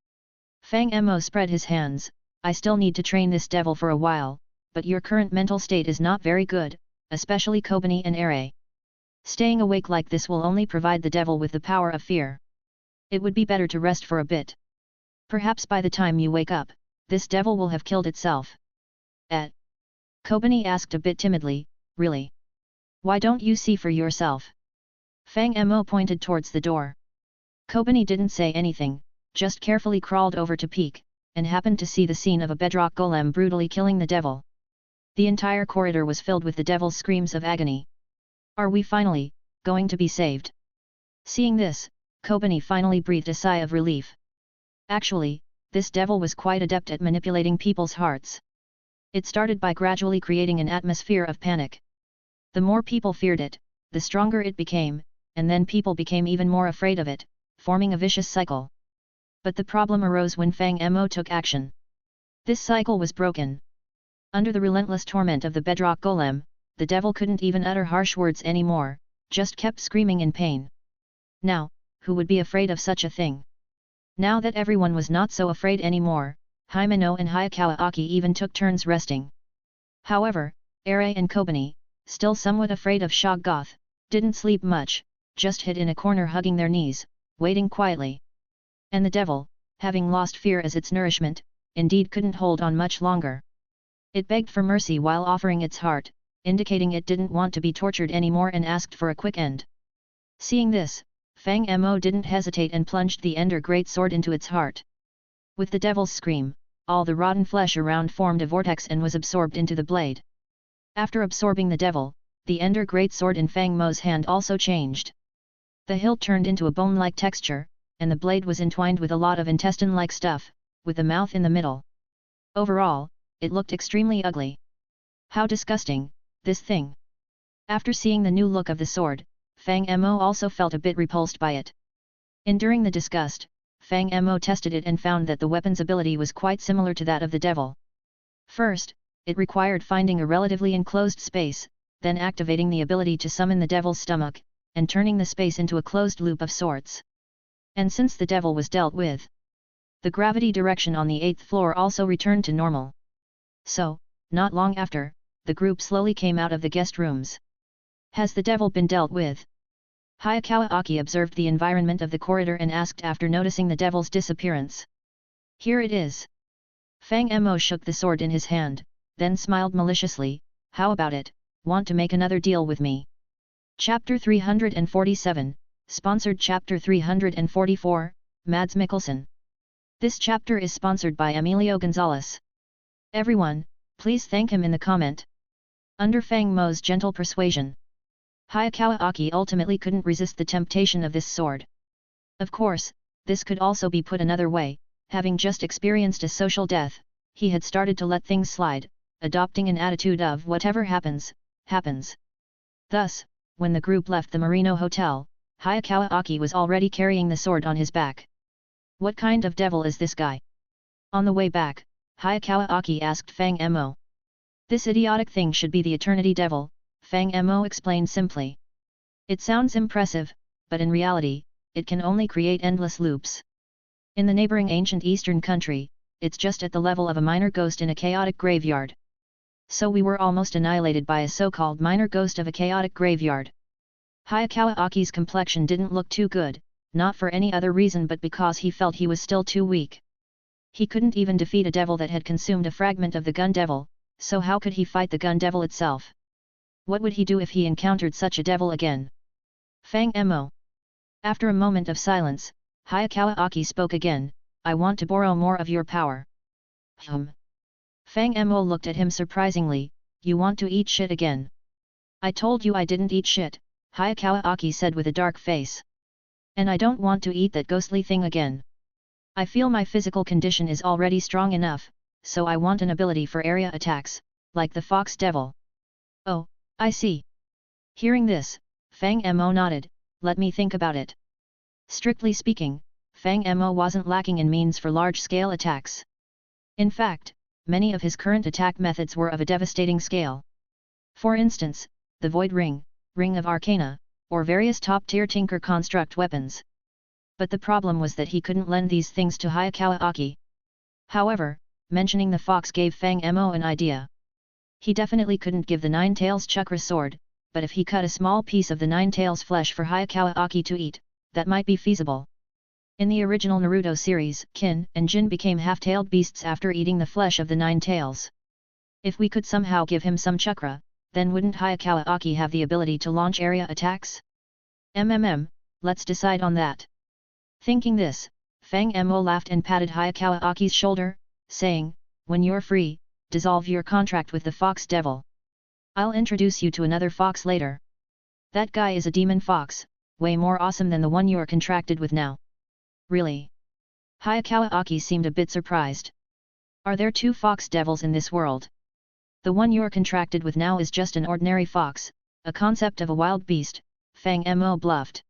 Speaker 2: Fang Mo spread his hands, I still need to train this devil for a while, but your current mental state is not very good, especially Kobani and Ere. Staying awake like this will only provide the devil with the power of fear. It would be better to rest for a bit. Perhaps by the time you wake up, this devil will have killed itself. Kobani asked a bit timidly, really? Why don't you see for yourself? Fang Mo pointed towards the door. Kobani didn't say anything, just carefully crawled over to peek, and happened to see the scene of a bedrock golem brutally killing the devil. The entire corridor was filled with the devil's screams of agony. Are we finally going to be saved? Seeing this, Kobani finally breathed a sigh of relief. Actually, this devil was quite adept at manipulating people's hearts. It started by gradually creating an atmosphere of panic. The more people feared it, the stronger it became, and then people became even more afraid of it, forming a vicious cycle. But the problem arose when Fang Mo took action. This cycle was broken. Under the relentless torment of the bedrock golem, the devil couldn't even utter harsh words anymore, just kept screaming in pain. Now, who would be afraid of such a thing? Now that everyone was not so afraid anymore, Himeno and Hayakawa Aki even took turns resting. However, Ere and Kobani, still somewhat afraid of Shoggoth, didn't sleep much, just hid in a corner hugging their knees, waiting quietly. And the devil, having lost fear as its nourishment, indeed couldn't hold on much longer. It begged for mercy while offering its heart, indicating it didn't want to be tortured anymore and asked for a quick end. Seeing this, Fang Mo didn't hesitate and plunged the Ender Great Sword into its heart. With the devil's scream, all the rotten flesh around formed a vortex and was absorbed into the blade. After absorbing the devil, the Ender Great Sword in Fang Mo's hand also changed. The hilt turned into a bone-like texture, and the blade was entwined with a lot of intestine-like stuff, with the mouth in the middle. Overall, it looked extremely ugly. How disgusting, this thing! After seeing the new look of the sword, Fang Mo also felt a bit repulsed by it. Enduring the disgust, Fang Mo tested it and found that the weapon's ability was quite similar to that of the devil. First, it required finding a relatively enclosed space, then activating the ability to summon the devil's stomach, and turning the space into a closed loop of sorts. And since the devil was dealt with, the gravity direction on the 8th floor also returned to normal. So, not long after, the group slowly came out of the guest rooms. Has the devil been dealt with? Hayakawa Aki observed the environment of the corridor and asked after noticing the devil's disappearance. Here it is. Fang Mo shook the sword in his hand, then smiled maliciously. How about it, want to make another deal with me? Chapter 347, sponsored Chapter 344, Mads Mikkelsen. This chapter is sponsored by Emilio Gonzalez. Everyone, please thank him in the comment. Under Fang Mo's gentle persuasion, Hayakawa Aki ultimately couldn't resist the temptation of this sword. Of course, this could also be put another way. Having just experienced a social death, he had started to let things slide, adopting an attitude of whatever happens, happens. Thus, when the group left the Marino Hotel, Hayakawa Aki was already carrying the sword on his back. What kind of devil is this guy? On the way back, Hayakawa Aki asked Fang Mo. This idiotic thing should be the Eternity Devil, Fang Mo explained simply. It sounds impressive, but in reality, it can only create endless loops. In the neighboring ancient eastern country, it's just at the level of a minor ghost in a chaotic graveyard. So we were almost annihilated by a so-called minor ghost of a chaotic graveyard. Hayakawa Aki's complexion didn't look too good, not for any other reason but because he felt he was still too weak. He couldn't even defeat a devil that had consumed a fragment of the gun devil, so how could he fight the gun devil itself? What would he do if he encountered such a devil again? Fang Mo. After a moment of silence, Hayakawa Aki spoke again. I want to borrow more of your power. Fang Mo looked at him surprisingly. You want to eat shit again? I told you I didn't eat shit, Hayakawa Aki said with a dark face. And I don't want to eat that ghostly thing again. I feel my physical condition is already strong enough, so I want an ability for area attacks, like the Fox Devil. Oh, I see. Hearing this, Fang Mo nodded. Let me think about it. Strictly speaking, Fang Mo wasn't lacking in means for large-scale attacks. In fact, many of his current attack methods were of a devastating scale. For instance, the Void Ring, Ring of Arcana, or various top-tier Tinker Construct weapons. But the problem was that he couldn't lend these things to Hayakawa Aki. However, mentioning the fox gave Fang Mo an idea. He definitely couldn't give the Nine Tails Chakra sword, but if he cut a small piece of the Nine Tails flesh for Hayakawa Aki to eat, that might be feasible. In the original Naruto series, Kin and Jin became half-tailed beasts after eating the flesh of the Nine Tails. If we could somehow give him some chakra, then wouldn't Hayakawa Aki have the ability to launch area attacks? Let's decide on that. Thinking this, Fang Mo laughed and patted Hayakawa Aki's shoulder, saying, "When you're free, dissolve your contract with the Fox Devil. I'll introduce you to another fox later. That guy is a demon fox, way more awesome than the one you're contracted with now." "Really?" Hayakawa Aki seemed a bit surprised. "Are there two fox devils in this world? The one you're contracted with now is just an ordinary fox, a concept of a wild beast," Fang Mo bluffed.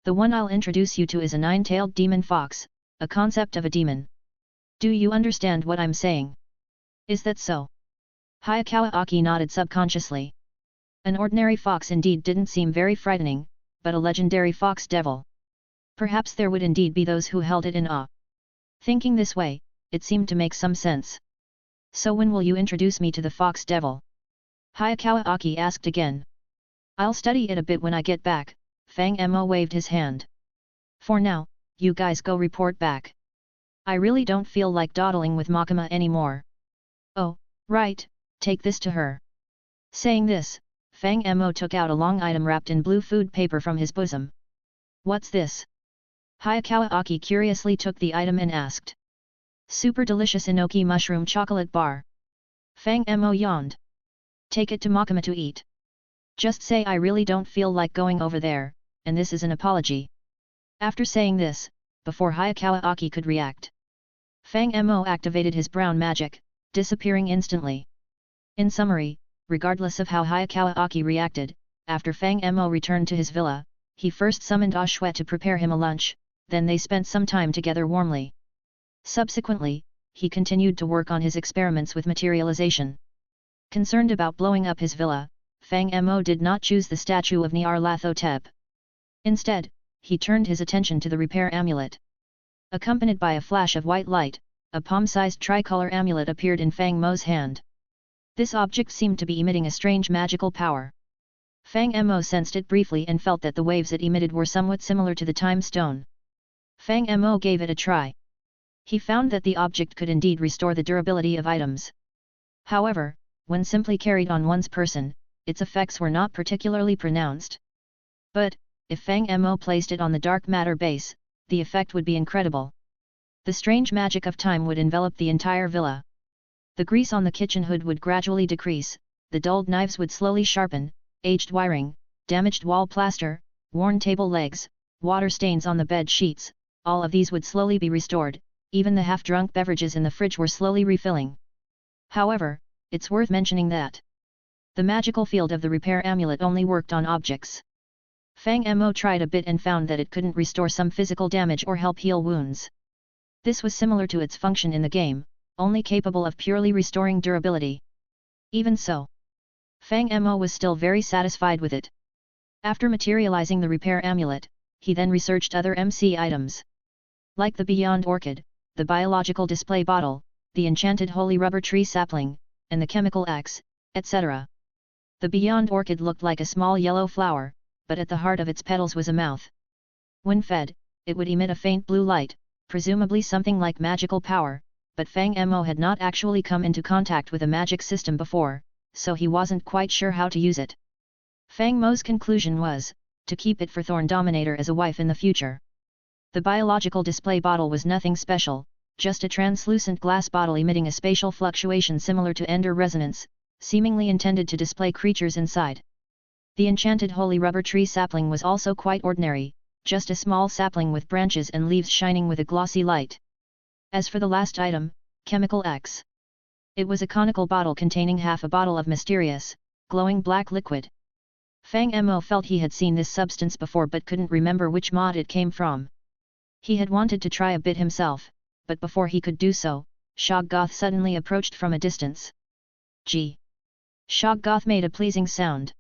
Speaker 2: "The one I'll introduce you to is a nine-tailed demon fox, a concept of a demon. Do you understand what I'm saying? Is that so?" Hayakawa Aki nodded subconsciously. An ordinary fox indeed didn't seem very frightening, but a legendary fox devil. Perhaps there would indeed be those who held it in awe. Thinking this way, it seemed to make some sense. "So when will you introduce me to the fox devil?" Hayakawa Aki asked again. "I'll study it a bit when I get back," Fang Mo waved his hand. "For now, you guys go report back. I really don't feel like dawdling with Makima anymore." "Oh, right, take this to her." Saying this, Fang Mo took out a long item wrapped in blue food paper from his bosom. "What's this?" Hayakawa Aki curiously took the item and asked. "Super delicious enoki mushroom chocolate bar." Fang Mo yawned. "Take it to Makima to eat. Just say I really don't feel like going over there, and this is an apology." After saying this, before Hayakawa Aki could react, Fang Mo activated his brown magic, disappearing instantly. In summary, regardless of how Hayakawa Aki reacted, after Fang Mo returned to his villa, he first summoned Ashue to prepare him a lunch, then they spent some time together warmly. Subsequently, he continued to work on his experiments with materialization. Concerned about blowing up his villa, Fang Mo did not choose the statue of Nyarlathotep. Instead, he turned his attention to the repair amulet. Accompanied by a flash of white light, a palm-sized tricolor amulet appeared in Fang Mo's hand. This object seemed to be emitting a strange magical power. Fang Mo sensed it briefly and felt that the waves it emitted were somewhat similar to the time stone. Fang Mo gave it a try. He found that the object could indeed restore the durability of items. However, when simply carried on one's person, its effects were not particularly pronounced. But, if Fang Mo placed it on the dark matter base, the effect would be incredible. The strange magic of time would envelop the entire villa. The grease on the kitchen hood would gradually decrease, the dulled knives would slowly sharpen, aged wiring, damaged wall plaster, worn table legs, water stains on the bed sheets, all of these would slowly be restored, even the half-drunk beverages in the fridge were slowly refilling. However, it's worth mentioning that the magical field of the repair amulet only worked on objects. Fang Mo tried a bit and found that it couldn't restore some physical damage or help heal wounds. This was similar to its function in the game, only capable of purely restoring durability. Even so, Fang Mo was still very satisfied with it. After materializing the repair amulet, he then researched other MC items. Like the Beyond Orchid, the biological display bottle, the enchanted holy rubber tree sapling, and the chemical X, etc. The Beyond Orchid looked like a small yellow flower, but at the heart of its petals was a mouth. When fed, it would emit a faint blue light, presumably something like magical power, but Fang Mo had not actually come into contact with a magic system before, so he wasn't quite sure how to use it. Fang Mo's conclusion was, to keep it for Thorn Dominator as a wife in the future. The biological display bottle was nothing special, just a translucent glass bottle emitting a spatial fluctuation similar to Ender resonance, seemingly intended to display creatures inside. The enchanted holy rubber tree sapling was also quite ordinary, just a small sapling with branches and leaves shining with a glossy light. As for the last item, chemical X, it was a conical bottle containing half a bottle of mysterious, glowing black liquid. Fang Mo felt he had seen this substance before but couldn't remember which mod it came from. He had wanted to try a bit himself, but before he could do so, Shoggoth suddenly approached from a distance. Gee! Shoggoth made a pleasing sound.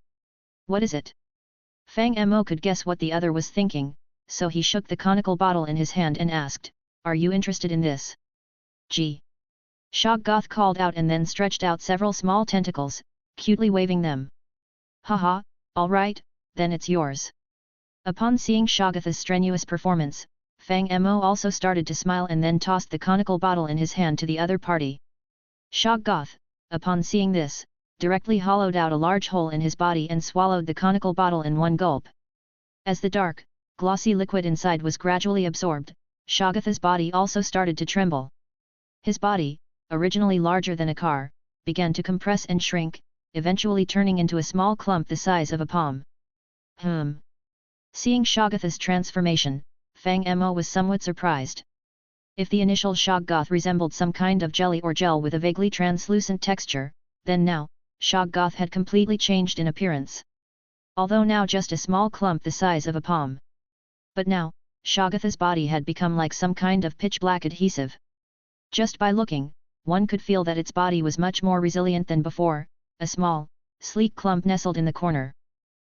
Speaker 2: What is it? Fang Mo could guess what the other was thinking, so he shook the conical bottle in his hand and asked, "Are you interested in this?" Gee! Shoggoth called out and then stretched out several small tentacles, cutely waving them. Haha, alright, then it's yours. Upon seeing Shoggoth's strenuous performance, Fang Mo also started to smile and then tossed the conical bottle in his hand to the other party. Shoggoth, upon seeing this, directly hollowed out a large hole in his body and swallowed the conical bottle in one gulp. As the dark, glossy liquid inside was gradually absorbed. Shagatha's body also started to tremble. His body, originally larger than a car, began to compress and shrink, eventually turning into a small clump the size of a palm. Seeing Shagatha's transformation, Fang Mo was somewhat surprised. If the initial Shoggoth resembled some kind of jelly or gel with a vaguely translucent texture, then now, Shoggoth had completely changed in appearance. Although now just a small clump the size of a palm. But now, Shagatha's body had become like some kind of pitch-black adhesive. Just by looking, one could feel that its body was much more resilient than before, a small, sleek clump nestled in the corner.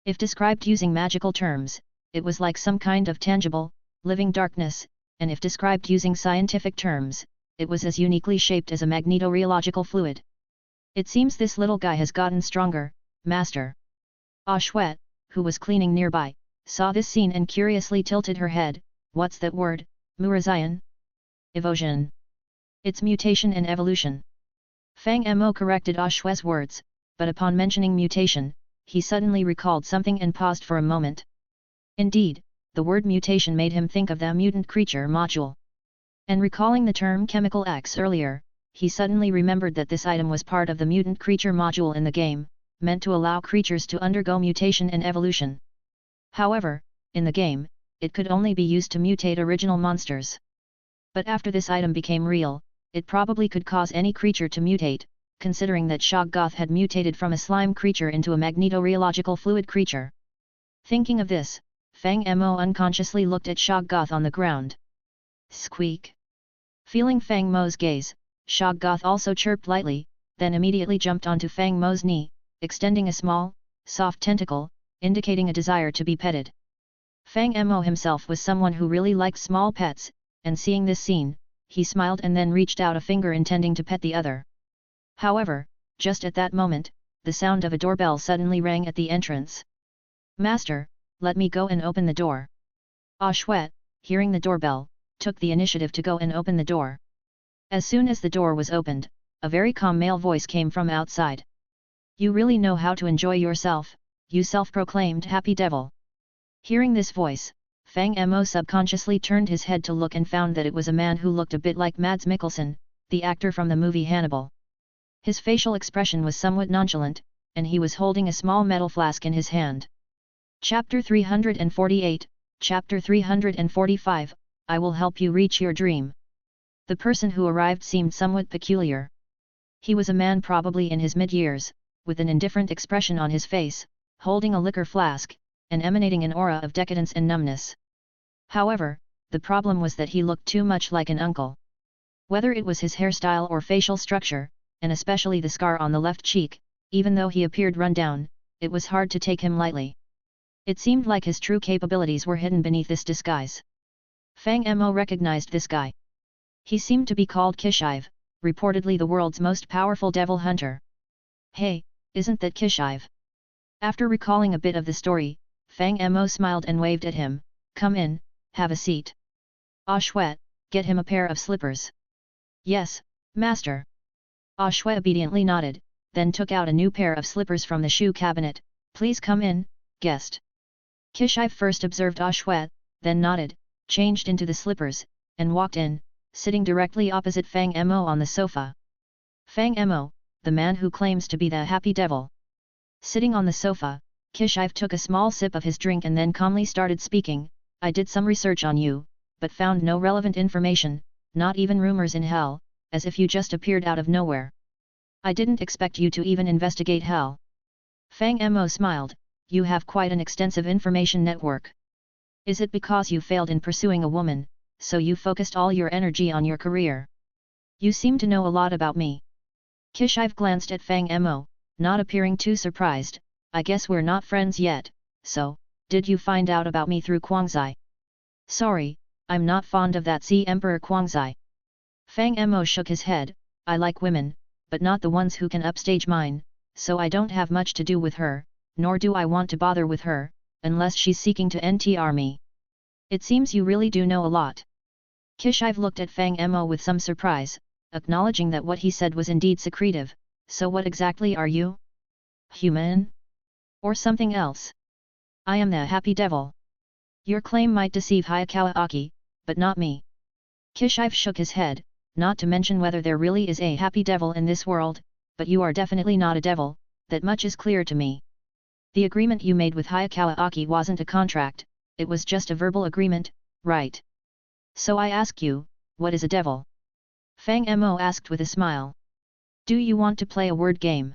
Speaker 2: If described using magical terms, it was like some kind of tangible, living darkness, and if described using scientific terms, it was as uniquely shaped as a magnetorheological fluid. It seems this little guy has gotten stronger, Master. Ashwet, who was cleaning nearby, saw this scene and curiously tilted her head. What's that word, Murazian? Evosion. It's mutation and evolution. Fang Mo corrected Ashwet's words, but upon mentioning mutation, he suddenly recalled something and paused for a moment. Indeed, the word mutation made him think of the mutant creature module. And recalling the term chemical X earlier, he suddenly remembered that this item was part of the mutant creature module in the game, meant to allow creatures to undergo mutation and evolution. However, in the game, it could only be used to mutate original monsters. But after this item became real, it probably could cause any creature to mutate, considering that Shoggoth had mutated from a slime creature into a magnetorheological fluid creature. Thinking of this, Fang Mo unconsciously looked at Shoggoth on the ground. Squeak! Feeling Fang Mo's gaze, Shoggoth also chirped lightly, then immediately jumped onto Fang Mo's knee, extending a small, soft tentacle, indicating a desire to be petted. Fang Mo himself was someone who really liked small pets, and seeing this scene, he smiled and then reached out a finger intending to pet the other. However, just at that moment, the sound of a doorbell suddenly rang at the entrance. Master, let me go and open the door. Ashwet, hearing the doorbell, took the initiative to go and open the door. As soon as the door was opened, a very calm male voice came from outside. You really know how to enjoy yourself, you self-proclaimed happy devil. Hearing this voice, Fang Mo subconsciously turned his head to look and found that it was a man who looked a bit like Mads Mikkelsen, the actor from the movie Hannibal. His facial expression was somewhat nonchalant, and he was holding a small metal flask in his hand. Chapter 348, Chapter 345, I will help you reach your dream. The person who arrived seemed somewhat peculiar. He was a man probably in his mid-years, with an indifferent expression on his face, holding a liquor flask, and emanating an aura of decadence and numbness. However, the problem was that he looked too much like an uncle. Whether it was his hairstyle or facial structure, and especially the scar on the left cheek, even though he appeared run down, it was hard to take him lightly. It seemed like his true capabilities were hidden beneath this disguise. Fang Mo recognized this guy. He seemed to be called Kishive, reportedly the world's most powerful devil hunter. Hey, isn't that Kishive? After recalling a bit of the story, Fang Mo smiled and waved at him. Come in, have a seat. Ashwet, get him a pair of slippers. Yes, master. Ashwet obediently nodded, then took out a new pair of slippers from the shoe cabinet. Please come in, guest. Kishive first observed Ashwet, then nodded, changed into the slippers, and walked in, sitting directly opposite Fang Mo on the sofa. Fang Mo, the man who claims to be the happy devil. Sitting on the sofa, Kishive took a small sip of his drink and then calmly started speaking. I did some research on you, but found no relevant information, not even rumors in hell, as if you just appeared out of nowhere. I didn't expect you to even investigate hell. Fang Mo smiled, you have quite an extensive information network. Is it because you failed in pursuing a woman, so you focused all your energy on your career? You seem to know a lot about me. Kishive glanced at Fang Mo, not appearing too surprised. I guess we're not friends yet, so, did you find out about me through Guangzai? Sorry, I'm not fond of that Sea Emperor Guangzai. Fang Mo shook his head, I like women, but not the ones who can upstage mine, so I don't have much to do with her, nor do I want to bother with her, unless she's seeking to NTR me. It seems you really do know a lot. Kishive looked at Fang Mo with some surprise, acknowledging that what he said was indeed secretive. So what exactly are you? Human? Or something else? I am the happy devil. Your claim might deceive Hayakawa Aki, but not me. Kishive shook his head, not to mention whether there really is a happy devil in this world, but you are definitely not a devil, that much is clear to me. The agreement you made with Hayakawa Aki wasn't a contract, it was just a verbal agreement, right? So I ask you, what is a devil? Fang Mo asked with a smile. Do you want to play a word game?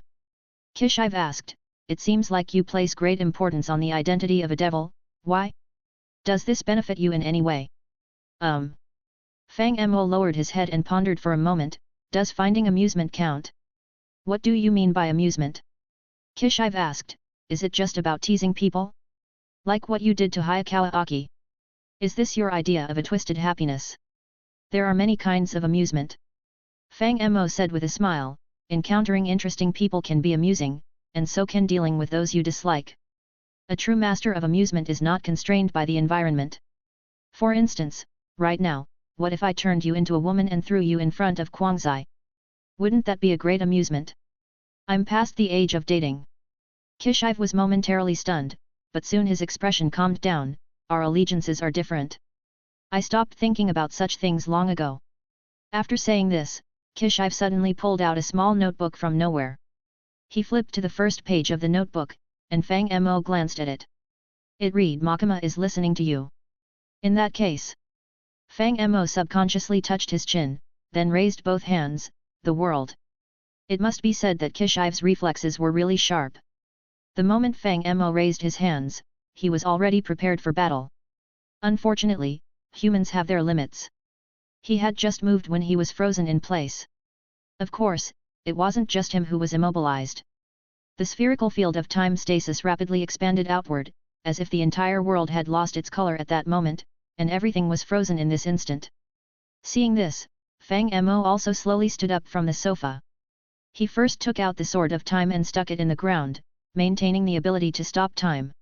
Speaker 2: Kishive asked, it seems like you place great importance on the identity of a devil, why? Does this benefit you in any way? Fang Mo lowered his head and pondered for a moment, does finding amusement count? What do you mean by amusement? Kishive asked, is it just about teasing people? Like what you did to Hayakawa Aki? Is this your idea of a twisted happiness? There are many kinds of amusement. Fang Mo said with a smile, encountering interesting people can be amusing, and so can dealing with those you dislike. A true master of amusement is not constrained by the environment. For instance, right now, what if I turned you into a woman and threw you in front of Kwangzai? Wouldn't that be a great amusement? I'm past the age of dating. Kishive was momentarily stunned, but soon his expression calmed down, our allegiances are different. I stopped thinking about such things long ago. After saying this, Kishive suddenly pulled out a small notebook from nowhere. He flipped to the first page of the notebook, and Fang Mo glanced at it. It read Makima is listening to you. In that case. Fang Mo subconsciously touched his chin, then raised both hands, the world. It must be said that Kishive's reflexes were really sharp. The moment Fang Mo raised his hands, he was already prepared for battle. Unfortunately, humans have their limits. He had just moved when he was frozen in place. Of course, it wasn't just him who was immobilized. The spherical field of time stasis rapidly expanded outward, as if the entire world had lost its color at that moment, and everything was frozen in this instant. Seeing this, Fang Mo also slowly stood up from the sofa. He first took out the sword of time and stuck it in the ground, maintaining the ability to stop time.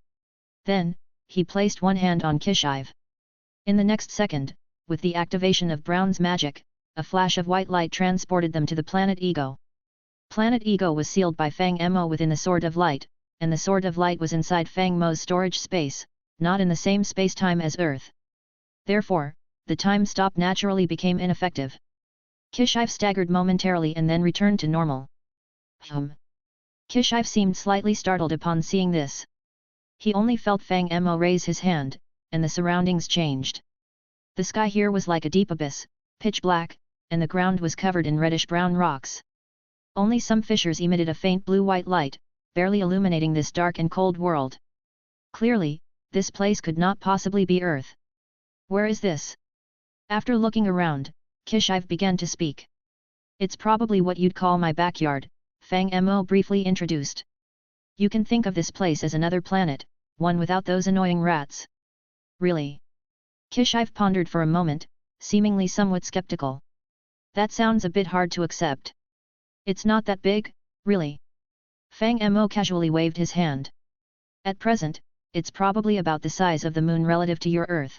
Speaker 2: Then, he placed one hand on Kishive. In the next second, with the activation of Brown's magic, a flash of white light transported them to the planet Ego. Planet Ego was sealed by Fang Mo within the Sword of Light, and the Sword of Light was inside Fang Mo's storage space, not in the same space-time as Earth. Therefore, the time stop naturally became ineffective. Kishive staggered momentarily and then returned to normal. Kishive seemed slightly startled upon seeing this. He only felt Fang Mo raise his hand, and the surroundings changed. The sky here was like a deep abyss, pitch black, and the ground was covered in reddish-brown rocks. Only some fissures emitted a faint blue-white light, barely illuminating this dark and cold world. Clearly, this place could not possibly be Earth. Where is this? After looking around, Kishive began to speak. It's probably what you'd call my backyard, Fang Mo briefly introduced. You can think of this place as another planet, one without those annoying rats. Really? Kishive pondered for a moment, seemingly somewhat skeptical. That sounds a bit hard to accept. It's not that big, really. Fang Mo casually waved his hand. At present, it's probably about the size of the moon relative to your Earth.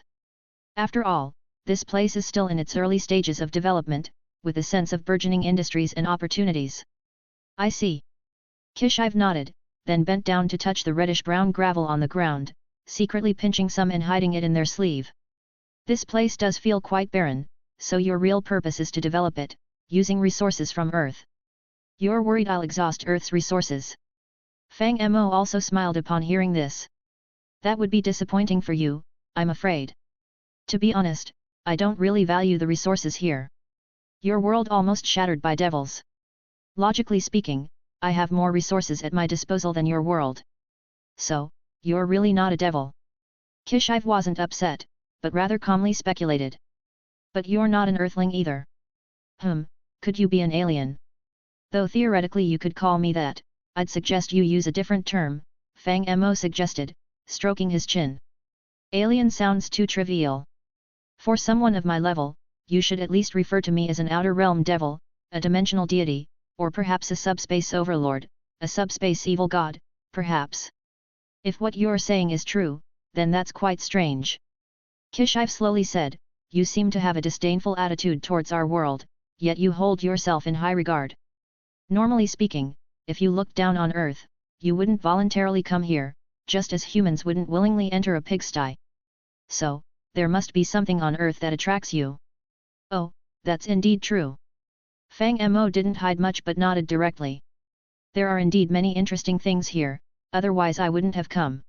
Speaker 2: After all, this place is still in its early stages of development, with a sense of burgeoning industries and opportunities. I see. Kishive nodded, then bent down to touch the reddish-brown gravel on the ground, secretly pinching some and hiding it in their sleeve. This place does feel quite barren, so your real purpose is to develop it, using resources from Earth. You're worried I'll exhaust Earth's resources. Fang Mo also smiled upon hearing this. That would be disappointing for you, I'm afraid. To be honest, I don't really value the resources here. Your world almost shattered by devils. Logically speaking, I have more resources at my disposal than your world. So, you're really not a devil. Kishive wasn't upset, but rather calmly speculated. But you're not an Earthling either. Could you be an alien? Though theoretically you could call me that, I'd suggest you use a different term, Fang Mo suggested, stroking his chin. Alien sounds too trivial. For someone of my level, you should at least refer to me as an outer realm devil, a dimensional deity, or perhaps a subspace overlord, a subspace evil god, perhaps. If what you're saying is true, then that's quite strange. Kishive slowly said, you seem to have a disdainful attitude towards our world, yet you hold yourself in high regard. Normally speaking, if you looked down on Earth, you wouldn't voluntarily come here, just as humans wouldn't willingly enter a pigsty. so, there must be something on earth that attracts you. Oh, that's indeed true. Fang Mo didn't hide much but nodded directly. There are indeed many interesting things here, otherwise I wouldn't have come.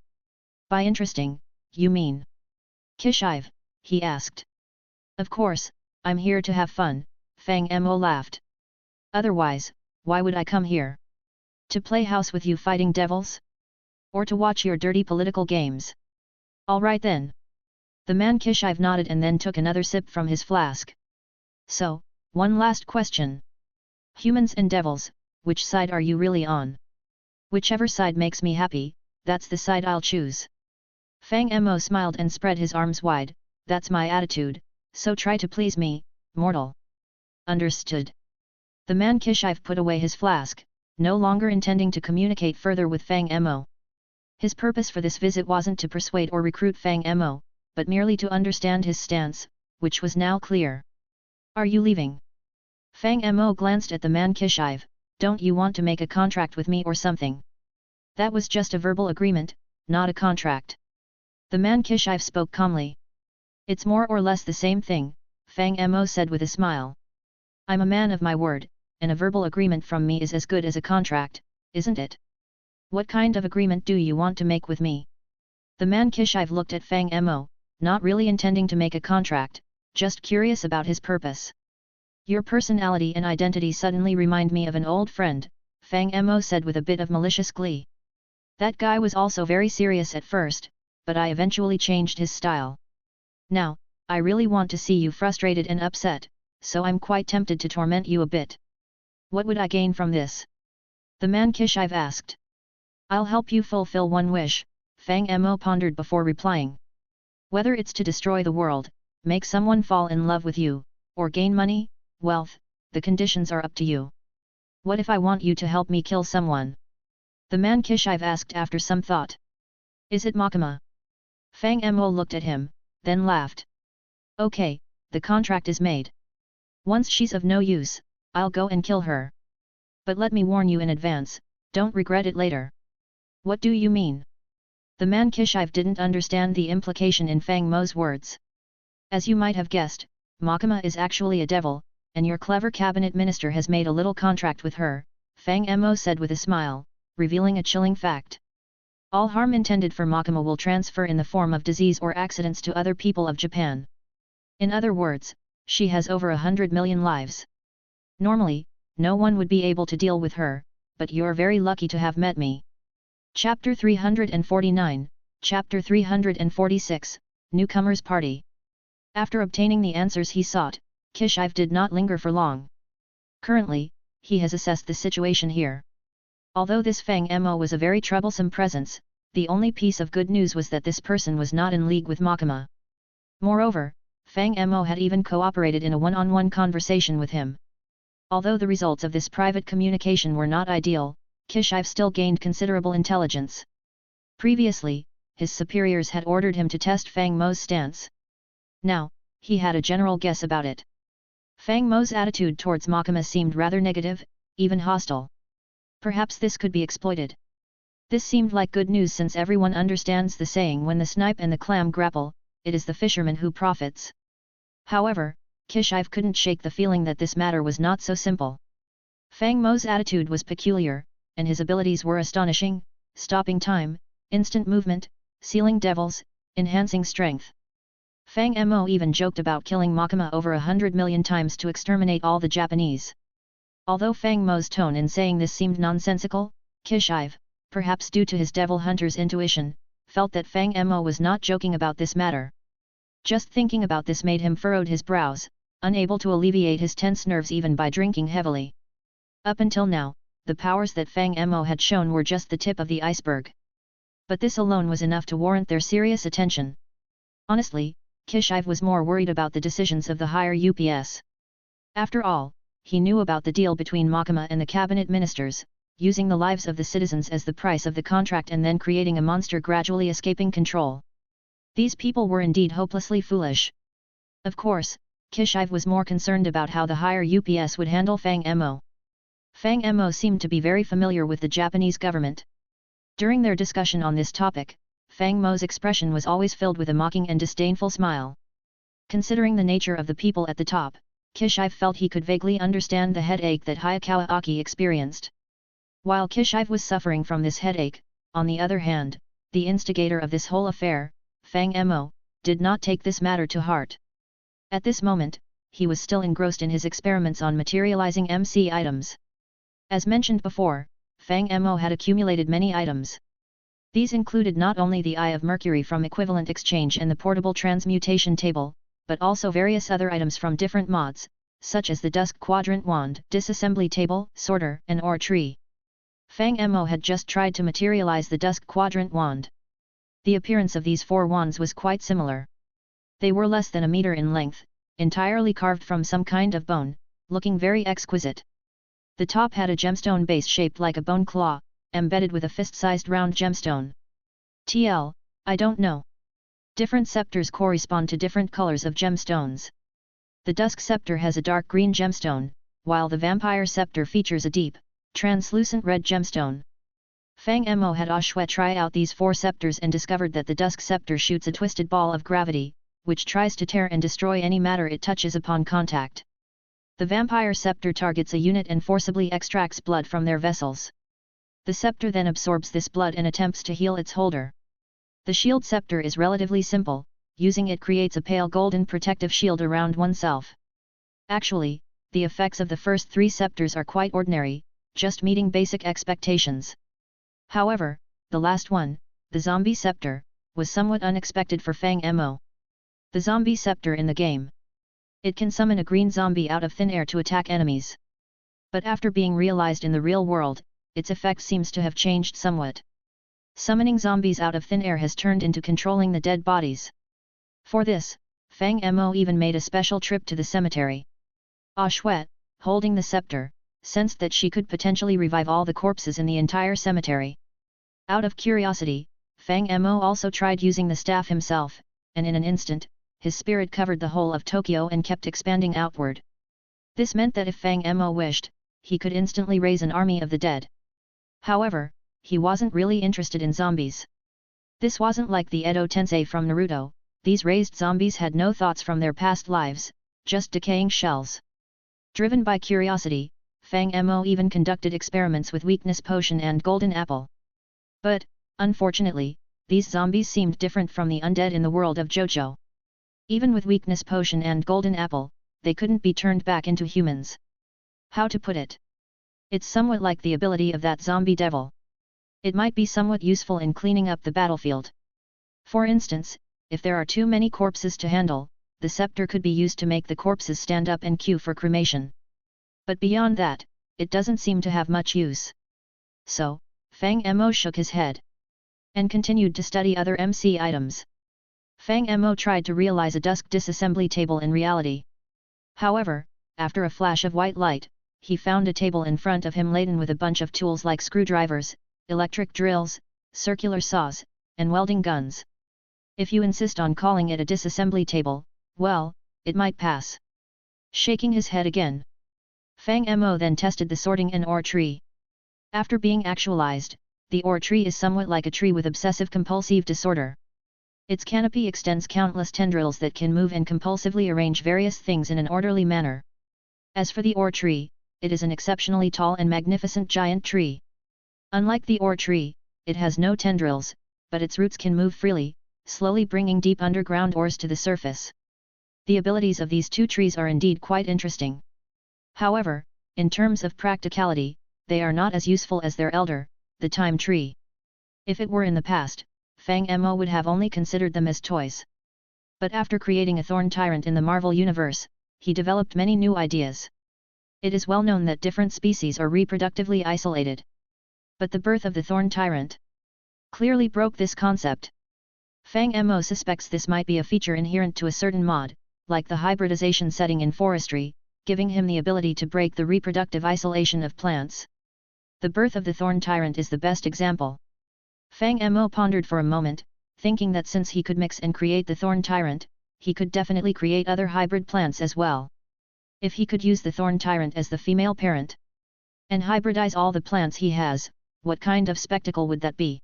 Speaker 2: By interesting, you mean? Kishive, he asked. Of course, I'm here to have fun, Fang Mo laughed. Otherwise, why would I come here? To play house with you fighting devils? Or to watch your dirty political games? Alright then. The man Kishive nodded and then took another sip from his flask. So, one last question. Humans and devils, which side are you really on? Whichever side makes me happy, that's the side I'll choose. Fang Mo smiled and spread his arms wide, that's my attitude, so try to please me, mortal. Understood. The man Kishive put away his flask, no longer intending to communicate further with Fang Mo. His purpose for this visit wasn't to persuade or recruit Fang Mo, but merely to understand his stance, which was now clear. Are you leaving? Fang Mo glanced at the man Kishive, don't you want to make a contract with me or something? That was just a verbal agreement, not a contract. The man Kishive spoke calmly. It's more or less the same thing, Fang Mo said with a smile. I'm a man of my word, and a verbal agreement from me is as good as a contract, isn't it? What kind of agreement do you want to make with me? The man Kishive looked at Fang Mo, not really intending to make a contract, just curious about his purpose. Your personality and identity suddenly remind me of an old friend, Fang Mo said with a bit of malicious glee. That guy was also very serious at first, but I eventually changed his style. Now, I really want to see you frustrated and upset, so I'm quite tempted to torment you a bit. What would I gain from this? The man Kishive asked. I'll help you fulfill one wish, Fang Mo pondered before replying. Whether it's to destroy the world, make someone fall in love with you, or gain money, wealth, the conditions are up to you. What if I want you to help me kill someone? The man Kishive asked after some thought. Is it Makima? Fang Mo looked at him, then laughed. Okay, the contract is made. Once she's of no use, I'll go and kill her. But let me warn you in advance, don't regret it later. What do you mean? The man Kishive didn't understand the implication in Fang Mo's words. As you might have guessed, Makima is actually a devil, and your clever cabinet minister has made a little contract with her, Fang Mo said with a smile, revealing a chilling fact. All harm intended for Makima will transfer in the form of disease or accidents to other people of Japan. In other words, she has over 100 million lives. Normally, no one would be able to deal with her, but you're very lucky to have met me. Chapter 349, Chapter 346, Newcomer's Party. After obtaining the answers he sought, Kishive did not linger for long. Currently, he has assessed the situation here. Although this Fang Mo was a very troublesome presence, the only piece of good news was that this person was not in league with Makima. Moreover, Fang Mo had even cooperated in a one-on-one conversation with him. Although the results of this private communication were not ideal, Kishive still gained considerable intelligence. Previously, his superiors had ordered him to test Fang Mo's stance. Now, he had a general guess about it. Fang Mo's attitude towards Makima seemed rather negative, even hostile. Perhaps this could be exploited. This seemed like good news since everyone understands the saying when the snipe and the clam grapple, it is the fisherman who profits. However, Kishive couldn't shake the feeling that this matter was not so simple. Fang Mo's attitude was peculiar, and his abilities were astonishing, stopping time, instant movement, sealing devils, enhancing strength. Fang Mo even joked about killing Makima over 100 million times to exterminate all the Japanese. Although Fang Mo's tone in saying this seemed nonsensical, Kishive, perhaps due to his devil hunter's intuition, felt that Fang Mo was not joking about this matter. Just thinking about this made him furrowed his brows, unable to alleviate his tense nerves even by drinking heavily. Up until now, the powers that Fang Mo had shown were just the tip of the iceberg. But this alone was enough to warrant their serious attention. Honestly, Kishive was more worried about the decisions of the higher UPS. After all, he knew about the deal between Makima and the cabinet ministers, using the lives of the citizens as the price of the contract and then creating a monster gradually escaping control. These people were indeed hopelessly foolish. Of course, Kishive was more concerned about how the higher UPS would handle Fang Mo. Fang Mo seemed to be very familiar with the Japanese government. During their discussion on this topic, Fang Mo's expression was always filled with a mocking and disdainful smile. Considering the nature of the people at the top, Kishive felt he could vaguely understand the headache that Hayakawa Aki experienced. While Kishive was suffering from this headache, on the other hand, the instigator of this whole affair, Fang Mo, did not take this matter to heart. At this moment, he was still engrossed in his experiments on materializing MC items. As mentioned before, Fang Mo had accumulated many items. These included not only the Eye of Mercury from Equivalent Exchange and the portable transmutation table, but also various other items from different mods, such as the Dusk Quadrant Wand, Disassembly Table, Sorter, and Ore Tree. Fang Mo had just tried to materialize the Dusk Quadrant Wand. The appearance of these 4 wands was quite similar. They were less than a meter in length, entirely carved from some kind of bone, looking very exquisite. The top had a gemstone base shaped like a bone claw, embedded with a fist-sized round gemstone. I don't know. Different scepters correspond to different colors of gemstones. The Dusk Scepter has a dark green gemstone, while the Vampire Scepter features a deep, translucent red gemstone. Fang Mo had Ashwe try out these 4 scepters and discovered that the Dusk Scepter shoots a twisted ball of gravity, which tries to tear and destroy any matter it touches upon contact. The Vampire Scepter targets a unit and forcibly extracts blood from their vessels. The scepter then absorbs this blood and attempts to heal its holder. The Shield Scepter is relatively simple, using it creates a pale golden protective shield around oneself. Actually, the effects of the first 3 scepters are quite ordinary, just meeting basic expectations. However, the last one, the Zombie Scepter, was somewhat unexpected for Fang Mo. The Zombie Scepter in the game. It can summon a green zombie out of thin air to attack enemies. But after being realized in the real world, its effect seems to have changed somewhat. Summoning zombies out of thin air has turned into controlling the dead bodies. For this, Fang Mo even made a special trip to the cemetery. Ashwet, holding the scepter, sensed that she could potentially revive all the corpses in the entire cemetery. Out of curiosity, Fang Mo also tried using the staff himself, and in an instant, his spirit covered the whole of Tokyo and kept expanding outward. This meant that if Fang Mo wished, he could instantly raise an army of the dead. However, he wasn't really interested in zombies. This wasn't like the Edo Tensei from Naruto. These raised zombies had no thoughts from their past lives, just decaying shells. Driven by curiosity, Fang Mo even conducted experiments with Weakness Potion and Golden Apple. But, unfortunately, these zombies seemed different from the undead in the world of Jojo. Even with Weakness Potion and Golden Apple, they couldn't be turned back into humans. How to put it? It's somewhat like the ability of that zombie devil. It might be somewhat useful in cleaning up the battlefield. For instance, if there are too many corpses to handle, the scepter could be used to make the corpses stand up and queue for cremation. But beyond that, it doesn't seem to have much use. So, Fang Mo shook his head. And continued to study other MC items. Fang Mo tried to realize a Dusk disassembly table in reality. However, after a flash of white light, he found a table in front of him laden with a bunch of tools like screwdrivers, electric drills, circular saws, and welding guns. If you insist on calling it a disassembly table, well, it might pass. Shaking his head again, Fang Mo then tested the sorting and ore tree. After being actualized, the ore tree is somewhat like a tree with obsessive-compulsive disorder. Its canopy extends countless tendrils that can move and compulsively arrange various things in an orderly manner. As for the ore tree, it is an exceptionally tall and magnificent giant tree. Unlike the ore tree, it has no tendrils, but its roots can move freely, slowly bringing deep underground ores to the surface. The abilities of these 2 trees are indeed quite interesting. However, in terms of practicality, they are not as useful as their elder, the time tree. If it were in the past, Fang Mo would have only considered them as toys. But after creating a Thorn Tyrant in the Marvel Universe, he developed many new ideas. It is well known that different species are reproductively isolated. But the birth of the Thorn Tyrant clearly broke this concept. Fang Mo suspects this might be a feature inherent to a certain mod, like the hybridization setting in forestry, giving him the ability to break the reproductive isolation of plants. The birth of the Thorn Tyrant is the best example. Fang Mo pondered for a moment, thinking that since he could mix and create the Thorn Tyrant, he could definitely create other hybrid plants as well. If he could use the Thorn Tyrant as the female parent and hybridize all the plants he has, what kind of spectacle would that be?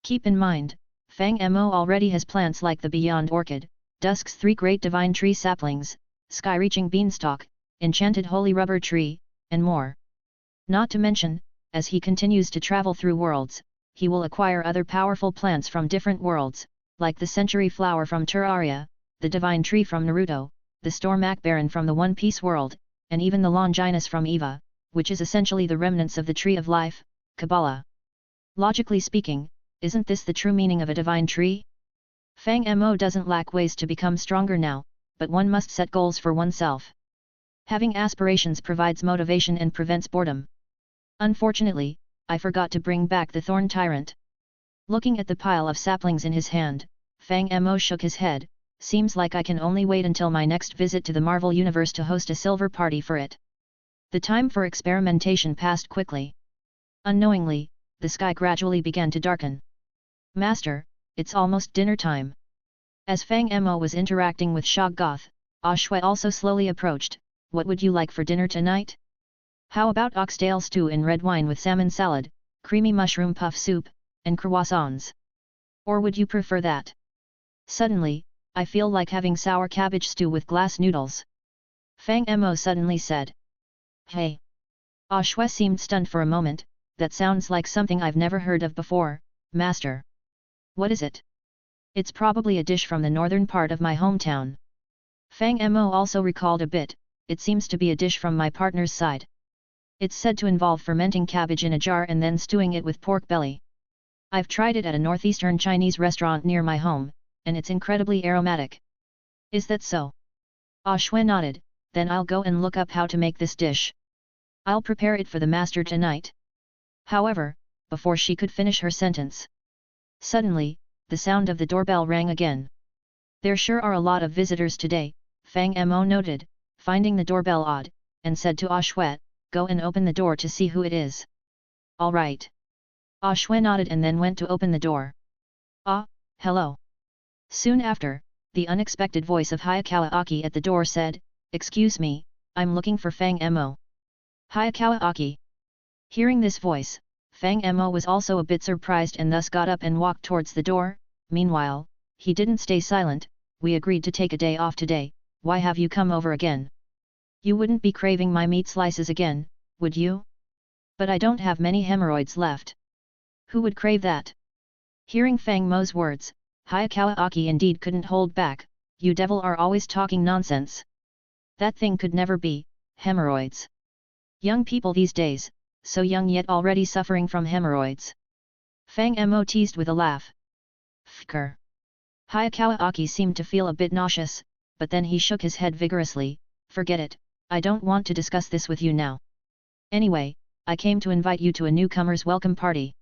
Speaker 2: Keep in mind, Fang Mo already has plants like the Beyond Orchid, Dusk's 3 great divine tree saplings, sky-reaching beanstalk, enchanted holy rubber tree, and more. Not to mention, as he continues to travel through worlds, he will acquire other powerful plants from different worlds, like the century flower from Terraria, the divine tree from Naruto, the Stormak Baron from the One Piece world, and even the Longinus from Eva, which is essentially the remnants of the Tree of Life, Kabbalah. Logically speaking, isn't this the true meaning of a divine tree? Fang Mo doesn't lack ways to become stronger now, but one must set goals for oneself. Having aspirations provides motivation and prevents boredom. Unfortunately, I forgot to bring back the Thorn Tyrant. Looking at the pile of saplings in his hand, Fang Mo shook his head. Seems like I can only wait until my next visit to the Marvel Universe to host a silver party for it. The time for experimentation passed quickly. Unknowingly, the sky gradually began to darken. Master, it's almost dinner time. As Fang Mo was interacting with Shoggoth, Ashwe also slowly approached. What would you like for dinner tonight? How about oxtail stew and red wine with salmon salad, creamy mushroom puff soup, and croissants? Or would you prefer that? Suddenly, I feel like having sour cabbage stew with glass noodles. Fang Mo suddenly said. Hey! Ashwe seemed stunned for a moment. That sounds like something I've never heard of before, Master. What is it? It's probably a dish from the northern part of my hometown. Fang Mo also recalled a bit. It seems to be a dish from my partner's side. It's said to involve fermenting cabbage in a jar and then stewing it with pork belly. I've tried it at a northeastern Chinese restaurant near my home, and it's incredibly aromatic. Is that so? Ashwe nodded. Then I'll go and look up how to make this dish. I'll prepare it for the master tonight. However, before she could finish her sentence, suddenly, the sound of the doorbell rang again. There sure are a lot of visitors today, Fang Mo noted, finding the doorbell odd, and said to Ashwe, go and open the door to see who it is. All right. Ashwe nodded and then went to open the door. Ah, hello. Soon after, the unexpected voice of Hayakawa Aki at the door said, excuse me, I'm looking for Fang Mo. Hayakawa Aki. Hearing this voice, Fang Mo was also a bit surprised and thus got up and walked towards the door. Meanwhile, he didn't stay silent. We agreed to take a day off today, why have you come over again? You wouldn't be craving my meat slices again, would you? But I don't have many hemorrhoids left. Who would crave that? Hearing Fang Mo's words, Hayakawa Aki indeed couldn't hold back. You devil are always talking nonsense. That thing could never be, hemorrhoids. Young people these days, so young yet already suffering from hemorrhoids. Fang Mo teased with a laugh. Fker. Hayakawa Aki seemed to feel a bit nauseous, but then he shook his head vigorously. Forget it, I don't want to discuss this with you now. Anyway, I came to invite you to a newcomers welcome party.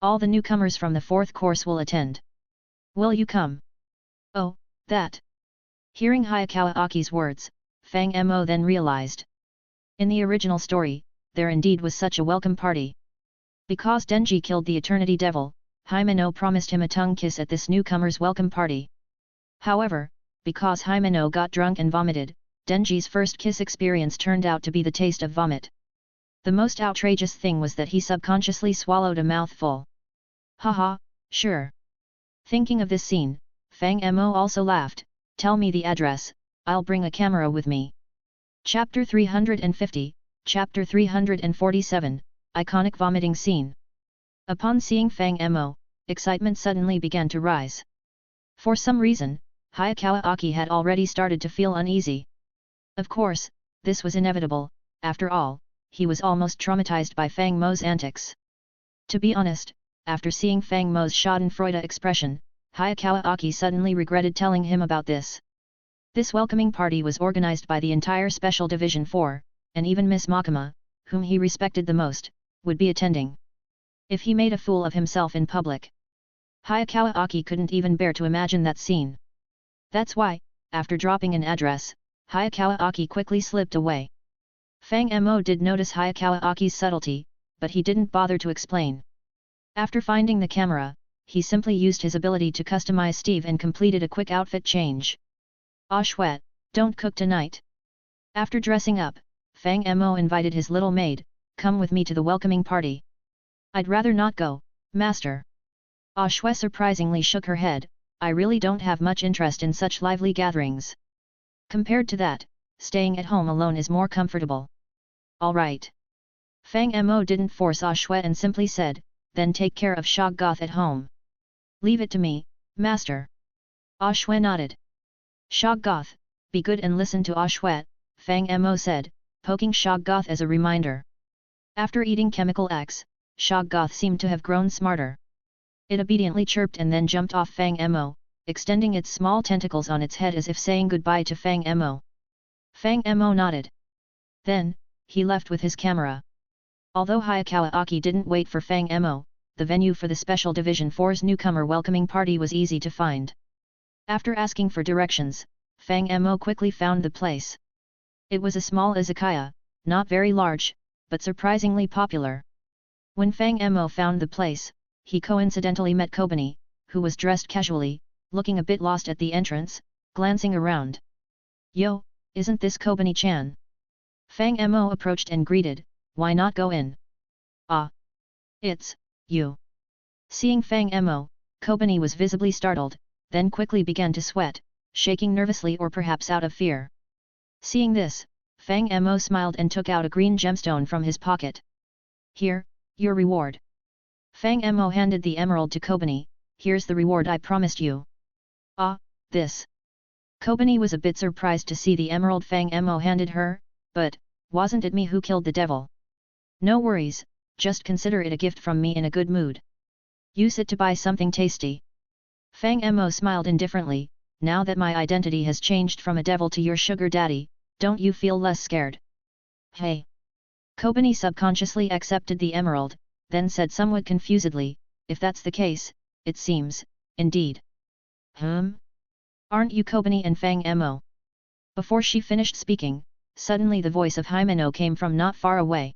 Speaker 2: All the newcomers from the 4th course will attend. Will you come? Oh, that. Hearing Hayakawa Aki's words, Fang Mo then realized. In the original story, there indeed was such a welcome party. Because Denji killed the Eternity Devil, Himeno promised him a tongue kiss at this newcomer's welcome party. However, because Himeno got drunk and vomited, Denji's first kiss experience turned out to be the taste of vomit. The most outrageous thing was that he subconsciously swallowed a mouthful. Haha, sure. Thinking of this scene, Fang Mo also laughed. Tell me the address, I'll bring a camera with me. Chapter 350, Chapter 347, Iconic Vomiting Scene. Upon seeing Fang Mo, excitement suddenly began to rise. For some reason, Hayakawa Aki had already started to feel uneasy. Of course, this was inevitable, after all, he was almost traumatized by Fang Mo's antics. To be honest, after seeing Fang Mo's schadenfreude expression, Hayakawa Aki suddenly regretted telling him about this. This welcoming party was organized by the entire Special Division 4, and even Miss Makima, whom he respected the most, would be attending. If he made a fool of himself in public, Hayakawa Aki couldn't even bear to imagine that scene. That's why, after dropping an address, Hayakawa Aki quickly slipped away. Fang Mo did notice Hayakawa Aki's subtlety, but he didn't bother to explain. After finding the camera, he simply used his ability to customize Steve and completed a quick outfit change. Ashwe, don't cook tonight. After dressing up, Fang Mo invited his little maid, come with me to the welcoming party. I'd rather not go, master. Shue surprisingly shook her head, I really don't have much interest in such lively gatherings. Compared to that, staying at home alone is more comfortable. Alright. Fang Mo didn't force Shue and simply said, then take care of Shoggoth at home. Leave it to me, master. Shue nodded. Shoggoth, be good and listen to Shue, Fang Mo said, poking Shoggoth as a reminder. After eating chemical X, Shoggoth seemed to have grown smarter. It obediently chirped and then jumped off Fang Mo, extending its small tentacles on its head as if saying goodbye to Fang Mo. Fang Mo nodded. Then, he left with his camera. Although Hayakawa Aki didn't wait for Fang Mo, the venue for the Special Division 4's newcomer welcoming party was easy to find. After asking for directions, Fang Mo quickly found the place. It was a small izakaya, not very large, but surprisingly popular. When Fang Mo found the place, he coincidentally met Kobani, who was dressed casually, looking a bit lost at the entrance, glancing around. Yo, isn't this Kobani-chan? Fang Mo approached and greeted, why not go in? Ah. It's you. Seeing Fang Mo, Kobani was visibly startled, then quickly began to sweat, shaking nervously or perhaps out of fear. Seeing this, Fang Mo smiled and took out a green gemstone from his pocket. Here, your reward. Fang Mo handed the emerald to Kobani, here's the reward I promised you. Ah, this. Kobani was a bit surprised to see the emerald Fang Mo handed her, but, wasn't it me who killed the devil? No worries, just consider it a gift from me in a good mood. Use it to buy something tasty. Fang Mo smiled indifferently, now that my identity has changed from a devil to your sugar daddy, don't you feel less scared? Hey. Kobani subconsciously accepted the emerald, then said somewhat confusedly, if that's the case, it seems, indeed. Aren't you Kobani and Fang Mo? Before she finished speaking, suddenly the voice of Himeno came from not far away.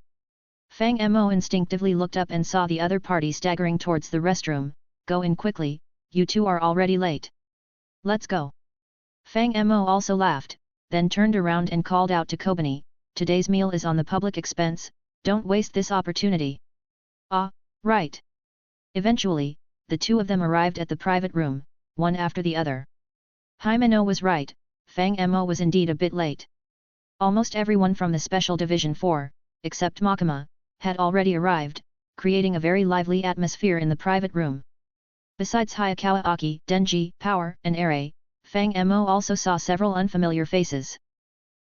Speaker 2: Fang Mo instinctively looked up and saw the other party staggering towards the restroom, go in quickly, you two are already late. Let's go. Fang Mo also laughed, then turned around and called out to Kobani, today's meal is on the public expense, don't waste this opportunity. Ah, right. Eventually, the two of them arrived at the private room, one after the other. Himeno was right, Fang Mo was indeed a bit late. Almost everyone from the Special Division 4, except Makima, had already arrived, creating a very lively atmosphere in the private room. Besides Hayakawa Aki, Denji, Power, and Ere, Fang Mo also saw several unfamiliar faces.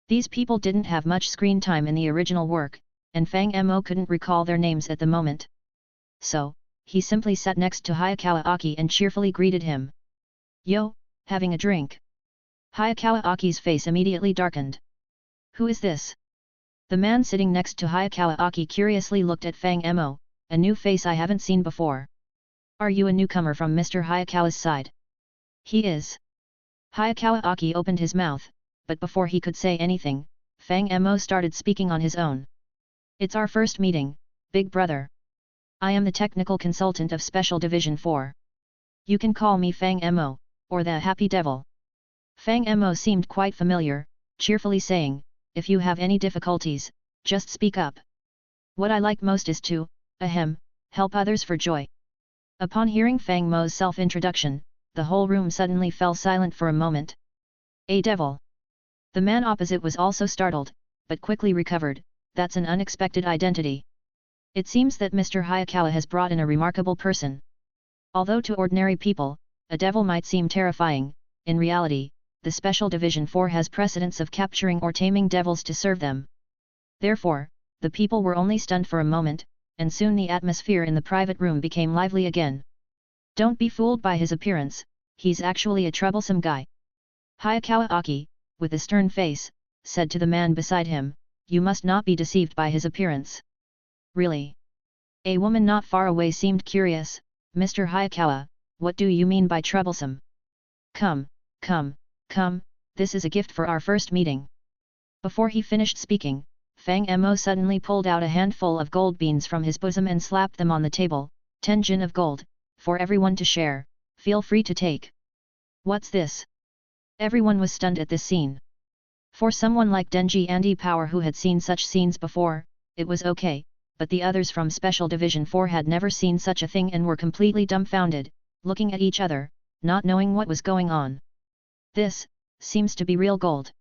Speaker 2: These people didn't have much screen time in the original work, and Fang Mo couldn't recall their names at the moment. So, he simply sat next to Hayakawa Aki and cheerfully greeted him. Yo, having a drink? Hayakawa Aki's face immediately darkened. Who is this? The man sitting next to Hayakawa Aki curiously looked at Fang Mo, a new face I haven't seen before. Are you a newcomer from Mr. Hayakawa's side? He is. Hayakawa Aki opened his mouth, but before he could say anything, Fang Mo started speaking on his own. It's our first meeting, big brother. I am the technical consultant of Special Division 4. You can call me Fang Mo, or the Happy Devil. Fang Mo seemed quite familiar, cheerfully saying, if you have any difficulties, just speak up. What I like most is to, help others for joy. Upon hearing Fang Mo's self-introduction, the whole room suddenly fell silent for a moment. A devil. The man opposite was also startled, but quickly recovered, that's an unexpected identity. It seems that Mr. Hayakawa has brought in a remarkable person. Although to ordinary people, a devil might seem terrifying, in reality, the Special Division 4 has precedence of capturing or taming devils to serve them. Therefore, the people were only stunned for a moment, and soon the atmosphere in the private room became lively again. Don't be fooled by his appearance, he's actually a troublesome guy. Hayakawa Aki, with a stern face, said to the man beside him, you must not be deceived by his appearance. Really? A woman not far away seemed curious, Mr. Hayakawa, what do you mean by troublesome? Come, this is a gift for our first meeting. Before he finished speaking, Fang Mo suddenly pulled out a handful of gold beans from his bosom and slapped them on the table, 10 jin of gold, for everyone to share, feel free to take. What's this? Everyone was stunned at this scene. For someone like Denji and Power who had seen such scenes before, it was okay, but the others from Special Division 4 had never seen such a thing and were completely dumbfounded, looking at each other, not knowing what was going on. This seems to be real gold.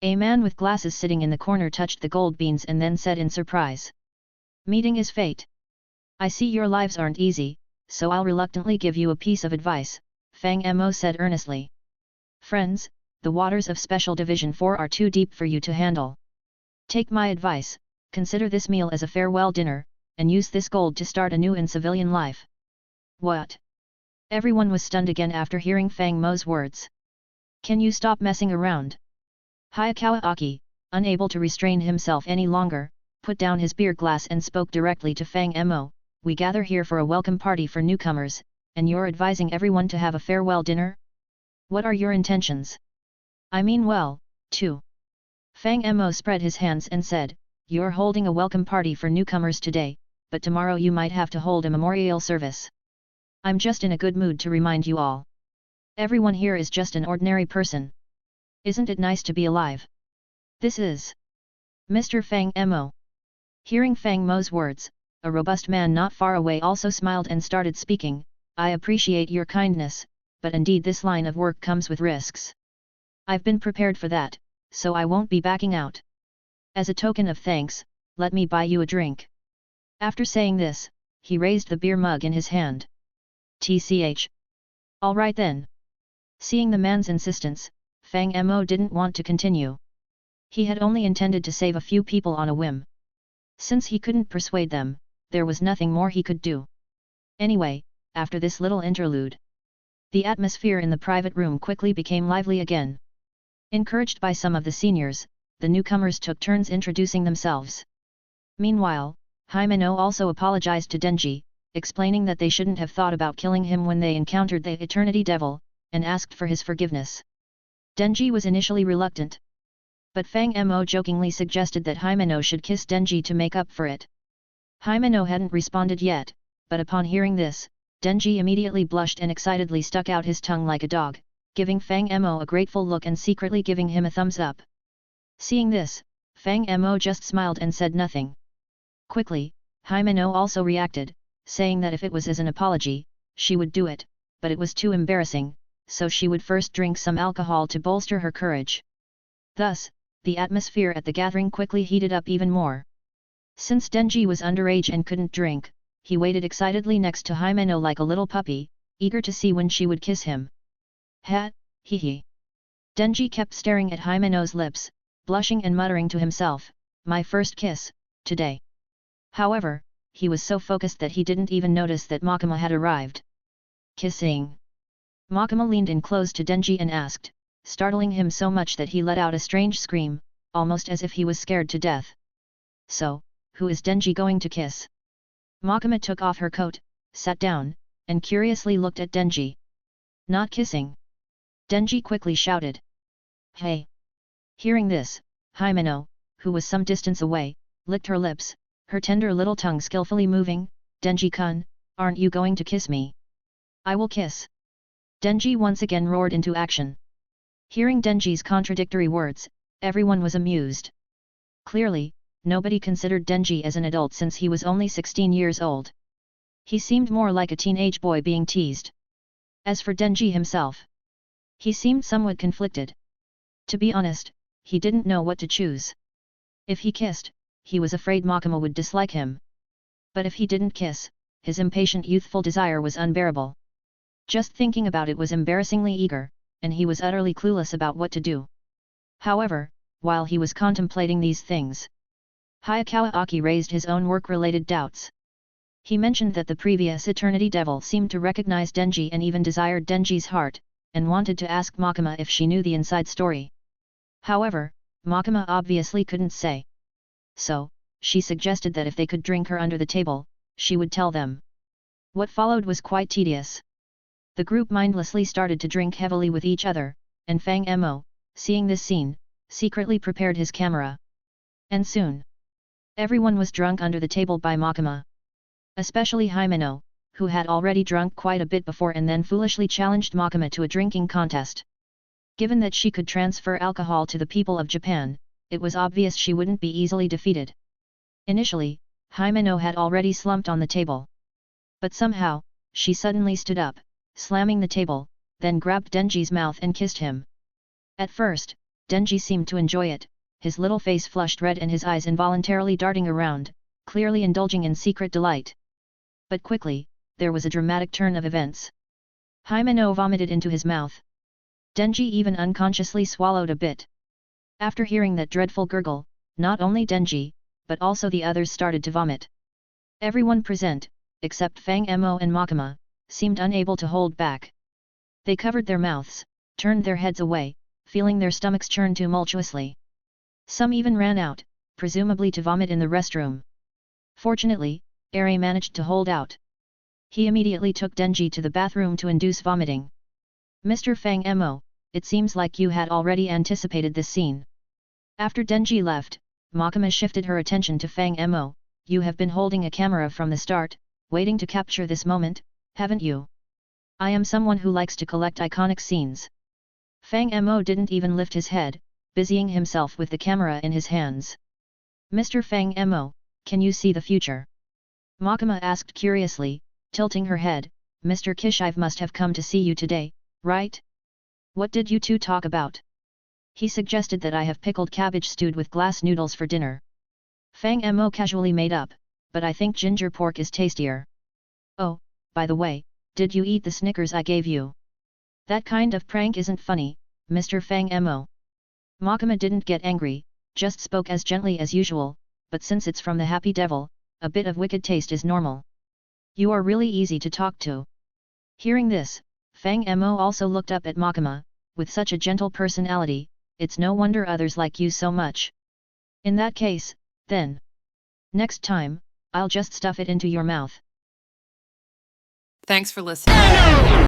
Speaker 2: A man with glasses sitting in the corner touched the gold beans and then said in surprise. Meeting is fate. I see your lives aren't easy, so I'll reluctantly give you a piece of advice, Fang Mo said earnestly. Friends, the waters of Special Division 4 are too deep for you to handle. Take my advice, consider this meal as a farewell dinner, and use this gold to start anew in civilian life. What? Everyone was stunned again after hearing Fang Mo's words. Can you stop messing around? Hayakawa Aki, unable to restrain himself any longer, put down his beer glass and spoke directly to Fang Mo. We gather here for a welcome party for newcomers, and you're advising everyone to have a farewell dinner? What are your intentions? I mean well, too. Fang Mo spread his hands and said, you're holding a welcome party for newcomers today, but tomorrow you might have to hold a memorial service. I'm just in a good mood to remind you all. Everyone here is just an ordinary person. Isn't it nice to be alive? This is Mr. Fang Mo. Hearing Fang Mo's words, a robust man not far away also smiled and started speaking. I appreciate your kindness, but indeed this line of work comes with risks. I've been prepared for that, so I won't be backing out. As a token of thanks, let me buy you a drink. After saying this, he raised the beer mug in his hand. TCH. All right then. Seeing the man's insistence, Fang Mo didn't want to continue. He had only intended to save a few people on a whim. Since he couldn't persuade them, there was nothing more he could do. Anyway, after this little interlude, the atmosphere in the private room quickly became lively again. Encouraged by some of the seniors, the newcomers took turns introducing themselves. Meanwhile, Himeno also apologized to Denji, explaining that they shouldn't have thought about killing him when they encountered the Eternity Devil, and asked for his forgiveness. Denji was initially reluctant. But Fang Mo jokingly suggested that Himeno should kiss Denji to make up for it. Himeno hadn't responded yet, but upon hearing this, Denji immediately blushed and excitedly stuck out his tongue like a dog, giving Fang Mo a grateful look and secretly giving him a thumbs up. Seeing this, Fang Mo just smiled and said nothing. Quickly, Himeno also reacted, saying that if it was as an apology, she would do it, but it was too embarrassing, so she would first drink some alcohol to bolster her courage. Thus, the atmosphere at the gathering quickly heated up even more. Since Denji was underage and couldn't drink, he waited excitedly next to Himeno like a little puppy, eager to see when she would kiss him. Ha, hee hee. Denji kept staring at Himeno's lips, blushing and muttering to himself, my first kiss, today. However, he was so focused that he didn't even notice that Makima had arrived. Kissing. Makima leaned in close to Denji and asked, startling him so much that he let out a strange scream, almost as if he was scared to death. So, who is Denji going to kiss? Makima took off her coat, sat down, and curiously looked at Denji. Not kissing. Denji quickly shouted. Hey! Hearing this, Himeno, who was some distance away, licked her lips, her tender little tongue skillfully moving. Denji-kun, aren't you going to kiss me? I will kiss. Denji once again roared into action. Hearing Denji's contradictory words, everyone was amused. Clearly, nobody considered Denji as an adult since he was only 16 years old. He seemed more like a teenage boy being teased. As for Denji himself, he seemed somewhat conflicted. To be honest, he didn't know what to choose. If he kissed, he was afraid Makima would dislike him. But if he didn't kiss, his impatient youthful desire was unbearable. Just thinking about it was embarrassingly eager, and he was utterly clueless about what to do. However, while he was contemplating these things, Hayakawa Aki raised his own work-related doubts. He mentioned that the previous Eternity Devil seemed to recognize Denji and even desired Denji's heart, and wanted to ask Makima if she knew the inside story. However, Makima obviously couldn't say. So, she suggested that if they could drink her under the table, she would tell them. What followed was quite tedious. The group mindlessly started to drink heavily with each other, and Fang Mo, seeing this scene, secretly prepared his camera. And soon, everyone was drunk under the table by Makima. Especially Himeno, who had already drunk quite a bit before and then foolishly challenged Makima to a drinking contest. Given that she could transfer alcohol to the people of Japan, it was obvious she wouldn't be easily defeated. Initially, Himeno had already slumped on the table. But somehow, she suddenly stood up, slamming the table, then grabbed Denji's mouth and kissed him. At first, Denji seemed to enjoy it, his little face flushed red and his eyes involuntarily darting around, clearly indulging in secret delight. But quickly, there was a dramatic turn of events. Himeno vomited into his mouth. Denji even unconsciously swallowed a bit. After hearing that dreadful gurgle, not only Denji, but also the others started to vomit. Everyone present, except Fang Mo and Makima, seemed unable to hold back. They covered their mouths, turned their heads away, feeling their stomachs churn tumultuously. Some even ran out, presumably to vomit in the restroom. Fortunately, Eri managed to hold out. He immediately took Denji to the bathroom to induce vomiting. Mr. Fang Mo, it seems like you had already anticipated this scene. After Denji left, Makima shifted her attention to Fang Mo. You have been holding a camera from the start, waiting to capture this moment, haven't you? I am someone who likes to collect iconic scenes. Fang Mo didn't even lift his head, busying himself with the camera in his hands. Mr. Fang Mo, can you see the future? Makima asked curiously, tilting her head. Mr. Kishive must have come to see you today, right? What did you two talk about? He suggested that I have pickled cabbage stewed with glass noodles for dinner. Fang Mo casually made up, but I think ginger pork is tastier. Oh, by the way, did you eat the Snickers I gave you? That kind of prank isn't funny, Mr. Fang Mo. Makima didn't get angry, just spoke as gently as usual, but since it's from the Happy Devil, a bit of wicked taste is normal. You are really easy to talk to. Hearing this, Fang Mo also looked up at Makima. With such a gentle personality, it's no wonder others like you so much. In that case, then. Next time, I'll just stuff it into your mouth.
Speaker 3: Thanks for listening.